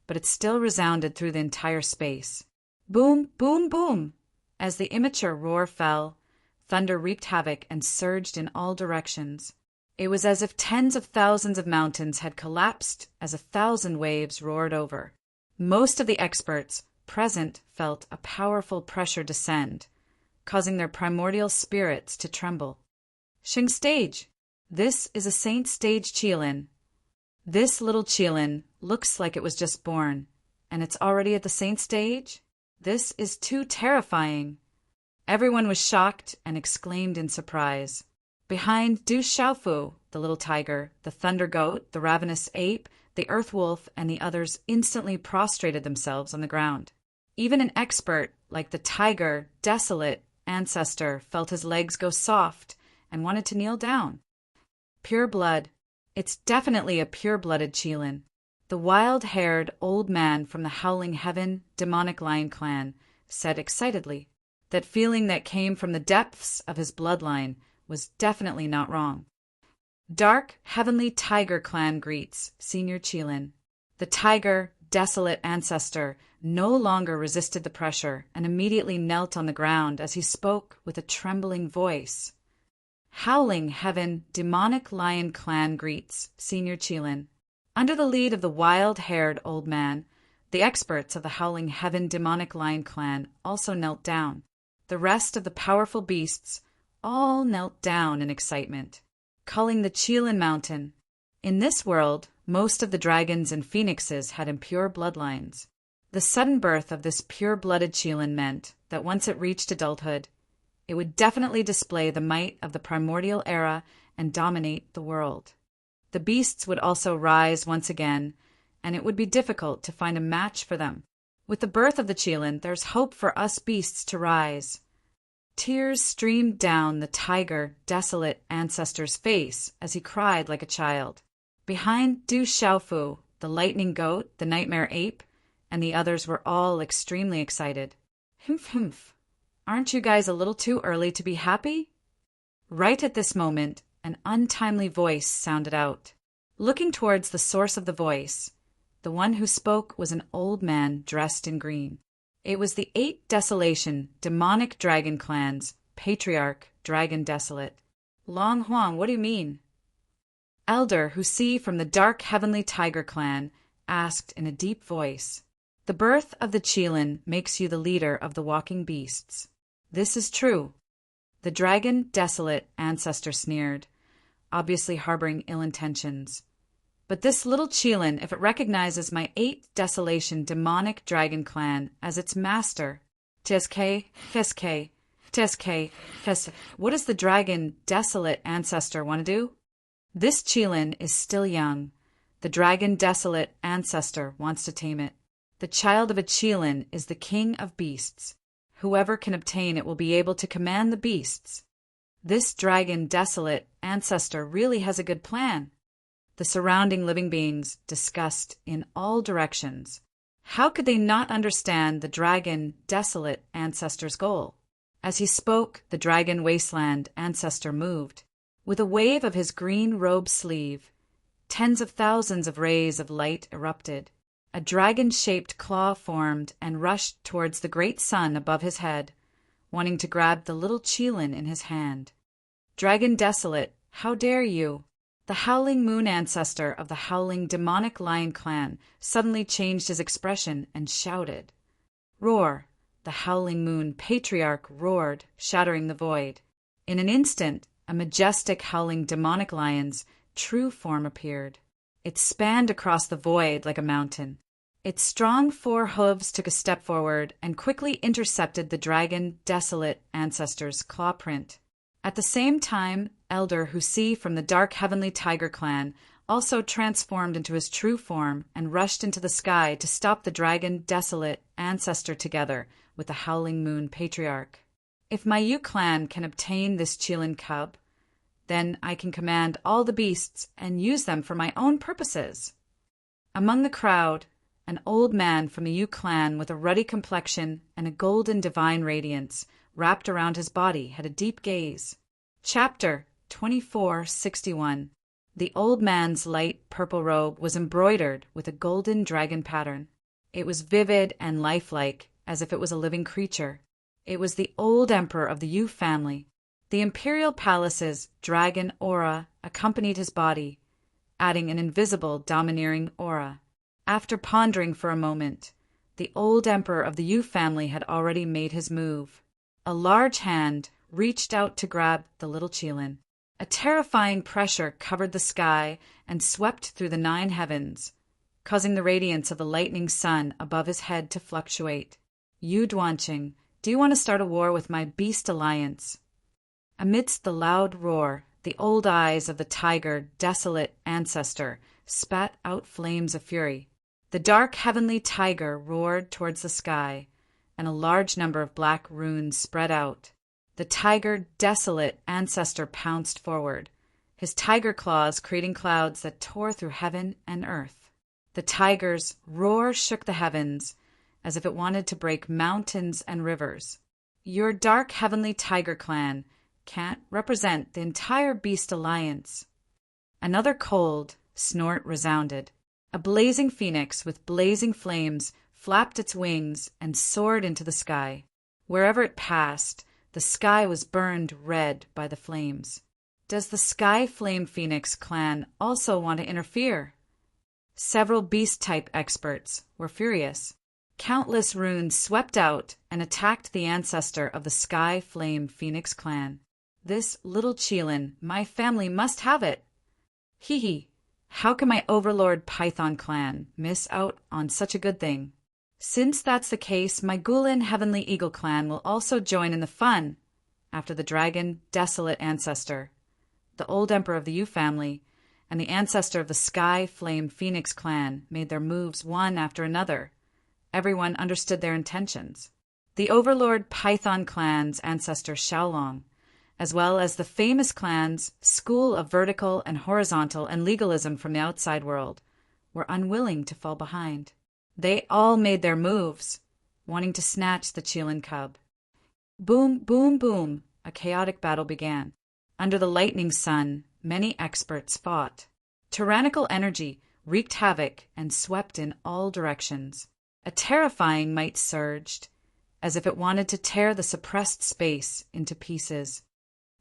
but it still resounded through the entire space. Boom, boom, boom! As the immature roar fell, thunder wreaked havoc and surged in all directions. It was as if tens of thousands of mountains had collapsed as 1,000 waves roared over. Most of the experts present felt a powerful pressure descend, causing their primordial spirits to tremble. Xing stage! This is a Saint Stage Qilin. This little Qilin looks like it was just born, and it's already at the Saint Stage? This is too terrifying. Everyone was shocked and exclaimed in surprise. Behind Du Xiaofu, the little tiger, the thunder goat, the ravenous ape, the earth wolf, and the others instantly prostrated themselves on the ground. Even an expert like the tiger, desolate ancestor felt his legs go soft and wanted to kneel down. Pure blood. It's definitely a pure-blooded Qilin. The wild-haired old man from the Howling Heaven Demonic Lion clan said excitedly. That feeling that came from the depths of his bloodline was definitely not wrong. Dark Heavenly Tiger clan greets Senior Qilin. The tiger, desolate ancestor, no longer resisted the pressure and immediately knelt on the ground as he spoke with a trembling voice. Howling Heaven Demonic Lion clan greets Senior Qilin. Under the lead of the wild-haired old man, the experts of the Howling Heaven Demonic Lion clan also knelt down. The rest of the powerful beasts all knelt down in excitement, calling the Qilin Mountain. In this world, most of the dragons and phoenixes had impure bloodlines. The sudden birth of this pure-blooded Qilin meant that once it reached adulthood, it would definitely display the might of the primordial era and dominate the world. The beasts would also rise once again, and it would be difficult to find a match for them. With the birth of the Qilin, there's hope for us beasts to rise. Tears streamed down the tiger, desolate ancestor's face as he cried like a child. Behind Du Xiaofu, the lightning goat, the nightmare ape, and the others were all extremely excited. Humph, humph. Aren't you guys a little too early to be happy? Right at this moment, an untimely voice sounded out. Looking towards the source of the voice, the one who spoke was an old man dressed in green. It was the 8 Desolation demonic dragon clans, patriarch Dragon Desolate. Long Huang, what do you mean? Elder who see from the dark heavenly tiger clan asked in a deep voice, "The birth of the Qilin makes you the leader of the walking beasts. This is true." The dragon desolate ancestor sneered, obviously harboring ill intentions. "But this little Qilin, if it recognizes my 8 desolation demonic dragon clan as its master, Tsk, Tsk, Tsk, Tsk, what does the dragon desolate ancestor want to do? This Qilin is still young. The dragon desolate ancestor wants to tame it. The child of a Qilin is the king of beasts. Whoever can obtain it will be able to command the beasts. This dragon desolate ancestor really has a good plan." The surrounding living beings discussed in all directions. How could they not understand the dragon desolate ancestor's goal? As he spoke, the dragon wasteland ancestor moved. With a wave of his green robe sleeve, tens of thousands of rays of light erupted. A dragon-shaped claw formed and rushed towards the great sun above his head, wanting to grab the little Qilin in his hand. "Dragon desolate, how dare you!" The howling moon ancestor of the howling demonic lion clan suddenly changed his expression and shouted. "Roar!" The howling moon patriarch roared, shattering the void. In an instant, a majestic howling demonic lion's true form appeared. It spanned across the void like a mountain. Its strong 4 hooves took a step forward and quickly intercepted the dragon desolate ancestor's claw print. At the same time, Elder who see from the dark heavenly tiger clan also transformed into his true form and rushed into the sky to stop the dragon desolate ancestor together with the howling moon patriarch. "If my Yu clan can obtain this Qilin cub, then I can command all the beasts and use them for my own purposes." Among the crowd, an old man from the Yu clan with a ruddy complexion and a golden divine radiance wrapped around his body had a deep gaze. Chapter 2461. The old man's light purple robe was embroidered with a golden dragon pattern. It was vivid and lifelike, as if it was a living creature. It was the old emperor of the Yu family. The imperial palace's dragon aura accompanied his body, adding an invisible, domineering aura. After pondering for a moment, the old emperor of the Yu family had already made his move. A large hand reached out to grab the little Qilin. A terrifying pressure covered the sky and swept through the 9 heavens, causing the radiance of the lightning sun above his head to fluctuate. "Yu Duanqing, do you want to start a war with my beast alliance?" Amidst the loud roar, the old eyes of the tiger desolate ancestor spat out flames of fury. The dark heavenly tiger roared towards the sky, and a large number of black runes spread out. The tiger desolate ancestor pounced forward, his tiger claws creating clouds that tore through heaven and earth. The tiger's roar shook the heavens, as if it wanted to break mountains and rivers. "Your dark heavenly tiger clan can't represent the entire beast alliance." Another cold snort resounded. A blazing phoenix with blazing flames flapped its wings and soared into the sky. Wherever it passed, the sky was burned red by the flames. Does the Sky Flame Phoenix clan also want to interfere? Several beast-type experts were furious. Countless runes swept out and attacked the ancestor of the Sky Flame Phoenix clan. "This little Qilin, my family must have it." "Hee hee, how can my overlord Python clan miss out on such a good thing?" "Since that's the case, my Gulin Heavenly Eagle clan will also join in the fun." After the dragon desolate ancestor, the old emperor of the Yu family, and the ancestor of the Sky Flame Phoenix clan made their moves one after another, everyone understood their intentions. The overlord Python clan's ancestor Xiaolong, as well as the famous clan's school of vertical and horizontal and legalism from the outside world, were unwilling to fall behind. They all made their moves, wanting to snatch the Qilin cub. Boom, boom, boom, a chaotic battle began. Under the lightning sun, many experts fought. Tyrannical energy wreaked havoc and swept in all directions. A terrifying might surged, as if it wanted to tear the suppressed space into pieces.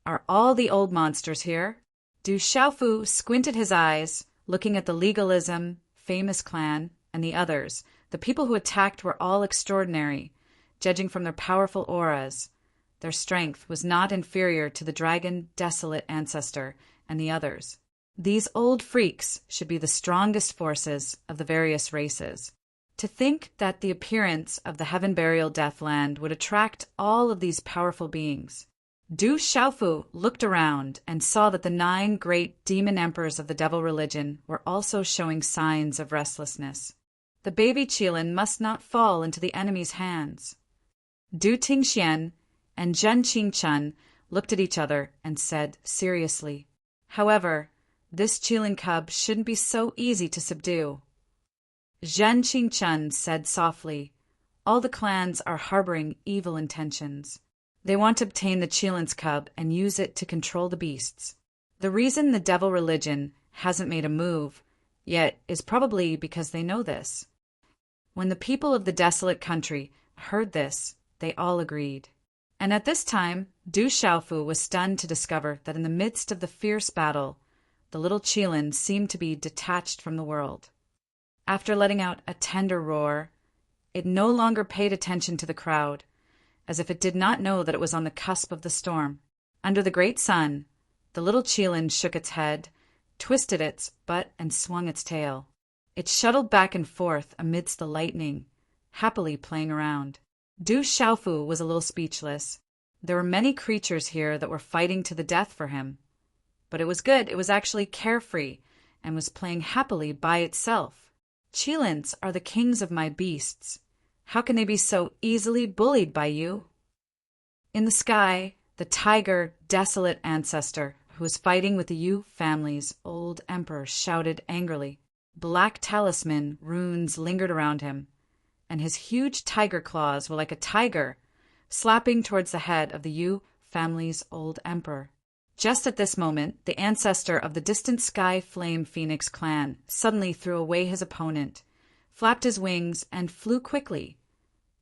"Are all the old monsters here?" Du Xiaofu squinted his eyes, looking at the legalism, famous clan, and the others. The people who attacked were all extraordinary, judging from their powerful auras. Their strength was not inferior to the dragon desolate ancestor and the others. These old freaks should be the strongest forces of the various races. To think that the appearance of the heaven burial deathland would attract all of these powerful beings. Du Xiaofu looked around and saw that the 9 great demon emperors of the devil religion were also showing signs of restlessness. The baby Qilin must not fall into the enemy's hands. Du Tingxian and Zhen Qingchun looked at each other and said seriously, "However, this Qilin cub shouldn't be so easy to subdue." Zhen Qingchun said softly, "All the clans are harboring evil intentions. They want to obtain the Qilin's cub and use it to control the beasts. The reason the devil religion hasn't made a move yet is probably because they know this." When the people of the desolate country heard this, they all agreed. And at this time, Du Xiaofu was stunned to discover that in the midst of the fierce battle, the little Qilin seemed to be detached from the world. After letting out a tender roar, it no longer paid attention to the crowd, as if it did not know that it was on the cusp of the storm. Under the great sun, the little Qilin shook its head, twisted its butt, and swung its tail. It shuttled back and forth amidst the lightning, happily playing around. Du Xiaofu was a little speechless. There were many creatures here that were fighting to the death for him. But it was good. It was actually carefree and was playing happily by itself. Qilins are the kings of my beasts. How can they be so easily bullied by you? In the sky, the tiger, desolate ancestor, who was fighting with the Yu family's old emperor, shouted angrily. Black talisman runes lingered around him, and his huge tiger claws were like a tiger, slapping towards the head of the Yu family's old emperor. Just at this moment, the ancestor of the distant Sky Flame Phoenix clan suddenly threw away his opponent, flapped his wings, and flew quickly,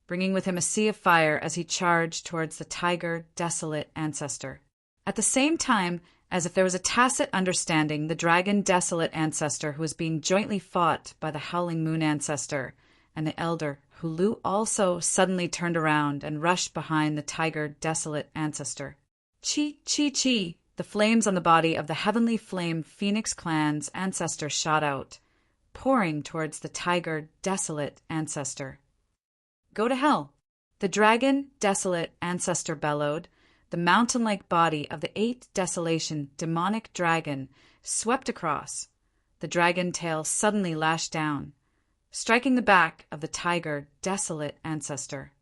bringing with him a sea of fire as he charged towards the tiger desolate ancestor. At the same time, as if there was a tacit understanding, the dragon desolate ancestor who was being jointly fought by the howling moon ancestor and the elder Hulu also suddenly turned around and rushed behind the tiger desolate ancestor. Chi, chi, chi! The flames on the body of the heavenly flame Phoenix clan's ancestor shot out, pouring towards the tiger desolate ancestor. Go to hell! The dragon desolate ancestor bellowed. The mountain-like body of the 8 desolation demonic dragon swept across. The dragon tail suddenly lashed down, striking the back of the tiger desolate ancestor.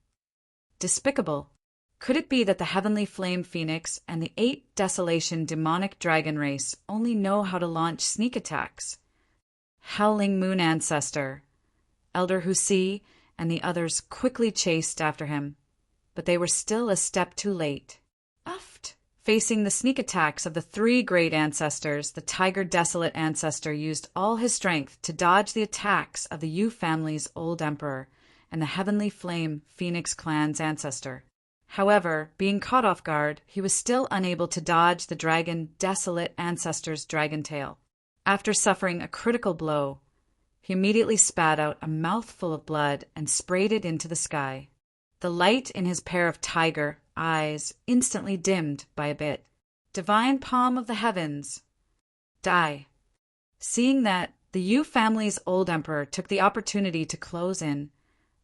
Despicable! Could it be that the heavenly flame phoenix and the 8 desolation demonic dragon race only know how to launch sneak attacks? Howling moon ancestor, Elder Husi, and the others quickly chased after him, but they were still a step too late. Uft! Facing the sneak attacks of the 3 great ancestors, the tiger desolate ancestor used all his strength to dodge the attacks of the Yu family's old emperor and the heavenly flame Phoenix clan's ancestor. However, being caught off guard, he was still unable to dodge the dragon desolate ancestor's dragon tail. After suffering a critical blow, he immediately spat out a mouthful of blood and sprayed it into the sky. The light in his pair of tiger eyes instantly dimmed by a bit. Divine palm of the heavens! Die! Seeing that, the Yu family's old emperor took the opportunity to close in.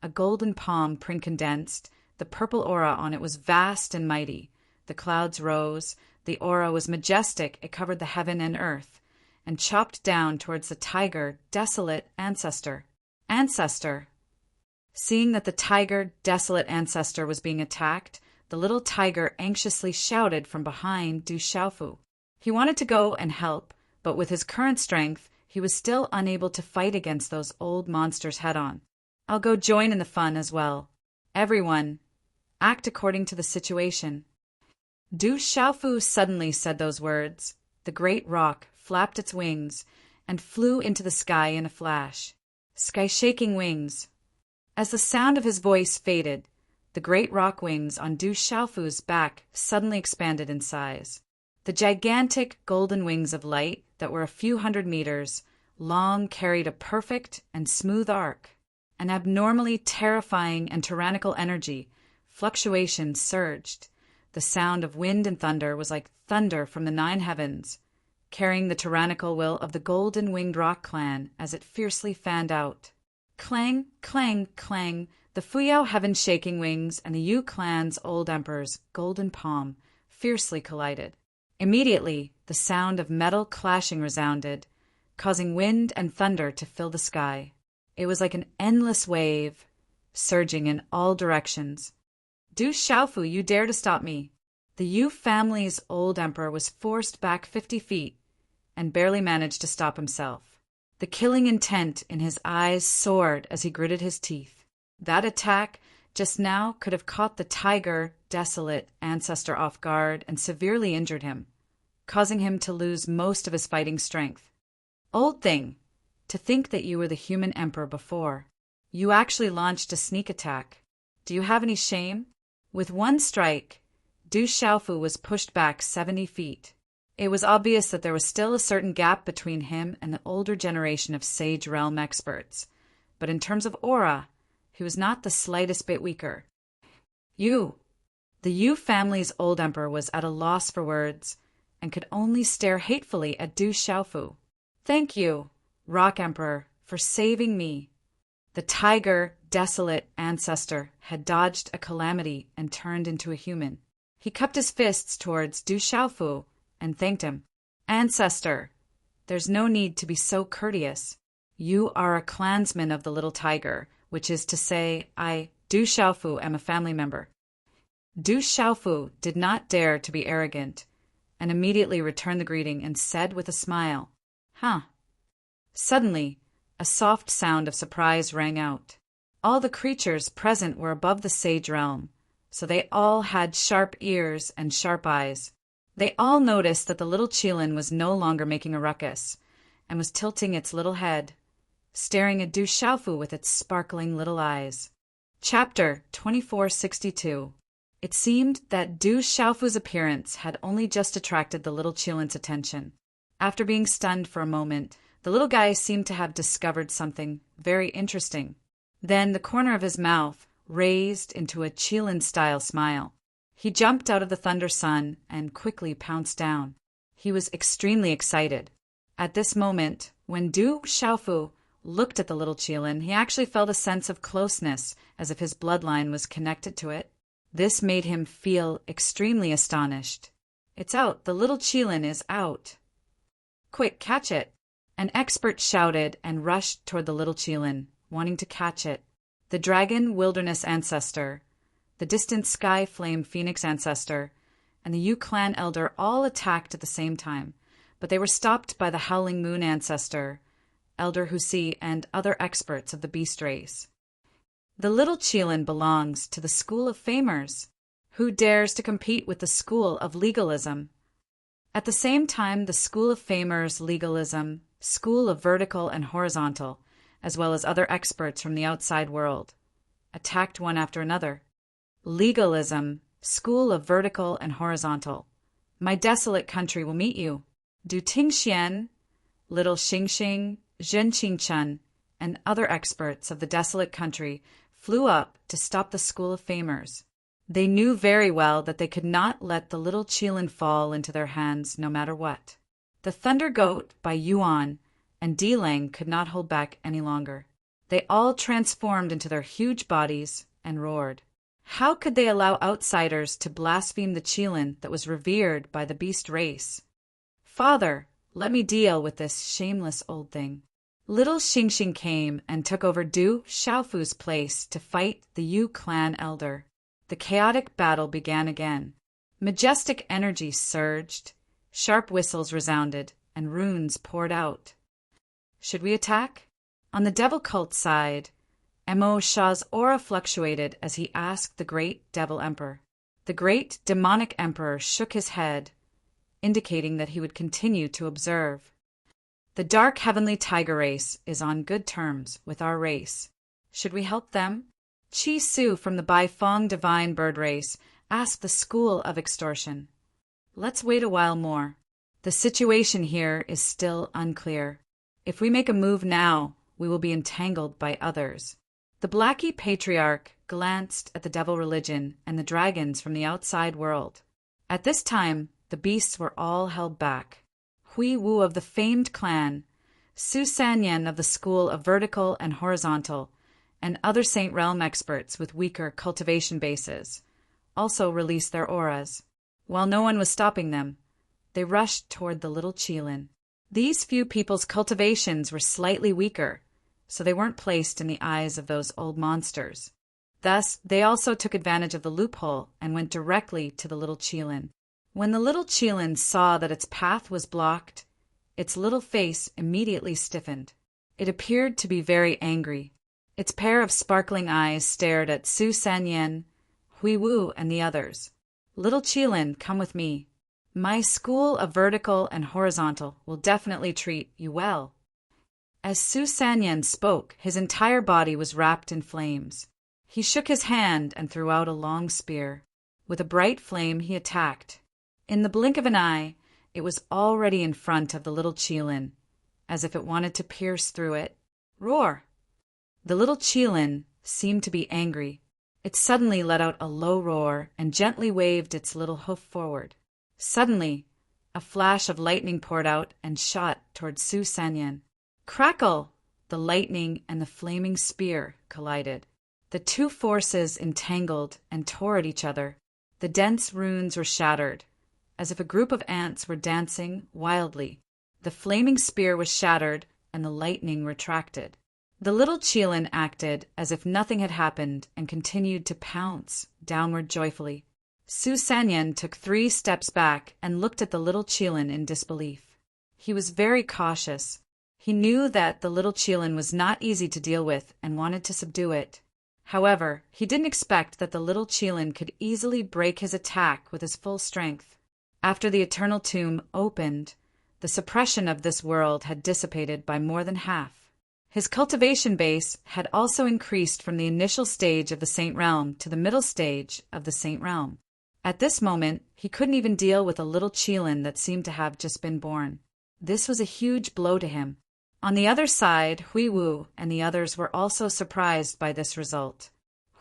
A golden palm print condensed. The purple aura on it was vast and mighty. The clouds rose. The aura was majestic. It covered the heaven and earth, and chopped down towards the tiger desolate ancestor. Seeing that the tiger desolate ancestor was being attacked, the little tiger anxiously shouted from behind Du Xiaofu. He wanted to go and help, but with his current strength, he was still unable to fight against those old monsters head-on. I'll go join in the fun as well. Everyone, act according to the situation. Du Xiaofu suddenly said those words. The great rock flapped its wings and flew into the sky in a flash. Sky-shaking wings. As the sound of his voice faded, the great rock wings on Du Xiaofu's back suddenly expanded in size. The gigantic golden wings of light that were a few hundred meters long carried a perfect and smooth arc. An abnormally terrifying and tyrannical energy, fluctuation surged. The sound of wind and thunder was like thunder from the nine heavens, carrying the tyrannical will of the golden-winged rock clan as it fiercely fanned out. Clang, clang, clang, the Fuyao heaven-shaking wings and the Yu clan's old emperor's golden palm fiercely collided. Immediately, the sound of metal clashing resounded, causing wind and thunder to fill the sky. It was like an endless wave, surging in all directions. Du Xiaofu, you dare to stop me! The Yu family's old emperor was forced back 50 feet and barely managed to stop himself. The killing intent in his eyes soared as he gritted his teeth. That attack just now could have caught the tiger, desolate ancestor off guard and severely injured him, causing him to lose most of his fighting strength. Old thing, to think that you were the human emperor before. You actually launched a sneak attack. Do you have any shame? With one strike, Du Xiaofu was pushed back 70 feet. It was obvious that there was still a certain gap between him and the older generation of Sage Realm experts, but in terms of aura, he was not the slightest bit weaker. The Yu family's old emperor was at a loss for words and could only stare hatefully at Du Xiaofu. Thank you, Rock Emperor, for saving me. The tiger, desolate ancestor had dodged a calamity and turned into a human. He cupped his fists towards Du Xiaofu and thanked him. Ancestor, there's no need to be so courteous. You are a clansman of the little tiger, which is to say, I, Du Xiaofu, am a family member. Du Xiaofu did not dare to be arrogant, and immediately returned the greeting and said with a smile, Huh. Suddenly, a soft sound of surprise rang out. All the creatures present were above the sage realm, so they all had sharp ears and sharp eyes. They all noticed that the little Qilin was no longer making a ruckus, and was tilting its little head, staring at Du Xiaofu with its sparkling little eyes. Chapter 2462. It seemed that Du Xiaofu's appearance had only just attracted the little Qilin's attention. After being stunned for a moment, the little guy seemed to have discovered something very interesting. Then the corner of his mouth raised into a Qilin-style smile. He jumped out of the thunder sun and quickly pounced down. He was extremely excited. At this moment, when Du Xiaofu looked at the little Qilin, he actually felt a sense of closeness, as if his bloodline was connected to it. This made him feel extremely astonished. It's out. The little Qilin is out. Quick, catch it. An expert shouted and rushed toward the little Qilin, wanting to catch it. The dragon wilderness ancestor, the distant sky flame phoenix ancestor, and the Yu clan elder all attacked at the same time, but they were stopped by the howling moon ancestor, Elder Husi, and other experts of the beast race. The little Qilin belongs to the school of famers. Who dares to compete with the school of legalism? At the same time, the school of famers, legalism, school of vertical and horizontal, as well as other experts from the outside world, attacked one after another. Legalism, school of vertical and horizontal. My desolate country will meet you. Du Tingxian, little Xingxing, Zhen Qingchen, and other experts of the desolate country flew up to stop the school of famers. They knew very well that they could not let the little Qilin fall into their hands no matter what. The Thunder Goat by Yuan and Dilang could not hold back any longer. They all transformed into their huge bodies and roared. How could they allow outsiders to blaspheme the Qilin that was revered by the beast race? Father, let me deal with this shameless old thing. Little Xingxing came and took over Du Xiaofu's place to fight the Yu clan elder. The chaotic battle began again. Majestic energy surged, sharp whistles resounded, and runes poured out. Should we attack? On the devil cult side, Mo Shah's aura fluctuated as he asked the great devil emperor. The great demonic emperor shook his head, indicating that he would continue to observe. The dark heavenly tiger race is on good terms with our race. Should we help them? Chi Su from the Baifeng divine bird race asked the school of extortion. Let's wait a while more. The situation here is still unclear. If we make a move now, we will be entangled by others. The Blackie patriarch glanced at the devil religion and the dragons from the outside world. At this time, the beasts were all held back. Hui Wu of the famed clan, Su Sanyan of the school of vertical and horizontal, and other Saint Realm experts with weaker cultivation bases also released their auras. While no one was stopping them, they rushed toward the little Qilin. These few people's cultivations were slightly weaker, so they weren't placed in the eyes of those old monsters. Thus, they also took advantage of the loophole and went directly to the little Qilin. When the little Qilin saw that its path was blocked, its little face immediately stiffened. It appeared to be very angry. Its pair of sparkling eyes stared at Su Sanyan, Hui Wu, and the others. Little Qilin, come with me. My school of vertical and horizontal will definitely treat you well. As Su Sanyan spoke, his entire body was wrapped in flames. He shook his hand and threw out a long spear. With a bright flame he attacked. In the blink of an eye, it was already in front of the little Qilin, as if it wanted to pierce through it. Roar! The little Qilin seemed to be angry. It suddenly let out a low roar and gently waved its little hoof forward. Suddenly, a flash of lightning poured out and shot toward Su Sanyan. Crackle! The lightning and the flaming spear collided. The two forces entangled and tore at each other. The dense runes were shattered, as if a group of ants were dancing wildly. The flaming spear was shattered and the lightning retracted. The little Qilin acted as if nothing had happened and continued to pounce downward joyfully. Su Sanyan took 3 steps back and looked at the little Qilin in disbelief. He was very cautious. He knew that the little Qilin was not easy to deal with and wanted to subdue it. However, he didn't expect that the little Qilin could easily break his attack with his full strength. After the Eternal Tomb opened, the suppression of this world had dissipated by more than half. His cultivation base had also increased from the initial stage of the Saint Realm to the middle stage of the Saint Realm. At this moment, he couldn't even deal with a little Qilin that seemed to have just been born. This was a huge blow to him. On the other side, Hui Wu and the others were also surprised by this result.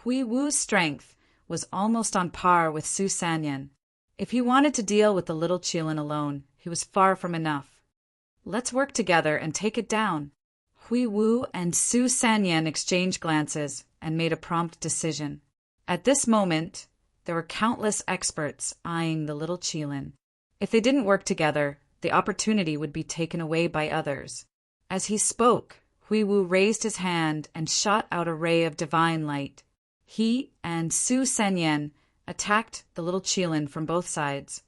Hui Wu's strength was almost on par with Su Sanyan. If he wanted to deal with the little Qilin alone, he was far from enough. Let's work together and take it down. Hui Wu and Su Sanyan exchanged glances and made a prompt decision. At this moment, there were countless experts eyeing the little Qilin. If they didn't work together, the opportunity would be taken away by others. As he spoke, Hui Wu raised his hand and shot out a ray of divine light. He and Su Sanyan attacked the little Qilin from both sides.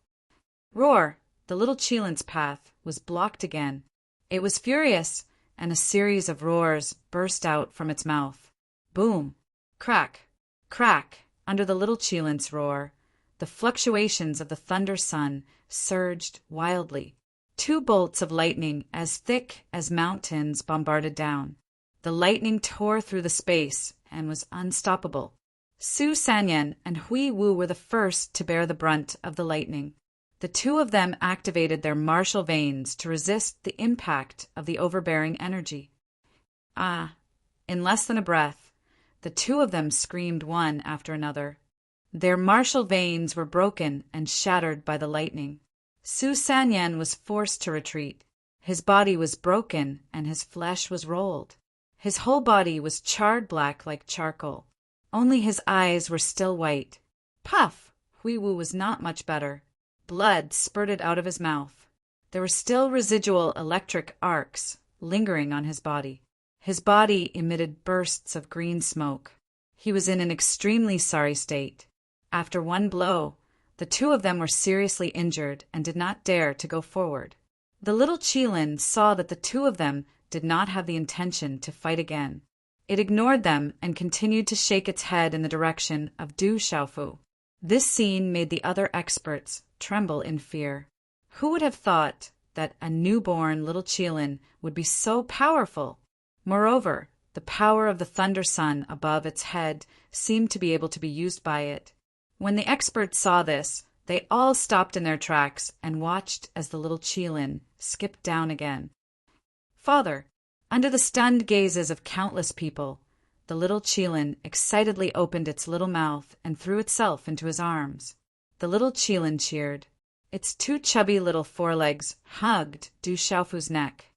Roar! The little Qilin's path was blocked again. It was furious, and a series of roars burst out from its mouth. Boom! Crack! Crack! Under the little Qilin's roar, the fluctuations of the thunder sun surged wildly. 2 bolts of lightning as thick as mountains bombarded down. The lightning tore through the space and was unstoppable. Su Sanyan and Hui Wu were the first to bear the brunt of the lightning. The 2 of them activated their martial veins to resist the impact of the overbearing energy. In less than a breath, the 2 of them screamed one after another. Their martial veins were broken and shattered by the lightning. Su Sanyan was forced to retreat. His body was broken and his flesh was rolled. His whole body was charred black like charcoal. Only his eyes were still white. Puff! Hui Wu was not much better. Blood spurted out of his mouth. There were still residual electric arcs lingering on his body. His body emitted bursts of green smoke. He was in an extremely sorry state. After one blow, the 2 of them were seriously injured and did not dare to go forward. The little Qilin saw that the 2 of them did not have the intention to fight again. It ignored them and continued to shake its head in the direction of Du Xiaofu. This scene made the other experts tremble in fear. Who would have thought that a newborn little Qilin would be so powerful? Moreover, the power of the thunder sun above its head seemed to be able to be used by it. When the experts saw this, They all stopped in their tracks and watched as the little Qilin skipped down again. Father, under the stunned gazes of countless people, the little Qilin excitedly opened its little mouth and threw itself into his arms. The little Qilin cheered. Its two chubby little forelegs hugged Du Xiaofu's neck.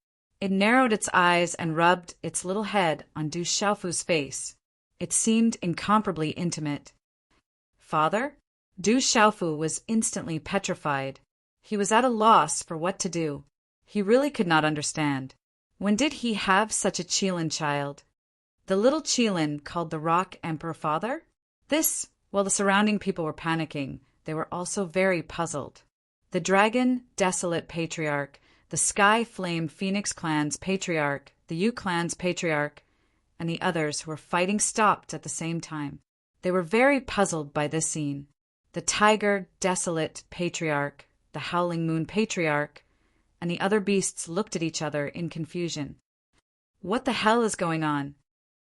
It narrowed its eyes and rubbed its little head on Du Xiaofu's face. It seemed incomparably intimate. Father? Du Xiaofu was instantly petrified. He was at a loss for what to do. He really could not understand. When did he have such a Qilin child? The little Qilin called the Rock Emperor father? This, while the surrounding people were panicking, they were also very puzzled. The Dragon Desolate Patriarch, the Sky Flame Phoenix Clan's Patriarch, the Yu Clan's Patriarch, and the others who were fighting stopped at the same time. They were very puzzled by this scene. The Tiger Desolate Patriarch, the Howling Moon Patriarch, and the other beasts looked at each other in confusion. What the hell is going on?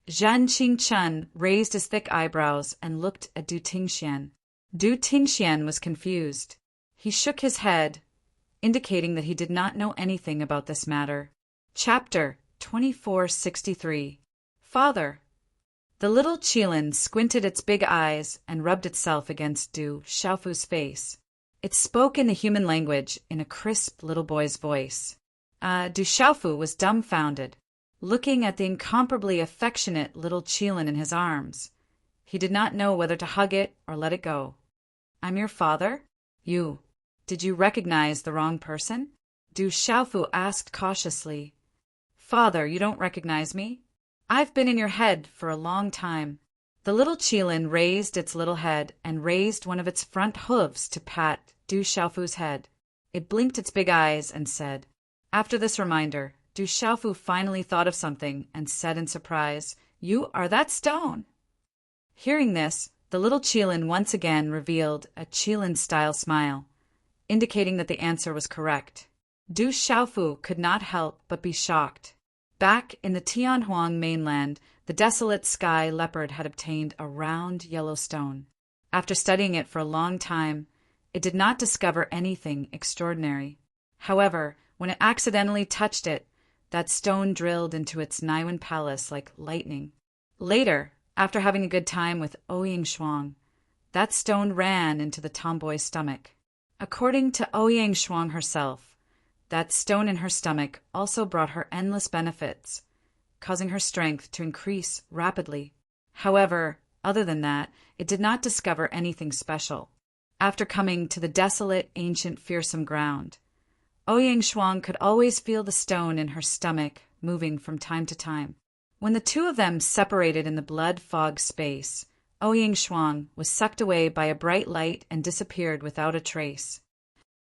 Zhan Qingchen raised his thick eyebrows and looked at Du Tingxian. Du Tingxian was confused. He shook his head, indicating that he did not know anything about this matter. Chapter 2463. Father. The little Qilin squinted its big eyes and rubbed itself against Du Xiaofu's face. It spoke in the human language in a crisp little boy's voice. Du Xiaofu was dumbfounded, looking at the incomparably affectionate little Qilin in his arms. He did not know whether to hug it or let it go. I'm your father? You. Did you recognize the wrong person? Du Xiaofu asked cautiously. Father, you don't recognize me? I've been in your head for a long time. The little Qilin raised its little head and raised one of its front hooves to pat Du Xiaofu's head. It blinked its big eyes and said. After this reminder, Du Xiaofu finally thought of something and said in surprise, You are that stone. Hearing this, the little Qilin once again revealed a Qilin-style smile, indicating that the answer was correct. Du Xiaofu could not help but be shocked. Back in the Tianhuang mainland, the desolate sky leopard had obtained a round yellow stone. After studying it for a long time, it did not discover anything extraordinary. However, when it accidentally touched it, that stone drilled into its Naiwan palace like lightning. Later, after having a good time with Ouyang Shuang, that stone ran into the tomboy's stomach. According to Ouyang Shuang herself, that stone in her stomach also brought her endless benefits, causing her strength to increase rapidly. However, other than that, it did not discover anything special. After coming to the desolate, ancient, fearsome ground, Ouyang Shuang could always feel the stone in her stomach moving from time to time. When the two of them separated in the blood fog space, Ouyang Shuang was sucked away by a bright light and disappeared without a trace.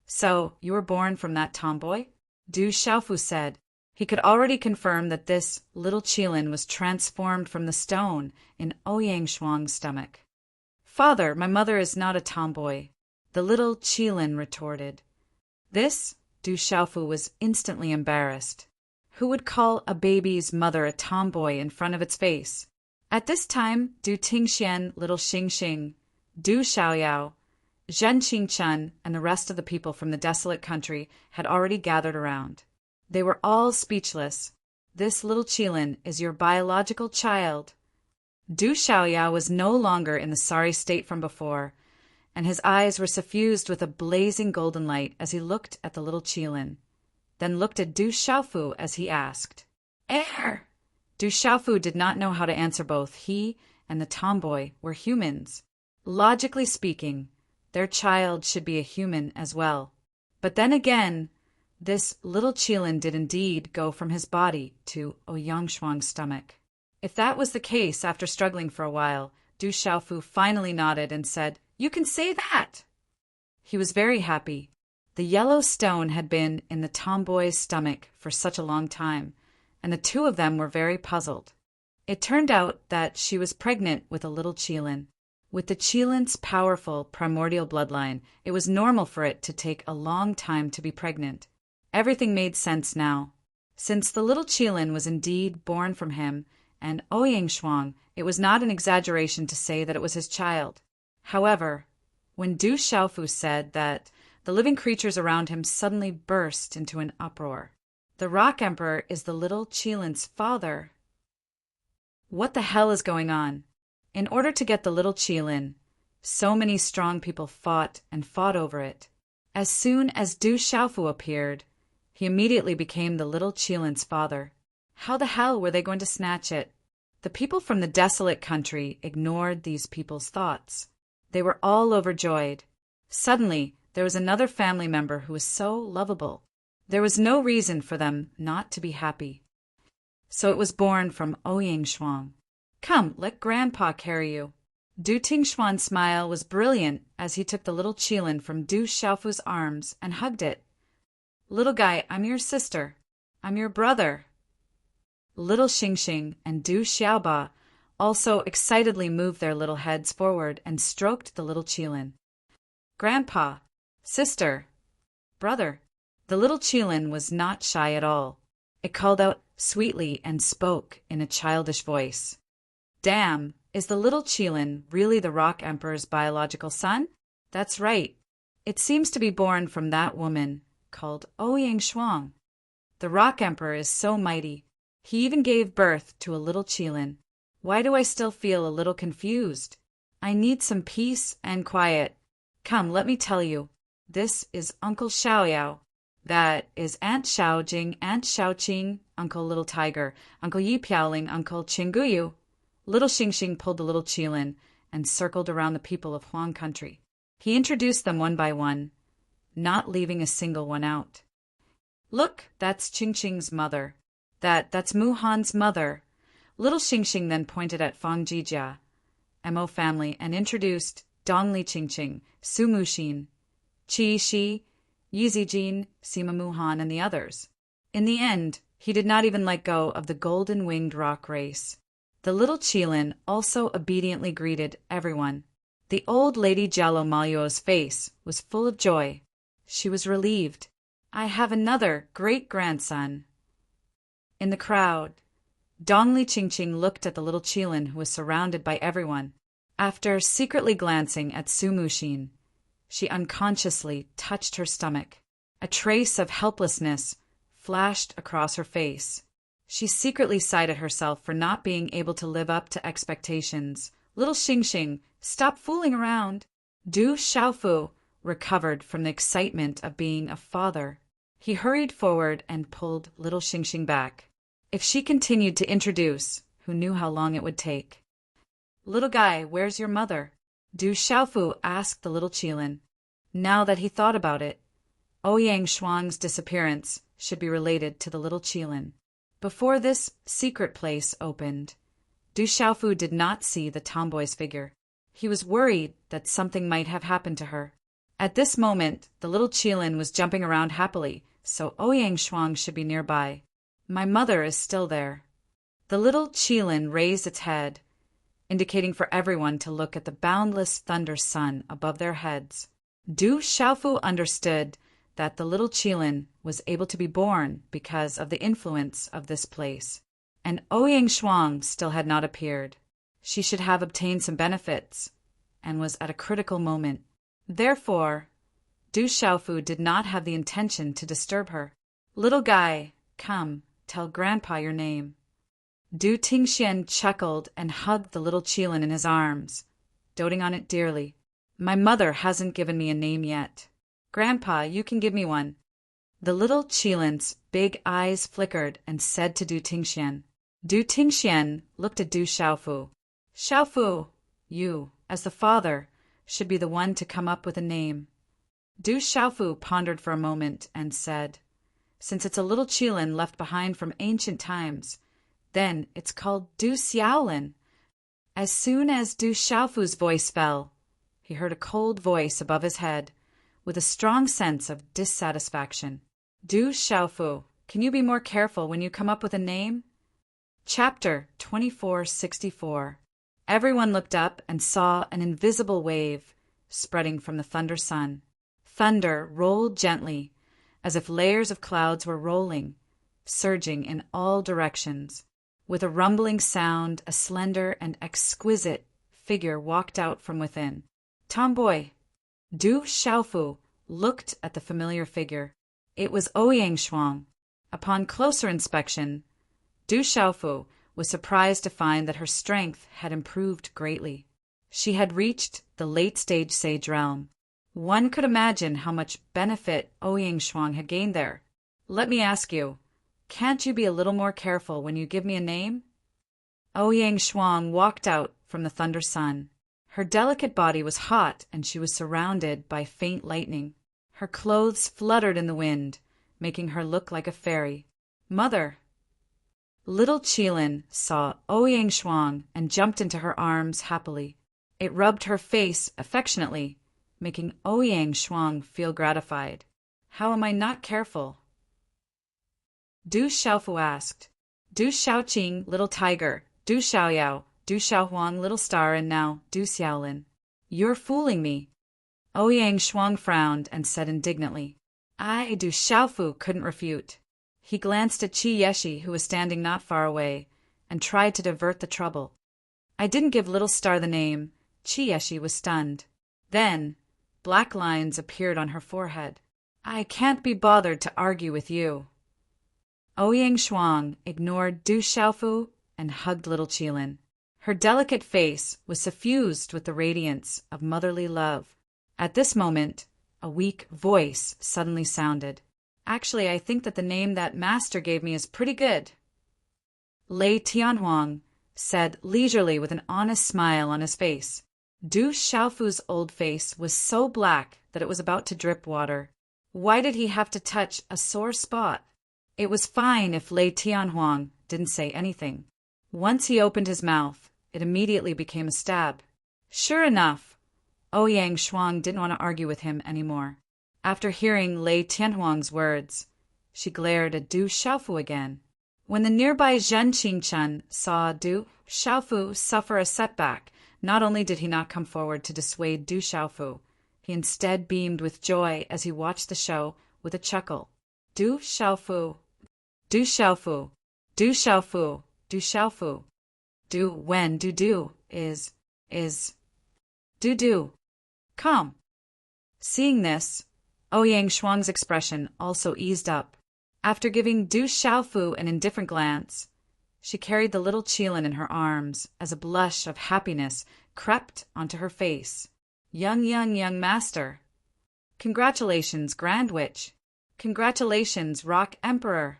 So, you were born from that tomboy? Du Xiaofu said. He could already confirm that this little Qilin was transformed from the stone in Ouyang Shuang's stomach. Father, my mother is not a tomboy, the little Qilin retorted. This, Du Xiaofu was instantly embarrassed. Who would call a baby's mother a tomboy in front of its face? At this time, Du Tingxian, little Xingxing, Du Xiaoyao, Zhen Qingchen, and the rest of the people from the desolate country had already gathered around. They were all speechless. This little Qilin is your biological child. Du Xiaoyao was no longer in the sorry state from before, and his eyes were suffused with a blazing golden light as he looked at the little Qilin, then looked at Du Xiaofu as he asked, "Air!" Du Xiaofu did not know how to answer. Both he and the tomboy were humans. Logically speaking, their child should be a human as well. But then again, this little Qilin did indeed go from his body to Ouyang Shuang's stomach. If that was the case, after struggling for a while, Du Xiaofu finally nodded and said, "You can say that!" He was very happy. The yellow stone had been in the tomboy's stomach for such a long time, and the two of them were very puzzled. It turned out that she was pregnant with a little Qilin. With the Qilin's powerful primordial bloodline, it was normal for it to take a long time to be pregnant. Everything made sense now. Since the little Qilin was indeed born from him and Ouyang Shuang, it was not an exaggeration to say that it was his child. However, when Du Xiaofu said that, the living creatures around him suddenly burst into an uproar. The Rock Emperor is the little Qilin's father. What the hell is going on? In order to get the little Qilin, so many strong people fought and fought over it. As soon as Du Xiaofu appeared, he immediately became the little Qilin's father. How the hell were they going to snatch it? The people from the desolate country ignored these people's thoughts. They were all overjoyed. Suddenly, there was another family member who was so lovable. There was no reason for them not to be happy. So it was born from Ouyang Shuang. Come, let Grandpa carry you. Du Tingshuan's smile was brilliant as he took the little Qilin from Du Xiaofu's arms and hugged it. Little guy, I'm your sister. I'm your brother. Little Xingxing and Du Xiaoba also excitedly moved their little heads forward and stroked the little Qilin. Grandpa, sister, brother. The little Qilin was not shy at all. It called out sweetly and spoke in a childish voice. Damn, is the little Qilin really the Rock Emperor's biological son? That's right. It seems to be born from that woman called Ouyang Shuang. The Rock Emperor is so mighty. He even gave birth to a little Qilin. Why do I still feel a little confused? I need some peace and quiet. Come, let me tell you. This is Uncle Xiaoyao. That is Aunt Xiaojing, Aunt Xiaoqing, Uncle Little Tiger, Uncle Yi Piaoling, Uncle Qingguyu. Little Xingxing pulled the little Qilin and circled around the people of Huang country. He introduced them one by one, not leaving a single one out. Look, that's Qingxing's mother. That's Muhan's mother. Little Xingxing then pointed at Fang Jijia, Mo family, and introduced Dongli Qingqing, Su Muxin, Qi Shi, Yizijin, Sima Muhan, and the others. In the end, he did not even let go of the golden-winged rock race. The little Qilin also obediently greeted everyone. The old lady Jialo Maluo's face was full of joy. She was relieved. I have another great-grandson. In the crowd, Dongli Qingqing looked at the little Qilin who was surrounded by everyone. After secretly glancing at Su Muxin, she unconsciously touched her stomach. A trace of helplessness flashed across her face. She secretly sighed at herself for not being able to live up to expectations. Little Xingxing, stop fooling around. Du Xiaofu recovered from the excitement of being a father. He hurried forward and pulled little Xingxing back. If she continued to introduce, who knew how long it would take? Little guy, where's your mother? Du Xiaofu asked the little Qilin. Now that he thought about it, Ouyang Shuang's disappearance should be related to the little Qilin. Before this secret place opened, Du Xiaofu did not see the tomboy's figure. He was worried that something might have happened to her. At this moment, the little Qilin was jumping around happily, so Ouyang Shuang should be nearby. My mother is still there. The little Qilin raised its head, indicating for everyone to look at the boundless thunder sun above their heads. Du Xiaofu understood that the little Qilin was able to be born because of the influence of this place, and Ouyang Shuang still had not appeared. She should have obtained some benefits, and was at a critical moment. Therefore, Du Xiaofu did not have the intention to disturb her. Little guy, come, tell Grandpa your name. Du Tingxian chuckled and hugged the little Qilin in his arms, doting on it dearly. My mother hasn't given me a name yet. Grandpa, you can give me one. The little Qilin's big eyes flickered and said to Du Tingxian. Du Tingxian looked at Du Xiaofu. Xiaofu, you, as the father, should be the one to come up with a name. Du Xiaofu pondered for a moment and said, since it's a little Qilin left behind from ancient times, then it's called Du Xiaolin. As soon as Du Xiaofu's voice fell, he heard a cold voice above his head, with a strong sense of dissatisfaction. Du Xiaofu, can you be more careful when you come up with a name? Chapter 2464. Everyone looked up and saw an invisible wave spreading from the thunder sun. Thunder rolled gently, as if layers of clouds were rolling, surging in all directions. With a rumbling sound, a slender and exquisite figure walked out from within. Tomboy, Du Xiaofu looked at the familiar figure. It was Ouyang Shuang. Upon closer inspection, Du Xiaofu was surprised to find that her strength had improved greatly. She had reached the late-stage sage realm. One could imagine how much benefit Ouyang Shuang had gained there. Let me ask you, can't you be a little more careful when you give me a name? Ouyang Shuang walked out from the thunder sun. Her delicate body was hot, and she was surrounded by faint lightning. Her clothes fluttered in the wind, making her look like a fairy. Mother! Little Qilin saw Ouyang Shuang and jumped into her arms happily. It rubbed her face affectionately, making Ouyang Shuang feel gratified. How am I not careful? Du Xiaofu asked. Du Xiaoqing, little tiger, Du Xiaoyao, Du Xiaohuang, little star, and now Du Xiaolin. You're fooling me. Ouyang Shuang frowned and said indignantly. Du Xiaofu couldn't refute. He glanced at Qi Yeshi, who was standing not far away, and tried to divert the trouble. I didn't give little star the name. Qi Yeshi was stunned. Then, black lines appeared on her forehead. I can't be bothered to argue with you. Ouyang Shuang ignored Du Xiaofu and hugged little Qilin. Her delicate face was suffused with the radiance of motherly love. At this moment, a weak voice suddenly sounded. Actually, I think that the name that master gave me is pretty good. Lei Tianhuang said leisurely with an honest smile on his face. Du Xiaofu's old face was so black that it was about to drip water. Why did he have to touch a sore spot? It was fine if Lei Tianhuang didn't say anything. Once he opened his mouth, it immediately became a stab. Sure enough, Ouyang Shuang didn't want to argue with him anymore. After hearing Lei Tianhuang's words, she glared at Du Xiaofu again. When the nearby Zhen Qingchen saw Du Xiaofu suffer a setback, not only did he not come forward to dissuade Du Xiaofu, he instead beamed with joy as he watched the show with a chuckle. Du Xiaofu, Du Xiaofu, Du Xiaofu, Du Xiaofu. Du when do is do. Come. Seeing this, Ouyang Shuang's expression also eased up. After giving Du Xiaofu an indifferent glance, she carried the little Qilin in her arms as a blush of happiness crept onto her face. Young master. Congratulations, Grand Witch. Congratulations, Rock Emperor.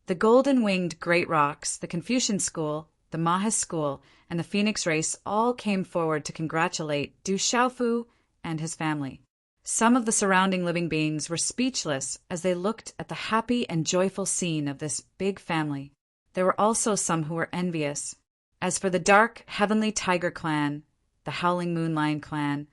The golden-winged Great Rocks, the Confucian School, the Mahis School, and the Phoenix race all came forward to congratulate Du Xiaofu and his family. Some of the surrounding living beings were speechless as they looked at the happy and joyful scene of this big family. There were also some who were envious. As for the dark, heavenly tiger clan, the howling moon lion clan,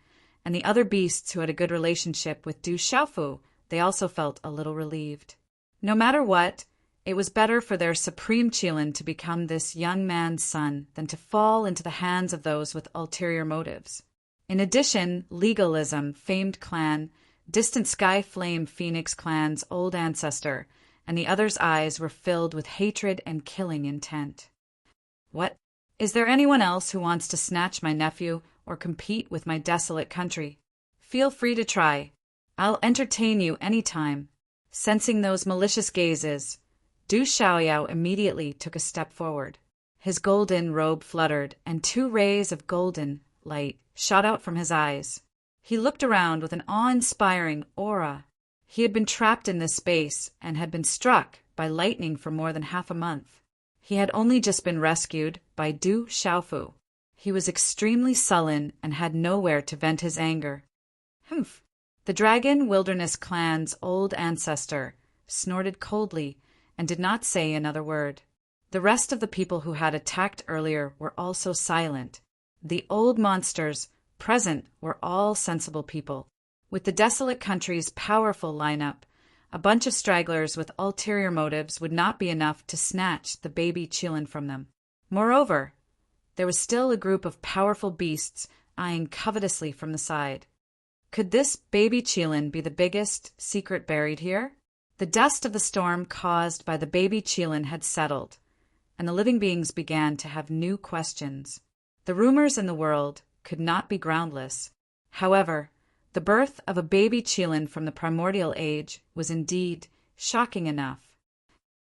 and the other beasts who had a good relationship with Du Xiaofu, they also felt a little relieved. No matter what, it was better for their supreme Qilin to become this young man's son than to fall into the hands of those with ulterior motives. In addition, Legalism, famed clan, Distant Sky Flame Phoenix clan's old ancestor, and the others' eyes were filled with hatred and killing intent. What? Is there anyone else who wants to snatch my nephew or compete with my desolate country? Feel free to try. I'll entertain you any time. Sensing those malicious gazes, Du Xiaoyao immediately took a step forward. His golden robe fluttered, and 2 rays of golden light shot out from his eyes. He looked around with an awe-inspiring aura. He had been trapped in this space and had been struck by lightning for more than half a month. He had only just been rescued by Du Xiaofu. He was extremely sullen and had nowhere to vent his anger. Humph! The Dragon Wilderness clan's old ancestor snorted coldly and did not say another word. The rest of the people who had attacked earlier were also silent. The old monsters present were all sensible people. With the desolate country's powerful lineup, a bunch of stragglers with ulterior motives would not be enough to snatch the baby Qilin from them. Moreover, there was still a group of powerful beasts eyeing covetously from the side. Could this baby Qilin be the biggest secret buried here? The dust of the storm caused by the baby Qilin had settled, and the living beings began to have new questions. The rumors in the world could not be groundless. However, The birth of a baby Qilin from the primordial age was indeed shocking enough.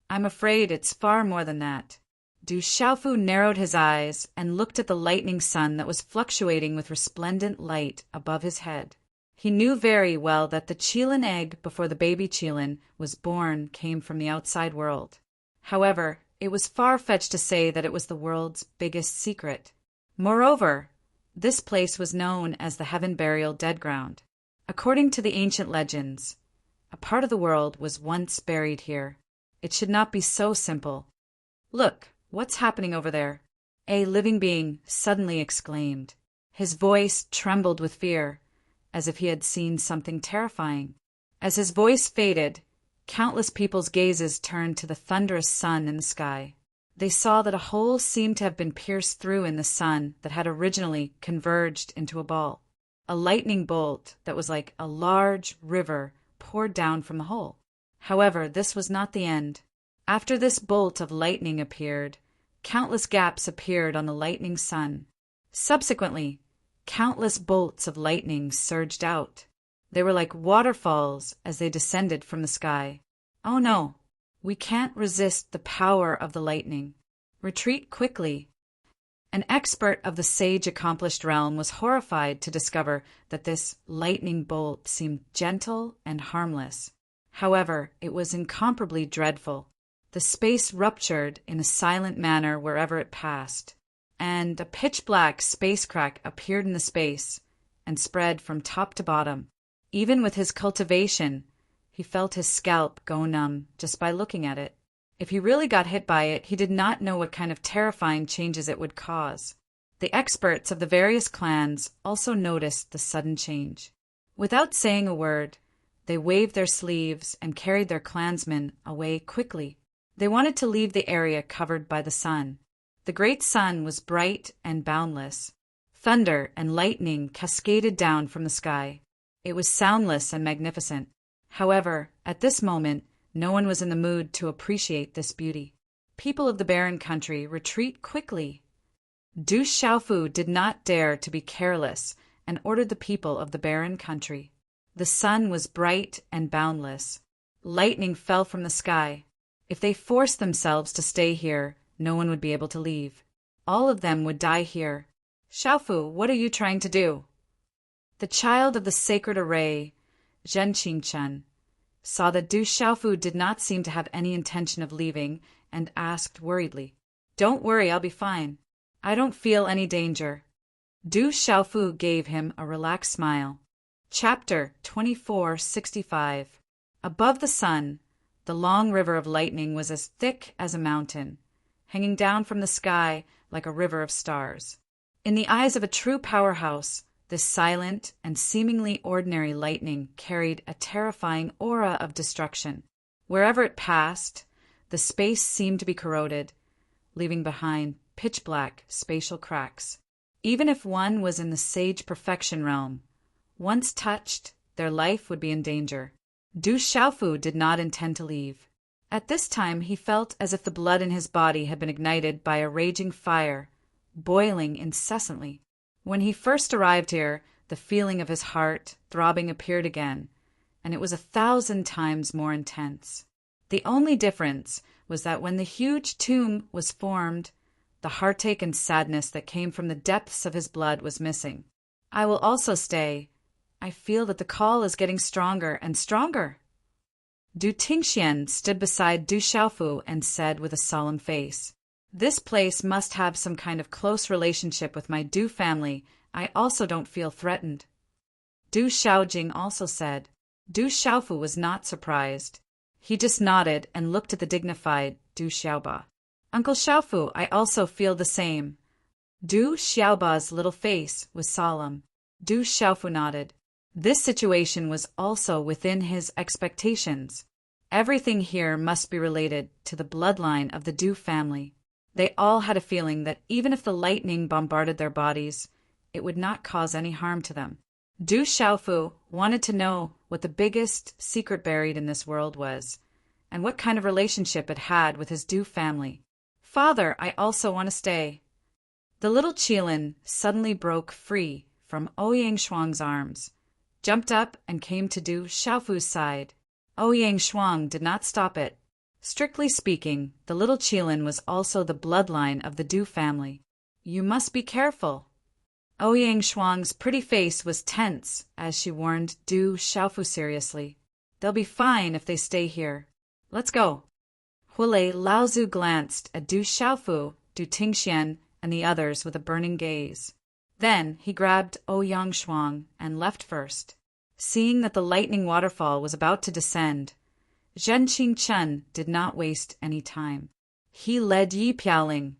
I'm afraid it's far more than that. Du Xiaofu narrowed his eyes and looked at the lightning sun that was fluctuating with resplendent light above his head. He knew very well that the Qilin egg before the baby Qilin was born came from the outside world. However, it was far-fetched to say that it was the world's biggest secret. Moreover, this place was known as the Heaven Burial Dead Ground. According to the ancient legends, a part of the world was once buried here. It should not be so simple. Look, what's happening over there? A living being suddenly exclaimed. His voice trembled with fear, as if he had seen something terrifying. As his voice faded, countless people's gazes turned to the thunderous sun in the sky. They saw that a hole seemed to have been pierced through in the sun that had originally converged into a ball. A lightning bolt that was like a large river poured down from the hole. However, this was not the end. After this bolt of lightning appeared, countless gaps appeared on the lightning sun. Subsequently, countless bolts of lightning surged out. They were like waterfalls as they descended from the sky. Oh no, we can't resist the power of the lightning. Retreat quickly. An expert of the sage accomplished realm was horrified to discover that this lightning bolt seemed gentle and harmless. However, it was incomparably dreadful. The space ruptured in a silent manner wherever it passed, and a pitch-black space crack appeared in the space and spread from top to bottom. Even with his cultivation, he felt his scalp go numb just by looking at it. If he really got hit by it, he did not know what kind of terrifying changes it would cause. The experts of the various clans also noticed the sudden change. Without saying a word, they waved their sleeves and carried their clansmen away quickly. They wanted to leave the area covered by the sun. The great sun was bright and boundless. Thunder and lightning cascaded down from the sky. It was soundless and magnificent. However, at this moment, no one was in the mood to appreciate this beauty. People of the barren country, retreat quickly. Du Xiaofu did not dare to be careless and ordered the people of the barren country. The sun was bright and boundless. Lightning fell from the sky. If they forced themselves to stay here, no one would be able to leave. All of them would die here. Xiaofu, what are you trying to do? The child of the sacred array, Zhen Qingchen, saw that Du Xiaofu did not seem to have any intention of leaving and asked worriedly, "Don't worry, I'll be fine. I don't feel any danger." Du Xiaofu gave him a relaxed smile. Chapter 2465. Above the sun, the long river of lightning was as thick as a mountain, hanging down from the sky like a river of stars. In the eyes of a true powerhouse, this silent and seemingly ordinary lightning carried a terrifying aura of destruction. Wherever it passed, the space seemed to be corroded, leaving behind pitch-black spatial cracks. Even if one was in the sage perfection realm, once touched, their life would be in danger. Du Xiaofu did not intend to leave. At this time he felt as if the blood in his body had been ignited by a raging fire, boiling incessantly. When he first arrived here, the feeling of his heart throbbing appeared again, and it was 1,000 times more intense. The only difference was that when the huge tomb was formed, the heartache and sadness that came from the depths of his blood was missing. I will also stay. I feel that the call is getting stronger and stronger. Du Tingxian stood beside Du Xiaofu and said with a solemn face, "This place must have some kind of close relationship with my Du family. I also don't feel threatened." Du Xiaojing also said. Du Xiaofu was not surprised. He just nodded and looked at the dignified Du Xiaoba. "Uncle Xiaofu, I also feel the same." Du Xiaoba's little face was solemn. Du Xiaofu nodded. This situation was also within his expectations. Everything here must be related to the bloodline of the Du family. They all had a feeling that even if the lightning bombarded their bodies, it would not cause any harm to them. Du Xiaofu wanted to know what the biggest secret buried in this world was, and what kind of relationship it had with his Du family. "Father, I also want to stay." The little Qilin suddenly broke free from Ouyang Shuang's arms. jumped up and came to Du Xiaofu's side. Ouyang Shuang did not stop it. Strictly speaking, the little Qilin was also the bloodline of the Du family. You must be careful. Ouyang Shuang's pretty face was tense as she warned Du Xiaofu seriously. They'll be fine if they stay here. Let's go. Hulei Laozu glanced at Du Xiaofu, Du Tingxian, and the others with a burning gaze. Then he grabbed Ouyang Shuang and left first. Seeing that the lightning waterfall was about to descend, Zhen Qingchen did not waste any time. He led Yi Piaoling,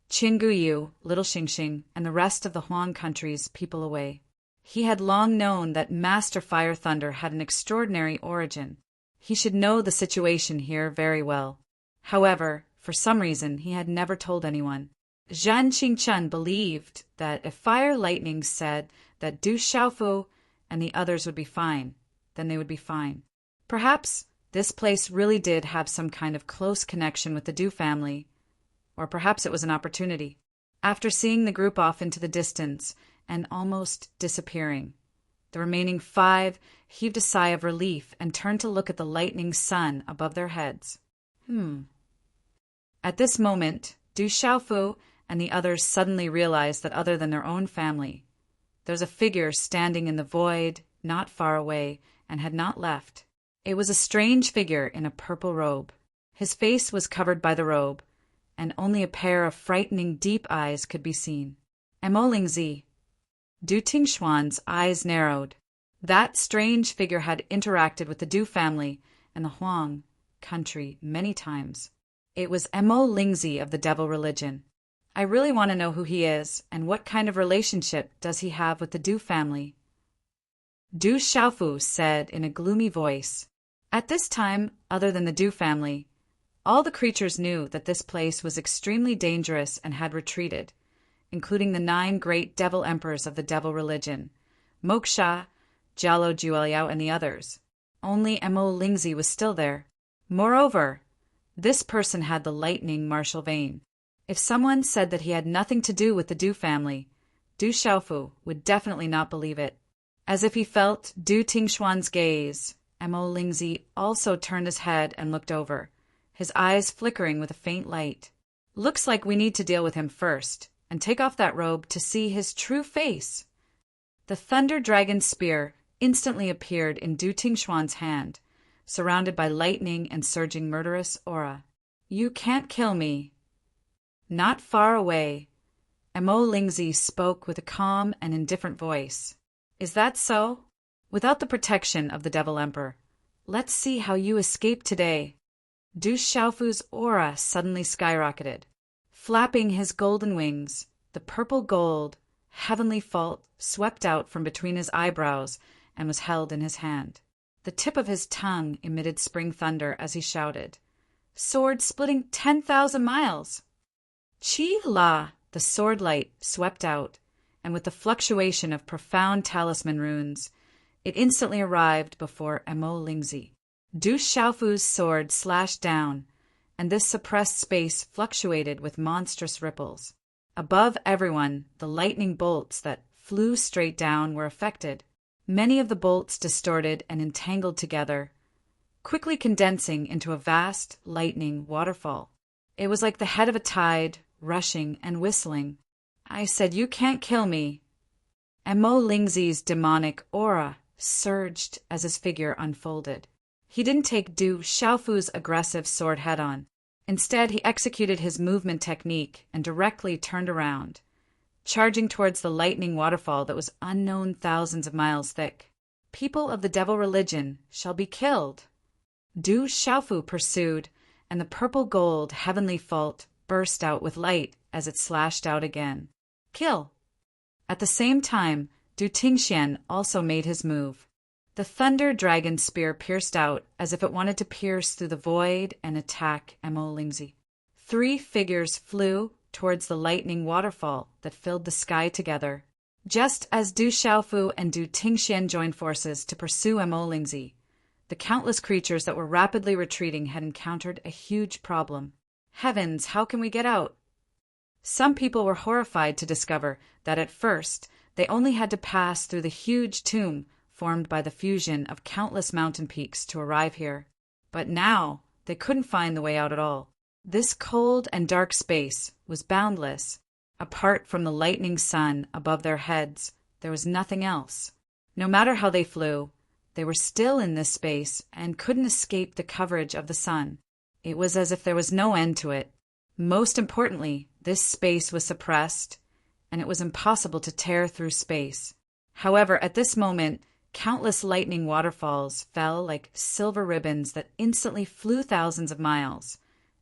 Qin Guyu, Little Xingxing, and the rest of the Huang country's people away. He had long known that Master Fire Thunder had an extraordinary origin. He should know the situation here very well. However, for some reason he had never told anyone. Zhen Qingchen believed that if Fire Lightning said that Du Xiaofu and the others would be fine, then they would be fine. Perhaps this place really did have some kind of close connection with the Du family, or perhaps it was an opportunity. After seeing the group off into the distance and almost disappearing, the remaining 5 heaved a sigh of relief and turned to look at the lightning sun above their heads. At this moment, Du Xiaofu and the others suddenly realized that other than their own family, there was a figure standing in the void not far away and had not left. It was a strange figure in a purple robe. His face was covered by the robe, and only a pair of frightening deep eyes could be seen. Mo Lingzi. Du Tingxuan's eyes narrowed. That strange figure had interacted with the Du family and the Huang country many times. It was Mo Lingzi of the devil religion. I really want to know who he is and what kind of relationship does he have with the Du family. Du Xiaofu said in a gloomy voice. At this time, other than the Du family, all the creatures knew that this place was extremely dangerous and had retreated, including the 9 great devil emperors of the devil religion, Moksha, Jialo Jueliao, and the others. Only Mo Lingzi was still there. Moreover, this person had the lightning martial vein. If someone said that he had nothing to do with the Du family, Du Xiaofu would definitely not believe it. As if he felt Du Tingxuan's gaze, Mo Lingzi also turned his head and looked over, his eyes flickering with a faint light. Looks like we need to deal with him first, and take off that robe to see his true face. The Thunder Dragon spear instantly appeared in Du Tingxuan's hand, surrounded by lightning and surging murderous aura. You can't kill me. Not far away, Mo Lingzi spoke with a calm and indifferent voice. Is that so? Without the protection of the Devil Emperor, let's see how you escape today. Du Xiaofu's aura suddenly skyrocketed. Flapping his golden wings, the purple gold, heavenly fault swept out from between his eyebrows and was held in his hand. The tip of his tongue emitted spring thunder as he shouted, "Sword splitting 10,000 miles!" Chi La, the sword light, swept out, and with the fluctuation of profound talisman runes, it instantly arrived before Mo Lingzi. Du Xiaofu's sword slashed down, and this suppressed space fluctuated with monstrous ripples. Above everyone, the lightning bolts that flew straight down were affected. Many of the bolts distorted and entangled together, quickly condensing into a vast lightning waterfall. It was like the head of a tide, rushing and whistling. I said, you can't kill me. Mo Lingzi's demonic aura surged as his figure unfolded. He didn't take Du Xiaofu's aggressive sword head-on. Instead, he executed his movement technique and directly turned around, charging towards the lightning waterfall that was unknown thousands of miles thick. People of the devil religion shall be killed. Du Xiaofu pursued, and the purple gold heavenly fault burst out with light as it slashed out again. Kill! At the same time, Du Tingxian also made his move. The thunder dragon spear pierced out as if it wanted to pierce through the void and attack Mo Lingzi. 3 figures flew towards the lightning waterfall that filled the sky together. Just as Du Xiaofu and Du Tingxian joined forces to pursue Mo Lingzi, the countless creatures that were rapidly retreating had encountered a huge problem. Heavens, how can we get out? Some people were horrified to discover that at first they only had to pass through the huge tomb formed by the fusion of countless mountain peaks to arrive here. But now they couldn't find the way out at all. This cold and dark space was boundless. Apart from the lightning sun above their heads, there was nothing else. No matter how they flew, they were still in this space and couldn't escape the coverage of the sun. It was as if there was no end to it. Most importantly, this space was suppressed, and it was impossible to tear through space. However, at this moment, countless lightning waterfalls fell like silver ribbons that instantly flew thousands of miles,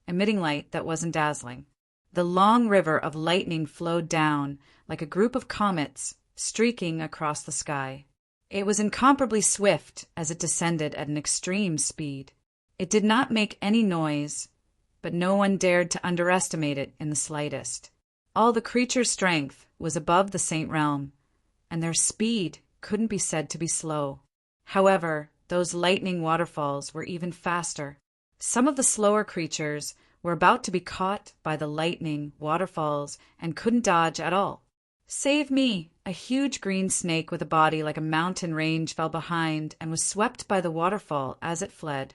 emitting light that wasn't dazzling. The long river of lightning flowed down like a group of comets streaking across the sky. It was incomparably swift as it descended at an extreme speed. It did not make any noise, but no one dared to underestimate it in the slightest. All the creatures' strength was above the Saint Realm, and their speed couldn't be said to be slow. However, those lightning waterfalls were even faster. Some of the slower creatures were about to be caught by the lightning waterfalls and couldn't dodge at all. Save me! A huge green snake with a body like a mountain range fell behind and was swept by the waterfall as it fled.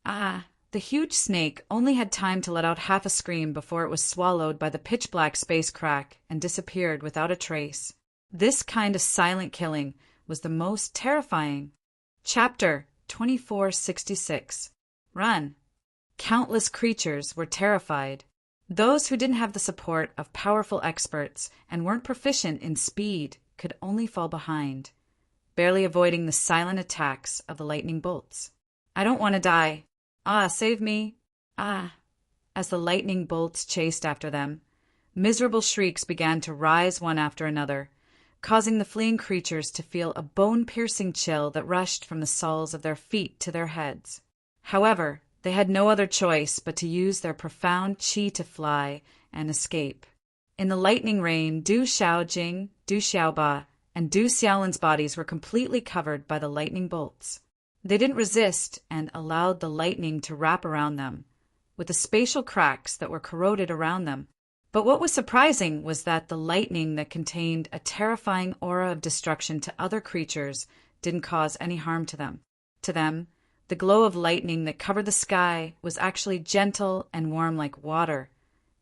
Ah! The huge snake only had time to let out half a scream before it was swallowed by the pitch-black space crack and disappeared without a trace. This kind of silent killing was the most terrifying. Chapter 2466. Run. Countless creatures were terrified. Those who didn't have the support of powerful experts and weren't proficient in speed could only fall behind, barely avoiding the silent attacks of the lightning bolts. I don't want to die. Ah, save me! Ah! As the lightning bolts chased after them, miserable shrieks began to rise one after another, causing the fleeing creatures to feel a bone-piercing chill that rushed from the soles of their feet to their heads. However, they had no other choice but to use their profound qi to fly and escape. In the lightning rain, Du Xiaojing, Du Xiaoba, and Du Xiaolin's bodies were completely covered by the lightning bolts. They didn't resist and allowed the lightning to wrap around them, with the spatial cracks that were corroded around them. But what was surprising was that the lightning that contained a terrifying aura of destruction to other creatures didn't cause any harm to them. To them, the glow of lightning that covered the sky was actually gentle and warm like water,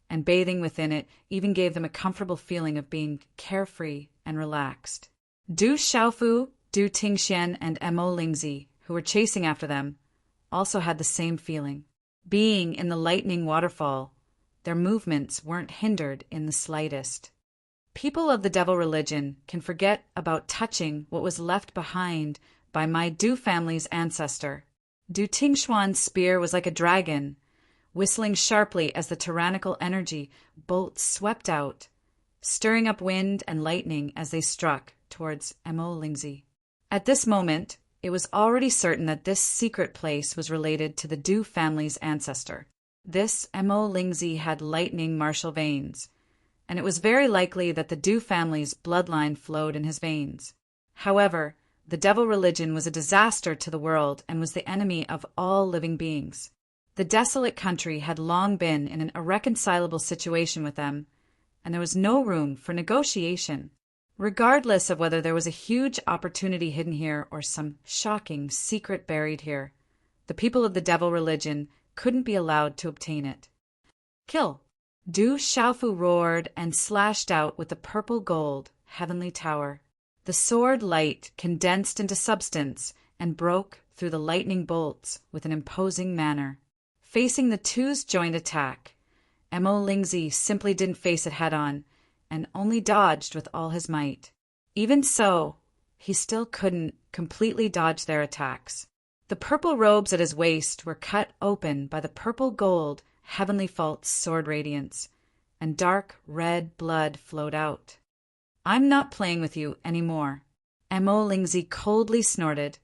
and bathing within it even gave them a comfortable feeling of being carefree and relaxed. Du Xiaofu, Du Tingxian, and Mo Lingzi, who were chasing after them, also had the same feeling. Being in the lightning waterfall, their movements weren't hindered in the slightest. People of the devil religion can forget about touching what was left behind by my Du family's ancestor. Du Tingshuan's spear was like a dragon, whistling sharply as the tyrannical energy bolts swept out, stirring up wind and lightning as they struck towards Mo Lingzi. At this moment, it was already certain that this secret place was related to the Du family's ancestor. This Mo Lingzi had lightning martial veins, and it was very likely that the Du family's bloodline flowed in his veins. However, the devil religion was a disaster to the world and was the enemy of all living beings. The desolate country had long been in an irreconcilable situation with them, and there was no room for negotiation. Regardless of whether there was a huge opportunity hidden here or some shocking secret buried here, the people of the devil religion couldn't be allowed to obtain it. Kill! Du Xiaofu roared and slashed out with the purple gold heavenly tower. The sword light condensed into substance and broke through the lightning bolts with an imposing manner. Facing the two's joint attack, Mo Lingzi simply didn't face it head-on, and only dodged with all his might. Even so, he still couldn't completely dodge their attacks. The purple robes at his waist were cut open by the purple gold heavenly fault's sword radiance, and dark red blood flowed out. I'm not playing with you anymore. Mo Lingzi coldly snorted,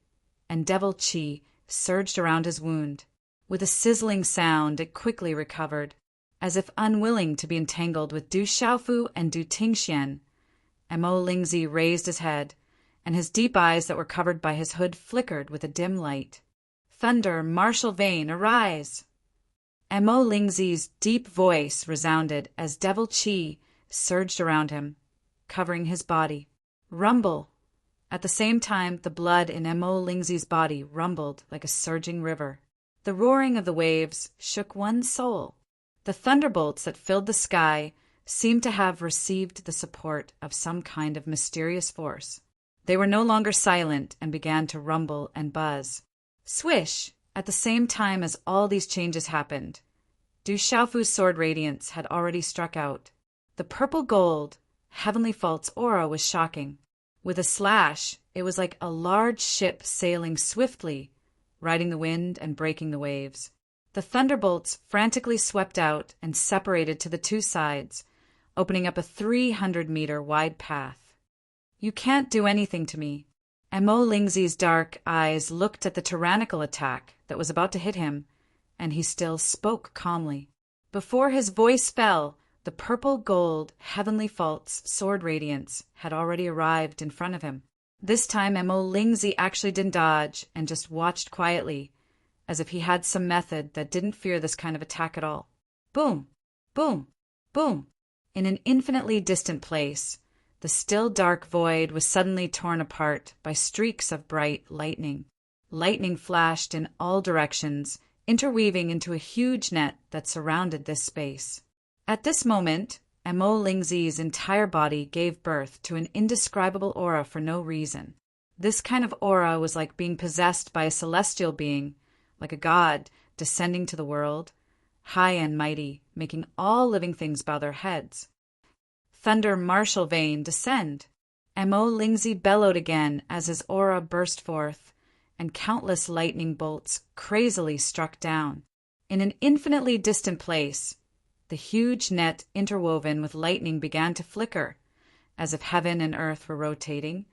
and devil qi surged around his wound. With a sizzling sound, it quickly recovered. As if unwilling to be entangled with Du Xiaofu and Du Tingxian, Mo Lingzi raised his head, and his deep eyes that were covered by his hood flickered with a dim light. Thunder, martial vein, arise! Mo Lingzi's deep voice resounded as devil qi surged around him, covering his body. Rumble! At the same time, the blood in Mo Lingzi's body rumbled like a surging river. The roaring of the waves shook one's soul. The thunderbolts that filled the sky seemed to have received the support of some kind of mysterious force. They were no longer silent and began to rumble and buzz. Swish! At the same time as all these changes happened, Du Xiaofu's sword radiance had already struck out. The purple gold, heavenly fault's aura was shocking. With a slash, it was like a large ship sailing swiftly, riding the wind and breaking the waves. The thunderbolts frantically swept out and separated to the two sides, opening up a 300-meter wide path. "You can't do anything to me." Mo Lingzi's dark eyes looked at the tyrannical attack that was about to hit him, and he still spoke calmly. Before his voice fell, the purple gold heavenly fault's sword radiance had already arrived in front of him. This time Mo Lingzi actually didn't dodge and just watched quietly, as if he had some method that didn't fear this kind of attack at all. Boom! Boom! Boom! In an infinitely distant place, the still dark void was suddenly torn apart by streaks of bright lightning. Lightning flashed in all directions, interweaving into a huge net that surrounded this space. At this moment, Mo Lingzi's entire body gave birth to an indescribable aura for no reason. This kind of aura was like being possessed by a celestial being, like a god descending to the world, high and mighty, making all living things bow their heads. Thunder martial vein, descend! Mo Lingzi bellowed again as his aura burst forth, and countless lightning bolts crazily struck down. In an infinitely distant place, the huge net interwoven with lightning began to flicker, as if heaven and earth were rotating,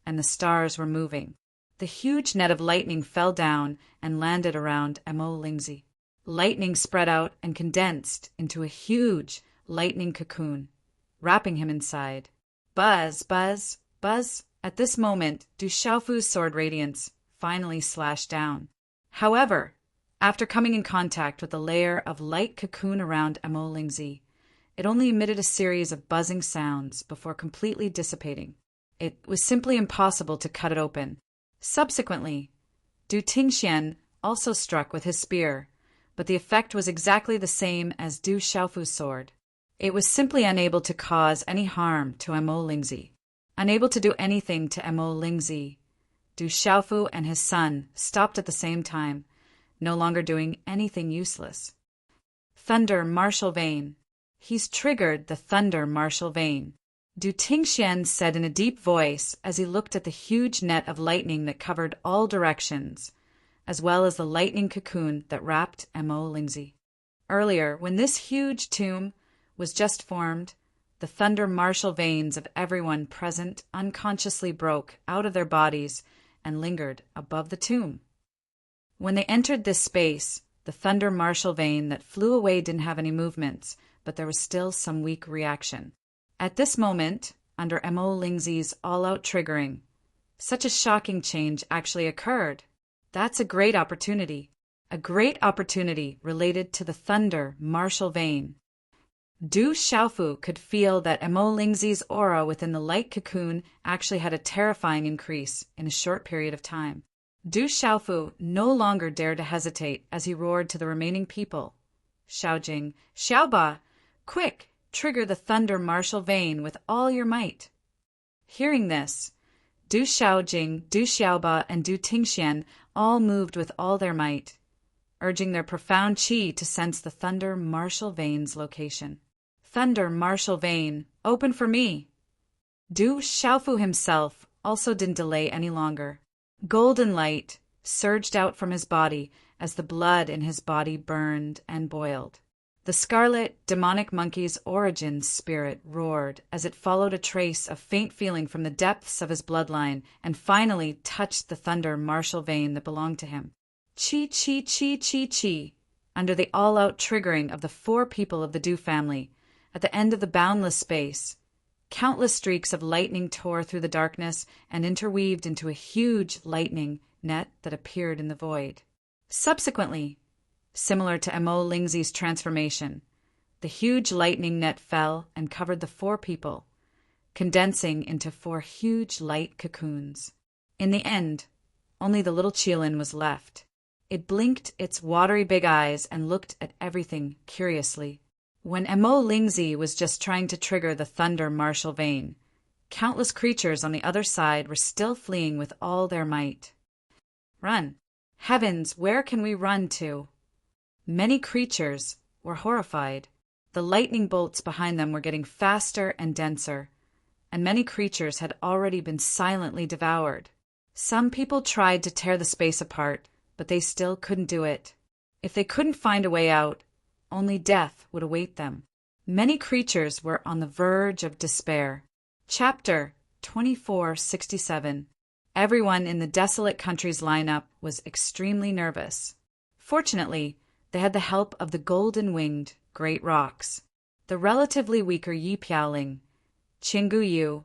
and the stars were moving. The huge net of lightning fell down and landed around Mo Lingzi. Lightning spread out and condensed into a huge lightning cocoon, wrapping him inside. Buzz, buzz, buzz! At this moment, Du Xiaofu's sword radiance finally slashed down. However, after coming in contact with a layer of light cocoon around Mo Lingzi, it only emitted a series of buzzing sounds before completely dissipating. It was simply impossible to cut it open. Subsequently, Du Tingxian also struck with his spear, but the effect was exactly the same as Du Xiaofu's sword. It was simply unable to cause any harm to Mo Lingzi. Unable to do anything to Mo Lingzi, Du Xiaofu and his son stopped at the same time, no longer doing anything useless. Thunder martial vein. He's triggered the thunder martial vein, Du Tingxian said in a deep voice as he looked at the huge net of lightning that covered all directions, as well as the lightning cocoon that wrapped Mo Lingzi. Earlier, when this huge tomb was just formed, the thunder martial veins of everyone present unconsciously broke out of their bodies and lingered above the tomb. When they entered this space, the thunder martial vein that flew away didn't have any movements, but there was still some weak reaction. At this moment, under Mo Lingzi's all-out triggering, such a shocking change actually occurred. That's a great opportunity related to the thunder martial vein. Du Xiaofu could feel that Mo Lingzi's aura within the light cocoon actually had a terrifying increase in a short period of time. Du Xiaofu no longer dared to hesitate as he roared to the remaining people. Xiaojing, Xiaoba, quick, trigger the thunder martial vein with all your might. Hearing this, Du Xiaojing, Du Xiaoba, and Du Tingxian all moved with all their might, urging their profound qi to sense the thunder martial vein's location. Thunder martial vein, open for me! Du Xiaofu himself also didn't delay any longer. Golden light surged out from his body as the blood in his body burned and boiled. The scarlet, demonic monkey's origin spirit roared as it followed a trace of faint feeling from the depths of his bloodline and finally touched the thunder martial vein that belonged to him. Chi, chi, chi, chi, chi. Under the all-out triggering of the 4 people of the Du family, at the end of the boundless space, countless streaks of lightning tore through the darkness and interweaved into a huge lightning net that appeared in the void. Subsequently, similar to Mo Lingzi's transformation, the huge lightning net fell and covered the 4 people, condensing into 4 huge light cocoons. In the end, only the little Qilin was left. It blinked its watery big eyes and looked at everything curiously. When Emo Lingzi was just trying to trigger the thunder martial vein, countless creatures on the other side were still fleeing with all their might. Run! Heavens, where can we run to? Many creatures were horrified. The lightning bolts behind them were getting faster and denser, and many creatures had already been silently devoured. Some people tried to tear the space apart, but they still couldn't do it. If they couldn't find a way out, only death would await them. Many creatures were on the verge of despair. Chapter 2467. Everyone in the desolate country's lineup was extremely nervous. Fortunately, they had the help of the golden-winged great rocks. The relatively weaker Yi Piaoling, Qinggu Yu,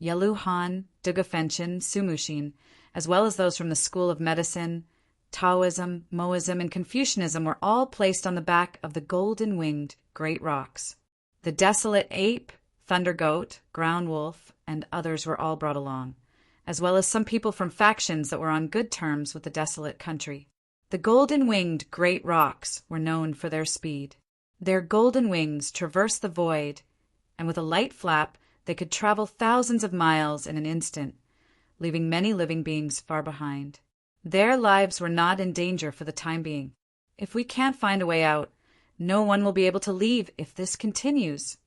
Yeluhan, Dugafenchen, Sumushin, as well as those from the School of Medicine, Taoism, Moism, and Confucianism were all placed on the back of the golden-winged great rocks. The desolate ape, thunder goat, ground wolf, and others were all brought along, as well as some people from factions that were on good terms with the desolate country. The golden-winged great rocks were known for their speed. Their golden wings traversed the void, and with a light flap they could travel thousands of miles in an instant, leaving many living beings far behind. Their lives were not in danger for the time being. If we can't find a way out, no one will be able to leave if this continues.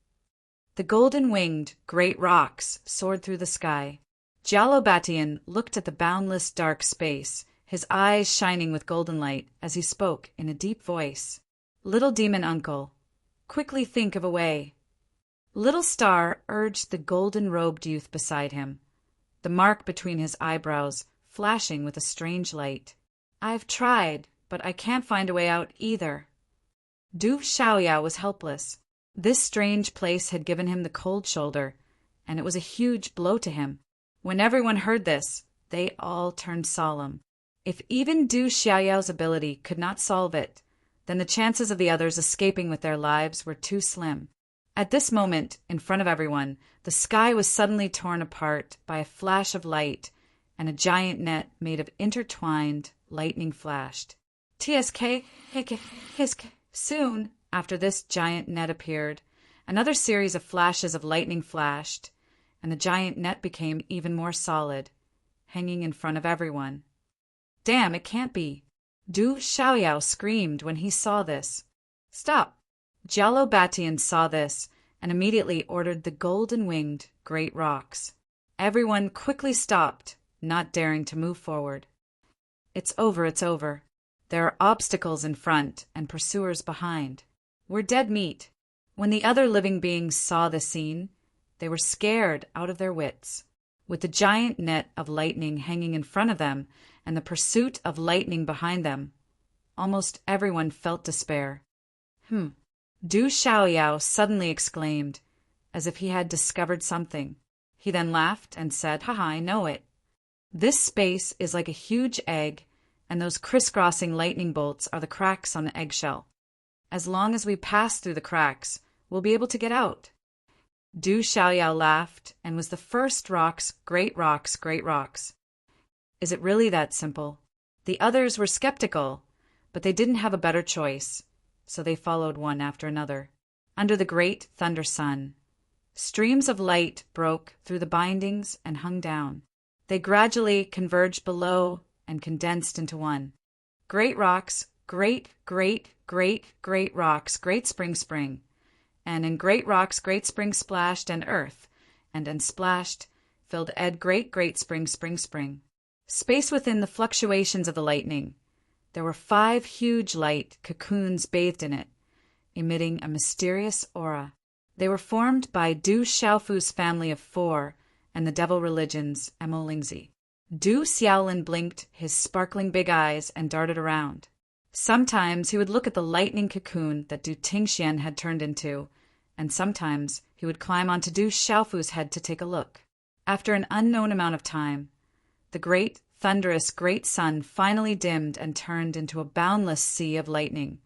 The golden-winged great rocks soared through the sky. Jalobatian looked at the boundless dark space, his eyes shining with golden light as he spoke in a deep voice. Little demon uncle, quickly think of a way. Little Star urged the golden-robed youth beside him, the mark between his eyebrows flashing with a strange light. I've tried, but I can't find a way out either. Du Xiaoyao was helpless. This strange place had given him the cold shoulder, and it was a huge blow to him. When everyone heard this, they all turned solemn. If even Du Xiaoyao's ability could not solve it, then the chances of the others escaping with their lives were too slim. At this moment, in front of everyone, the sky was suddenly torn apart by a flash of light, and a giant net made of intertwined lightning flashed. TSK, soon after this giant net appeared, another series of flashes of lightning flashed, and the giant net became even more solid, hanging in front of everyone. Damn, it can't be. Du Xiaoyao screamed when he saw this. Stop! Jalobatian saw this and immediately ordered the golden-winged great rocks. Everyone quickly stopped, not daring to move forward. It's over, it's over. There are obstacles in front and pursuers behind. We're dead meat. When the other living beings saw the scene, they were scared out of their wits. With the giant net of lightning hanging in front of them and the pursuit of lightning behind them, almost everyone felt despair. Du Xiaoyao suddenly exclaimed, as if he had discovered something. He then laughed and said, Haha, I know it. This space is like a huge egg, and those crisscrossing lightning bolts are the cracks on the eggshell. As long as we pass through the cracks, we'll be able to get out. Du Xiaoyao laughed and was the first rocks, great rocks, great rocks. Is it really that simple? The others were skeptical, but they didn't have a better choice, so they followed one after another. Under the great thunder sun, streams of light broke through the bindings and hung down. They gradually converged below and condensed into one. Great rocks, great rocks, great spring. And in great rocks, great spring splashed, and earth, and splashed, filled Ed great spring. Space within the fluctuations of the lightning. There were 5 huge light cocoons bathed in it, emitting a mysterious aura. They were formed by Du Xiaofu's family of 4 and the devil religion's Emolingzi. Du Xiaolin blinked his sparkling big eyes and darted around. Sometimes he would look at the lightning cocoon that Du Tingxian had turned into, and sometimes he would climb onto Du Xiaofu's head to take a look. After an unknown amount of time, the great, thunderous great sun finally dimmed and turned into a boundless sea of lightning,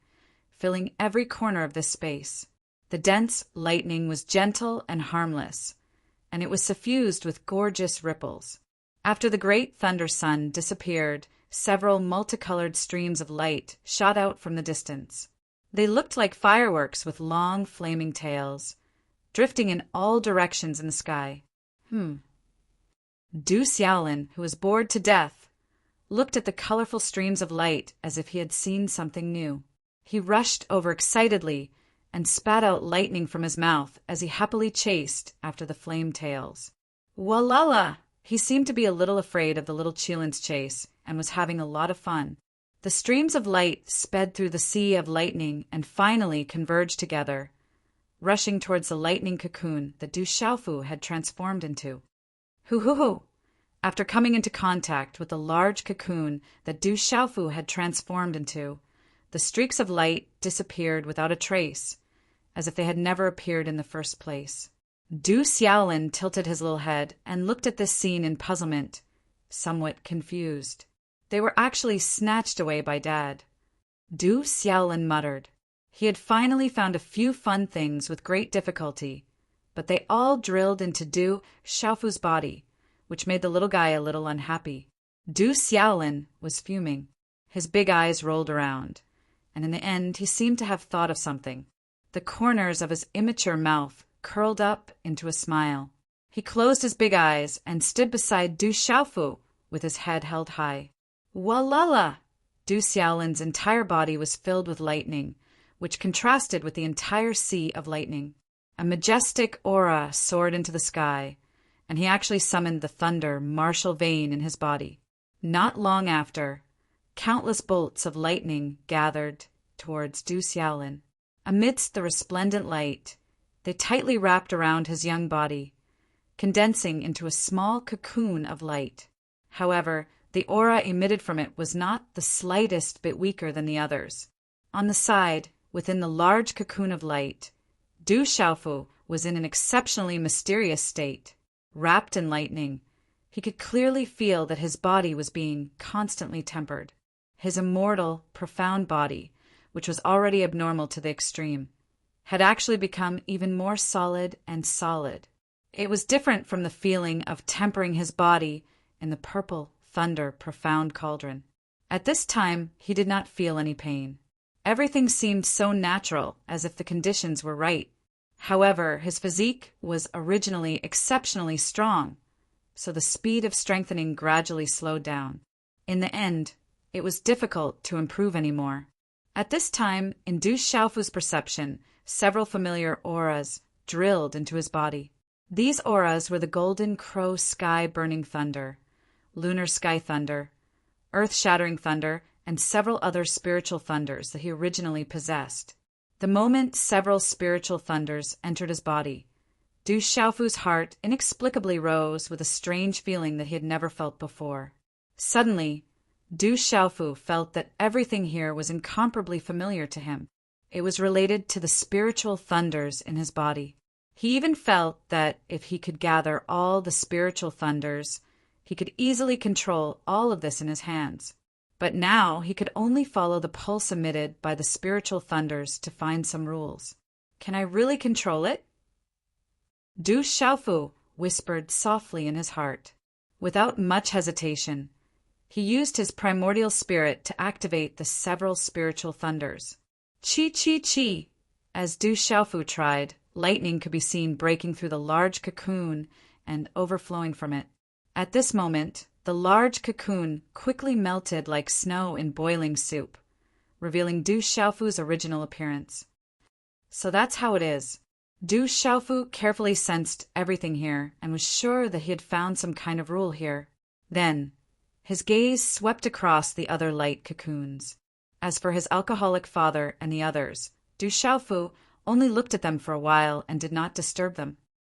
filling every corner of this space. The dense lightning was gentle and harmless, and it was suffused with gorgeous ripples. After the great thunder sun disappeared, several multicolored streams of light shot out from the distance. They looked like fireworks with long, flaming tails, drifting in all directions in the sky. Du Xiaolin, who was bored to death, looked at the colorful streams of light as if he had seen something new. He rushed over excitedly and spat out lightning from his mouth as he happily chased after the flame tails. Walala! He seemed to be a little afraid of the little Qilin's chase and was having a lot of fun. The streams of light sped through the sea of lightning and finally converged together, rushing towards the lightning cocoon that Du Xiaofu had transformed into. Hoo! After coming into contact with the large cocoon that Du Xiaofu had transformed into, the streaks of light disappeared without a trace, as if they had never appeared in the first place. Du Xiaolin tilted his little head and looked at this scene in puzzlement, somewhat confused. They were actually snatched away by Dad. Du Xiaolin muttered. He had finally found a few fun things with great difficulty, but they all drilled into Du Xiaofu's body, which made the little guy a little unhappy. Du Xiaolin was fuming. His big eyes rolled around, and in the end he seemed to have thought of something. The corners of his immature mouth curled up into a smile. He closed his big eyes and stood beside Du Xiaofu with his head held high. Walala! Du Xiaolin's entire body was filled with lightning, which contrasted with the entire sea of lightning. A majestic aura soared into the sky, and he actually summoned the thunder martial vein in his body. Not long after, countless bolts of lightning gathered towards Du Xiaolin. Amidst the resplendent light, they tightly wrapped around his young body, condensing into a small cocoon of light. However, the aura emitted from it was not the slightest bit weaker than the others. On the side, within the large cocoon of light, Du Xiaofu was in an exceptionally mysterious state. Wrapped in lightning, he could clearly feel that his body was being constantly tempered. His immortal, profound body, which was already abnormal to the extreme, had actually become even more solid and solid. It was different from the feeling of tempering his body in the purple thunder profound cauldron. At this time, he did not feel any pain. Everything seemed so natural, as if the conditions were right. However, his physique was originally exceptionally strong, so the speed of strengthening gradually slowed down. In the end, it was difficult to improve anymore. At this time, in Du Xiaofu's perception, several familiar auras drilled into his body. These auras were the golden crow sky burning thunder, lunar sky thunder, earth-shattering thunder, and several other spiritual thunders that he originally possessed. The moment several spiritual thunders entered his body, Du Xiaofu's heart inexplicably rose with a strange feeling that he had never felt before. Suddenly, Du Xiaofu felt that everything here was incomparably familiar to him. It was related to the spiritual thunders in his body. He even felt that if he could gather all the spiritual thunders, he could easily control all of this in his hands. But now he could only follow the pulse emitted by the spiritual thunders to find some rules. Can I really control it? Du Xiaofu whispered softly in his heart. Without much hesitation, he used his primordial spirit to activate the several spiritual thunders. Chi! As Du Xiaofu tried, lightning could be seen breaking through the large cocoon and overflowing from it. At this moment, the large cocoon quickly melted like snow in boiling soup, revealing Du Xiaofu's original appearance. So that's how it is. Du Xiaofu carefully sensed everything here and was sure that he had found some kind of rule here. Then, his gaze swept across the other light cocoons. As for his alcoholic father and the others, Du Xiaofu only looked at them for a while and did not disturb them.